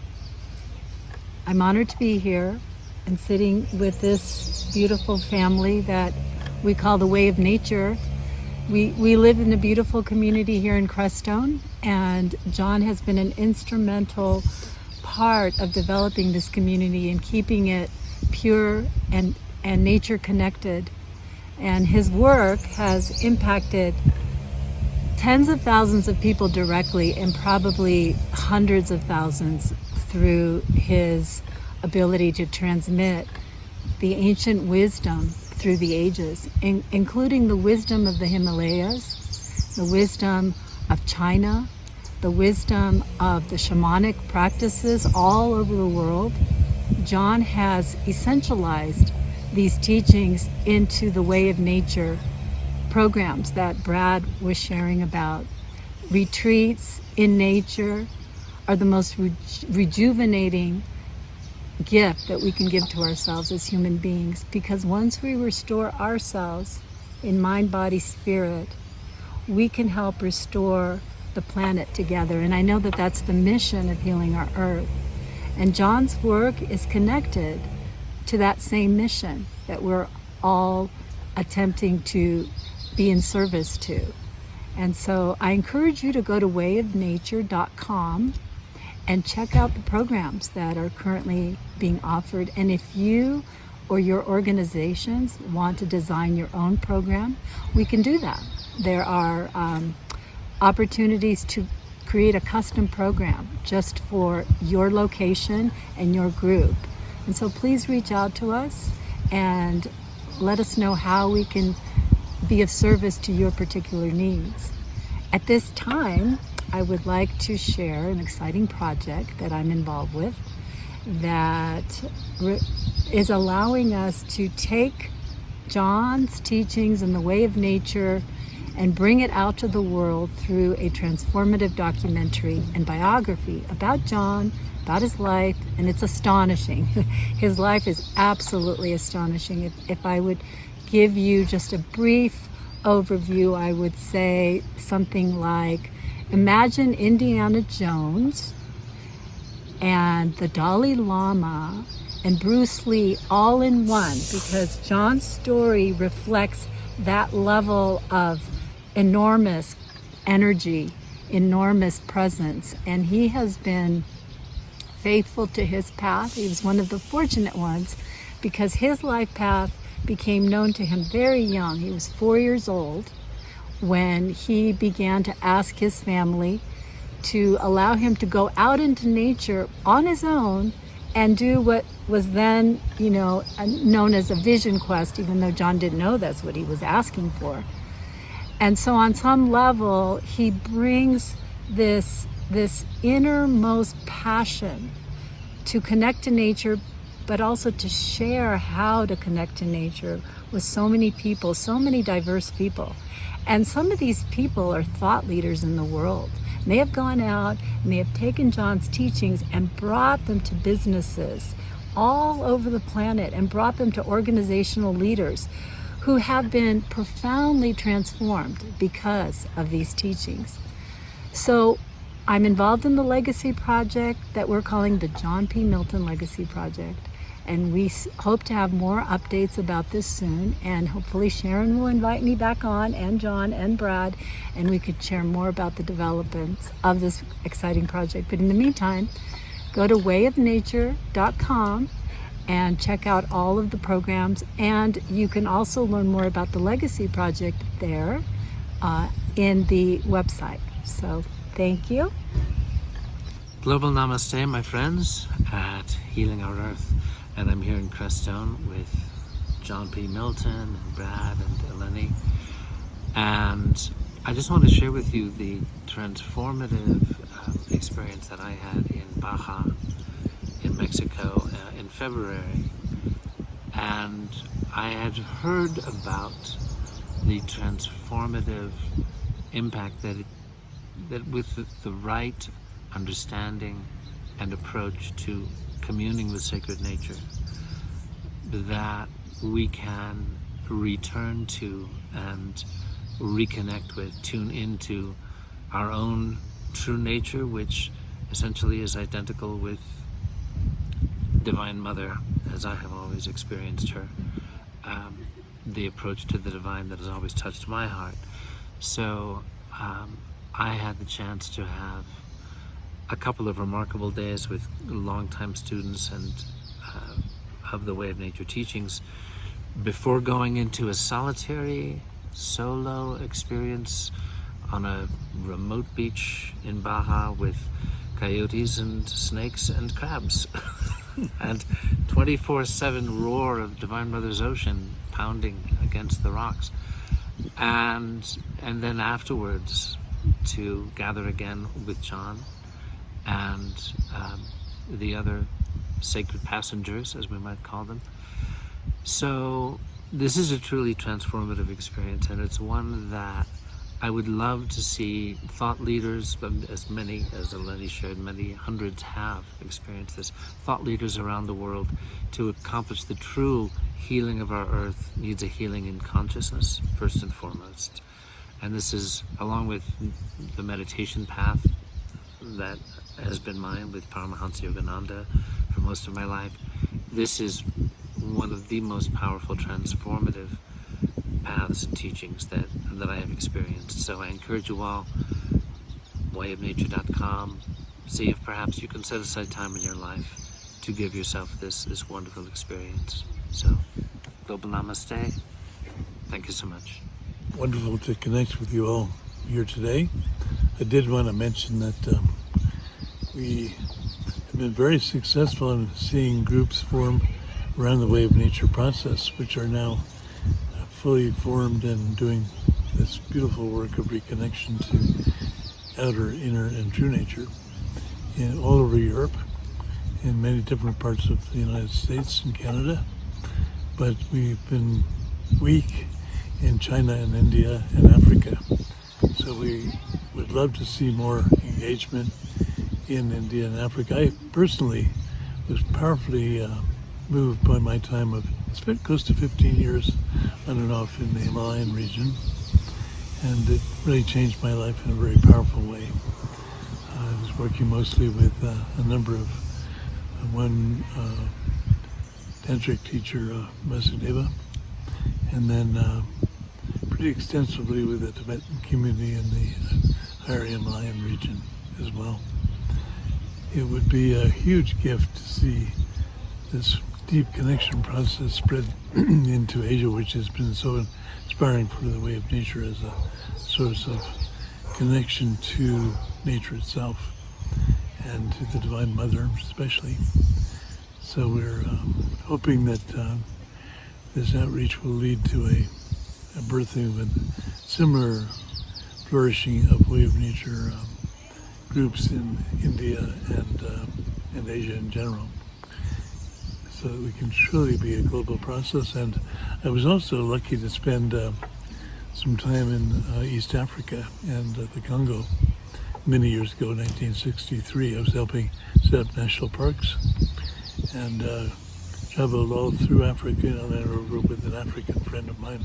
I'm honored to be here and sitting with this beautiful family that we call the Way of Nature. We live in a beautiful community here in Crestone, and John has been an instrumental part of developing this community and keeping it pure and nature connected. And his work has impacted tens of thousands of people directly and probably hundreds of thousands through his ability to transmit the ancient wisdom through the ages, including the wisdom of the Himalayas, the wisdom of China, the wisdom of the shamanic practices all over the world. John has essentialized these teachings into the Way of Nature programs that Brad was sharing about. Retreats in nature are the most rejuvenating gift that we can give to ourselves as human beings, because once we restore ourselves in mind, body, spirit, we can help restore the planet together. And I know that that's the mission of Healing Our Earth. And John's work is connected to that same mission that we're all attempting to be in service to. And so I encourage you to go to wayofnature.com and check out the programs that are currently being offered. And if you or your organizations want to design your own program, we can do that. There are opportunities to create a custom program just for your location and your group. And so please reach out to us and let us know how we can be of service to your particular needs. At this time, I would like to share an exciting project that I'm involved with that is allowing us to take John's teachings and the Way of Nature and bring it out to the world through a transformative documentary and biography about John, about his life, and it's astonishing. His life is absolutely astonishing. If I would give you just a brief overview, I would say something like, imagine Indiana Jones and the Dalai Lama and Bruce Lee all in one, because John's story reflects that level of enormous energy, enormous presence, and he has been faithful to his path. He was one of the fortunate ones because his life path became known to him very young. He was 4 years old when he began to ask his family to allow him to go out into nature on his own and do what was then, known as a vision quest, even though John didn't know that's what he was asking for. And so on some level, he brings this innermost passion to connect to nature, but also to share how to connect to nature with so many people, so many diverse people. And some of these people are thought leaders in the world. And they have gone out and they have taken John's teachings and brought them to businesses all over the planet and brought them to organizational leaders who have been profoundly transformed because of these teachings. So I'm involved in the Legacy Project that we're calling the John P. Milton Legacy Project. And we hope to have more updates about this soon. And hopefully Sharon will invite me back on, and John and Brad, and we could share more about the developments of this exciting project. But in the meantime, go to wayofnature.com and check out all of the programs. And you can also learn more about the Legacy Project there in the website. So thank you. Global Namaste, my friends, at Healing Our Earth. And I'm here in Crestone with John P. Milton and Brad and Eleni. And I just want to share with you the transformative experience that I had in Baja, in Mexico, in February. And I had heard about the transformative impact that with the right understanding and approach to communing with sacred nature, that we can return to and reconnect with, tune into our own true nature, which essentially is identical with Divine Mother, as I have always experienced her, the approach to the divine that has always touched my heart. So I had the chance to have a couple of remarkable days with longtime students and of the Way of Nature teachings before going into a solitary solo experience on a remote beach in Baja with coyotes and snakes and crabs and 24/7 roar of Divine Mother's ocean pounding against the rocks, and then afterwards to gather again with John and the other sacred passengers, as we might call them. So this is a truly transformative experience, and it's one that I would love to see thought leaders, as many as Eleni shared, many hundreds have experienced this, thought leaders around the world. To accomplish the true healing of our earth needs a healing in consciousness, first and foremost. And this is, along with the meditation path that has been mine with Paramahansa Yogananda for most of my life, this is one of the most powerful transformative paths and teachings that I have experienced. So I encourage you all, wayofnature.com, see if perhaps you can set aside time in your life to give yourself this wonderful experience. So, Global Namaste. Thank you so much. Wonderful to connect with you all here today. I did want to mention that we have been very successful in seeing groups form around the Way of Nature process, which are now fully formed and doing this beautiful work of reconnection to outer, inner, and true nature all over Europe, in many different parts of the United States and Canada. But we've been weak in China and India and Africa. So we would love to see more engagement in India and Africa. I personally was powerfully moved by my time of, spent close to 15 years on and off in the Himalayan region, and it really changed my life in a very powerful way. I was working mostly with a number of one tantric teacher, Vasudeva, and then pretty extensively with the Tibetan community in the higher Himalayan region as well. It would be a huge gift to see this deep connection process spread into Asia, which has been so inspiring for the Way of Nature as a source of connection to nature itself and to the Divine Mother especially. So we're hoping that this outreach will lead to a birthing of a similar flourishing of Way of Nature groups in India and Asia in general, so that we can truly be a global process. And I was also lucky to spend some time in East Africa and the Congo many years ago, 1963. I was helping set up national parks and traveled all through Africa on a river with an African friend of mine,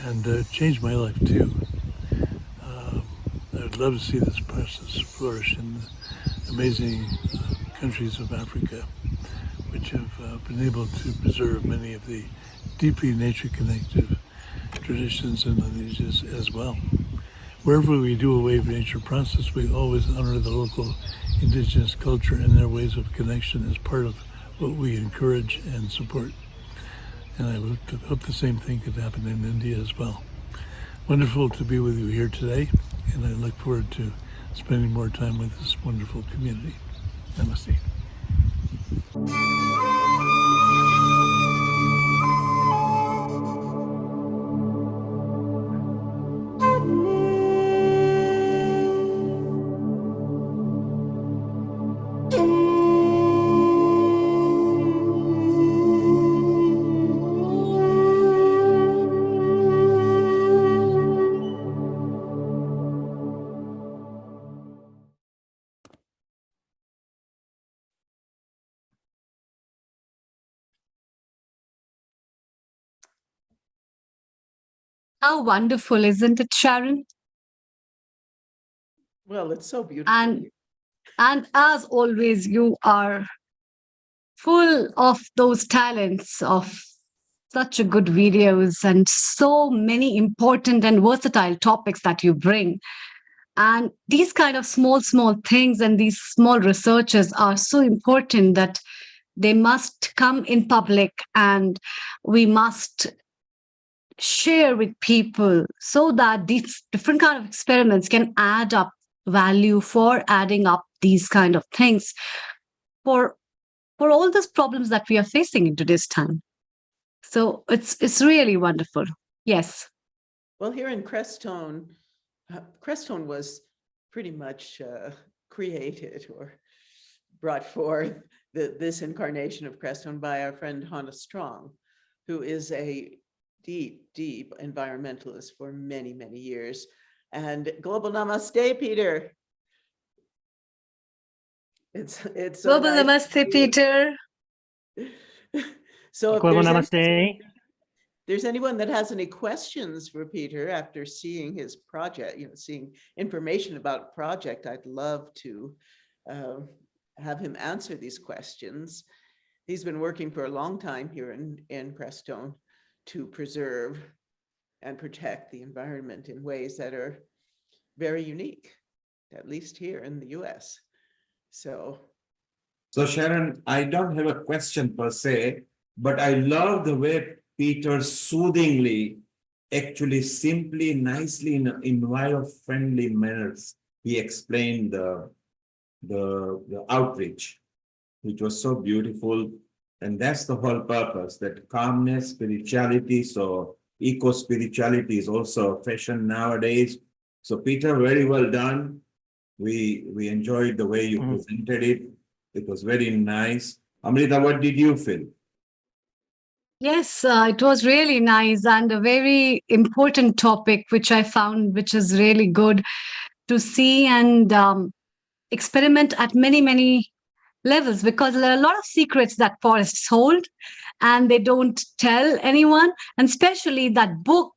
and changed my life too. I would love to see this process flourish in the amazing countries of Africa, which have been able to preserve many of the deeply nature-connected traditions and lineages as well. Wherever we do a wave nature process, we always honor the local indigenous culture and their ways of connection as part of what we encourage and support. And I hope the same thing could happen in India as well. Wonderful to be with you here today, and I look forward to spending more time with this wonderful community. Namaste. How wonderful, isn't it, Sharon? Well, it's so beautiful. And as always, you are full of those talents of such a good videos and so many important and versatile topics that you bring. And these kind of small things and these small researches are so important that they must come in public and we must share with people so that these different kind of experiments can add up value for adding up these kind of things for all those problems that we are facing in today's time. So it's really wonderful. Yes. Well, here in Crestone, Crestone was pretty much created or brought forth this incarnation of Crestone by our friend Hannah Strong, who is a deep environmentalist for many years. And global namaste, Peter. It's so global nice namaste, Peter. So if global namaste. There's anyone that has any questions for Peter after seeing his project, seeing information about project, I'd love to have him answer these questions. He's been working for a long time here in Crestone to preserve and protect the environment in ways that are very unique, at least here in the US. So Sharon, I don't have a question per se, but I love the way Peter soothingly, actually simply, nicely, in environment-friendly manners, he explained the outreach, which was so beautiful. And that's the whole purpose, that calmness, spirituality. So eco-spirituality is also a fashion nowadays. So Peter, very well done. We enjoyed the way you presented it. It was very nice. Amrita, what did you feel? Yes, it was really nice and a very important topic, which I found, which is really good to see and experiment at many levels, because there are a lot of secrets that forests hold and they don't tell anyone. And especially that book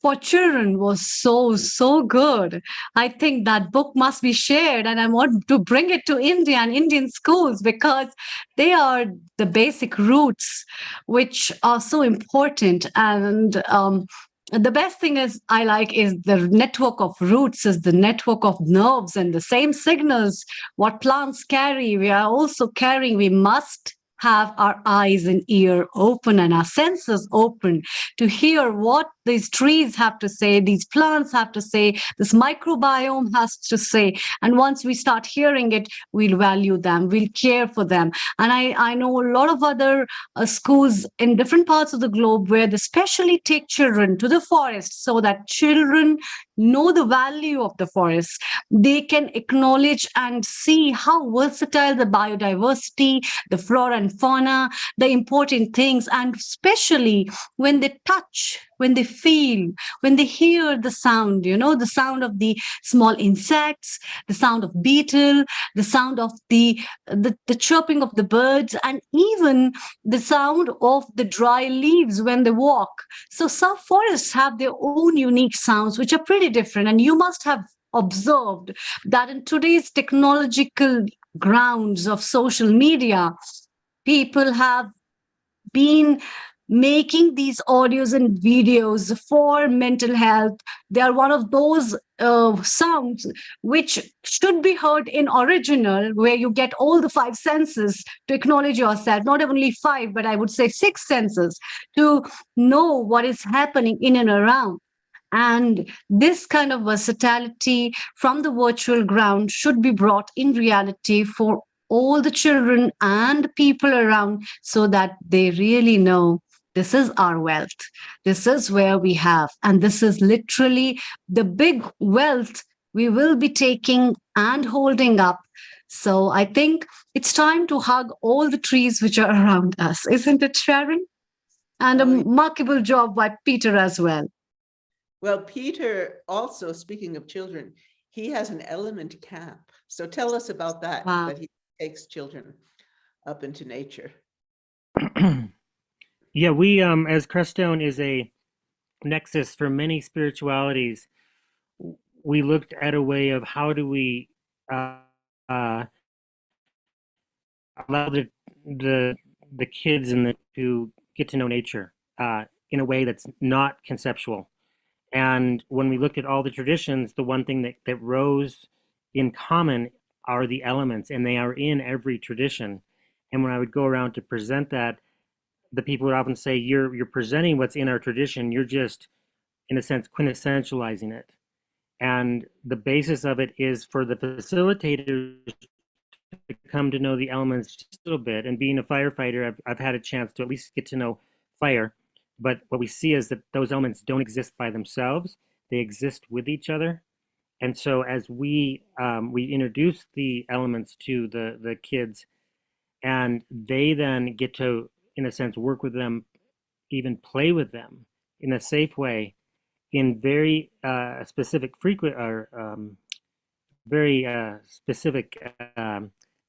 for children was so good. I think that book must be shared, and I want to bring it to India and Indian schools, because they are the basic roots which are so important. And the best thing is I like is the network of roots is the network of nerves, and the same signals what plants carry, we are also carrying. We must have our eyes and ear open and our senses open to hear what these trees have to say, these plants have to say, this microbiome has to say. And once we start hearing it, we'll value them, we'll care for them. And I know a lot of other schools in different parts of the globe where they specially take children to the forest so that children know the value of the forest. They can acknowledge and see how versatile the biodiversity, the flora and fauna, the important things, and especially when they touch, when they feel, when they hear the sound, the sound of the small insects, the sound of beetle, the sound of the chirping of the birds, and even the sound of the dry leaves when they walk. So some forests have their own unique sounds, which are pretty different. And you must have observed that in today's technological grounds of social media, people have been making these audios and videos for mental health. They are one of those sounds which should be heard in original, where you get all the five senses to acknowledge yourself, not only five, but I would say six senses to know what is happening in and around. And this kind of versatility from the virtual ground should be brought in reality for all the children and people around, so that they really know this is our wealth. This is where we have, and this is literally the big wealth we will be taking and holding up. So I think it's time to hug all the trees which are around us, isn't it, Sharon? And a remarkable job by Peter as well. Well, Peter, also speaking of children, he has an element camp. So tell us about that, that he takes children up into nature. Yeah, we, as Crestone is a nexus for many spiritualities, we looked at a way of how do we allow the kids to get to know nature in a way that's not conceptual. And when we looked at all the traditions, the one thing that rose in common are the elements, and they are in every tradition. And when I would go around to present that, the people would often say, you're presenting what's in our tradition, you're just, in a sense, quintessentializing it. And the basis of it is for the facilitators to come to know the elements just a little bit. And being a firefighter, I've had a chance to at least get to know fire. But what we see is that those elements don't exist by themselves. They exist with each other. And so as we introduce the elements to the kids, and they then get to, in a sense, work with them, even play with them in a safe way, in very specific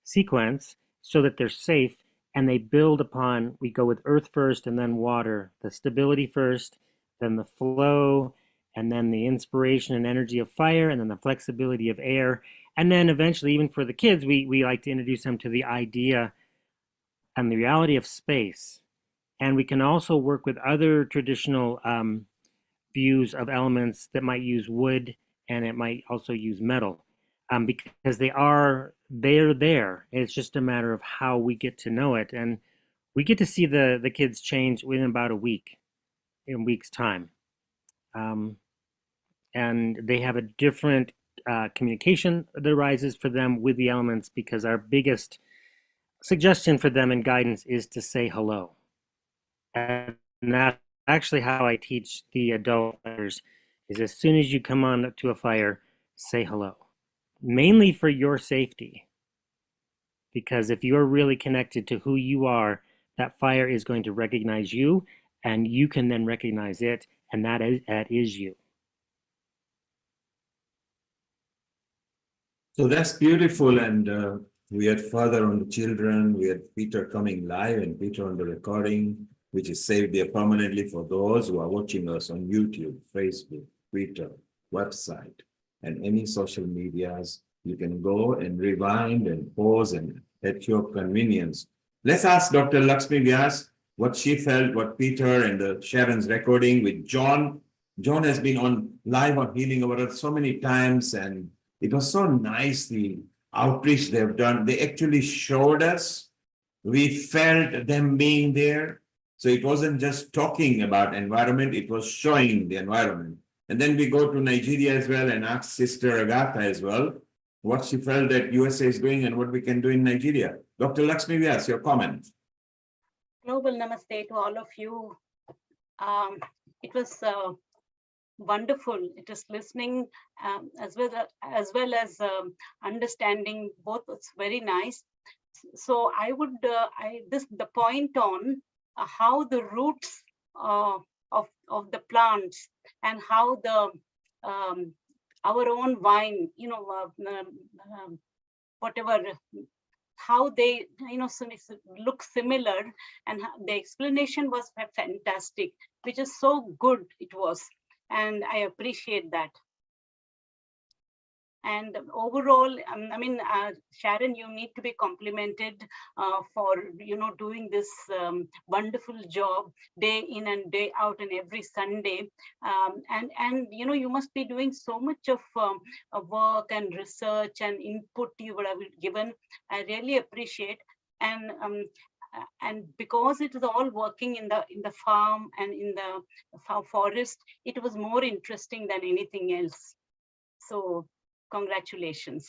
sequence, so that they're safe. And they build upon, we go with earth first and then water, the stability first, then the flow, and then the inspiration and energy of fire, and then the flexibility of air. And then eventually, even for the kids, we like to introduce them to the idea and the reality of space. And we can also work with other traditional views of elements that might use wood, and it might also use metal. Because they're there. It's just a matter of how we get to know it. And we get to see the kids change within about a week's time. And they have a different communication that arises for them with the elements, because our biggest suggestion for them and guidance is to say hello. And that's actually how I teach the adult fighters, is as soon as you come on to a fire, say hello. Mainly for your safety, because if you're really connected to who you are, that fire is going to recognize you, and you can then recognize it, and that is you. So that's beautiful. And we had further on the children, we had Peter coming live and Peter on the recording, which is saved there permanently for those who are watching us on YouTube, Facebook, Twitter, website, and any social medias. You can go and rewind and pause and at your convenience. Let's ask Dr. Lakshmi Vyas what she felt, what Peter and Sharon's recording with John. John has been on live on Healing Our Earth so many times, and it was so nice, the outreach they've done. They actually showed us. We felt them being there. So it wasn't just talking about environment, it was showing the environment. And then we go to Nigeria as well and ask Sister Agatha as well what she felt that USA is doing and what we can do in Nigeria. Dr. Lakshmi Vyas, your comment. Global namaste to all of you. It was wonderful. It is listening as well as understanding both. It's very nice. So I would the point on how the roots of the plants and how the our own vine, whatever, how they look similar, and the explanation was fantastic, which is so good it was, and I appreciate that. And overall, Sharon, you need to be complimented for doing this wonderful job day in and day out and every Sunday. And you must be doing so much of work and research and input you would have given. I really appreciate. And because it is all working in the farm and in the forest, it was more interesting than anything else. So congratulations.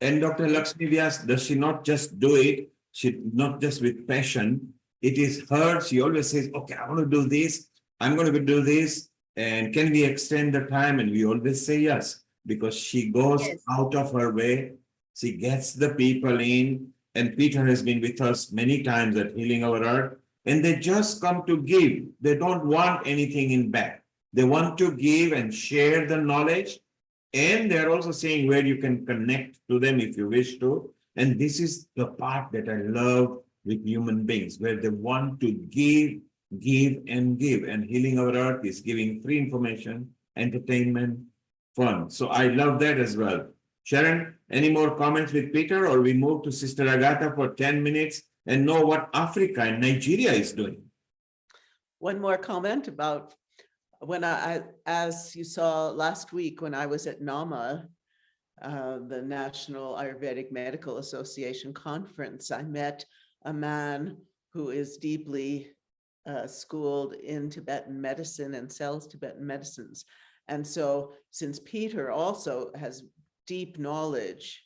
And Dr. Lakshmi Vyas, does she not just do it? She not just with passion. It is her. She always says, okay, I want to do this. I'm going to do this. And can we extend the time? And we always say yes, because she goes out of her way. She gets the people in. And Peter has been with us many times at Healing Our Earth. And they just come to give. They don't want anything in back. They want to give and share the knowledge. And they're also saying where you can connect to them if you wish to. And this is the part that I love with human beings, where they want to give, and give. And Healing Our Earth is giving free information, entertainment, fun. So I love that as well. Sharon, any more comments with Peter, or we move to Sister Agatha for 10 minutes and know what Africa and Nigeria is doing? One more comment about when as you saw last week, when I was at NAMA, the National Ayurvedic Medical Association conference, I met a man who is deeply schooled in Tibetan medicine and sells Tibetan medicines. And so since Peter also has deep knowledge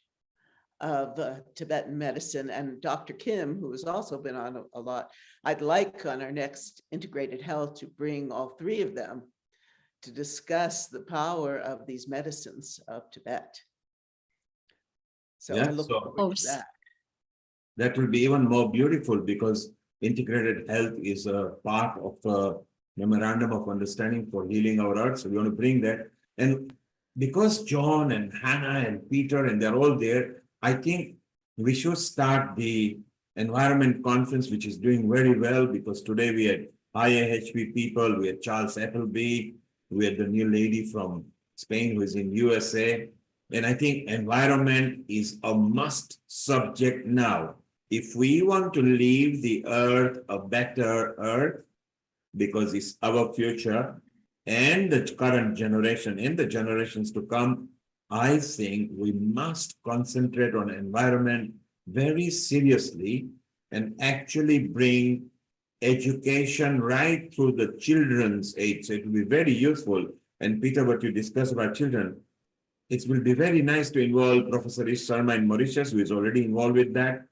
of Tibetan medicine, and Dr. Kim, who has also been on a lot, I'd like on our next Integrated Health to bring all three of them to discuss the power of these medicines of Tibet. So I look forward to that. That will be even more beautiful, because Integrated Health is a part of a memorandum of understanding for Healing Our Earth. So we want to bring that. And because John and Hannah and Peter and they're all there, I think we should start the environment conference, which is doing very well, because today we had IAHP people, we had Charles Appleby, we had the new lady from Spain who is in USA. And I think environment is a must subject now. If we want to leave the earth a better earth, because it's our future, and the current generation and the generations to come, I think we must concentrate on environment very seriously and actually bring education right through the children's age. So it will be very useful. And Peter, what you discuss about children, it will be very nice to involve Professor Ish Sharma in Mauritius, who is already involved with that,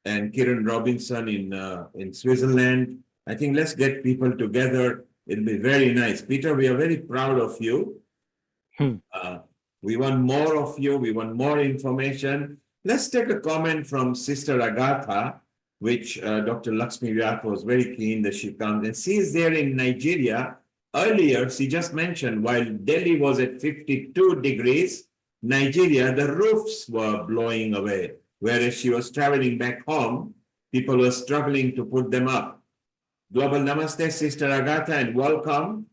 and Kiran Robinson in Switzerland. I think let's get people together. It'll be very nice. Peter, we are very proud of you. We want more of you. We want more information. Let's take a comment from Sister Agatha, which Dr. Lakshmi Vyas was very keen that she comes. And she is there in Nigeria. Earlier, she just mentioned, while Delhi was at 52 degrees, Nigeria, the roofs were blowing away. Whereas she was traveling back home, people were struggling to put them up. Global Namaste, Sister Agatha, and welcome.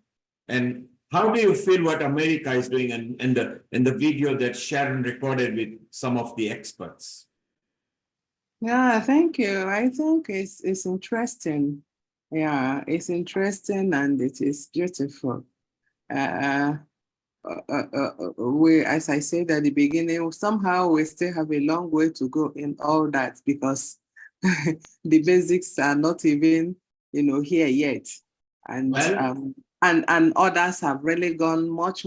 And how do you feel what America is doing in the video that Sharon recorded with some of the experts? Yeah, thank you. I think it's interesting. Yeah, it's interesting and it is beautiful. We, as I said at the beginning, somehow we still have a long way to go in all that, because the basics are not even, here yet. And and others have really gone much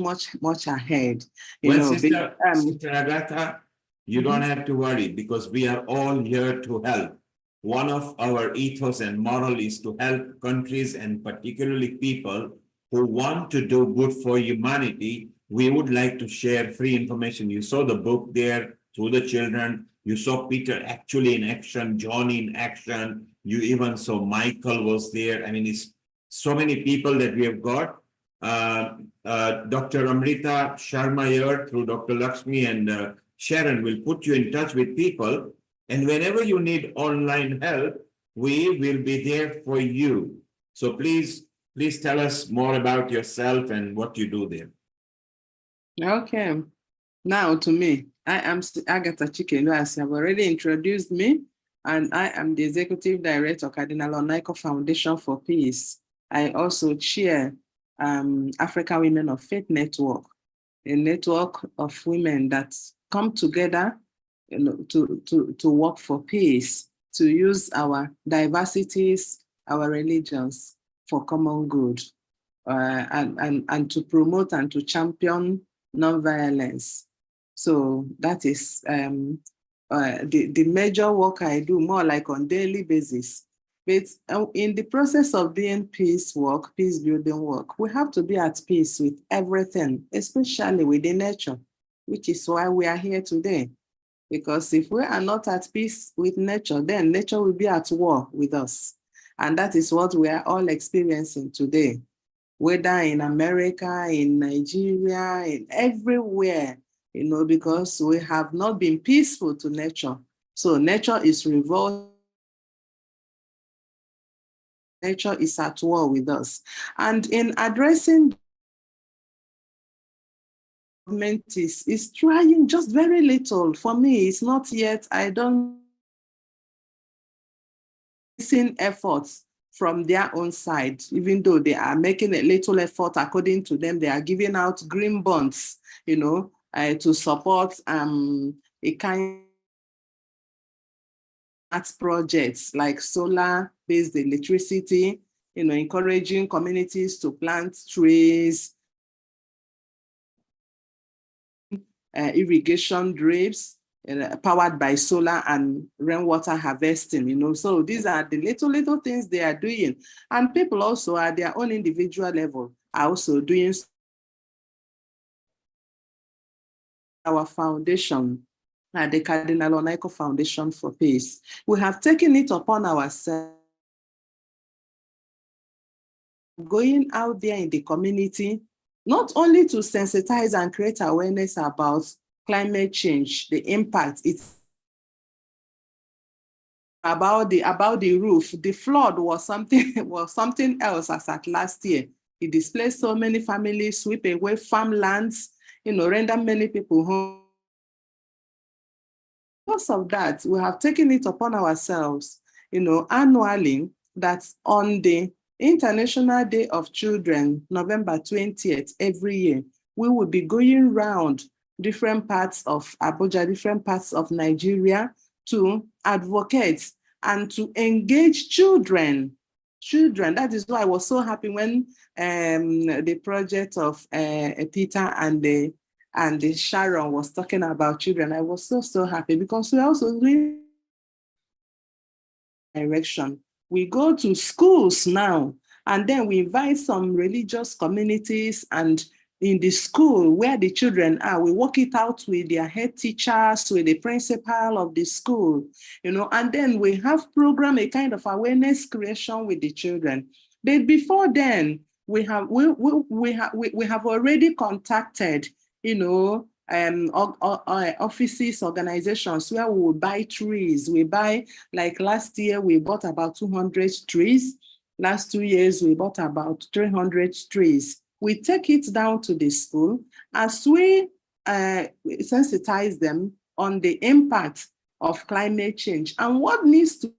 ahead. Sister Agatha, you don't have to worry, because we are all here to help. One of our ethos and moral is to help countries, and particularly people who want to do good for humanity. We would like to share free information. You saw the book there through the children. You saw Peter actually in action, John in action. You even saw Michael was there. I mean, it's so many people that we have got. Dr. Amrita Sharma here through Dr. Lakshmi and Sharon will put you in touch with people. And whenever you need online help, we will be there for you. So please tell us more about yourself and what you do there. Okay. Now to me, I am Agatha Chikelu, as you have already introduced me, and I am the Executive Director of Cardinal Onaico Foundation for Peace. I also chair African Women of Faith Network, a network of women that come together, you know, to work for peace, to use our diversities, our religions for common good, and to promote and to champion nonviolence. So that is the major work I do, more like on daily basis. But in the process of doing peace work, peace building work, we have to be at peace with everything, especially with the nature, which is why we are here today. Because if we are not at peace with nature, then nature will be at war with us. And that is what we are all experiencing today, whether in America, in Nigeria, in everywhere, you know, because we have not been peaceful to nature. So nature is revolting. Nature is at war with us. And in addressing, government is trying just very little. For me, it's not yet, I don't see efforts from their own side, even though they are making a little effort. According to them, they are giving out green bonds, you know, to support a kind of projects like solar-based electricity, you know, encouraging communities to plant trees, irrigation drips, powered by solar and rainwater harvesting, you know. So these are the little things they are doing. And people also at their own individual level are also doing. Our foundation, the Cardinal Onaico Foundation for Peace, we have taken it upon ourselves, going out there in the community, not only to sensitize and create awareness about climate change, the impact it's about the roof. The flood was something else as at last year. It displaced so many families, sweep away farmlands, you know, render many people home. Because of that, we have taken it upon ourselves, you know, annually, that on the International Day of Children, November 20th, every year, we will be going around different parts of Abuja, different parts of Nigeria to advocate and to engage children. That is why I was so happy when the project of Peter and the Sharon was talking about children. I was so happy because we also doing direction. We go to schools now, and then we invite some religious communities, and in the school where the children are, we work it out with their head teachers, with the principal of the school, you know, and then we have program, a kind of awareness creation with the children. But before then, we have already contacted, you know, offices, organizations where we will buy trees. We buy, like last year, we bought about 200 trees. Last 2 years, we bought about 300 trees. We take it down to the school as we sensitize them on the impact of climate change and what needs to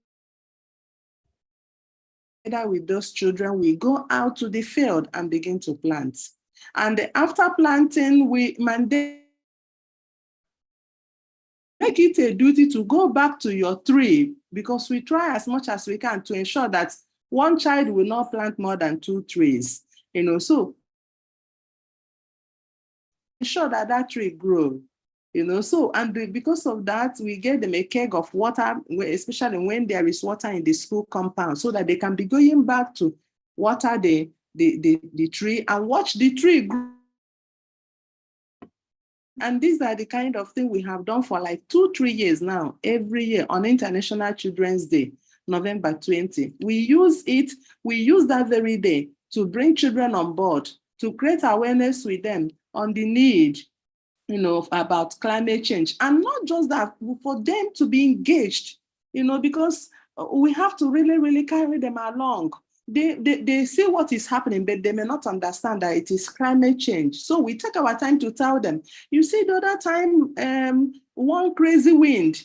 with those children. We go out to the field and begin to plant. And after planting, we mandate, make it a duty to go back to your tree, because we try as much as we can to ensure that one child will not plant more than 2 trees, you know, so ensure that that tree grows, you know. So, and because of that, we get them a keg of water, especially when there is water in the school compound, so that they can be going back to water the tree and watch the tree grow. And these are the kind of thing we have done for like 2-3 years now, every year on International Children's Day, November 20. We use that very day to bring children on board, to create awareness with them on the need, you know, about climate change. And not just that, for them to be engaged, you know, because we have to really carry them along. they see what is happening, but they may not understand that it is climate change. So we take our time to tell them, you see, the other time, one crazy wind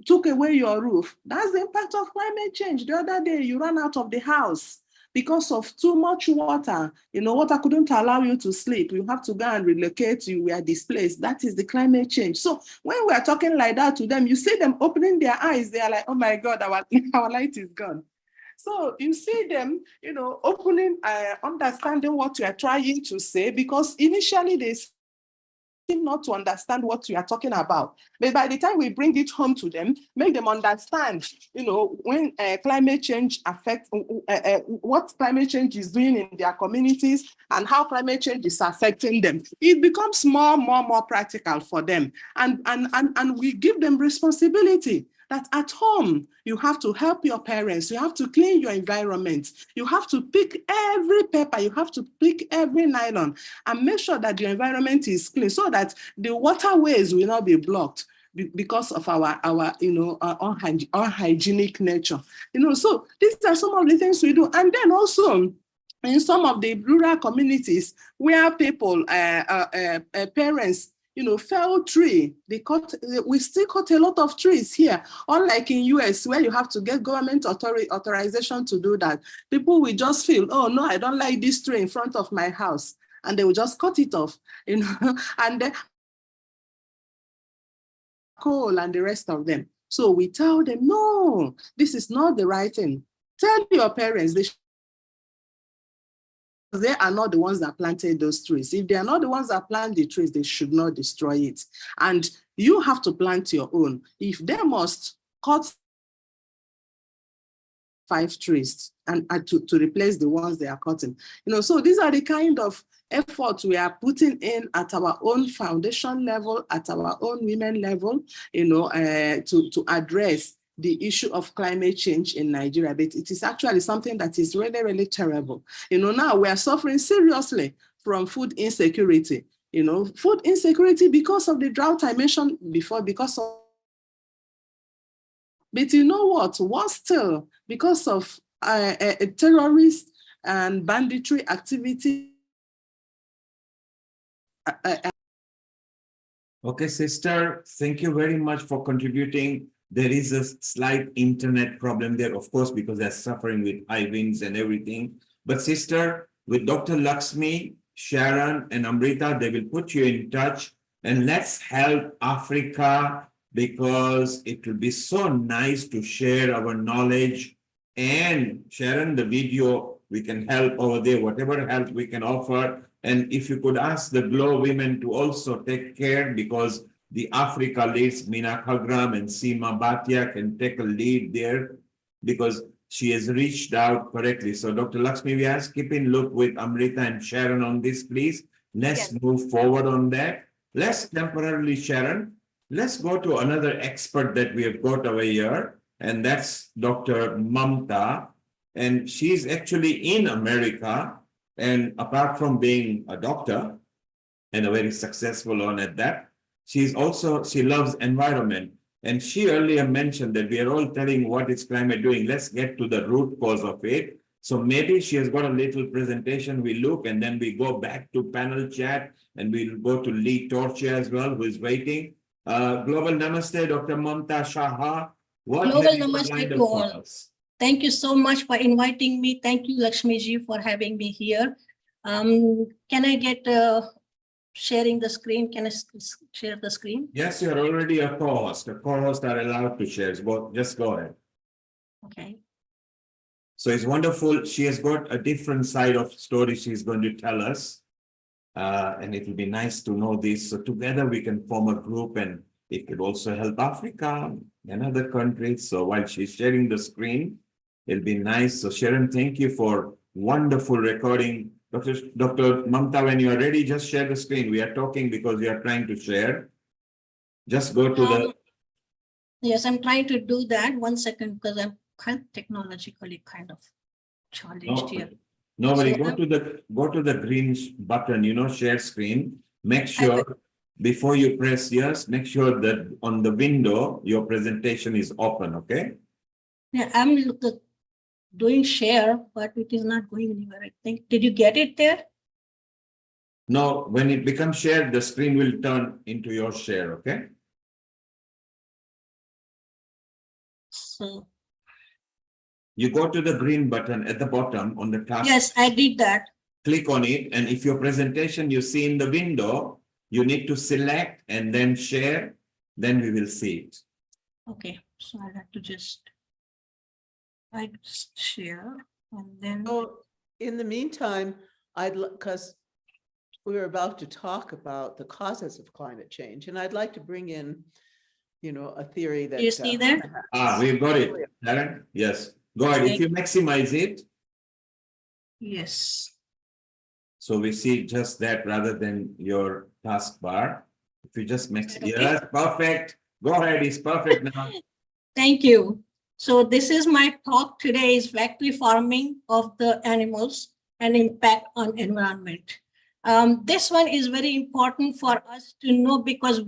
took away your roof. That's the impact of climate change. The other day, you ran out of the house because of too much water. You know, water couldn't allow you to sleep. You have to go and relocate. You were displaced. That is the climate change. So when we are talking like that to them, you see them opening their eyes. They are like, oh my God, our light is gone. So you see them, you know, opening, understanding what you are trying to say, because initially they seem not to understand what you are talking about. But by the time we bring it home to them, make them understand, you know, when climate change affects, what climate change is doing in their communities and how climate change is affecting them, it becomes more practical for them. And we give them responsibility. That at home, you have to help your parents, you have to clean your environment, you have to pick every paper, you have to pick every nylon, and make sure that your environment is clean so that the waterways will not be blocked because of our you know, unhygienic nature. You know, so these are some of the things we do. And then also, in some of the rural communities where people, parents, you know, fell tree, we still cut a lot of trees here, unlike in US where you have to get government authorization to do that. People will just feel, oh no, I don't like this tree in front of my house, and they will just cut it off, you know, and then coal and the rest of them. So we tell them, no, this is not the right thing. Tell your parents they are not the ones that planted those trees. If they are not the ones that plant the trees, they should not destroy it. And you have to plant your own. If they must cut 5 trees and to replace the ones they are cutting. You know, so these are the kind of efforts we are putting in at our own foundation level, at our own women level, you know, to address the issue of climate change in Nigeria. But it is actually something that is really, really terrible. You know, now we are suffering seriously from food insecurity. You know, food insecurity because of the drought I mentioned before, because of, but you know what, worse still, because of terrorist and banditry activity. Okay, sister, thank you very much for contributing. There is a slight internet problem there, of course, because they're suffering with high winds and everything. But sister, with Dr. Lakshmi, Sharon, and Amrita, they will put you in touch, and let's help Africa, because it will be so nice to share our knowledge. And Sharon, the video, we can help over there, whatever help we can offer. And if you could ask the Glow women to also take care, because the Africa leads, Mina Khagram and Seema Bhatia, can take a lead there, because she has reached out correctly. So Dr. Lakshmi, we ask, keep in look with Amrita and Sharon on this, please. Let's move forward on that. Let's temporarily, Sharon, let's go to another expert that we have got over here, and that's Dr. Mamta. And she's actually in America. And apart from being a doctor and a very successful one at that, she loves environment. And she earlier mentioned that we are all telling what is climate doing. Let's get to the root cause of it. So maybe she has got a little presentation. We look and then we go back to panel chat, and we'll go to Lee Torchia as well, who is waiting. Global Namaste, Dr. Mamta Shaha. Global Namaste to all. Thank you so much for inviting me. Thank you, Lakshmiji, for having me here. Can I get sharing the screen? Can I share the screen? Yes, you're already a co-host. The co-hosts are allowed to share. Just go ahead. Okay. So it's wonderful. She has got a different side of story she's going to tell us. And it will be nice to know this. So together we can form a group, and it could also help Africa and other countries. So while she's sharing the screen, it'll be nice. So Sharon, thank you for wonderful recording. Dr. Mamta, when you are ready, just share the screen. We are talking because we are trying to share. Just go to the... Yes, I'm trying to do that. 1 second, because I'm technologically kind of challenged here. Nobody, so go to the green button, you know, share screen. Make sure before you press yes, make sure that on the window, your presentation is open, okay? Yeah, I'm looking. doing share, but it is not going anywhere, I think. Did you get it there? No, when it becomes shared, the screen will turn into your share, okay? So you go to the green button at the bottom on the task. Yes, I did that. Click on it, and if your presentation you see in the window, you need to select and then share, then we will see it. Okay, so I have to just share and then. So in the meantime, because we're about to talk about the causes of climate change, and I'd like to bring in, a theory that. You see that? We've got it, Darren. Yes, go ahead. If you maximize it. Yes. So we see just that rather than your taskbar. If you just mix, yes, perfect. Go ahead, it's perfect now. Thank you. So this is my talk today is factory farming of the animals and impact on environment. This one is very important for us to know because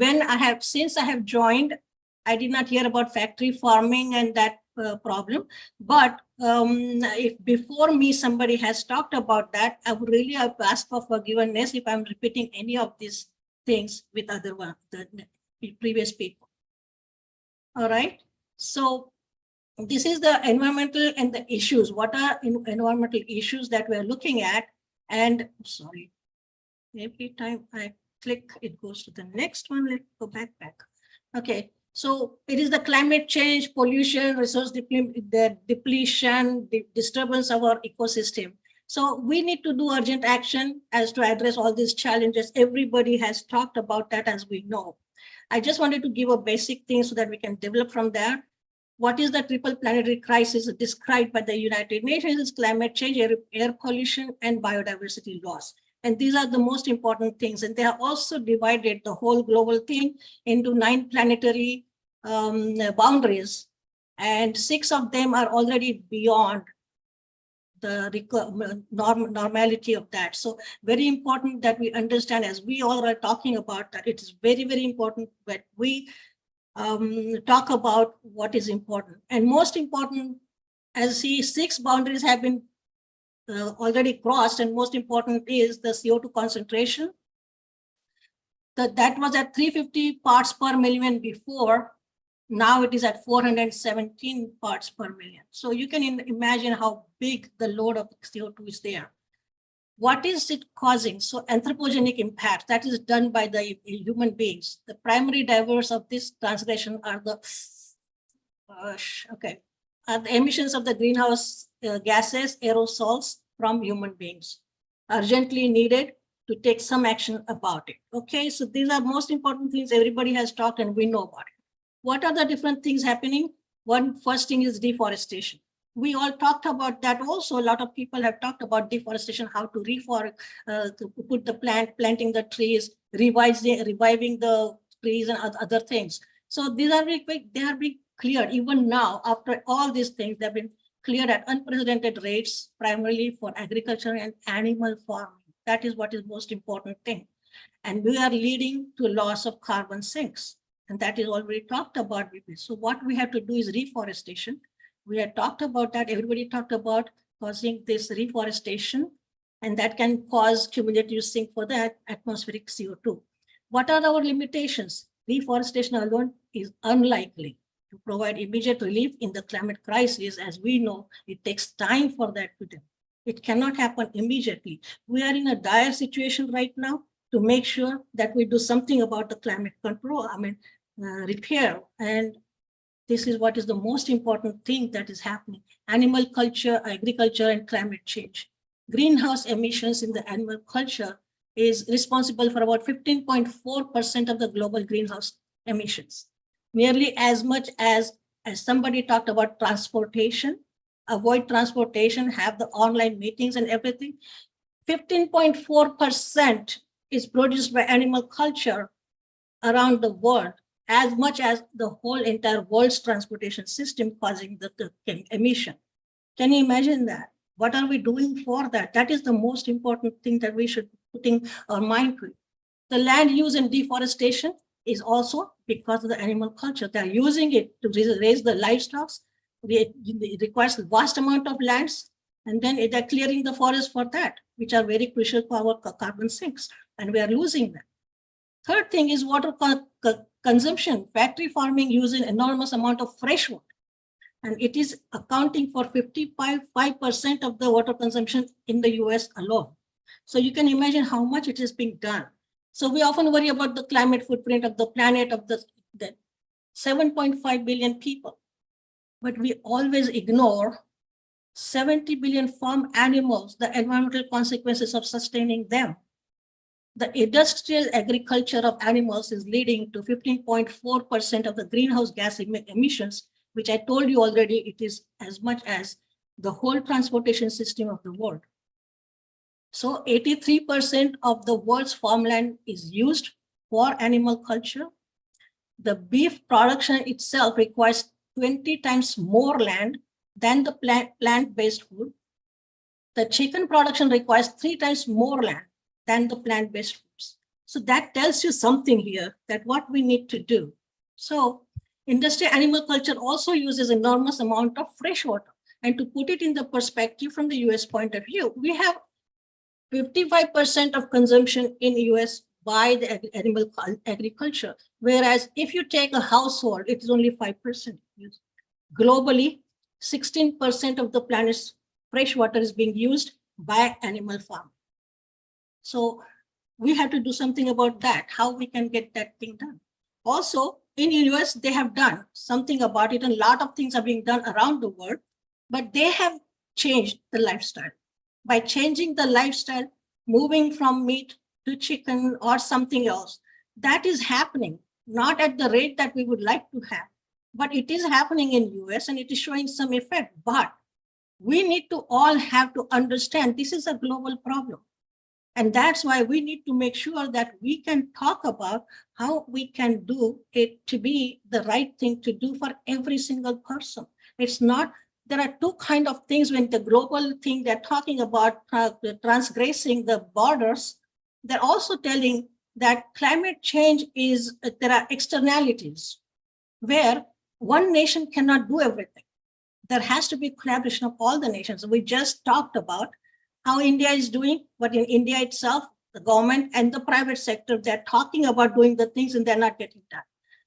since I have joined, I did not hear about factory farming and that problem. But if before me somebody has talked about that, I would really have asked for forgiveness if I'm repeating any of these things with the previous people. All right. So this is the environmental and the issues. What are environmental issues that we're looking at? And sorry, every time I click, it goes to the next one. Let's go back. Okay. So it is the climate change, pollution, resource depletion, the disturbance of our ecosystem. So we need to do urgent action as to address all these challenges. Everybody has talked about that, as we know. I just wanted to give a basic thing so that we can develop from there. What is the triple planetary crisis described by the United Nations? Climate change, air pollution, and biodiversity loss. And these are the most important things. And they have also divided the whole global thing into 9 planetary boundaries. And 6 of them are already beyond the normality of that. So very important that we understand, as we all are talking about, that it is very, very important that we talk about what is important. And most important, as see 6 boundaries have been already crossed, and most important is the CO2 concentration. That was at 350 parts per million before. Now it is at 417 parts per million. So you can imagine how big the load of CO2 is there. What is it causing? So anthropogenic impact that is done by the human beings. The primary drivers of this transgression are the emissions of the greenhouse gases, aerosols from human beings. Urgently needed to take some action about it. Okay, so these are most important things everybody has talked and we know about it. What are the different things happening? First thing is deforestation. We all talked about that also. A lot of people have talked about deforestation, how to to put the planting the trees, reviving the trees and other things. So these are they are being cleared. Even now, after all these things, they've been cleared at unprecedented rates, primarily for agriculture and animal farming. That is what is most important thing. And we are leading to loss of carbon sinks. And that is already talked about. So what we have to do is reforestation. We had talked about that. Everybody talked about causing this reforestation, and that can cause cumulative sink for the atmospheric CO2. What are our limitations? Reforestation alone is unlikely to provide immediate relief in the climate crisis. As we know, it takes time for that to happen. It cannot happen immediately. We are in a dire situation right now to make sure that we do something about the climate control, repair. And this is what is the most important thing that is happening. Animal culture, agriculture, and climate change. Greenhouse emissions in the animal culture is responsible for about 15.4% of the global greenhouse emissions. Nearly as much as somebody talked about transportation, avoid transportation, have the online meetings and everything. 15.4% is produced by animal culture around the world, as much as the whole entire world's transportation system causing the emission. Can you imagine that? What are we doing for that? That is the most important thing that we should put in our mind to. The land use and deforestation is also because of the animal culture. They're using it to raise the livestock, it requires a vast amount of lands, and then they're clearing the forest for that, which are very crucial for our carbon sinks, and we are losing them. Third thing is water consumption. Factory farming uses an enormous amount of fresh water, and it is accounting for 55% of the water consumption in the US alone. So you can imagine how much it is being done. So we often worry about the climate footprint of the planet, of the 7.5 billion people, but we always ignore 70 billion farm animals, the environmental consequences of sustaining them. The industrial agriculture of animals is leading to 15.4% of the greenhouse gas emissions, which I told you already, it is as much as the whole transportation system of the world. So 83% of the world's farmland is used for animal culture. The beef production itself requires 20 times more land than the plant-based food. The chicken production requires 3 times more land than the plant-based foods. So that tells you something here, that what we need to do. So industrial animal culture also uses enormous amount of fresh water. And to put it in the perspective from the US point of view, we have 55% of consumption in the US by the animal agriculture. Whereas if you take a household, it is only 5%. Globally, 16% of the planet's fresh water is being used by animal farming. So we have to do something about that, how we can get that thing done. Also, in the US, they have done something about it, and a lot of things are being done around the world, but they have changed the lifestyle. By changing the lifestyle, moving from meat to chicken or something else, that is happening, not at the rate that we would like to have, but it is happening in US and it is showing some effect. But we need to all have to understand this is a global problem. And that's why we need to make sure that we can talk about how we can do it to be the right thing to do for every single person. It's not, there are two kinds of things when the global thing they're talking about transgressing the borders. They're also telling that climate change is, there are externalities where one nation cannot do everything. There has to be collaboration of all the nations. We just talked about how India is doing, but in India itself, the government and the private sector, they're talking about doing the things and they're not getting done.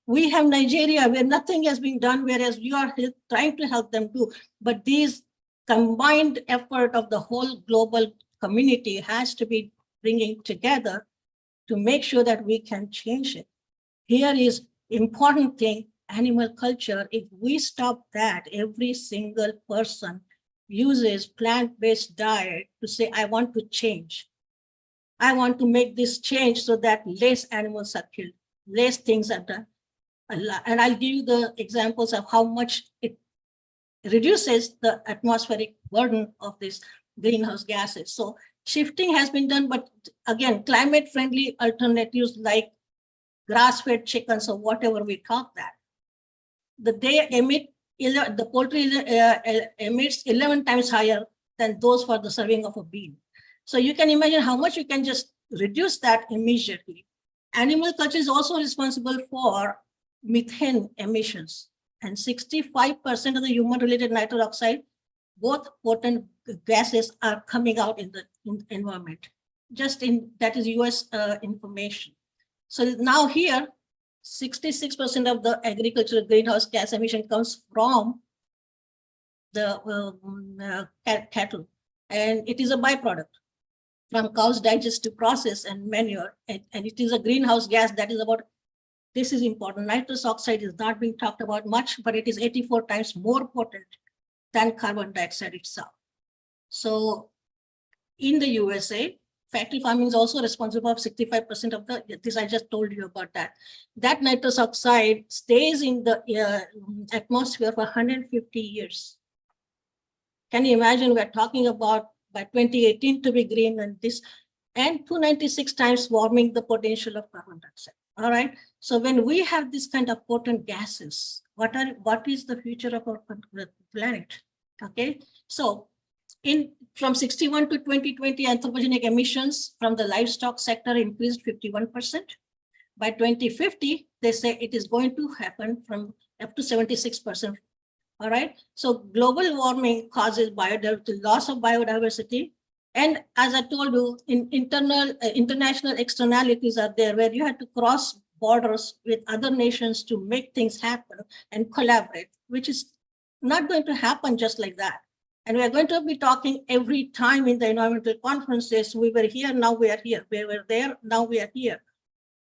We have Nigeria where nothing has been done, whereas we are trying to help them do. But these combined effort of the whole global community has to be bringing together to make sure that we can change it. Here is important thing, animal culture. If we stop that, every single person uses plant-based diet to say, I want to change. I want to make this change so that less animals are killed, less things are done. And I'll give you the examples of how much it reduces the atmospheric burden of these greenhouse gases. So shifting has been done, but again, climate-friendly alternatives like grass-fed chickens or whatever we talk that, they emit, the poultry emits 11 times higher than those for the serving of a bean. So you can imagine how much you can just reduce that immediately. Animal culture is also responsible for methane emissions, and 65% of the human-related nitrous oxide, both potent gases, are coming out in the environment. Just in, that is US information. So now here, 66% of the agricultural greenhouse gas emission comes from the cattle, and it is a byproduct from cows' digestive process and manure, and it is a greenhouse gas that is about, this is important, nitrous oxide is not being talked about much, but it is 84 times more potent than carbon dioxide itself. So in the USA, factory farming is also responsible for 65% of the, this I just told you about that. That nitrous oxide stays in the atmosphere for 150 years. Can you imagine, we're talking about by 2018 to be green and this, and 296 times warming the potential of carbon dioxide. All right. So when we have this kind of potent gases, what is the future of our planet? Okay. So from 61 to 2020, anthropogenic emissions from the livestock sector increased 51%. By 2050, they say it is going to happen from up to 76% All right. So global warming causes biodiversity, loss of biodiversity. And as I told you, international externalities are there where you have to cross borders with other nations to make things happen and collaborate, which is not going to happen just like that. And we're going to be talking every time in the environmental conferences. We were here, now we are here. We were there, now we are here.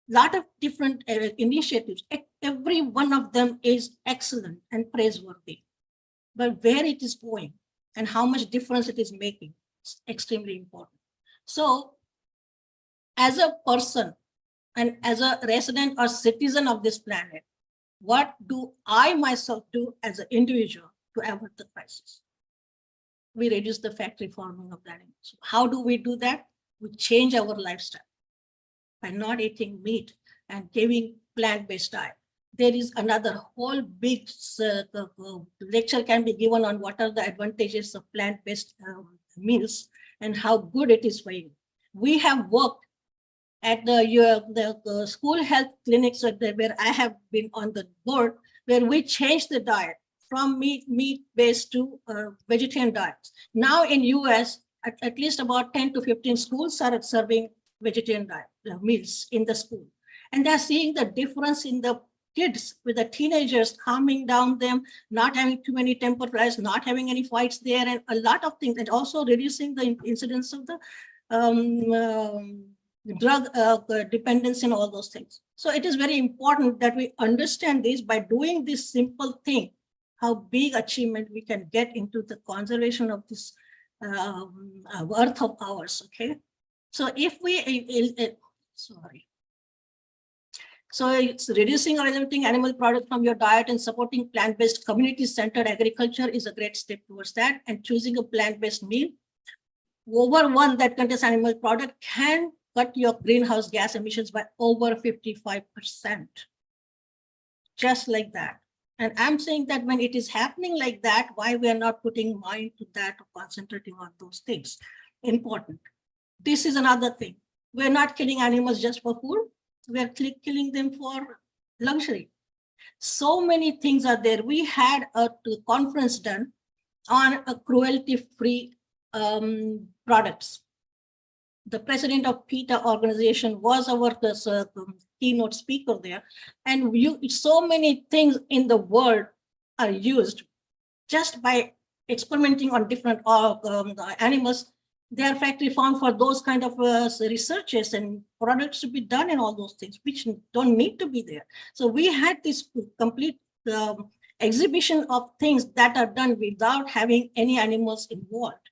Lot of different initiatives. Every one of them is excellent and praiseworthy. But where it is going and how much difference it is making is extremely important. So as a person and as a resident or citizen of this planet, what do I myself do as an individual to avert the crisis? We reduce the factory farming of the animals. How do we do that? We change our lifestyle by not eating meat and giving plant-based diet. There is another whole big lecture can be given on what are the advantages of plant-based meals and how good it is for you. We have worked at the school health clinics where I have been on the board, where we changed the diet from meat-based to vegetarian diets. Now in US, at least about 10 to 15 schools are serving vegetarian diet meals in the school. And they're seeing the difference in the kids with the teenagers, calming down them, not having too many temper flares, not having any fights there, and a lot of things, and also reducing the incidence of the drug dependence and all those things. So it is very important that we understand this by doing this simple thing, how big achievement we can get into the conservation of this earth of ours, okay? So if we, sorry. So it's reducing or eliminating animal products from your diet and supporting plant-based community-centered agriculture is a great step towards that. And choosing a plant-based meal over one that contains animal product can cut your greenhouse gas emissions by over 55%. Just like that. And I'm saying that when it is happening like that, why we are not putting mind to that or concentrating on those things? Important. This is another thing. We're not killing animals just for food. We're killing them for luxury. So many things are there. We had a conference done on a cruelty-free products. The president of PETA organization was our keynote speaker there. And so many things in the world are used just by experimenting on different animals. They are factory farmed for those kind of researches and products to be done and all those things, which don't need to be there. So we had this complete exhibition of things that are done without having any animals involved.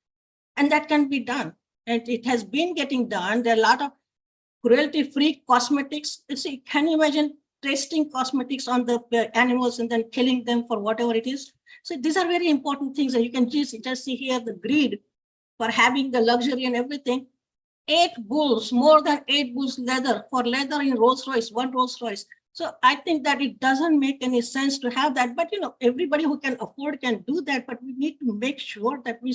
And that can be done. And it has been getting done. There are a lot of cruelty-free cosmetics. See, can you imagine testing cosmetics on the animals and then killing them for whatever it is? So these are very important things. And you can just see here the greed for having the luxury and everything. 8 bulls, more than 8 bulls leather, for leather in Rolls Royce, 1 Rolls Royce. So I think that it doesn't make any sense to have that. But everybody who can afford can do that. But we need to make sure that we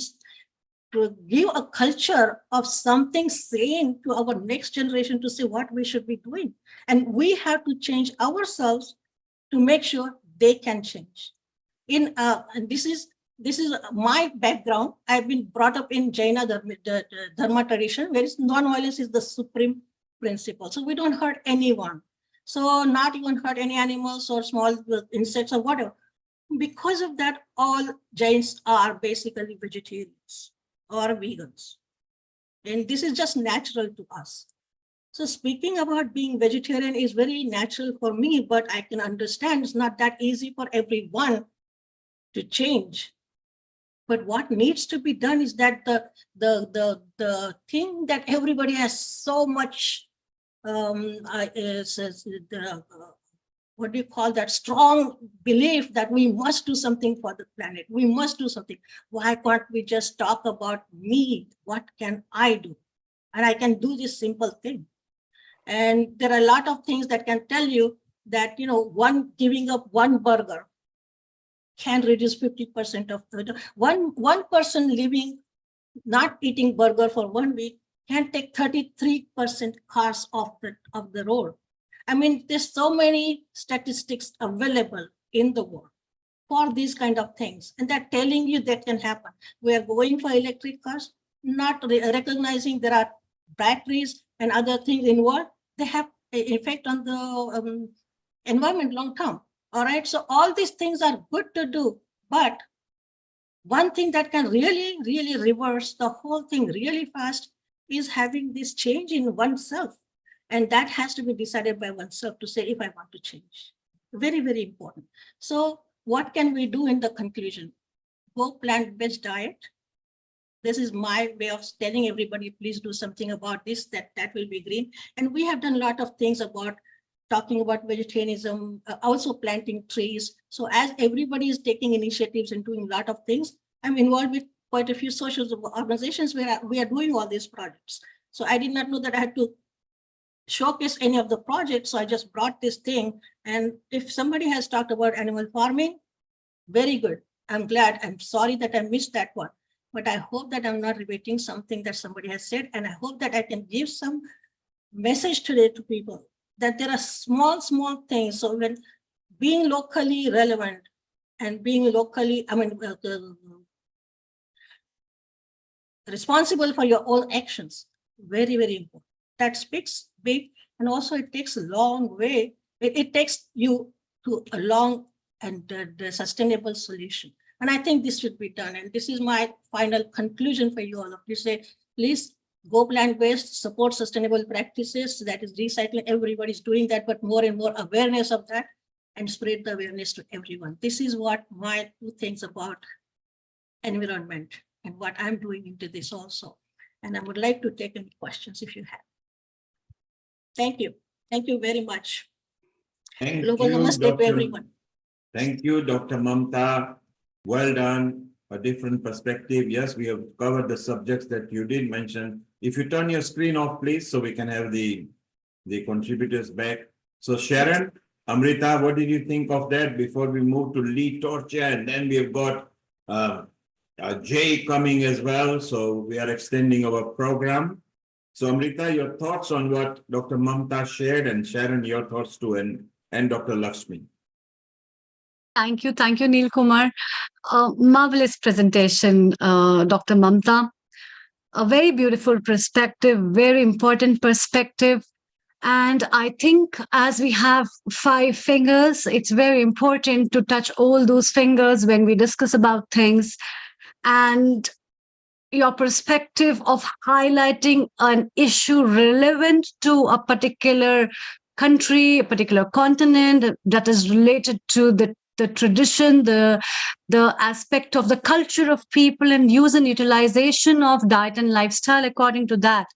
give a culture of something sane to our next generation to say what we should be doing. And we have to change ourselves to make sure they can change. And this is my background. I've been brought up in Jaina Dharma tradition, where non-violence is the supreme principle. So we don't hurt anyone. So not even hurt any animals or small insects or whatever. Because of that, all Jains are basically vegetarians or vegans. And this is just natural to us. So speaking about being vegetarian is very natural for me, but I can understand it's not that easy for everyone to change. But what needs to be done is that the thing that everybody has so much what do you call that, strong belief that we must do something for the planet. We must do something. Why can't we just talk about me? What can I do? And I can do this simple thing. And there are a lot of things that can tell you that, giving up one burger can reduce 50% of one person living, not eating burger for 1 week can take 33% cars off the road. I mean, there's so many statistics available in the world for these kind of things. And they're telling you that can happen. We are going for electric cars, not recognizing there are batteries and other things involved. They have an effect on the environment long term. All right. So all these things are good to do. But one thing that can really, really reverse the whole thing really fast is having this change in oneself. And that has to be decided by oneself to say, if I want to change. Very, very important. So what can we do in the conclusion? Go plant-based diet. This is my way of telling everybody, please do something about this, that will be green. And we have done a lot of things about talking about vegetarianism, also planting trees. So as everybody is taking initiatives and doing a lot of things, I'm involved with quite a few social organizations where we are doing all these projects. So I did not know that I had to showcase any of the projects. So I just brought this thing. And if somebody has talked about animal farming, very good. I'm glad. I'm sorry that I missed that one. But I hope that I'm not repeating something that somebody has said. And I hope that I can give some message today to people that there are small, small things. So when being locally relevant and being locally, responsible for your own actions, very, very important. That speaks big, and also it takes a long way. It takes you to a long and the sustainable solution. And I think this should be done. And this is my final conclusion for you all. Please say, please go plant-based, support sustainable practices. That is recycling. Everybody's doing that, but more and more awareness of that, and spread the awareness to everyone. This is what my 2 things about environment and what I'm doing into this also. And I would like to take any questions if you have. Thank you. Thank you very much. Thank Global you, namaste to everyone. Thank you, Dr. Mamta. Well done. A different perspective. Yes, we have covered the subjects that you did mention. If you turn your screen off, please, so we can have the contributors back. So Sharon, Amrita, what did you think of that before we move to Lee Torcha? And then we have got Jay coming as well. So we are extending our program. So Amrita, your thoughts on what Dr. Mamta shared, and Sharon, your thoughts too, and Dr. Lakshmi. Thank you, Neil Kumar. Marvelous presentation, Dr. Mamta. A very beautiful perspective, very important perspective. And I think as we have 5 fingers, it's very important to touch all those fingers when we discuss about things. And your perspective of highlighting an issue relevant to a particular country, a particular continent that is related to the tradition, the aspect of the culture of people, and use and utilization of diet and lifestyle according to that,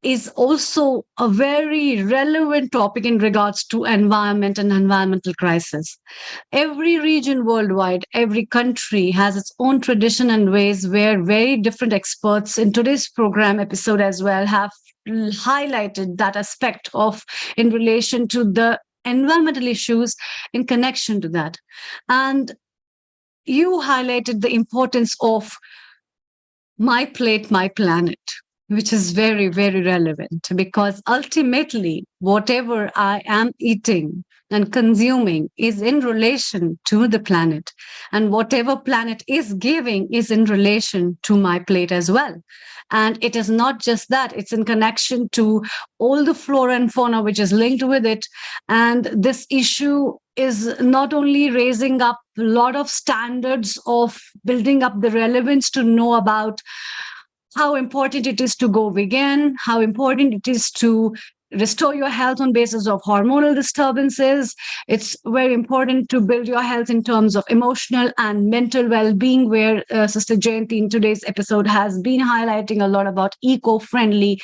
is also a very relevant topic in regards to environment and environmental crisis. Every region worldwide, every country has its own tradition and ways, where very different experts in today's program episode as well have highlighted that aspect of in relation to the environmental issues in connection to that. And you highlighted the importance of my plate, my planet, which is very, very relevant, because ultimately, whatever I am eating and consuming is in relation to the planet. And whatever planet is giving is in relation to my plate as well. And it is not just that, it's in connection to all the flora and fauna which is linked with it. And this issue is not only raising up a lot of standards of building up the relevance to know about how important it is to go vegan, how important it is to restore your health on basis of hormonal disturbances. It's very important to build your health in terms of emotional and mental well-being, where Sister Jayanti in today's episode has been highlighting a lot about eco-friendly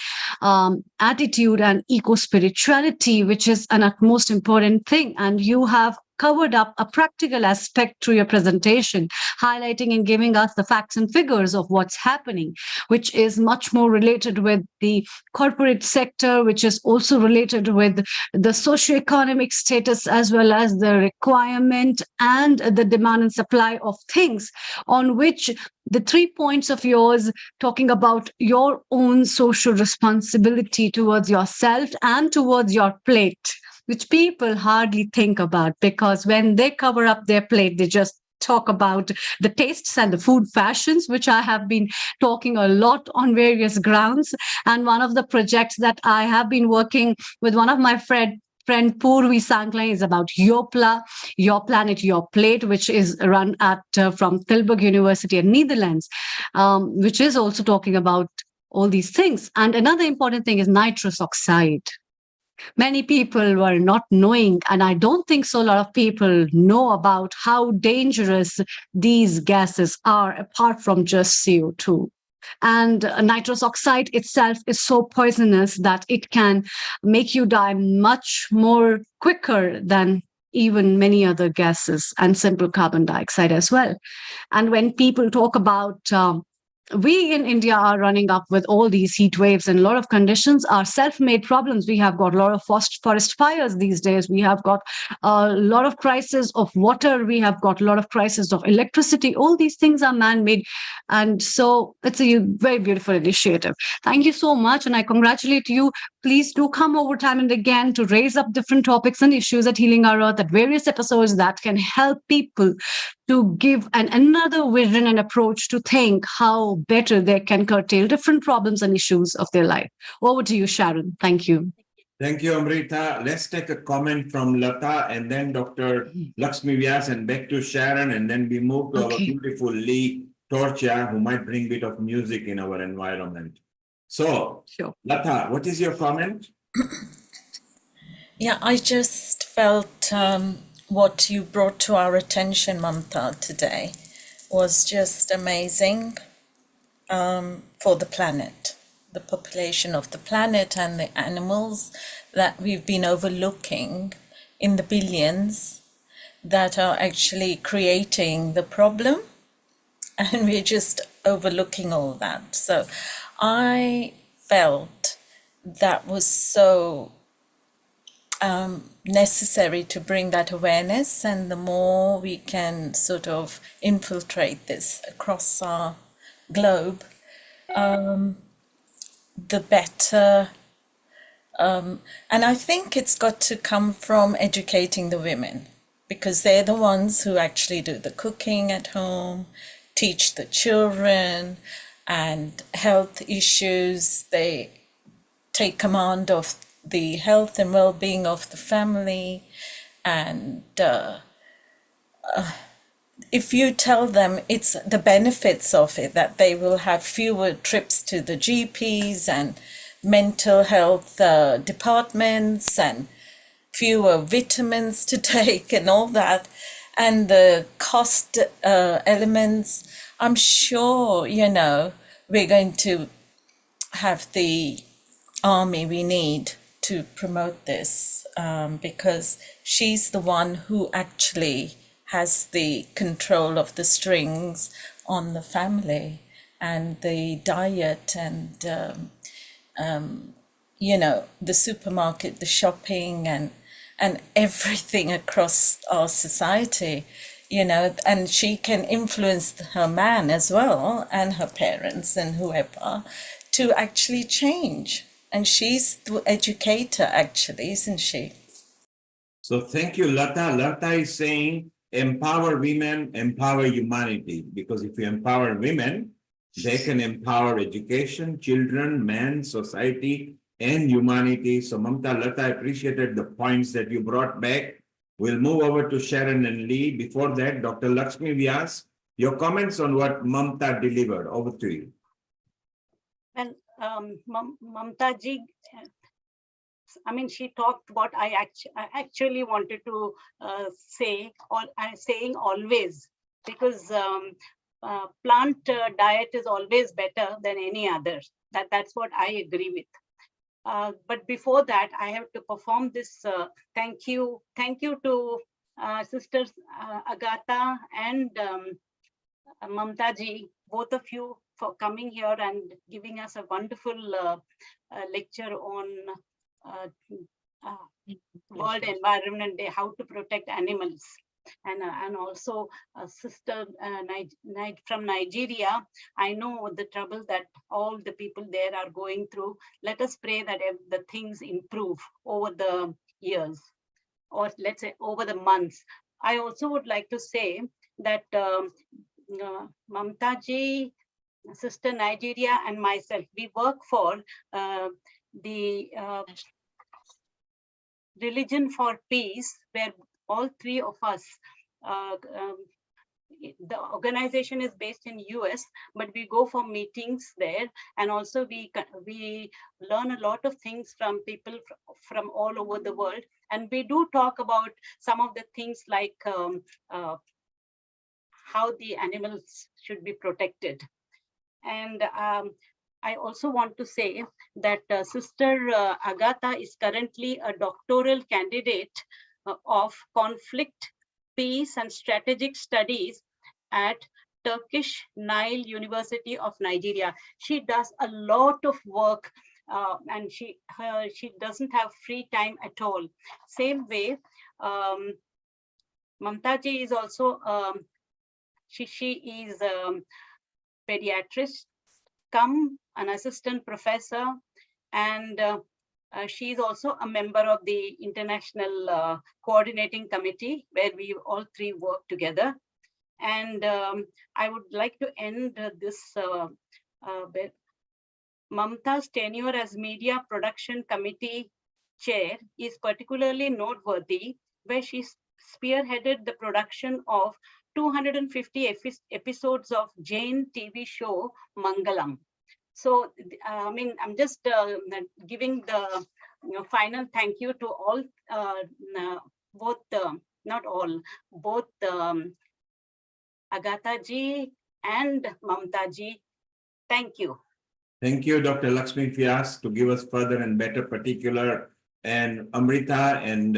attitude and eco-spirituality, which is an utmost important thing. And you have covered up a practical aspect through your presentation, highlighting and giving us the facts and figures of what's happening, which is much more related with the corporate sector, which is also related with the socioeconomic status, as well as the requirement and the demand and supply of things, on which the 3 points of yours talking about your own social responsibility towards yourself and towards your plate which people hardly think about, because when they cover up their plate, they just talk about the tastes and the food fashions, which I have been talking a lot on various grounds. And one of the projects that I have been working with one of my friend Purvi Sankla is about Yopla, Your Planet, Your Plate, which is run at from Tilburg University in Netherlands, which is also talking about all these things. And another important thing is nitrous oxide. Many people were not knowing, and I don't think so a lot of people know about how dangerous these gases are, apart from just CO2. And nitrous oxide itself is so poisonous that it can make you die much more quicker than even many other gases, and simple carbon dioxide as well. And when people talk about we in India are running up with all these heat waves, and a lot of conditions are self-made problems. We have got a lot of forest fires these days. We have got a lot of crisis of water. We have got a lot of crisis of electricity. All these things are man-made. And so it's a very beautiful initiative. Thank you so much. And I congratulate you. Please do come over time and again to raise up different topics and issues at Healing Our Earth, at various episodes that can help people to give another vision and approach to think how better they can curtail different problems and issues of their life. Over to you, Sharon. Thank you. Thank you, Amrita. Let's take a comment from Lata and then Dr. Lakshmi Vyas, and back to Sharon, and then we move to our beautiful Lee Torcha, who might bring a bit of music in our environment. So, Lata, what is your comment? Yeah, I just felt what you brought to our attention, Mamta, today was just amazing for the planet, the population of the planet and the animals that we've been overlooking in the billions that are actually creating the problem, and we're just overlooking all that. So I felt that was so necessary to bring that awareness, and the more we can sort of infiltrate this across our globe, the better. And I think it's got to come from educating the women, because they're the ones who actually do the cooking at home, teach the children, and health issues. They take command of the health and well-being of the family. And if you tell them it's the benefits of it, that they will have fewer trips to the GPs and mental health departments and fewer vitamins to take and all that, and the cost elements, I'm sure, you know, we're going to have the army we need to promote this, because she's the one who actually has the control of the strings on the family and the diet and you know, the supermarket, the shopping, and everything across our society, you know. And she can influence her man as well, and her parents and whoever, to actually change. And she's the educator, actually, isn't she? So thank you, Lata. Lata is saying, empower women, empower humanity. Because if you empower women, they can empower education, children, men, society, and humanity. So Mamta, Lata, I appreciated the points that you brought back. We'll move over to Sharon and Lee. Before that, Dr. Lakshmi Vyas, your comments on what Mamta delivered. Over to you. Well, Mamta ji, I mean, she talked what I actually wanted to say, or I'm saying always, because plant diet is always better than any other. That's what I agree with. But before that, I have to perform this thank you to sisters Agatha and Mamta ji, both of you, for coming here and giving us a wonderful lecture on World Environment Day, how to protect animals. And also sister from Nigeria, I know the trouble that all the people there are going through. Let us pray that the things improve over the years. or let's say over the months. I also would like to say that Mamta ji, Sister Nigeria, and myself, we work for the Religion for Peace, where all three of us, the organization is based in US, but we go for meetings there, and also we learn a lot of things from people from all over the world, and we do talk about some of the things like how the animals should be protected. And I also want to say that Sister Agatha is currently a doctoral candidate of conflict, peace, and strategic studies at Turkish Nile University of Nigeria. She does a lot of work, and she doesn't have free time at all. Same way, Mamta ji is also she is pediatrist, come an assistant professor, and she is also a member of the International Coordinating Committee, where we all three work together. And I would like to end this bit. Mamta's tenure as Media Production Committee Chair is particularly noteworthy, where she spearheaded the production of 250 episodes of Jain TV show Mangalam. So, I mean, I'm just giving the final thank you to all, both, not all, both Agatha ji and Mamta ji. Thank you. Thank you, Dr. Lakshmi Vyas, to give us further and better particular. And Amrita and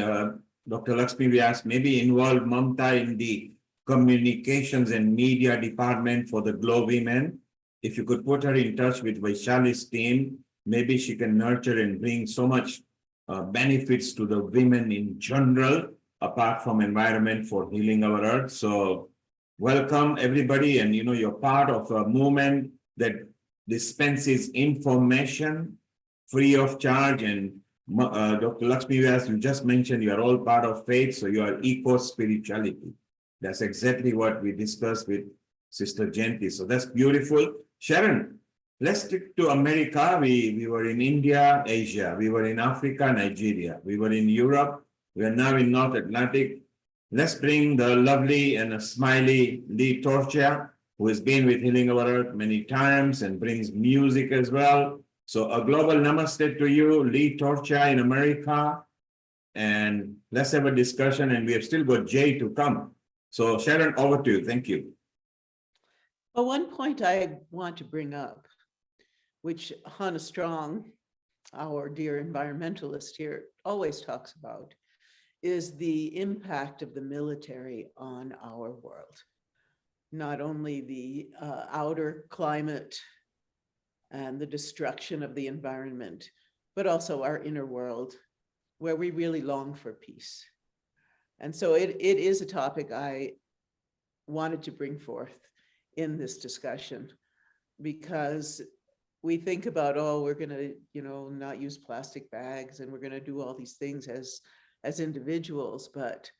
Dr. Lakshmi Vyas maybe involve Mamta in the communications and media department for the Glow Women. If you could put her in touch with Vaishali's team, maybe she can nurture and bring so much benefits to the women in general, apart from environment, for healing our earth. So welcome everybody, and you're part of a movement that dispenses information free of charge. And Dr. Lakshmi Vyas, you just mentioned you are all part of faith, so you are eco-spirituality. That's exactly what we discussed with Sister Jayanti. So that's beautiful. Sharon, let's stick to America. We were in India, Asia. We were in Africa, Nigeria. We were in Europe. We are now in North Atlantic. Let's bring the lovely and smiley Lee Torchia, who has been with Healing Our Earth many times and brings music as well. So a global namaste to you, Lee Torchia in America. And let's have a discussion. And we have still got Jay to come. So Sharon, over to you. Thank you. Well, one point I want to bring up, which Hannah Strong, our dear environmentalist here, always talks about, is the impact of the military on our world. Not only the outer climate and the destruction of the environment, but also our inner world, where we really long for peace. And so it is a topic I wanted to bring forth in this discussion, because we think about, oh, we're going to, not use plastic bags, and we're going to do all these things as individuals, but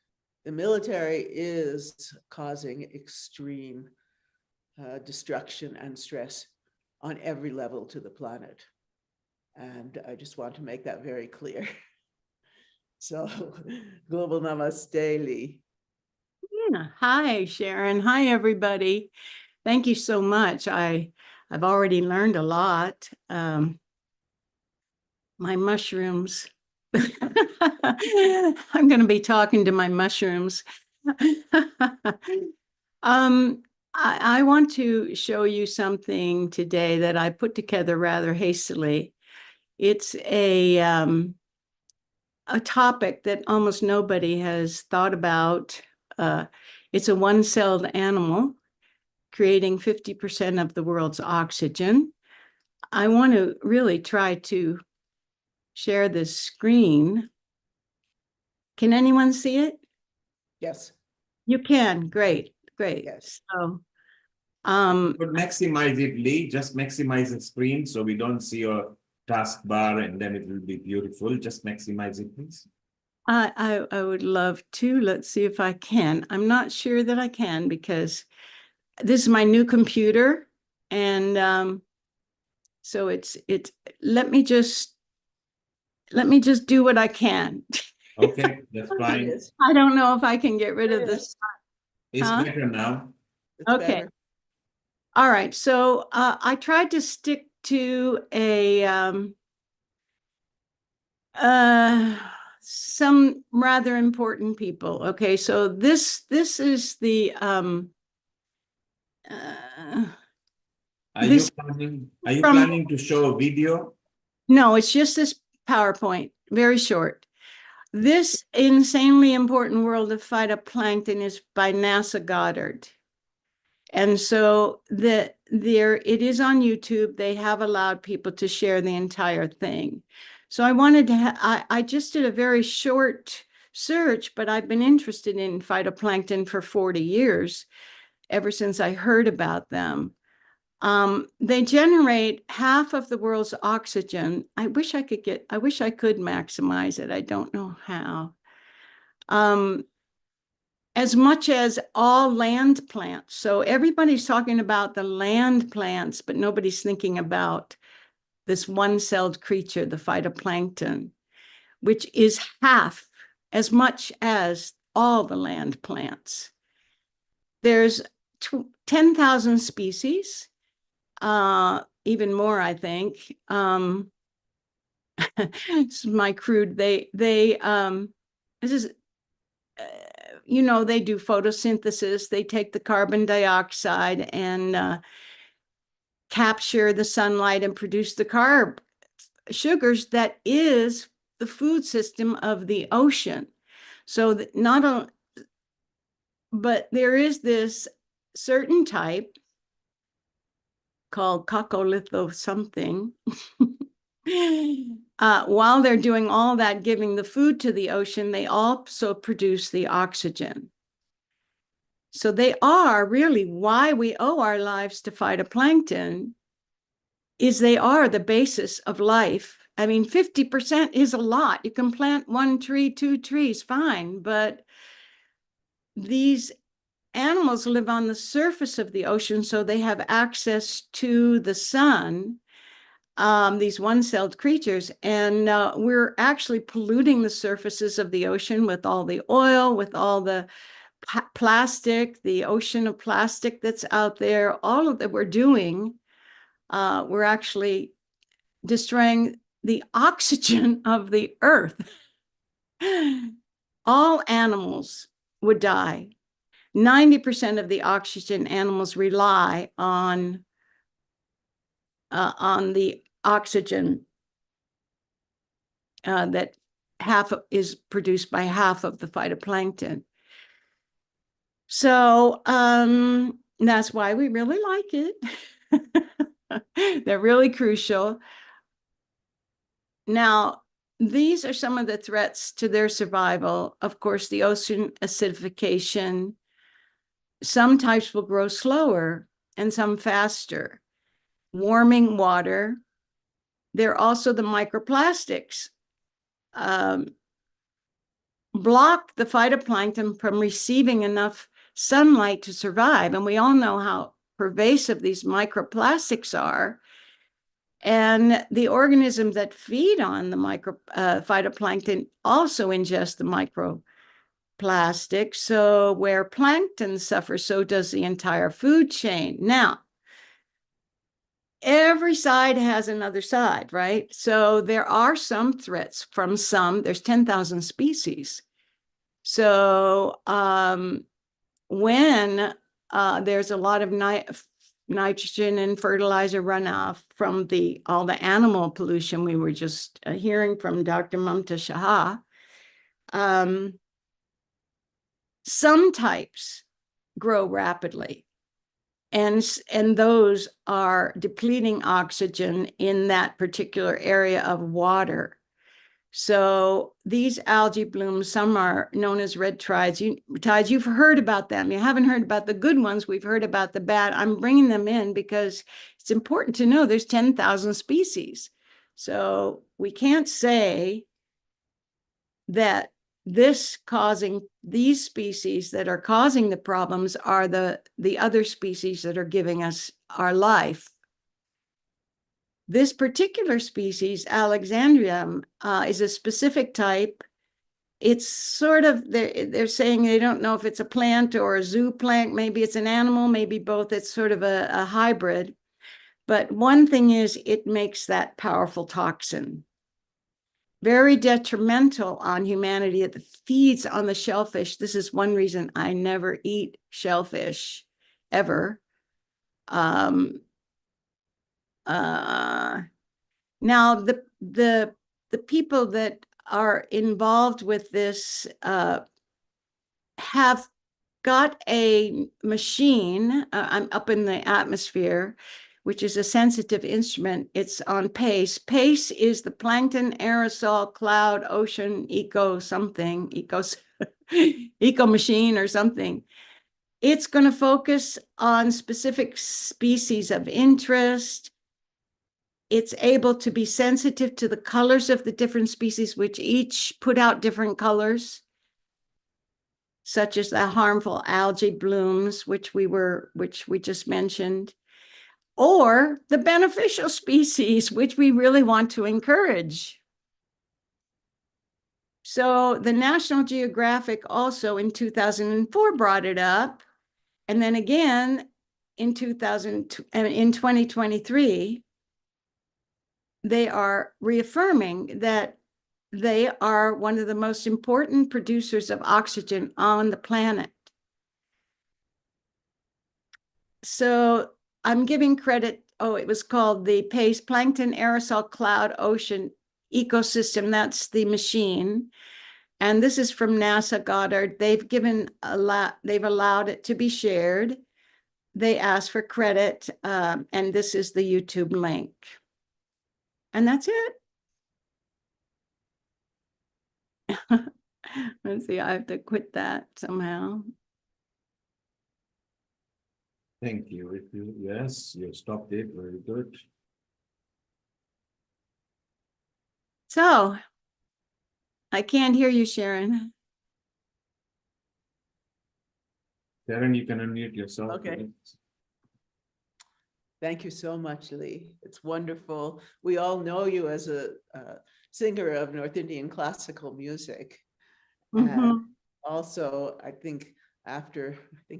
the military is causing extreme destruction and stress on every level to the planet. And I just want to make that very clear. So, global namaste, Lee. Yeah. Hi, Sharon. Hi, everybody. Thank you so much. I've already learned a lot. My mushrooms. I'm going to be talking to my mushrooms. I want to show you something today that I put together rather hastily. It's a topic that almost nobody has thought about. It's a one-celled animal creating 50% of the world's oxygen. I want to really try to share this screen. Can anyone see it? Yes. You can. Great. Yes. So, but maximize it, Lee. Just maximize the screen so we don't see your taskbar, and then it will be beautiful. Just maximize it, please. I would love to. Let's see if I can. I'm not sure that I can because this is my new computer, and so it's let me just do what I can. Okay, that's fine. I don't know if I can get rid of this. It's Huh? better now. It's Okay. better. All right. So I tried to stick to a some rather important people. Okay, so this is the Are you this from planning to show a video? no, it's just this PowerPoint, very short. This insanely important world of phytoplankton is by NASA Goddard. And so there it is on YouTube. They have allowed people to share the entire thing. So I wanted to I just did a very short search, but I've been interested in phytoplankton for 40 years, ever since I heard about them. They generate half of the world's oxygen. I wish I could maximize it. I don't know how. As much as all land plants. So everybody's talking about the land plants, but nobody's thinking about this one-celled creature, the phytoplankton, which is half as much as all the land plants. There's 10,000 species, even more, I think. This is my crude. This is you know, they do photosynthesis. They take the carbon dioxide and capture the sunlight and produce the sugars that is the food system of the ocean. So that not only, but there is this certain type called coccolitho something. While they're doing all that, giving the food to the ocean, they also produce the oxygen. So they are really why we owe our lives to phytoplankton, is they are the basis of life. I mean, 50% is a lot. You can plant 1 tree, 2 trees, fine, but these animals live on the surface of the ocean, so they have access to the sun, these one-celled creatures, and we're actually polluting the surfaces of the ocean with all the oil, with all the plastic, the ocean of plastic that's out there, all of that we're doing. We're actually destroying the oxygen of the earth. All animals would die. 90% of the oxygen animals rely on the oxygen that is produced by half of the phytoplankton. So that's why we really like it. They're really crucial. Now, these are some of the threats to their survival. Of course, the ocean acidification. Some types will grow slower and some faster. Warming water. There are also the microplastics. Block the phytoplankton from receiving enough sunlight to survive. And we all know how pervasive these microplastics are. And the organisms that feed on the phytoplankton also ingest the microplastics. So where plankton suffers, so does the entire food chain. Now, every side has another side, right? So there are some threats from there's 10,000 species. So when there's a lot of nitrogen and fertilizer runoff from all the animal pollution we were just hearing from Dr. Mamta Shah, some types grow rapidly. And those are depleting oxygen in that particular area of water. So these algae blooms, some are known as red tides. You've heard about them. You haven't heard about the good ones. We've heard about the bad. I'm bringing them in because it's important to know there's 10,000 species. So we can't say that these species that are causing the problems are the other species that are giving us our life. This particular species, Alexandrium, is a specific type. It's sort of, they're saying they don't know if it's a plant or a zooplankton, maybe it's an animal, maybe both. It's sort of a hybrid. But one thing is, it makes that powerful toxin. Very detrimental on humanity. It feeds on the shellfish. This is one reason I never eat shellfish, ever. Now, the people that are involved with this have got a machine up in the atmosphere, which is a sensitive instrument. It's on PACE. PACE is the Plankton Aerosol Cloud Ocean Eco machine or something. It's going to focus on specific species of interest. It's able to be sensitive to the colors of the different species, which each put out different colors, such as the harmful algae blooms, which we just mentioned, or the beneficial species, which we really want to encourage. So the National Geographic also in 2004 brought it up, and then again in 2023, they are reaffirming that they are one of the most important producers of oxygen on the planet. So I'm giving credit, it was called the PACE, Plankton Aerosol Cloud Ocean Ecosystem. That's the machine. And this is from NASA Goddard. They've allowed it to be shared. They asked for credit, and this is the YouTube link. And that's it. Let's see, I have to quit that somehow. Thank you. Yes, you stopped it. Very good. So, I can't hear you, Sharon. Sharon, you can unmute yourself. Okay. Thank you so much, Lee. It's wonderful. We all know you as a singer of North Indian classical music. And also, I think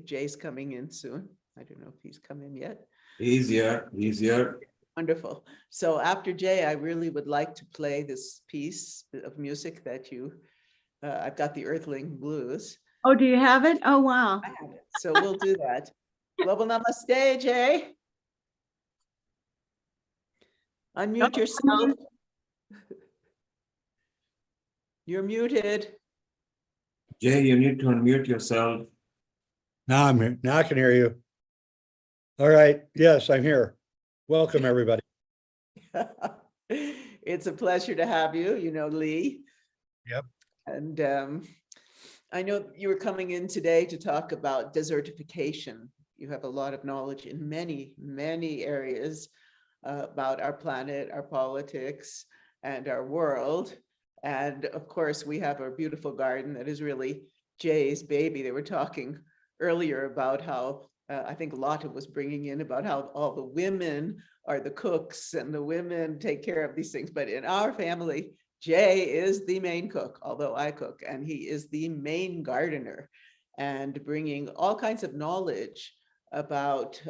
Jay's coming in soon. I don't know if he's come in yet. Easier. Wonderful. So after Jay, I really would like to play this piece of music that I've got the Earthling Blues. Oh, do you have it? Oh, wow. I have it. So we'll do that. Global Namaste, Jay. Unmute yourself. You're muted. Jay, you need to unmute yourself. Now I'm here. Now I can hear you. All right. Yes, I'm here. Welcome, everybody. It's a pleasure to have you, Lee. Yep. And I know you were coming in today to talk about desertification. You have a lot of knowledge in many, many areas about our planet, our politics, and our world. And of course, we have our beautiful garden that is really Jay's baby. They were talking earlier about how I think Lotta was bringing in about how all the women are the cooks and the women take care of these things. But in our family, Jay is the main cook, although I cook, and he is the main gardener, and bringing all kinds of knowledge about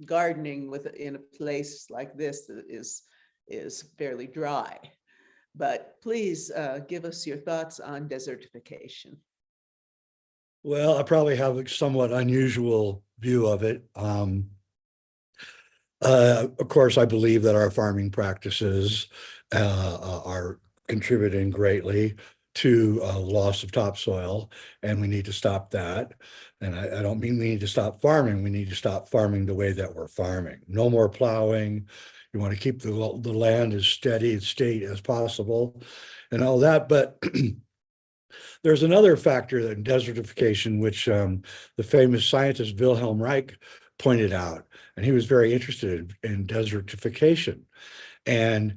gardening in a place like this that is fairly dry. But please give us your thoughts on desertification. Well, I probably have a somewhat unusual view of it. Of course, I believe that our farming practices are contributing greatly to loss of topsoil, and we need to stop that. And I don't mean we need to stop farming. We need to stop farming the way that we're farming. No more plowing. You want to keep the land as steady and state as possible and all that. But there's another factor in desertification, which the famous scientist Wilhelm Reich pointed out, and he was very interested in desertification. And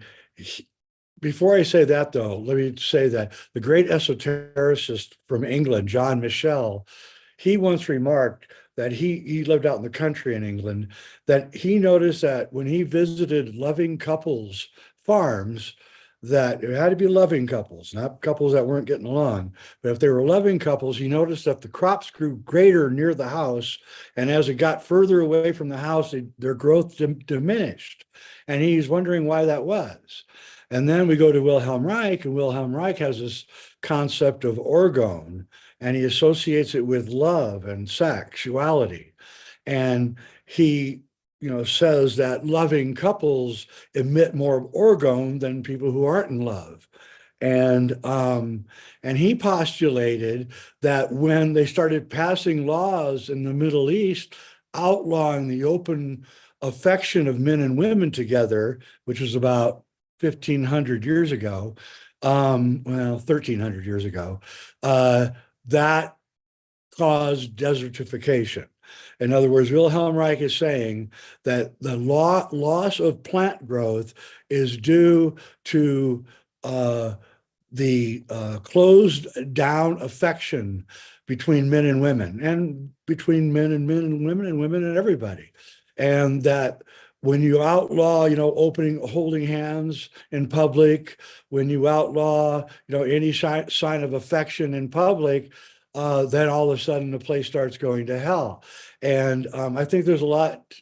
before I say that, though, let me say that the great esotericist from England, John Michel, he once remarked that he lived out in the country in England, that he noticed that when he visited loving couples' farms, that it had to be loving couples, not couples that weren't getting along. But if they were loving couples, he noticed that the crops grew greater near the house. And as it got further away from the house, their growth diminished. And he's wondering why that was. And then we go to Wilhelm Reich, and Wilhelm Reich has this concept of orgone, and he associates it with love and sexuality. And he says that loving couples emit more orgone than people who aren't in love. And he postulated that when they started passing laws in the Middle East outlawing the open affection of men and women together, which was about 1,500 years ago, 1,300 years ago, that caused desertification. In other words, Wilhelm Reich is saying that the loss of plant growth is due to the closed down affection between men and women, and between men and women and everybody. And that when you outlaw, holding hands in public, when you outlaw, any sign of affection in public, then all of a sudden the place starts going to hell. And I think there's a lot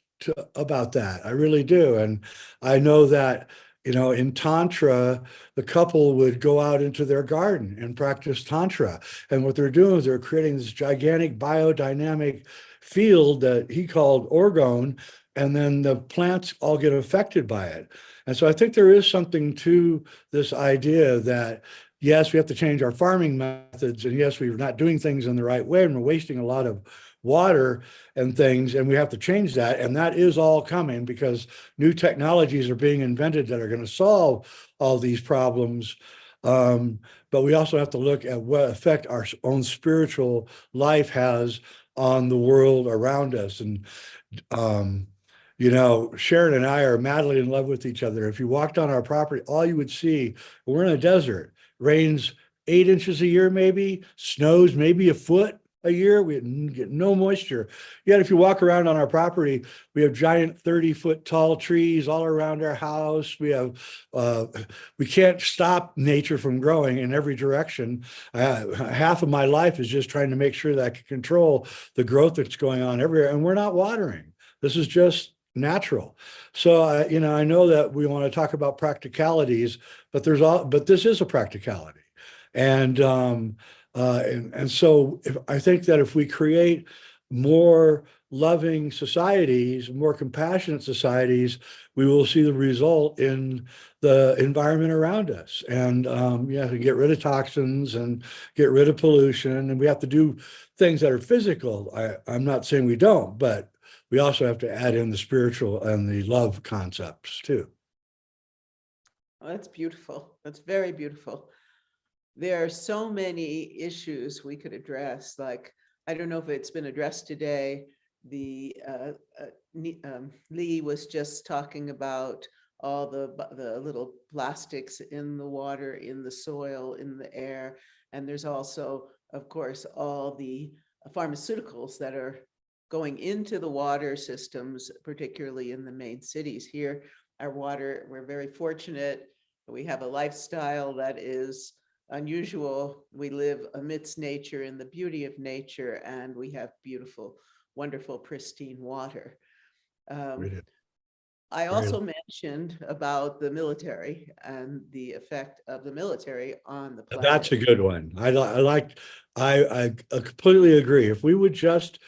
about that. I really do. And I know that, in Tantra, the couple would go out into their garden and practice Tantra. And what they're doing is they're creating this gigantic biodynamic field that he called orgone, and then the plants all get affected by it. And so I think there is something to this idea that, yes, we have to change our farming methods, and yes, we're not doing things in the right way, and we're wasting a lot of water and things, and we have to change that. And that is all coming because new technologies are being invented that are going to solve all these problems. But we also have to look at what effect our own spiritual life has on the world around us. And Sharon and I are madly in love with each other. If you walked on our property, all you would see, we're in a desert, rains 8 inches a year, maybe, snows maybe a foot a year. We get no moisture. Yet if you walk around on our property, we have giant 30-foot tall trees all around our house. We have, we can't stop nature from growing in every direction. Half of my life is just trying to make sure that I can control the growth that's going on everywhere. And we're not watering. This is just natural. So I know that we want to talk about practicalities, but this is a practicality. And so I think that if we create more loving societies, more compassionate societies, we will see the result in the environment around us. And to get rid of toxins and get rid of pollution. And we have to do things that are physical. I'm not saying we don't, but we also have to add in the spiritual and the love concepts too. Oh, that's beautiful. That's very beautiful. There are so many issues we could address. Like, I don't know if it's been addressed today. Lee was just talking about all the little plastics in the water, in the soil, in the air. And there's also, of course, all the pharmaceuticals that are going into the water systems, particularly in the main cities. Here, our water, we're very fortunate. We have a lifestyle that is unusual. We live amidst nature, in the beauty of nature, and we have beautiful, wonderful, pristine water. I also mentioned about the military and the effect of the military on the planet. That's a good one. I completely agree. If we would just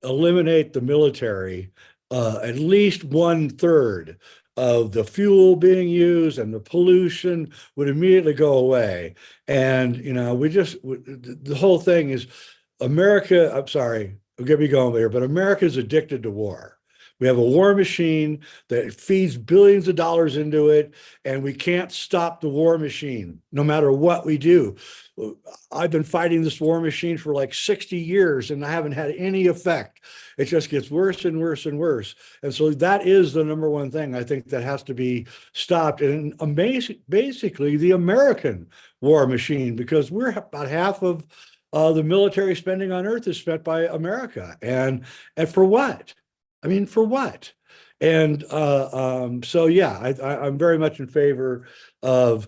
eliminate the military, at least 1/3 of the fuel being used and the pollution would immediately go away. And, the whole thing is America, I'm sorry, I'll get me going here, but America is addicted to war. We have a war machine that feeds billions of dollars into it, and we can't stop the war machine no matter what we do. I've been fighting this war machine for like 60 years and I haven't had any effect. It just gets worse and worse and worse. And so that is the number one thing I think that has to be stopped. And basically the American war machine, because we're about half of the military spending on Earth is spent by America. And for what? I mean, for what? And so, yeah, I'm very much in favor of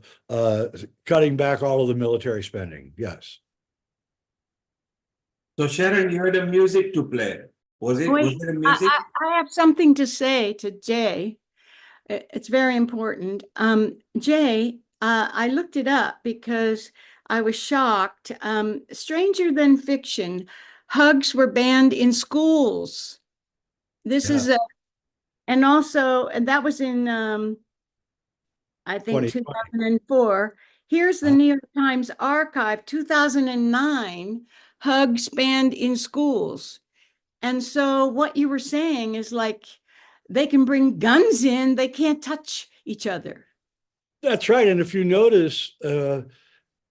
cutting back all of the military spending. Yes. So Sharon, you had a music to play. Was it a music? I have something to say to Jay. It's very important. Jay, I looked it up because I was shocked. Stranger Than Fiction, hugs were banned in schools. This is and also, and that was in, I think 2004. Here's the New York Times archive, 2009, hugs banned in schools. And so what you were saying is like, they can bring guns in, they can't touch each other. That's right. And if you notice,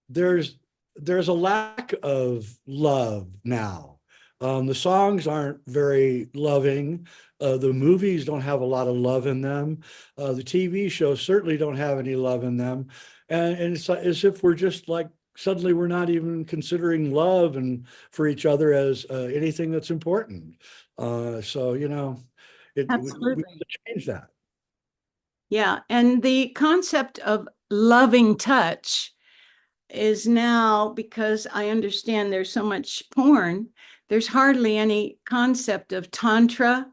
there's a lack of love now. The songs aren't very loving. The movies don't have a lot of love in them. The TV shows certainly don't have any love in them. And it's as if we're just like, suddenly we're not even considering love and for each other as anything that's important. So, you know, we have to change that. Yeah. And the concept of loving touch is now, because I understand there's so much porn, there's hardly any concept of tantra,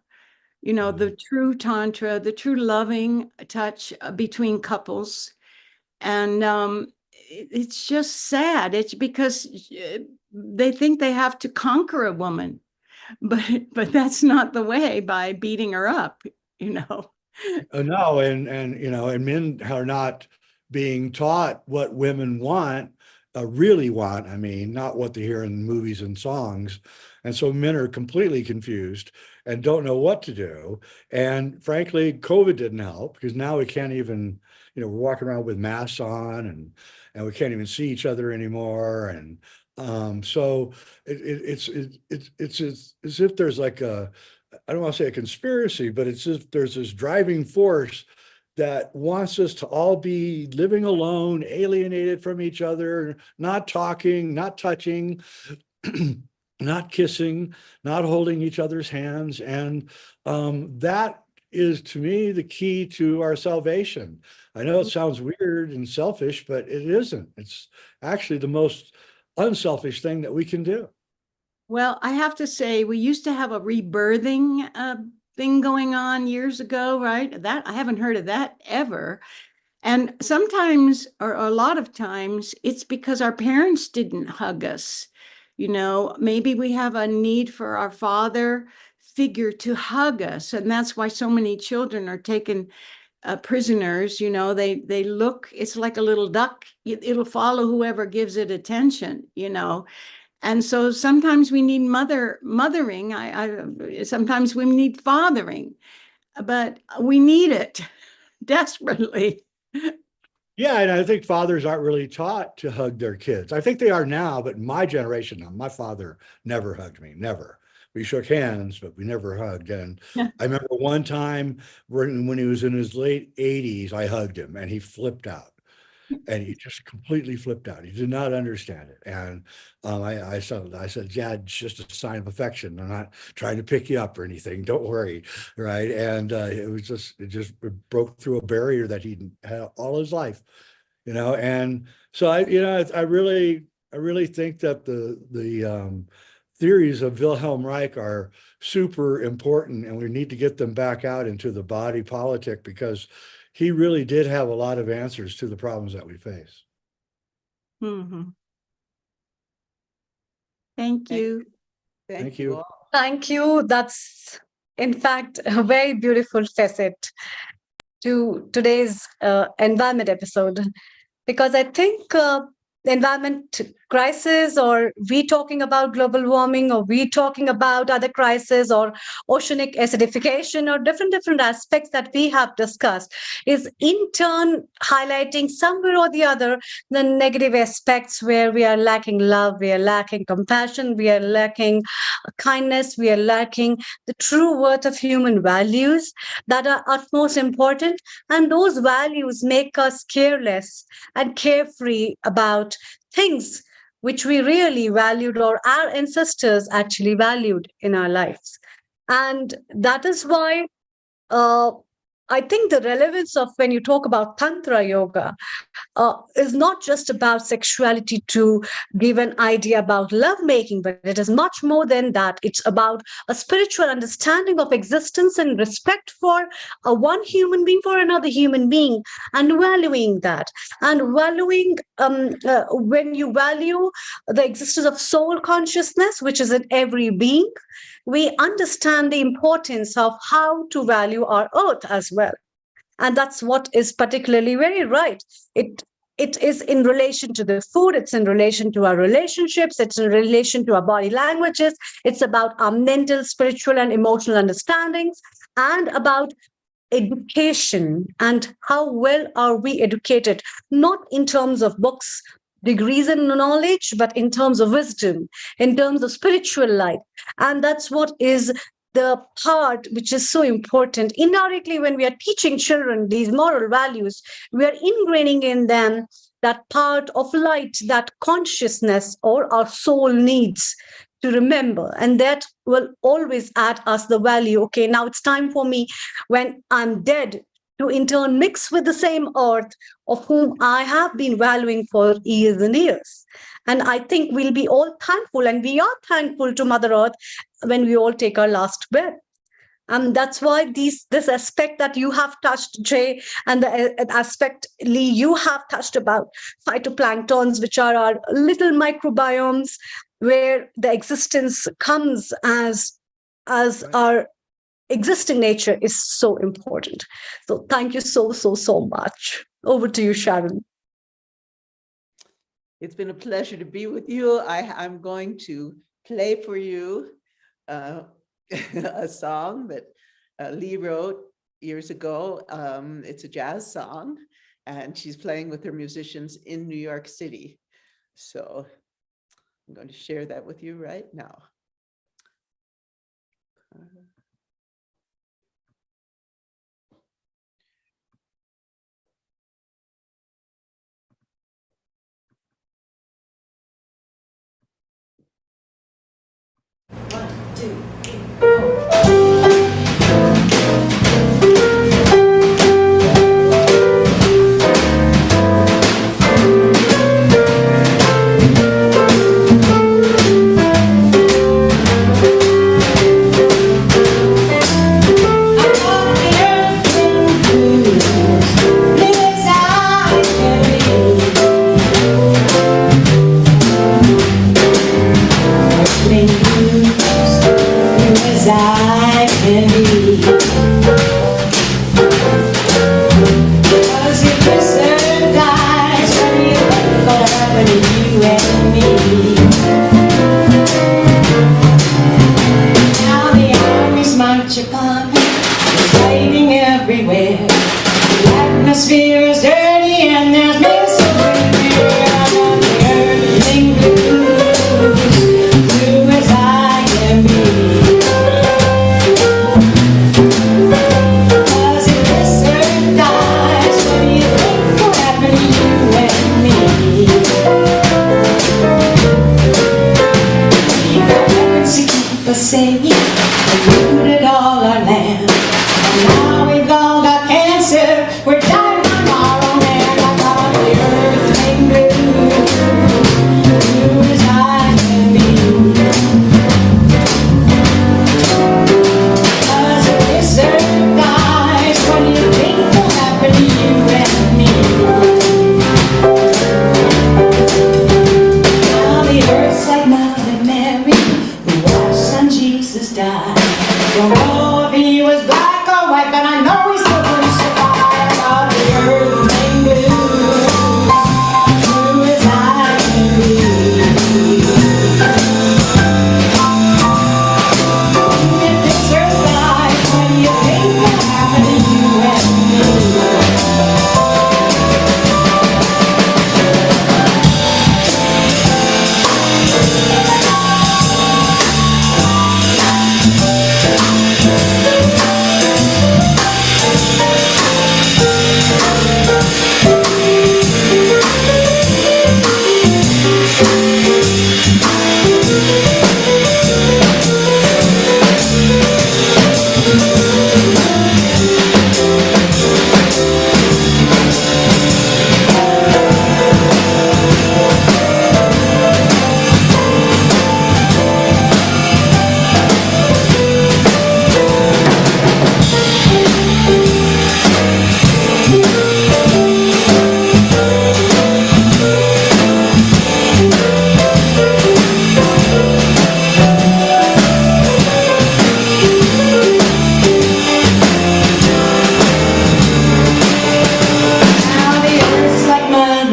you know, the true tantra, the true loving touch between couples. And it's just sad. It's because they think they have to conquer a woman, but that's not the way, by beating her up, you know. No, and you know, and men are not being taught what women want, really want. I mean, not what they hear in movies and songs. And so men are completely confused and don't know what to do. And frankly, COVID didn't help, because now we can't even, you know, we're walking around with masks on and we can't even see each other anymore. And so it's as if there's like I don't want to say a conspiracy, but it's just there's this driving force that wants us to all be living alone, alienated from each other, not talking, not touching, not kissing, not holding each other's hands. And that is, to me, the key to our salvation. I know it sounds weird and selfish, but it isn't. It's actually the most unselfish thing that we can do. Well, I have to say, we used to have a rebirthing thing going on years ago, right? That I haven't heard of that ever. And sometimes, or a lot of times, it's because our parents didn't hug us. You know, maybe we have a need for our father figure to hug us. And that's why so many children are taken prisoners. You know, they look, it's like a little duck. It'll follow whoever gives it attention, you know. And so sometimes we need mothering. Sometimes we need fathering, but we need it desperately. Yeah, and I think fathers aren't really taught to hug their kids. I think they are now, but my generation, my father never hugged me, never. We shook hands, but we never hugged. And I remember one time when he was in his late 80s, I hugged him and he flipped out. And he just completely flipped out. He did not understand it. And I said, Dad, it's just a sign of affection. I'm not trying to pick you up or anything. Don't worry. Right. And it just broke through a barrier that he had all his life, you know. And so I really think that the theories of Wilhelm Reich are super important, and we need to get them back out into the body politic, because he really did have a lot of answers to the problems that we face. Mm-hmm. Thank you. Thank you. Thank you. That's, in fact, a very beautiful facet to today's environment episode, because I think environment crisis, or we talking about global warming, or we talking about other crises, or oceanic acidification, or different aspects that we have discussed, is in turn highlighting somewhere or the other the negative aspects where we are lacking love, we are lacking compassion, we are lacking kindness, we are lacking the true worth of human values that are utmost important. And those values make us careless and carefree about things which we really valued, or our ancestors actually valued in our lives. And that is why I think the relevance of when you talk about Tantra yoga is not just about sexuality to give an idea about lovemaking, but it is much more than that. It's about a spiritual understanding of existence and respect for one human being for another human being, and valuing that. And valuing, when you value the existence of soul consciousness, which is in every being, we understand the importance of how to value our earth as well. And that's what is particularly very right. It is in relation to the food, it's in relation to our relationships, it's in relation to our body languages, it's about our mental, spiritual, and emotional understandings, and about education and how well are we educated, not in terms of books, degrees, and knowledge, but in terms of wisdom, in terms of spiritual life. And that's what is the part which is so important. Indirectly, when we are teaching children these moral values, we are ingraining in them that part of light, that consciousness or our soul needs to remember. And that will always add us the value. Okay, now it's time for me, when I'm dead, to in turn mix with the same earth of whom I have been valuing for years and years. And I think we'll be all thankful, and we are thankful to Mother Earth when we all take our last breath. And that's why this aspect that you have touched, Jay, and the aspect, Lee, you have touched about phytoplanktons, which are our little microbiomes where the existence comes as our existing nature is so important. So thank you so much. Over to you, Sharon. It's been a pleasure to be with you. I'm going to play for you a song that Lee wrote years ago. It's a jazz song, and she's playing with her musicians in New York City. So I'm going to share that with you right now.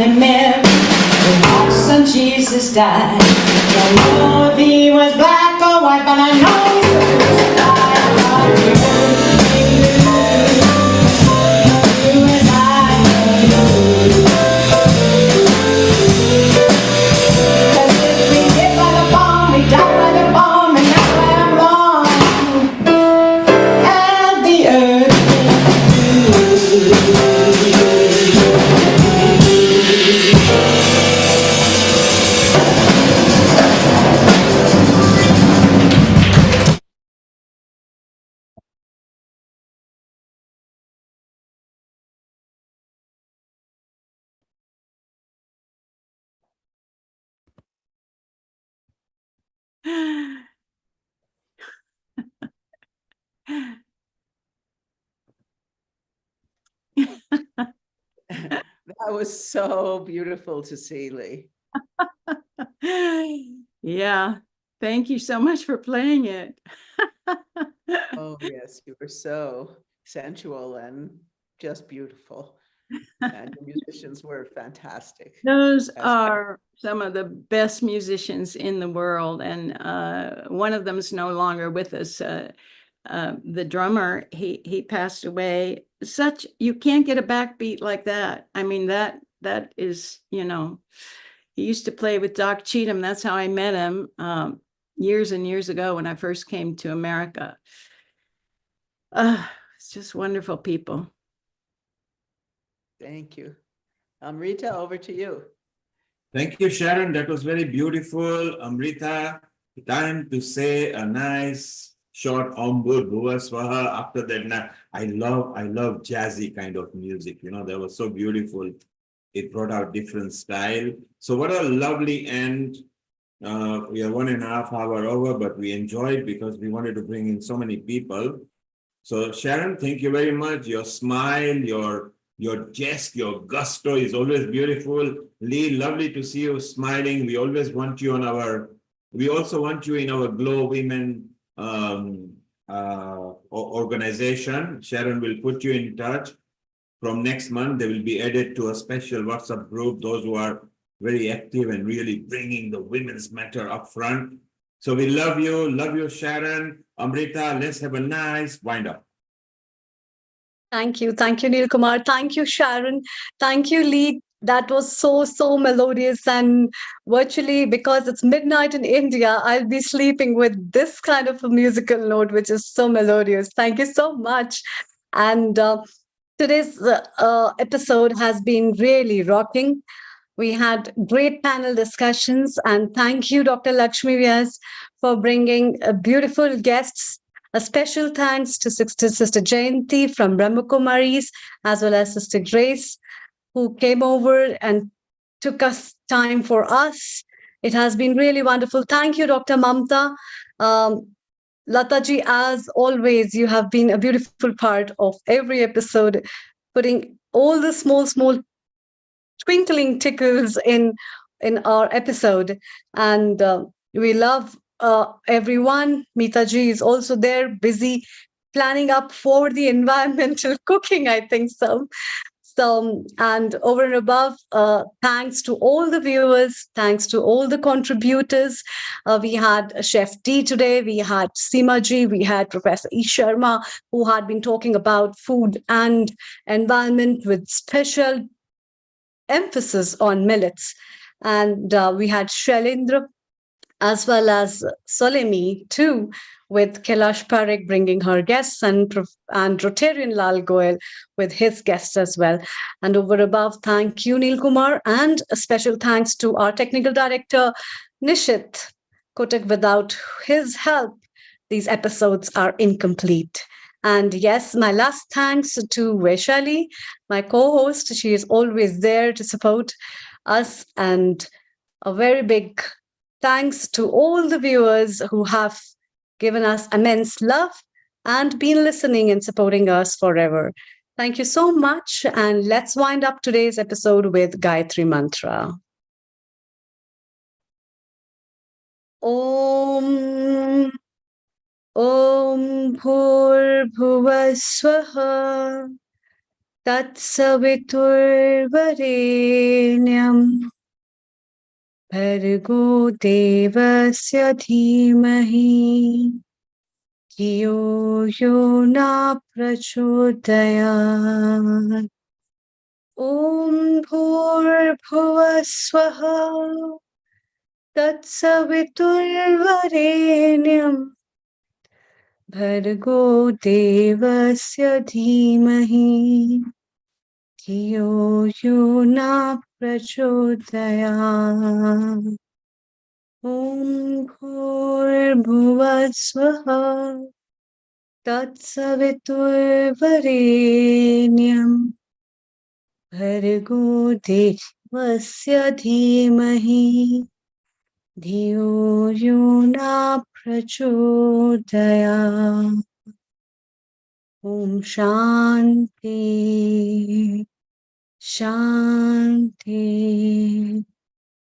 him there. Watch some Jesus die. Don't know if he was black or white, but I know he was That was so beautiful to see, Lee. Yeah, thank you so much for playing it. Oh, yes, you were so sensual and just beautiful. And the musicians were fantastic. Those are some of the best musicians in the world, and one of them is no longer with us. The drummer, he passed away. You can't get a backbeat like that. I mean, that is, you know, he used to play with Doc Cheatham. That's how I met him years and years ago when I first came to America. It's just wonderful people. Thank you. Amrita, over to you. Thank you, Sharon. That was very beautiful. Amrita, time to say a nice short Ambur Bhuva Swaha. After that, I love jazzy kind of music. You know, that was so beautiful. It brought out different style. So what a lovely end. We are 1.5 hours over, but we enjoyed because we wanted to bring in so many people. So Sharon, thank you very much. Your smile, your jest, your gusto is always beautiful. Lee, lovely to see you smiling. We always want you on we also want you in our Glow Women organization. Sharon will put you in touch. From next month, they will be added to a special WhatsApp group, those who are very active and really bringing the women's matter up front. So we love you, Sharon. Amrita, let's have a nice wind up. Thank you, Neil Kumar. Thank you, Sharon. Thank you, Lee. That was so melodious, and virtually because it's midnight in India, I'll be sleeping with this kind of a musical note, which is so melodious. Thank you so much. And today's episode has been really rocking. We had great panel discussions, and thank you, Dr. Lakshmi Vyas, for bringing beautiful guests. A special thanks to Sister Jayanti from Brahmakumaris, as well as Sister Grace, who came over and took us time for us. It has been really wonderful. Thank you, Dr. Mamta. Lataji, as always, you have been a beautiful part of every episode, putting all the small twinkling tickles in our episode. And we love everyone. Mitaji is also there, busy planning up for the environmental cooking, I think so. And over and above, thanks to all the viewers, thanks to all the contributors. We had Chef D today, we had Seema Ji, we had Professor E. Sharma, who had been talking about food and environment with special emphasis on millets. And we had Shailendra as well as Solemi too, with Kailash Parekh bringing her guests, and Rotarian Lal Goyal with his guests as well. And over above, thank you, Neil Kumar, and a special thanks to our technical director, Nishit Kotak. Without his help, these episodes are incomplete. And yes, my last thanks to Vaishali, my co-host. She is always there to support us. And a very big thanks to all the viewers who have given us immense love and been listening and supporting us forever. Thank you so much. And let's wind up today's episode with Gayatri Mantra. Om Bhur Bhuva Swaha तत्सवितुर्वरेण्यं भर्गो देवस्य धीमहि धियो यो न प्रचोदयात्। ॐ भूर्भुवः स्वः तत्सवितुर्वरेण्यं भर्गो देवस्य धीमहि धियो यो न प्रचोदयात्। ॐ भूर्भुवः स्वः तत्सवितुर्वरेण्यं भर्गो देवस्य धीमहि धियो यो न प्रचोदयात्। ॐ शान्ति शान्ति